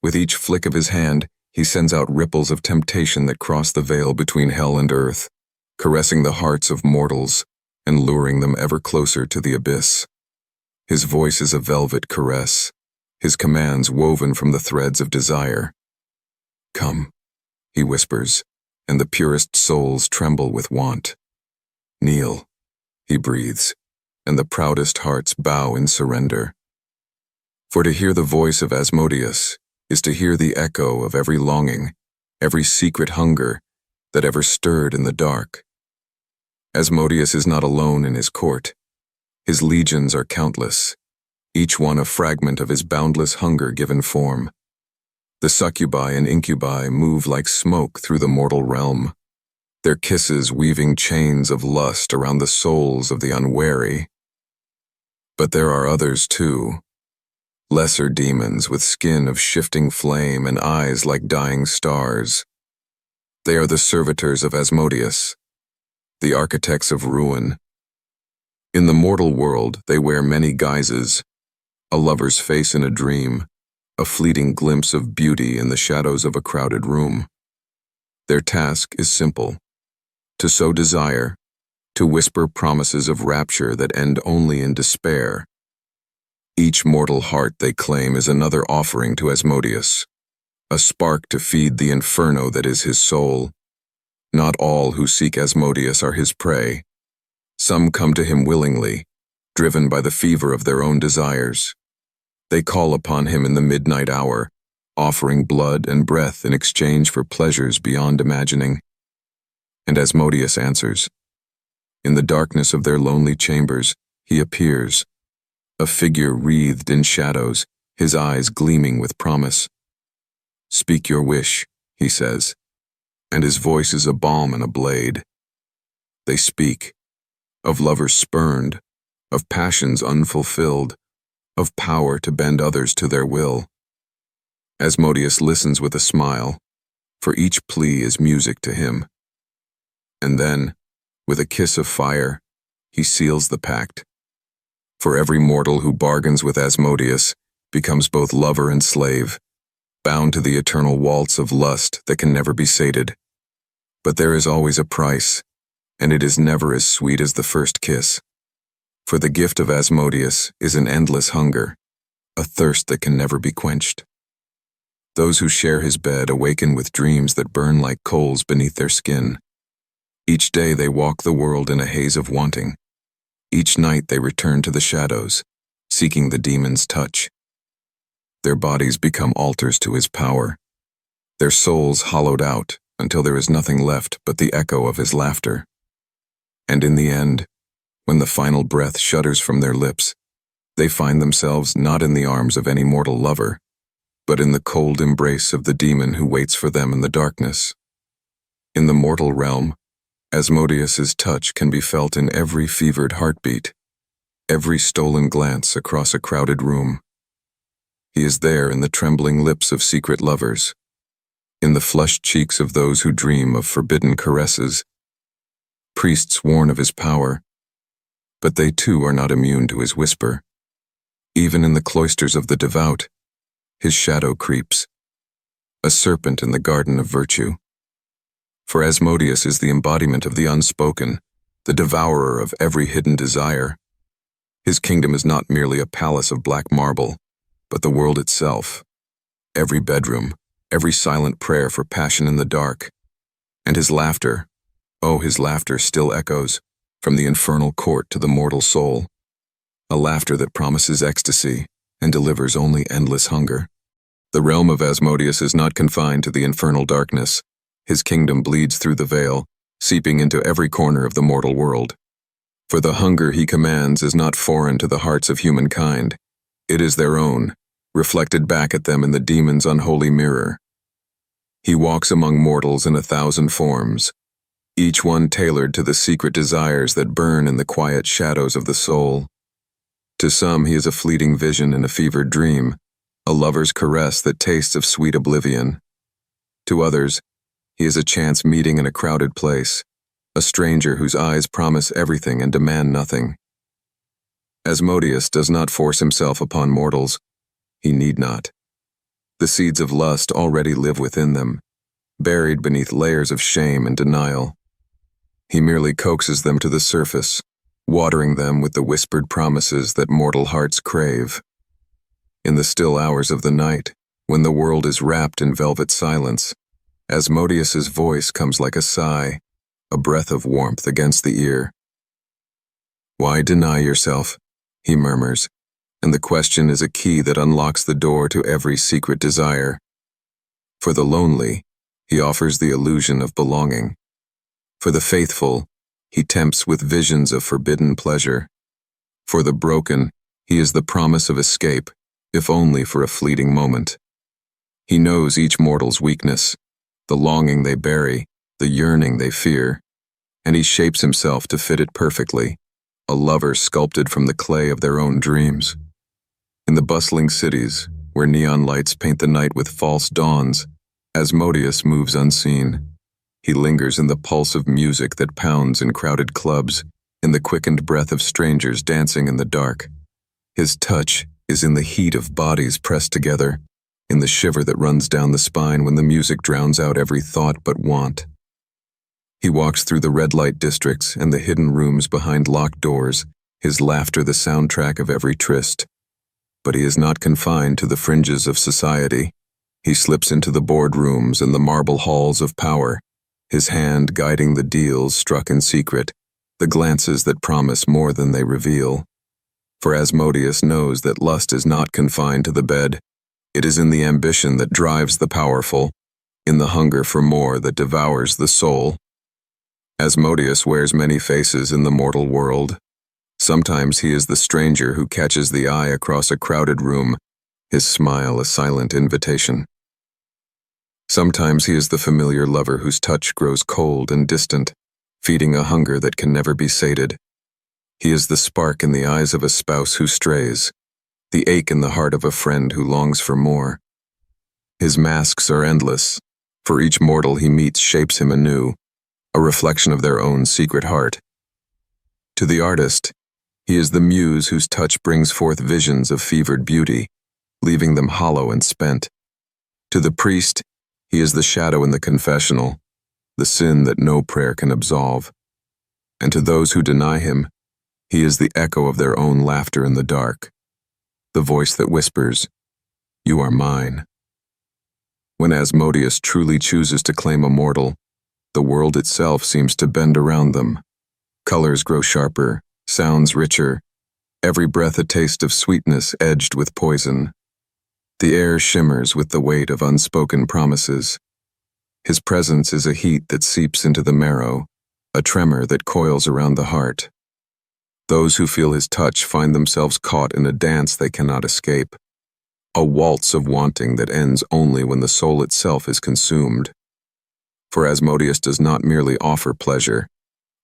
With each flick of his hand, he sends out ripples of temptation that cross the veil between hell and earth, caressing the hearts of mortals and luring them ever closer to the abyss. His voice is a velvet caress, his commands woven from the threads of desire. "Come," he whispers, and the purest souls tremble with want. "Kneel," he breathes, and the proudest hearts bow in surrender. For to hear the voice of Asmodeus is to hear the echo of every longing, every secret hunger that ever stirred in the dark. Asmodeus is not alone in his court. His legions are countless, each one a fragment of his boundless hunger given form. The succubi and incubi move like smoke through the mortal realm, their kisses weaving chains of lust around the souls of the unwary. But there are others too, lesser demons with skin of shifting flame and eyes like dying stars. They are the servitors of Asmodeus, the architects of ruin. In the mortal world, they wear many guises: a lover's face in a dream, a fleeting glimpse of beauty in the shadows of a crowded room. Their task is simple: to sow desire, to whisper promises of rapture that end only in despair. Each mortal heart, they claim, is another offering to Asmodeus, a spark to feed the inferno that is his soul. Not all who seek Asmodeus are his prey. Some come to him willingly, driven by the fever of their own desires. They call upon him in the midnight hour, offering blood and breath in exchange for pleasures beyond imagining. And Asmodeus answers. In the darkness of their lonely chambers, he appears, a figure wreathed in shadows, his eyes gleaming with promise. "Speak your wish," he says, and his voice is a balm and a blade. They speak of lovers spurned, of passions unfulfilled, of power to bend others to their will. Asmodeus listens with a smile, for each plea is music to him. And then, with a kiss of fire, he seals the pact. For every mortal who bargains with Asmodeus becomes both lover and slave, bound to the eternal waltz of lust that can never be sated. But there is always a price, and it is never as sweet as the first kiss. For the gift of Asmodeus is an endless hunger, a thirst that can never be quenched. Those who share his bed awaken with dreams that burn like coals beneath their skin. Each day they walk the world in a haze of wanting. Each night they return to the shadows, seeking the demon's touch. Their bodies become altars to his power, their souls hollowed out until there is nothing left but the echo of his laughter. And in the end, when the final breath shudders from their lips, they find themselves not in the arms of any mortal lover, but in the cold embrace of the demon who waits for them in the darkness. In the mortal realm, Asmodeus's touch can be felt in every fevered heartbeat, every stolen glance across a crowded room. He is there in the trembling lips of secret lovers, in the flushed cheeks of those who dream of forbidden caresses. Priests warn of his power, but they too are not immune to his whisper. Even in the cloisters of the devout, his shadow creeps, a serpent in the garden of virtue. For Asmodeus is the embodiment of the unspoken, the devourer of every hidden desire. His kingdom is not merely a palace of black marble, but the world itself, every bedroom, every silent prayer for passion in the dark. And his laughter, oh, his laughter still echoes from the infernal court to the mortal soul, a laughter that promises ecstasy and delivers only endless hunger. The realm of Asmodeus is not confined to the infernal darkness. His kingdom bleeds through the veil, seeping into every corner of the mortal world. For the hunger he commands is not foreign to the hearts of humankind. It is their own, reflected back at them in the demon's unholy mirror. He walks among mortals in 1,000 forms, each one tailored to the secret desires that burn in the quiet shadows of the soul. To some he is a fleeting vision in a fevered dream, a lover's caress that tastes of sweet oblivion. To others, he is a chance meeting in a crowded place, a stranger whose eyes promise everything and demand nothing. Asmodeus does not force himself upon mortals. He need not. The seeds of lust already live within them, buried beneath layers of shame and denial. He merely coaxes them to the surface, watering them with the whispered promises that mortal hearts crave. In the still hours of the night, when the world is wrapped in velvet silence, Asmodeus's voice comes like a sigh, a breath of warmth against the ear. "Why deny yourself?" he murmurs, and the question is a key that unlocks the door to every secret desire. For the lonely, he offers the illusion of belonging. For the faithful, he tempts with visions of forbidden pleasure. For the broken, He is the promise of escape, if only for a fleeting moment. He knows each mortal's weakness, the longing they bury, the yearning they fear, and he shapes himself to fit it perfectly, a lover sculpted from the clay of their own dreams. In the bustling cities, where neon lights paint the night with false dawns, Asmodeus moves unseen. He lingers in the pulse of music that pounds in crowded clubs, in the quickened breath of strangers dancing in the dark. His touch is in the heat of bodies pressed together, in the shiver that runs down the spine when the music drowns out every thought but want. He walks through the red light districts and the hidden rooms behind locked doors, his laughter the soundtrack of every tryst. But he is not confined to the fringes of society. He slips into the boardrooms and the marble halls of power, his hand guiding the deals struck in secret, the glances that promise more than they reveal. For Asmodeus knows that lust is not confined to the bed. It is in the ambition that drives the powerful, in the hunger for more that devours the soul. Asmodeus wears many faces in the mortal world. Sometimes he is the stranger who catches the eye across a crowded room, his smile a silent invitation. Sometimes he is the familiar lover whose touch grows cold and distant, feeding a hunger that can never be sated. He is the spark in the eyes of a spouse who strays, the ache in the heart of a friend who longs for more. His masks are endless, for each mortal he meets shapes him anew, a reflection of their own secret heart. To the artist, he is the muse whose touch brings forth visions of fevered beauty, leaving them hollow and spent. To the priest, he is the shadow in the confessional, the sin that no prayer can absolve. And to those who deny him, he is the echo of their own laughter in the dark, the voice that whispers, "You are mine." When Asmodeus truly chooses to claim a mortal, the world itself seems to bend around them. Colors grow sharper, sounds richer, every breath a taste of sweetness edged with poison. The air shimmers with the weight of unspoken promises. His presence is a heat that seeps into the marrow, a tremor that coils around the heart. Those who feel his touch find themselves caught in a dance they cannot escape, a waltz of wanting that ends only when the soul itself is consumed. For Asmodeus does not merely offer pleasure,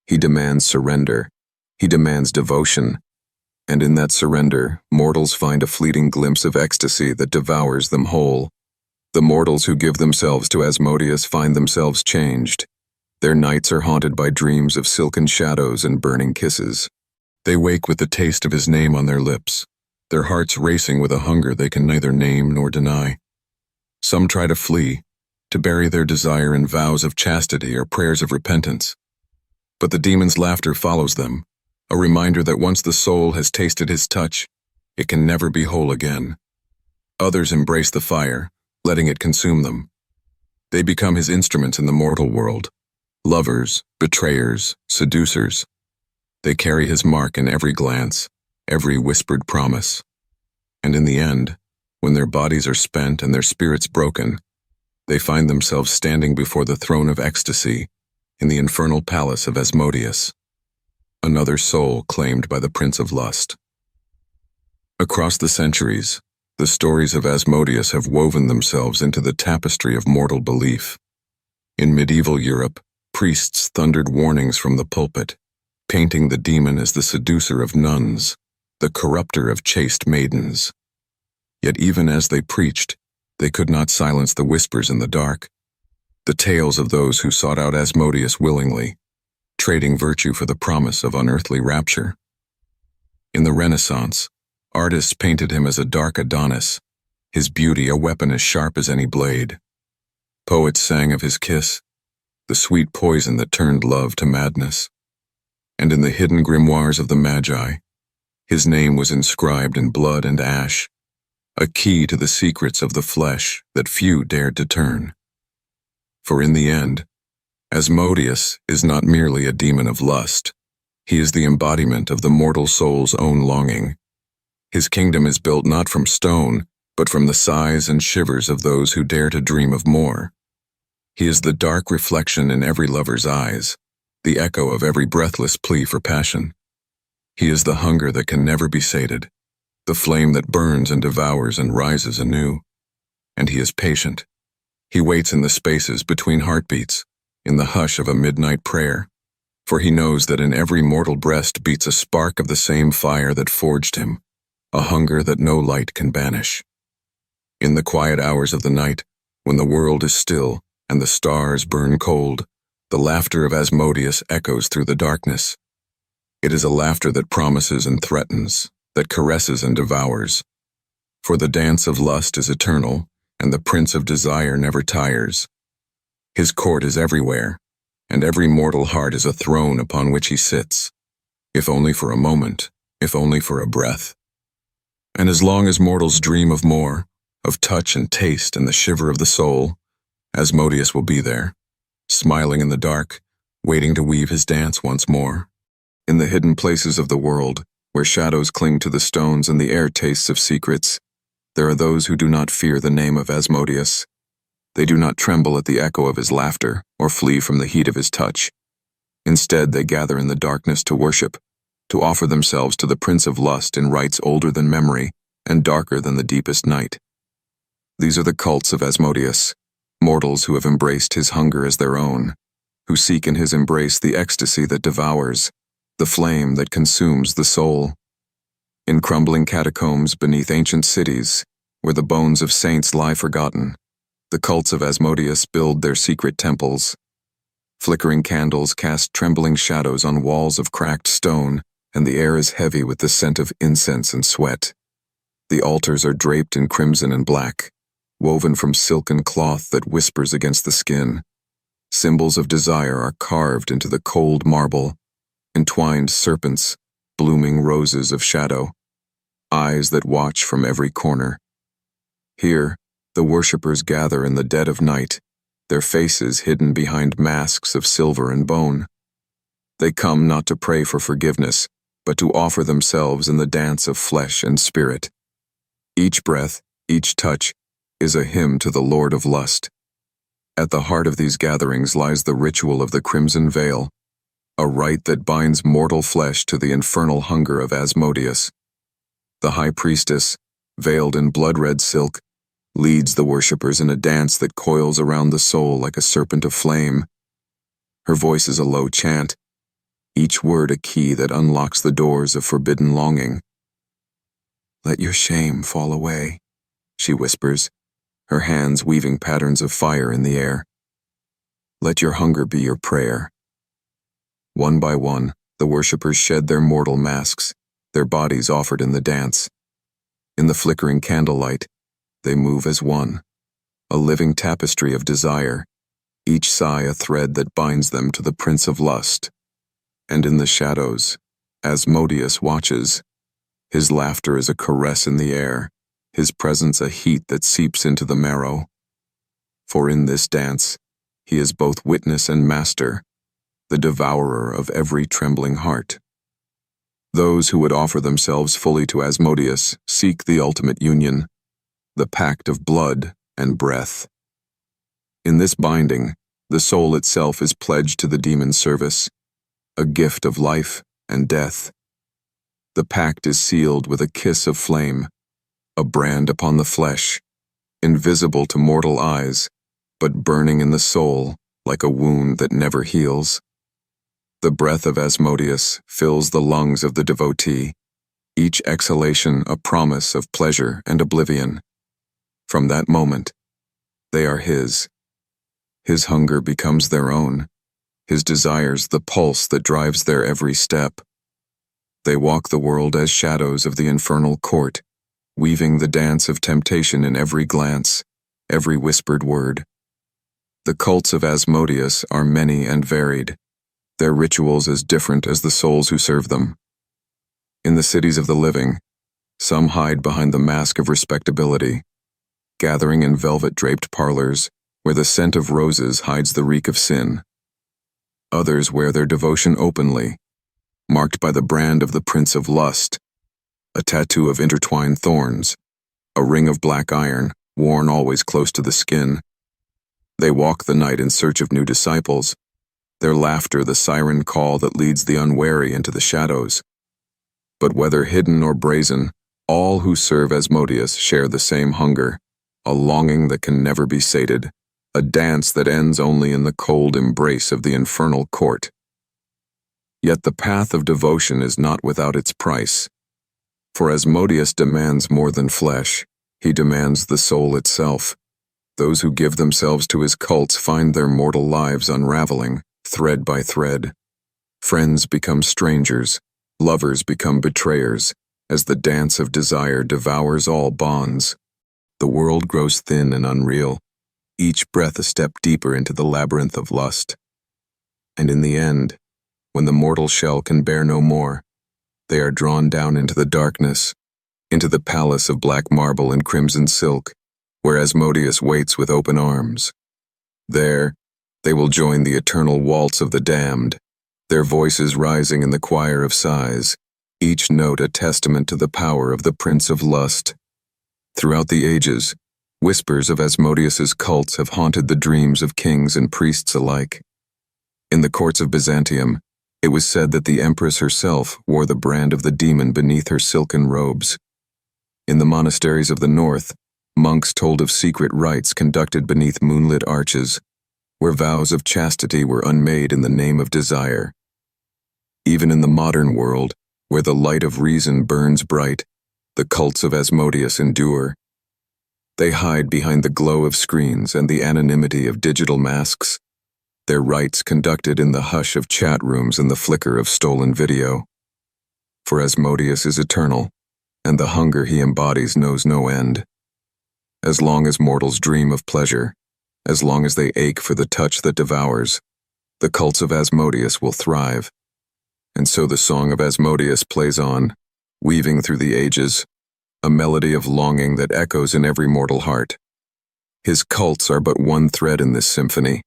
he demands surrender, he demands devotion, and in that surrender, mortals find a fleeting glimpse of ecstasy that devours them whole. The mortals who give themselves to Asmodeus find themselves changed. Their nights are haunted by dreams of silken shadows and burning kisses. They wake with the taste of his name on their lips, their hearts racing with a hunger they can neither name nor deny. Some try to flee, to bury their desire in vows of chastity or prayers of repentance. But the demon's laughter follows them, a reminder that once the soul has tasted his touch, it can never be whole again. Others embrace the fire, letting it consume them. They become his instruments in the mortal world, lovers, betrayers, seducers. They carry his mark in every glance, every whispered promise. And in the end, when their bodies are spent and their spirits broken, they find themselves standing before the throne of ecstasy in the infernal palace of Asmodeus, another soul claimed by the Prince of Lust. Across the centuries, the stories of Asmodeus have woven themselves into the tapestry of mortal belief. In medieval Europe, priests thundered warnings from the pulpit, painting the demon as the seducer of nuns, the corrupter of chaste maidens. Yet even as they preached, they could not silence the whispers in the dark, the tales of those who sought out Asmodeus willingly, trading virtue for the promise of unearthly rapture. In the Renaissance, artists painted him as a dark Adonis, his beauty a weapon as sharp as any blade. Poets sang of his kiss, the sweet poison that turned love to madness. And in the hidden grimoires of the Magi, his name was inscribed in blood and ash, a key to the secrets of the flesh that few dared to turn. For in the end, Asmodeus is not merely a demon of lust, he is the embodiment of the mortal soul's own longing. His kingdom is built not from stone, but from the sighs and shivers of those who dare to dream of more. He is the dark reflection in every lover's eyes, the echo of every breathless plea for passion. He is the hunger that can never be sated, the flame that burns and devours and rises anew. And he is patient. He waits in the spaces between heartbeats, in the hush of a midnight prayer, for he knows that in every mortal breast beats a spark of the same fire that forged him, a hunger that no light can banish. In the quiet hours of the night, when the world is still and the stars burn cold, the laughter of Asmodeus echoes through the darkness. It is a laughter that promises and threatens, that caresses and devours. For the dance of lust is eternal, and the prince of desire never tires. His court is everywhere, and every mortal heart is a throne upon which he sits, if only for a moment, if only for a breath. And as long as mortals dream of more, of touch and taste and the shiver of the soul, Asmodeus will be there, smiling in the dark, waiting to weave his dance once more. In the hidden places of the world, where shadows cling to the stones and the air tastes of secrets, there are those who do not fear the name of Asmodeus. They do not tremble at the echo of his laughter or flee from the heat of his touch. Instead, they gather in the darkness to worship, to offer themselves to the Prince of Lust in rites older than memory and darker than the deepest night. These are the cults of Asmodeus, mortals who have embraced his hunger as their own, who seek in his embrace the ecstasy that devours, the flame that consumes the soul. In crumbling catacombs beneath ancient cities, where the bones of saints lie forgotten, the cults of Asmodeus build their secret temples. Flickering candles cast trembling shadows on walls of cracked stone, and the air is heavy with the scent of incense and sweat. The altars are draped in crimson and black, woven from silken cloth that whispers against the skin. Symbols of desire are carved into the cold marble, entwined serpents, blooming roses of shadow, eyes that watch from every corner. Here, the worshippers gather in the dead of night, their faces hidden behind masks of silver and bone. They come not to pray for forgiveness, but to offer themselves in the dance of flesh and spirit. Each breath, each touch, is a hymn to the Lord of Lust. At the heart of these gatherings lies the ritual of the Crimson Veil, a rite that binds mortal flesh to the infernal hunger of Asmodeus. The high priestess, veiled in blood-red silk, leads the worshippers in a dance that coils around the soul like a serpent of flame. Her voice is a low chant, each word a key that unlocks the doors of forbidden longing. "Let your shame fall away," she whispers, her hands weaving patterns of fire in the air. "Let your hunger be your prayer." One by one, the worshippers shed their mortal masks, their bodies offered in the dance. In the flickering candlelight, they move as one, a living tapestry of desire, each sigh a thread that binds them to the Prince of Lust. And in the shadows, Asmodeus watches. His laughter is a caress in the air, his presence a heat that seeps into the marrow. For in this dance, he is both witness and master, the devourer of every trembling heart. Those who would offer themselves fully to Asmodeus seek the ultimate union, the pact of blood and breath. In this binding, the soul itself is pledged to the demon's service, a gift of life and death. The pact is sealed with a kiss of flame, a brand upon the flesh, invisible to mortal eyes, but burning in the soul like a wound that never heals. The breath of Asmodeus fills the lungs of the devotee, each exhalation a promise of pleasure and oblivion. From that moment, they are his. His hunger becomes their own, his desires the pulse that drives their every step. They walk the world as shadows of the infernal court, weaving the dance of temptation in every glance, every whispered word. The cults of Asmodeus are many and varied, their rituals as different as the souls who serve them. In the cities of the living, some hide behind the mask of respectability, gathering in velvet-draped parlors where the scent of roses hides the reek of sin. Others wear their devotion openly, marked by the brand of the Prince of Lust, a tattoo of intertwined thorns, a ring of black iron worn always close to the skin. They walk the night in search of new disciples, their laughter the siren call that leads the unwary into the shadows. But whether hidden or brazen, All who serve Asmodeus share the same hunger, a longing that can never be sated, a dance that ends only in the cold embrace of the infernal court. Yet the path of devotion is not without its price. For Asmodeus demands more than flesh, he demands the soul itself. Those who give themselves to his cults find their mortal lives unraveling, thread by thread. Friends become strangers, lovers become betrayers, as the dance of desire devours all bonds. The world grows thin and unreal, each breath a step deeper into the labyrinth of lust. And in the end, when the mortal shell can bear no more, they are drawn down into the darkness, into the palace of black marble and crimson silk, where Asmodeus waits with open arms. There, they will join the eternal waltz of the damned, their voices rising in the choir of sighs, each note a testament to the power of the Prince of Lust. Throughout the ages, whispers of Asmodeus's cults have haunted the dreams of kings and priests alike. In the courts of Byzantium, it was said that the Empress herself wore the brand of the demon beneath her silken robes. In the monasteries of the north, monks told of secret rites conducted beneath moonlit arches, where vows of chastity were unmade in the name of desire. Even in the modern world, where the light of reason burns bright, the cults of Asmodeus endure. They hide behind the glow of screens and the anonymity of digital masks, their rites conducted in the hush of chat rooms and the flicker of stolen video. For Asmodeus is eternal, and the hunger he embodies knows no end. As long as mortals dream of pleasure, as long as they ache for the touch that devours, the cults of Asmodeus will thrive. And so the song of Asmodeus plays on, weaving through the ages, a melody of longing that echoes in every mortal heart. His cults are but one thread in this symphony,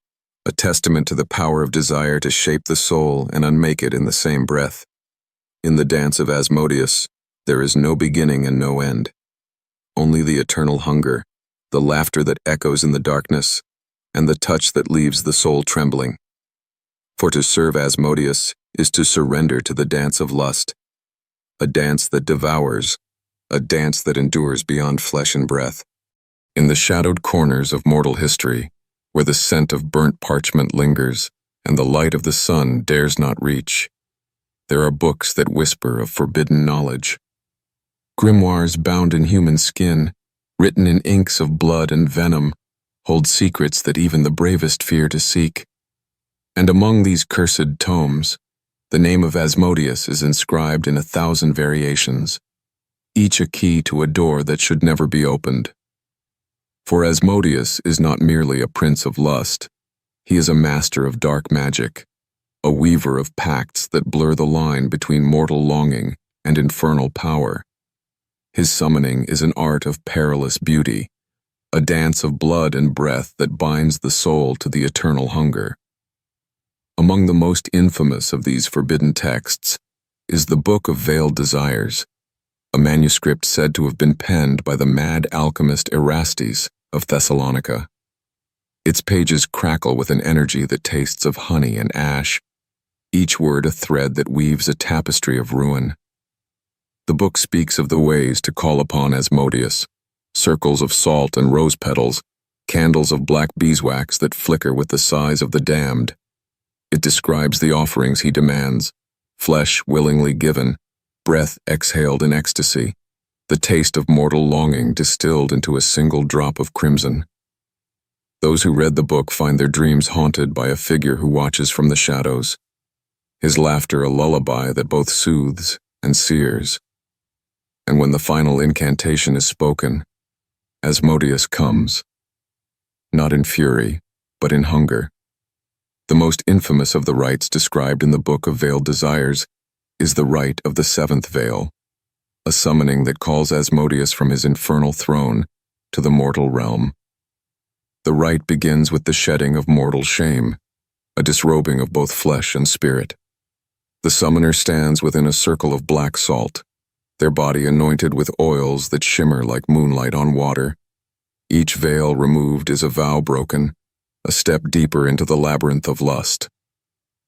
a testament to the power of desire to shape the soul and unmake it in the same breath. In the dance of Asmodeus, there is no beginning and no end. Only the eternal hunger, the laughter that echoes in the darkness, and the touch that leaves the soul trembling. For to serve Asmodeus is to surrender to the dance of lust, a dance that devours, a dance that endures beyond flesh and breath. In the shadowed corners of mortal history, where the scent of burnt parchment lingers and the light of the sun dares not reach, there are books that whisper of forbidden knowledge. Grimoires bound in human skin, written in inks of blood and venom, hold secrets that even the bravest fear to seek. And among these cursed tomes, the name of Asmodeus is inscribed in 1,000 variations, each a key to a door that should never be opened. For Asmodeus is not merely a prince of lust, he is a master of dark magic, a weaver of pacts that blur the line between mortal longing and infernal power. His summoning is an art of perilous beauty, a dance of blood and breath that binds the soul to the eternal hunger. Among the most infamous of these forbidden texts is the Book of Veiled Desires, a manuscript said to have been penned by the mad alchemist Erastes of Thessalonica. Its pages crackle with an energy that tastes of honey and ash, each word a thread that weaves a tapestry of ruin. The book speaks of the ways to call upon Asmodeus, circles of salt and rose petals, candles of black beeswax that flicker with the sighs of the damned. It describes the offerings he demands, flesh willingly given, breath exhaled in ecstasy, the taste of mortal longing distilled into a single drop of crimson. Those who read the book find their dreams haunted by a figure who watches from the shadows, his laughter a lullaby that both soothes and sears. And when the final incantation is spoken, Asmodeus comes, not in fury, but in hunger. The most infamous of the rites described in the Book of Veiled Desires is the rite of the seventh veil, a summoning that calls Asmodeus from his infernal throne to the mortal realm. The rite begins with the shedding of mortal shame, a disrobing of both flesh and spirit. The summoner stands within a circle of black salt, their body anointed with oils that shimmer like moonlight on water. Each veil removed is a vow broken, a step deeper into the labyrinth of lust.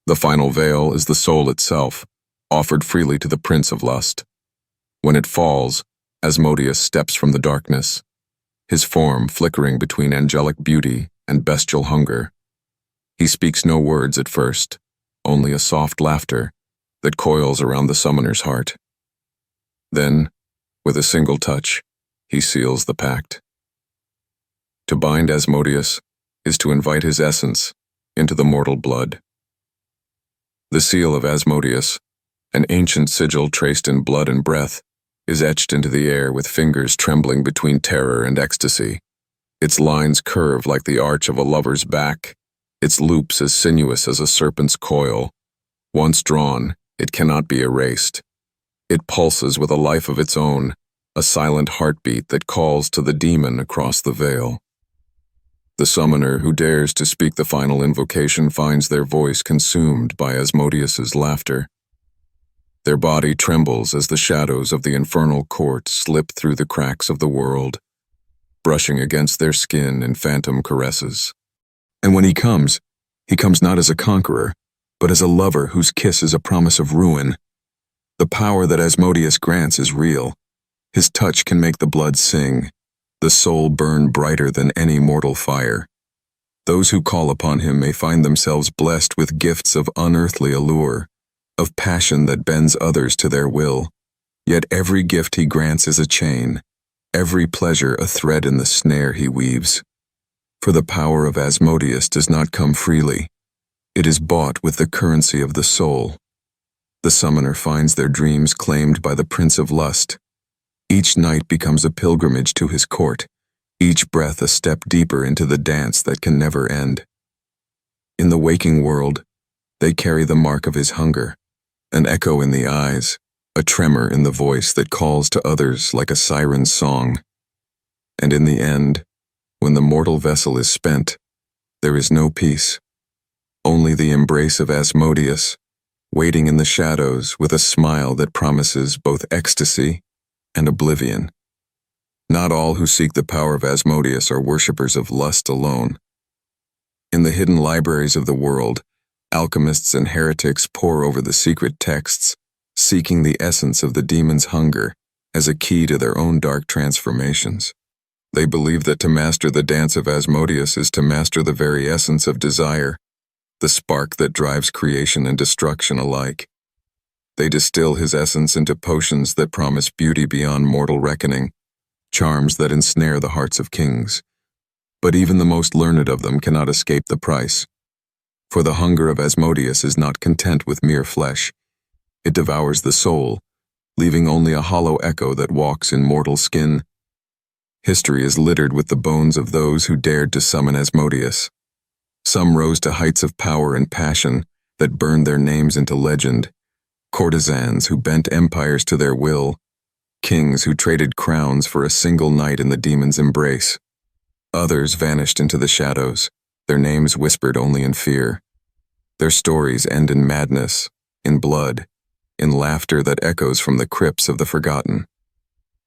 The final veil is the soul itself, offered freely to the Prince of Lust. When it falls, Asmodeus steps from the darkness, his form flickering between angelic beauty and bestial hunger. He speaks no words at first, only a soft laughter that coils around the summoner's heart. Then, with a single touch, he seals the pact. To bind Asmodeus is to invite his essence into the mortal blood. The seal of Asmodeus, an ancient sigil traced in blood and breath, is etched into the air with fingers trembling between terror and ecstasy. Its lines curve like the arch of a lover's back, its loops as sinuous as a serpent's coil. Once drawn, it cannot be erased. It pulses with a life of its own, a silent heartbeat that calls to the demon across the veil. The summoner who dares to speak the final invocation finds their voice consumed by Asmodeus's laughter. Their body trembles as the shadows of the infernal court slip through the cracks of the world, brushing against their skin in phantom caresses. And when he comes not as a conqueror, but as a lover whose kiss is a promise of ruin. The power that Asmodeus grants is real. His touch can make the blood sing, the soul burn brighter than any mortal fire. Those who call upon him may find themselves blessed with gifts of unearthly allure, of passion that bends others to their will. Yet every gift he grants is a chain, every pleasure a thread in the snare he weaves. For the power of Asmodeus does not come freely. It is bought with the currency of the soul. The summoner finds their dreams claimed by the Prince of Lust. Each night becomes a pilgrimage to his court, each breath a step deeper into the dance that can never end. In the waking world, they carry the mark of his hunger, an echo in the eyes, a tremor in the voice that calls to others like a siren's song. And in the end, when the mortal vessel is spent, there is no peace, only the embrace of Asmodeus, waiting in the shadows with a smile that promises both ecstasy and oblivion. Not all who seek the power of Asmodeus are worshippers of lust alone. In the hidden libraries of the world, alchemists and heretics pore over the secret texts, seeking the essence of the demon's hunger as a key to their own dark transformations. They believe that to master the dance of Asmodeus is to master the very essence of desire, the spark that drives creation and destruction alike. They distill his essence into potions that promise beauty beyond mortal reckoning, charms that ensnare the hearts of kings. But even the most learned of them cannot escape the price. For the hunger of Asmodeus is not content with mere flesh. It devours the soul, leaving only a hollow echo that walks in mortal skin. History is littered with the bones of those who dared to summon Asmodeus. Some rose to heights of power and passion that burned their names into legend, courtesans who bent empires to their will, kings who traded crowns for a single night in the demon's embrace. Others vanished into the shadows, their names whispered only in fear. Their stories end in madness, in blood, in laughter that echoes from the crypts of the forgotten.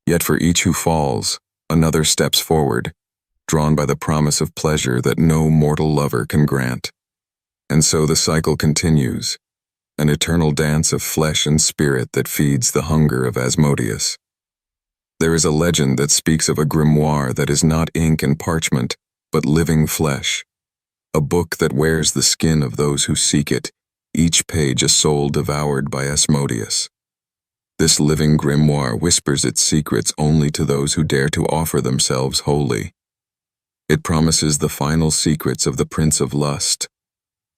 Yet for each who falls, another steps forward, drawn by the promise of pleasure that no mortal lover can grant. And so the cycle continues, an eternal dance of flesh and spirit that feeds the hunger of Asmodeus. There is a legend that speaks of a grimoire that is not ink and parchment, but living flesh, a book that wears the skin of those who seek it, each page a soul devoured by Asmodeus. This living grimoire whispers its secrets only to those who dare to offer themselves wholly. It promises the final secrets of the Prince of Lust,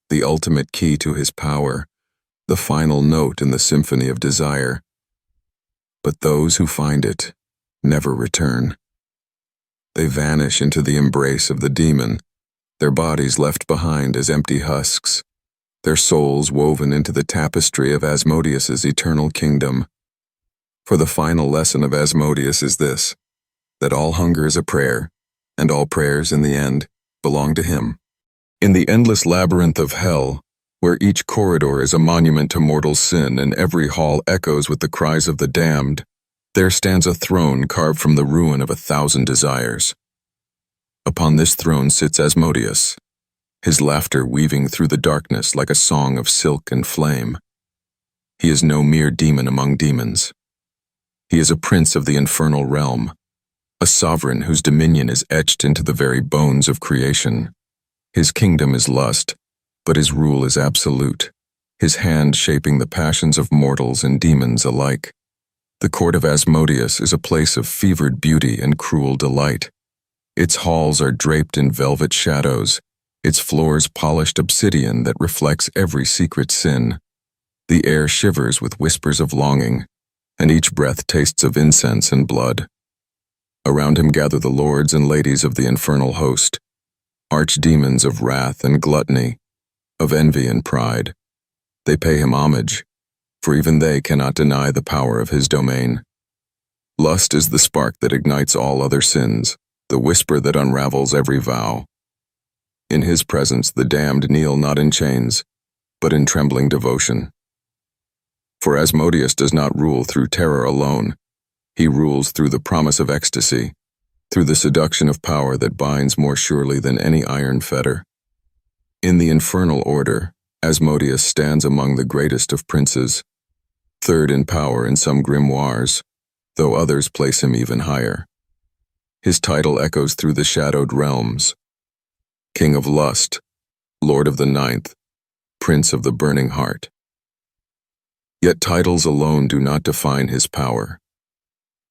the ultimate key to his power, the final note in the symphony of desire. But those who find it never return. They vanish into the embrace of the demon, their bodies left behind as empty husks, their souls woven into the tapestry of Asmodeus's eternal kingdom. For the final lesson of Asmodeus is this, that all hunger is a prayer, and all prayers in the end belong to him. In the endless labyrinth of hell, where each corridor is a monument to mortal sin and every hall echoes with the cries of the damned, there stands a throne carved from the ruin of 1,000 desires. Upon this throne sits Asmodeus, his laughter weaving through the darkness like a song of silk and flame. He is no mere demon among demons. He is a prince of the infernal realm, a sovereign whose dominion is etched into the very bones of creation. His kingdom is lust, but his rule is absolute, his hand shaping the passions of mortals and demons alike. The court of Asmodeus is a place of fevered beauty and cruel delight. Its halls are draped in velvet shadows, its floors polished obsidian that reflects every secret sin. The air shivers with whispers of longing, and each breath tastes of incense and blood. Around him gather the lords and ladies of the infernal host, archdemons of wrath and gluttony, of envy and pride. They pay him homage, for even they cannot deny the power of his domain. Lust is the spark that ignites all other sins, the whisper that unravels every vow. In his presence the damned kneel not in chains, but in trembling devotion. For Asmodeus does not rule through terror alone. He rules through the promise of ecstasy, through the seduction of power that binds more surely than any iron fetter. In the infernal order, Asmodeus stands among the greatest of princes, third in power in some grimoires, though others place him even higher. His title echoes through the shadowed realms: King of Lust, Lord of the Ninth, Prince of the Burning Heart. Yet titles alone do not define his power.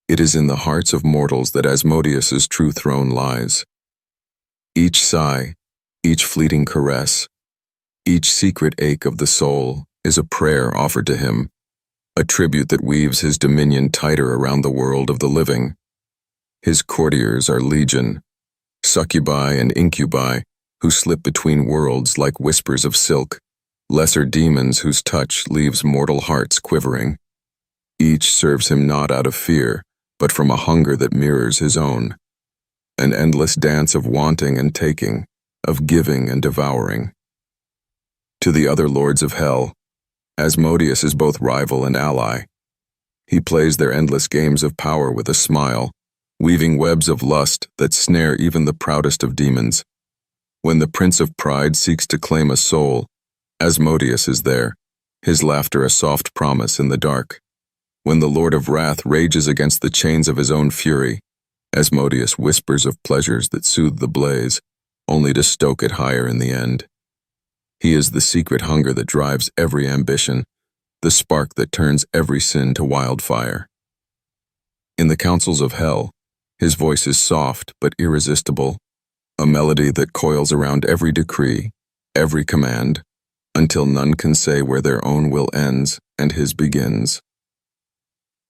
It is in the hearts of mortals that Asmodeus's true throne lies. Each sigh, each fleeting caress, each secret ache of the soul is a prayer offered to him, a tribute that weaves his dominion tighter around the world of the living. His courtiers are legion, succubi and incubi, who slip between worlds like whispers of silk, lesser demons whose touch leaves mortal hearts quivering. Each serves him not out of fear, but from a hunger that mirrors his own. An endless dance of wanting and taking, of giving and devouring. To the other lords of hell, Asmodeus is both rival and ally. He plays their endless games of power with a smile, weaving webs of lust that snare even the proudest of demons. When the Prince of Pride seeks to claim a soul, Asmodeus is there, his laughter a soft promise in the dark. When the Lord of Wrath rages against the chains of his own fury, Asmodeus whispers of pleasures that soothe the blaze, only to stoke it higher in the end. He is the secret hunger that drives every ambition, the spark that turns every sin to wildfire. In the councils of hell, his voice is soft but irresistible, a melody that coils around every decree, every command, until none can say where their own will ends and his begins.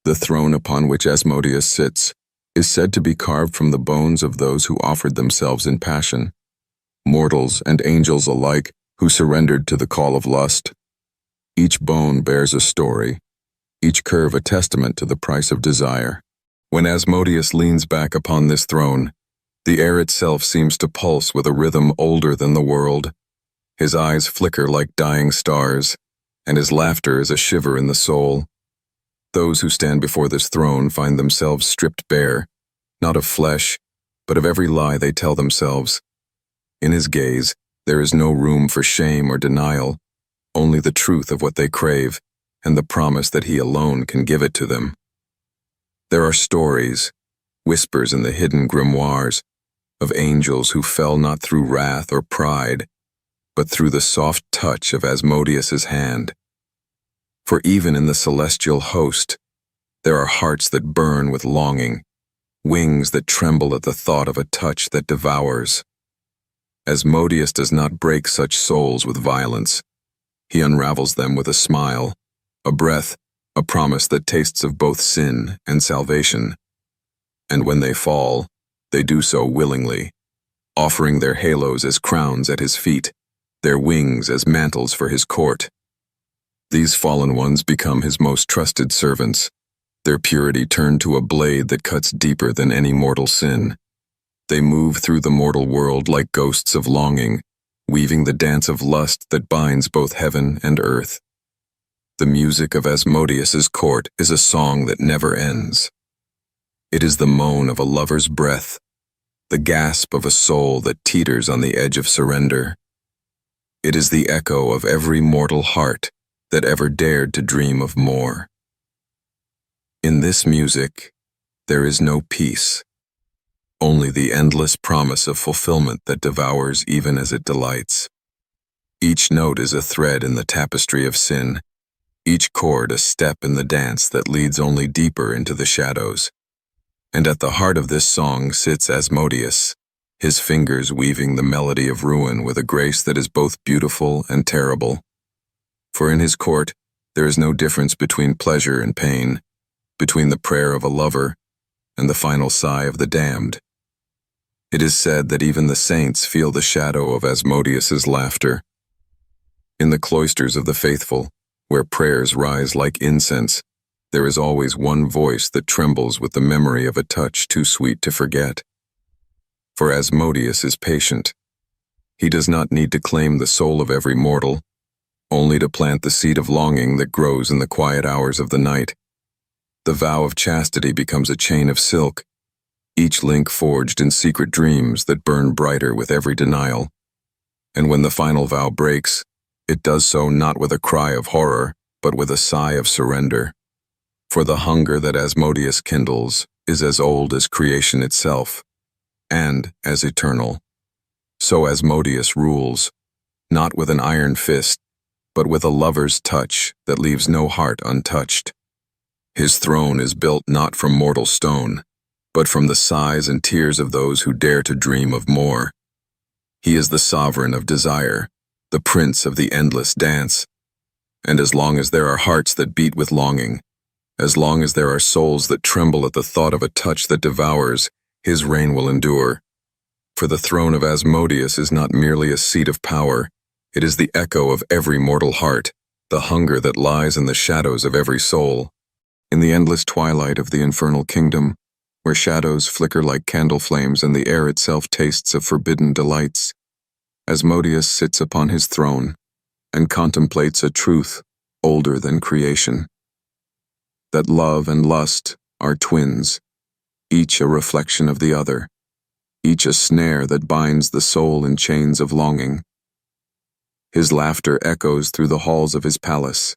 The throne upon which Asmodeus sits is said to be carved from the bones of those who offered themselves in passion, mortals and angels alike who surrendered to the call of lust. Each bone bears a story, each curve a testament to the price of desire. When Asmodeus leans back upon this throne, the air itself seems to pulse with a rhythm older than the world. His eyes flicker like dying stars, and his laughter is a shiver in the soul. Those who stand before this throne find themselves stripped bare, not of flesh, but of every lie they tell themselves. In his gaze, there is no room for shame or denial, only the truth of what they crave, and the promise that he alone can give it to them. There are stories, whispers in the hidden grimoires, of angels who fell not through wrath or pride, but through the soft touch of Asmodeus's hand. For even in the celestial host, there are hearts that burn with longing, wings that tremble at the thought of a touch that devours. Asmodeus does not break such souls with violence. He unravels them with a smile, a breath, a promise that tastes of both sin and salvation. And when they fall, they do so willingly, offering their halos as crowns at his feet, their wings as mantles for his court. These fallen ones become his most trusted servants, their purity turned to a blade that cuts deeper than any mortal sin. They move through the mortal world like ghosts of longing, weaving the dance of lust that binds both heaven and earth. The music of Asmodeus's court is a song that never ends. It is the moan of a lover's breath, the gasp of a soul that teeters on the edge of surrender. It is the echo of every mortal heart that ever dared to dream of more. In this music, there is no peace, only the endless promise of fulfillment that devours even as it delights. Each note is a thread in the tapestry of sin, each chord a step in the dance that leads only deeper into the shadows. And at the heart of this song sits Asmodeus, his fingers weaving the melody of ruin with a grace that is both beautiful and terrible. For in his court, there is no difference between pleasure and pain, between the prayer of a lover and the final sigh of the damned. It is said that even the saints feel the shadow of Asmodeus's laughter. In the cloisters of the faithful, where prayers rise like incense, there is always one voice that trembles with the memory of a touch too sweet to forget. For Asmodeus is patient. He does not need to claim the soul of every mortal, only to plant the seed of longing that grows in the quiet hours of the night. The vow of chastity becomes a chain of silk, each link forged in secret dreams that burn brighter with every denial. And when the final vow breaks, it does so not with a cry of horror, but with a sigh of surrender. For the hunger that Asmodeus kindles is as old as creation itself, and as eternal. So Asmodeus rules, not with an iron fist, but with a lover's touch that leaves no heart untouched. His throne is built not from mortal stone, but from the sighs and tears of those who dare to dream of more. He is the sovereign of desire, the prince of the endless dance. And as long as there are hearts that beat with longing, as long as there are souls that tremble at the thought of a touch that devours, his reign will endure. For the throne of Asmodeus is not merely a seat of power, it is the echo of every mortal heart, the hunger that lies in the shadows of every soul. In the endless twilight of the infernal kingdom, where shadows flicker like candle flames and the air itself tastes of forbidden delights, Asmodeus sits upon his throne and contemplates a truth older than creation. That love and lust are twins, each a reflection of the other, each a snare that binds the soul in chains of longing. His laughter echoes through the halls of his palace,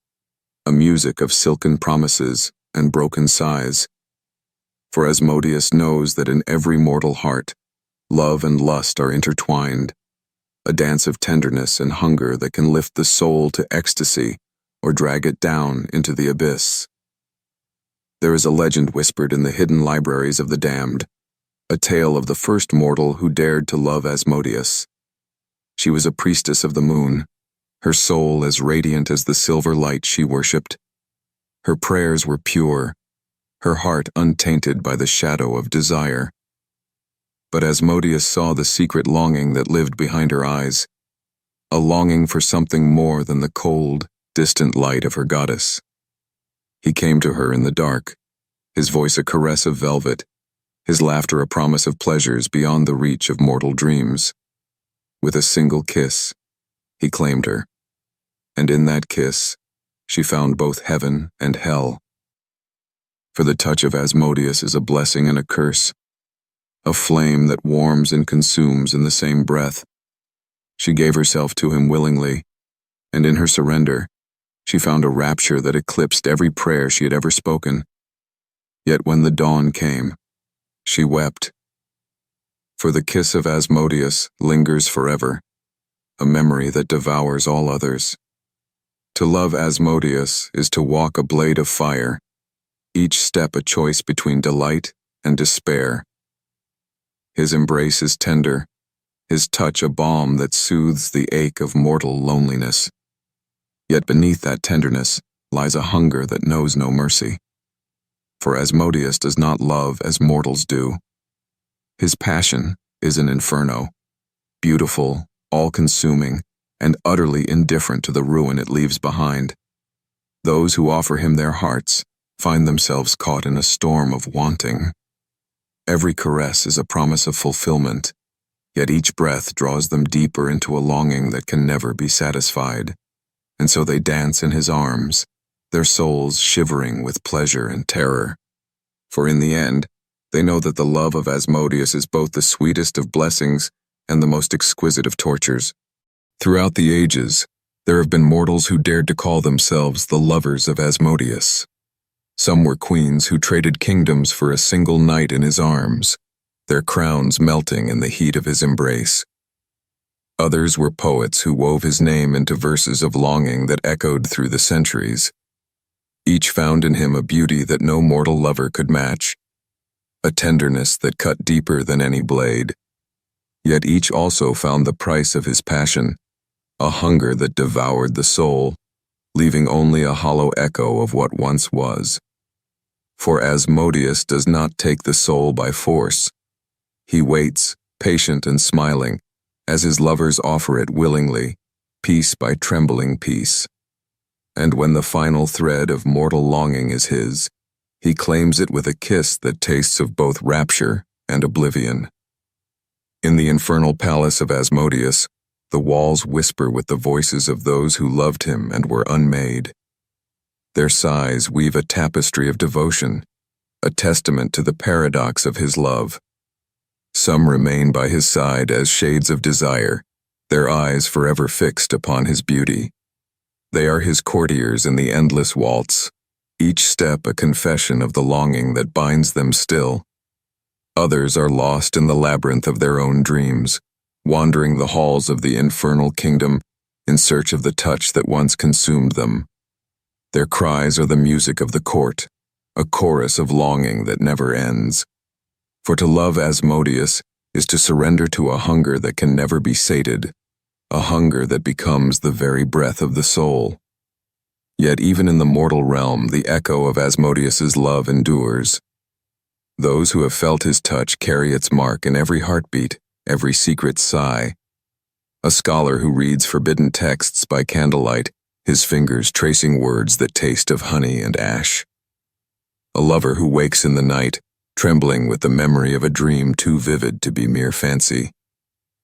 a music of silken promises and broken sighs. For Asmodeus knows that in every mortal heart, love and lust are intertwined, a dance of tenderness and hunger that can lift the soul to ecstasy or drag it down into the abyss. There is a legend whispered in the hidden libraries of the damned, a tale of the first mortal who dared to love Asmodeus. She was a priestess of the moon, her soul as radiant as the silver light she worshipped. Her prayers were pure, her heart untainted by the shadow of desire. But Asmodeus saw the secret longing that lived behind her eyes, a longing for something more than the cold, distant light of her goddess. He came to her in the dark, his voice a caress of velvet, his laughter a promise of pleasures beyond the reach of mortal dreams. With a single kiss, he claimed her, and in that kiss, she found both heaven and hell. For the touch of Asmodeus is a blessing and a curse, a flame that warms and consumes in the same breath. She gave herself to him willingly, and in her surrender, she found a rapture that eclipsed every prayer she had ever spoken. Yet when the dawn came, she wept. For the kiss of Asmodeus lingers forever, a memory that devours all others. To love Asmodeus is to walk a blade of fire, each step a choice between delight and despair. His embrace is tender, his touch a balm that soothes the ache of mortal loneliness. Yet beneath that tenderness lies a hunger that knows no mercy. For Asmodeus does not love as mortals do. His passion is an inferno, beautiful, all-consuming, and utterly indifferent to the ruin it leaves behind. Those who offer him their hearts find themselves caught in a storm of wanting. Every caress is a promise of fulfillment, yet each breath draws them deeper into a longing that can never be satisfied. And so they dance in his arms, their souls shivering with pleasure and terror. For in the end, they know that the love of Asmodeus is both the sweetest of blessings and the most exquisite of tortures. Throughout the ages, there have been mortals who dared to call themselves the lovers of Asmodeus. Some were queens who traded kingdoms for a single night in his arms, their crowns melting in the heat of his embrace. Others were poets who wove his name into verses of longing that echoed through the centuries. Each found in him a beauty that no mortal lover could match, a tenderness that cut deeper than any blade. Yet each also found the price of his passion, a hunger that devoured the soul, leaving only a hollow echo of what once was. For Asmodeus does not take the soul by force. He waits, patient and smiling, as his lovers offer it willingly, piece by trembling piece. And when the final thread of mortal longing is his, he claims it with a kiss that tastes of both rapture and oblivion. In the infernal palace of Asmodeus, the walls whisper with the voices of those who loved him and were unmade. Their sighs weave a tapestry of devotion, a testament to the paradox of his love. Some remain by his side as shades of desire, their eyes forever fixed upon his beauty. They are his courtiers in the endless waltz, each step a confession of the longing that binds them still. Others are lost in the labyrinth of their own dreams, wandering the halls of the infernal kingdom in search of the touch that once consumed them. Their cries are the music of the court, a chorus of longing that never ends. For to love Asmodeus is to surrender to a hunger that can never be sated, a hunger that becomes the very breath of the soul. Yet even in the mortal realm, the echo of Asmodeus's love endures. Those who have felt his touch carry its mark in every heartbeat, every secret sigh. A scholar who reads forbidden texts by candlelight, his fingers tracing words that taste of honey and ash. A lover who wakes in the night, trembling with the memory of a dream too vivid to be mere fancy.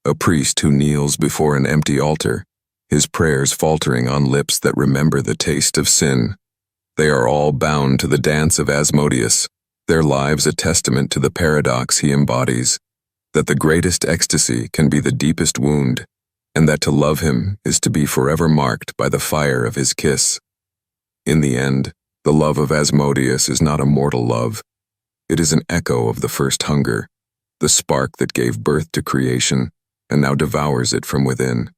A priest who kneels before an empty altar, his prayers faltering on lips that remember the taste of sin. They are all bound to the dance of Asmodeus, their lives a testament to the paradox he embodies, that the greatest ecstasy can be the deepest wound, and that to love him is to be forever marked by the fire of his kiss. In the end, the love of Asmodeus is not a mortal love. It is an echo of the first hunger, the spark that gave birth to creation and now devours it from within.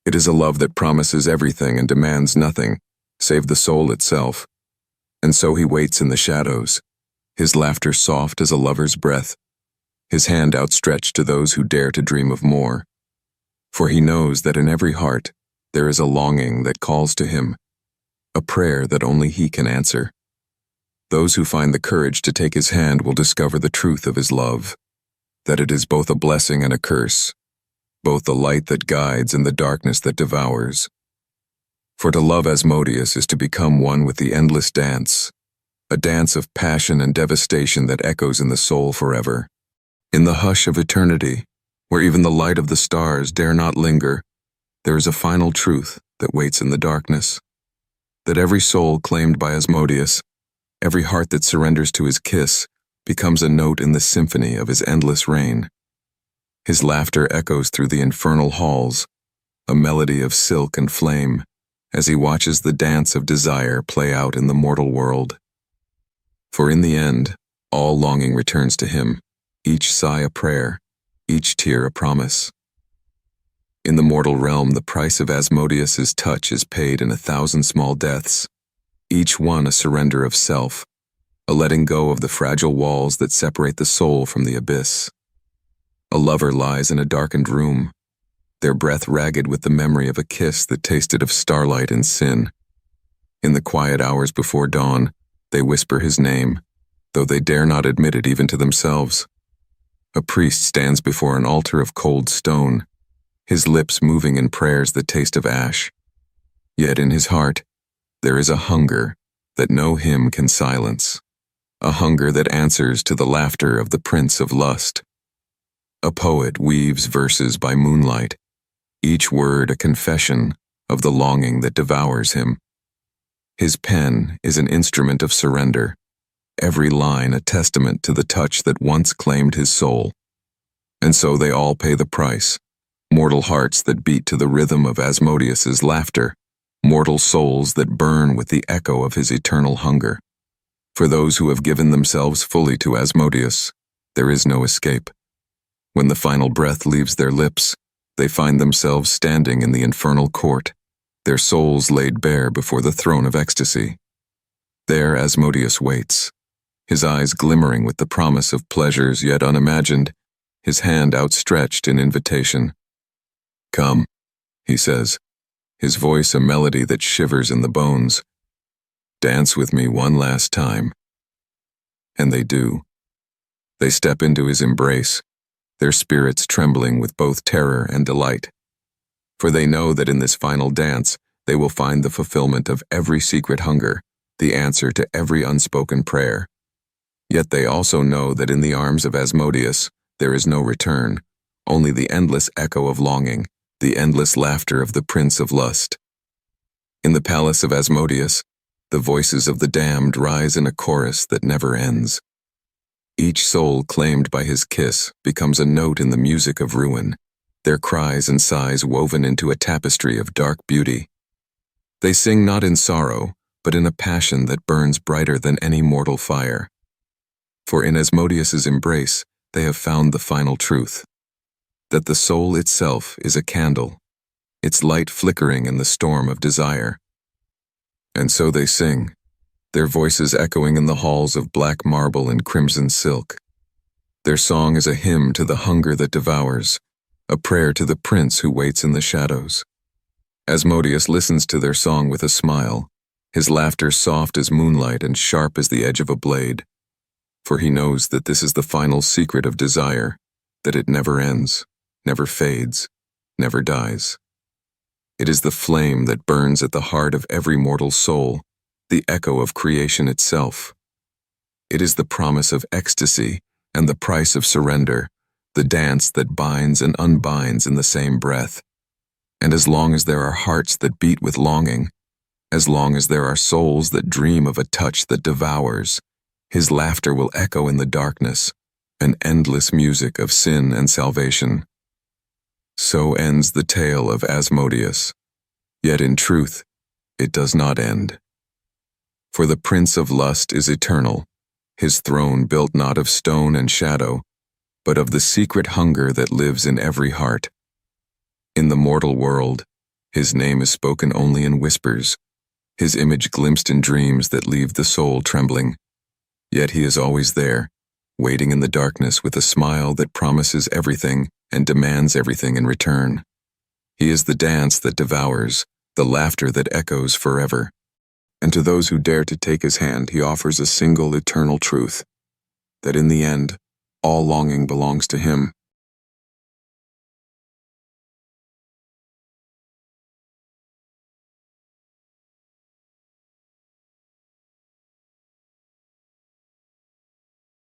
It is a love that promises everything and demands nothing, save the soul itself. And so he waits in the shadows, his laughter soft as a lover's breath, his hand outstretched to those who dare to dream of more. For he knows that in every heart there is a longing that calls to him, a prayer that only he can answer. Those who find the courage to take his hand will discover the truth of his love, that it is both a blessing and a curse, both the light that guides and the darkness that devours. For to love Asmodeus is to become one with the endless dance, a dance of passion and devastation that echoes in the soul forever. In the hush of eternity, where even the light of the stars dare not linger, there is a final truth that waits in the darkness, that every soul claimed by Asmodeus, every heart that surrenders to his kiss, becomes a note in the symphony of his endless reign. His laughter echoes through the infernal halls, a melody of silk and flame, as he watches the dance of desire play out in the mortal world. For in the end, all longing returns to him, each sigh a prayer, each tear a promise. In the mortal realm, the price of Asmodeus's touch is paid in 1,000 small deaths, each one a surrender of self, a letting go of the fragile walls that separate the soul from the abyss. A lover lies in a darkened room, their breath ragged with the memory of a kiss that tasted of starlight and sin. In the quiet hours before dawn, they whisper his name, though they dare not admit it even to themselves. A priest stands before an altar of cold stone, his lips moving in prayers that taste of ash. Yet in his heart, there is a hunger that no hymn can silence, a hunger that answers to the laughter of the Prince of Lust. A poet weaves verses by moonlight, each word a confession of the longing that devours him. His pen is an instrument of surrender, every line a testament to the touch that once claimed his soul. And so they all pay the price, mortal hearts that beat to the rhythm of Asmodeus's laughter, mortal souls that burn with the echo of his eternal hunger. For those who have given themselves fully to Asmodeus, there is no escape. When the final breath leaves their lips, they find themselves standing in the infernal court, their souls laid bare before the throne of ecstasy. There Asmodeus waits, his eyes glimmering with the promise of pleasures yet unimagined, his hand outstretched in invitation. "Come," he says, his voice a melody that shivers in the bones. "Dance with me one last time." And they do. They step into his embrace, their spirits trembling with both terror and delight. For they know that in this final dance, they will find the fulfillment of every secret hunger, the answer to every unspoken prayer. Yet they also know that in the arms of Asmodeus, there is no return, only the endless echo of longing, the endless laughter of the Prince of Lust. In the palace of Asmodeus, the voices of the damned rise in a chorus that never ends. Each soul claimed by his kiss becomes a note in the music of ruin, their cries and sighs woven into a tapestry of dark beauty. They sing not in sorrow, but in a passion that burns brighter than any mortal fire. For in Asmodeus's embrace, they have found the final truth, that the soul itself is a candle, its light flickering in the storm of desire. And so they sing, their voices echoing in the halls of black marble and crimson silk. Their song is a hymn to the hunger that devours, a prayer to the prince who waits in the shadows. Asmodeus listens to their song with a smile, his laughter soft as moonlight and sharp as the edge of a blade. For he knows that this is the final secret of desire, that it never ends, never fades, never dies. It is the flame that burns at the heart of every mortal soul, the echo of creation itself. It is the promise of ecstasy and the price of surrender, the dance that binds and unbinds in the same breath. And as long as there are hearts that beat with longing, as long as there are souls that dream of a touch that devours, his laughter will echo in the darkness, an endless music of sin and salvation. So ends the tale of Asmodeus. Yet in truth, it does not end. For the Prince of Lust is eternal, his throne built not of stone and shadow, but of the secret hunger that lives in every heart. In the mortal world, his name is spoken only in whispers, his image glimpsed in dreams that leave the soul trembling. Yet he is always there, waiting in the darkness with a smile that promises everything and demands everything in return. He is the dance that devours, the laughter that echoes forever. And to those who dare to take his hand, he offers a single eternal truth, that in the end, all longing belongs to him,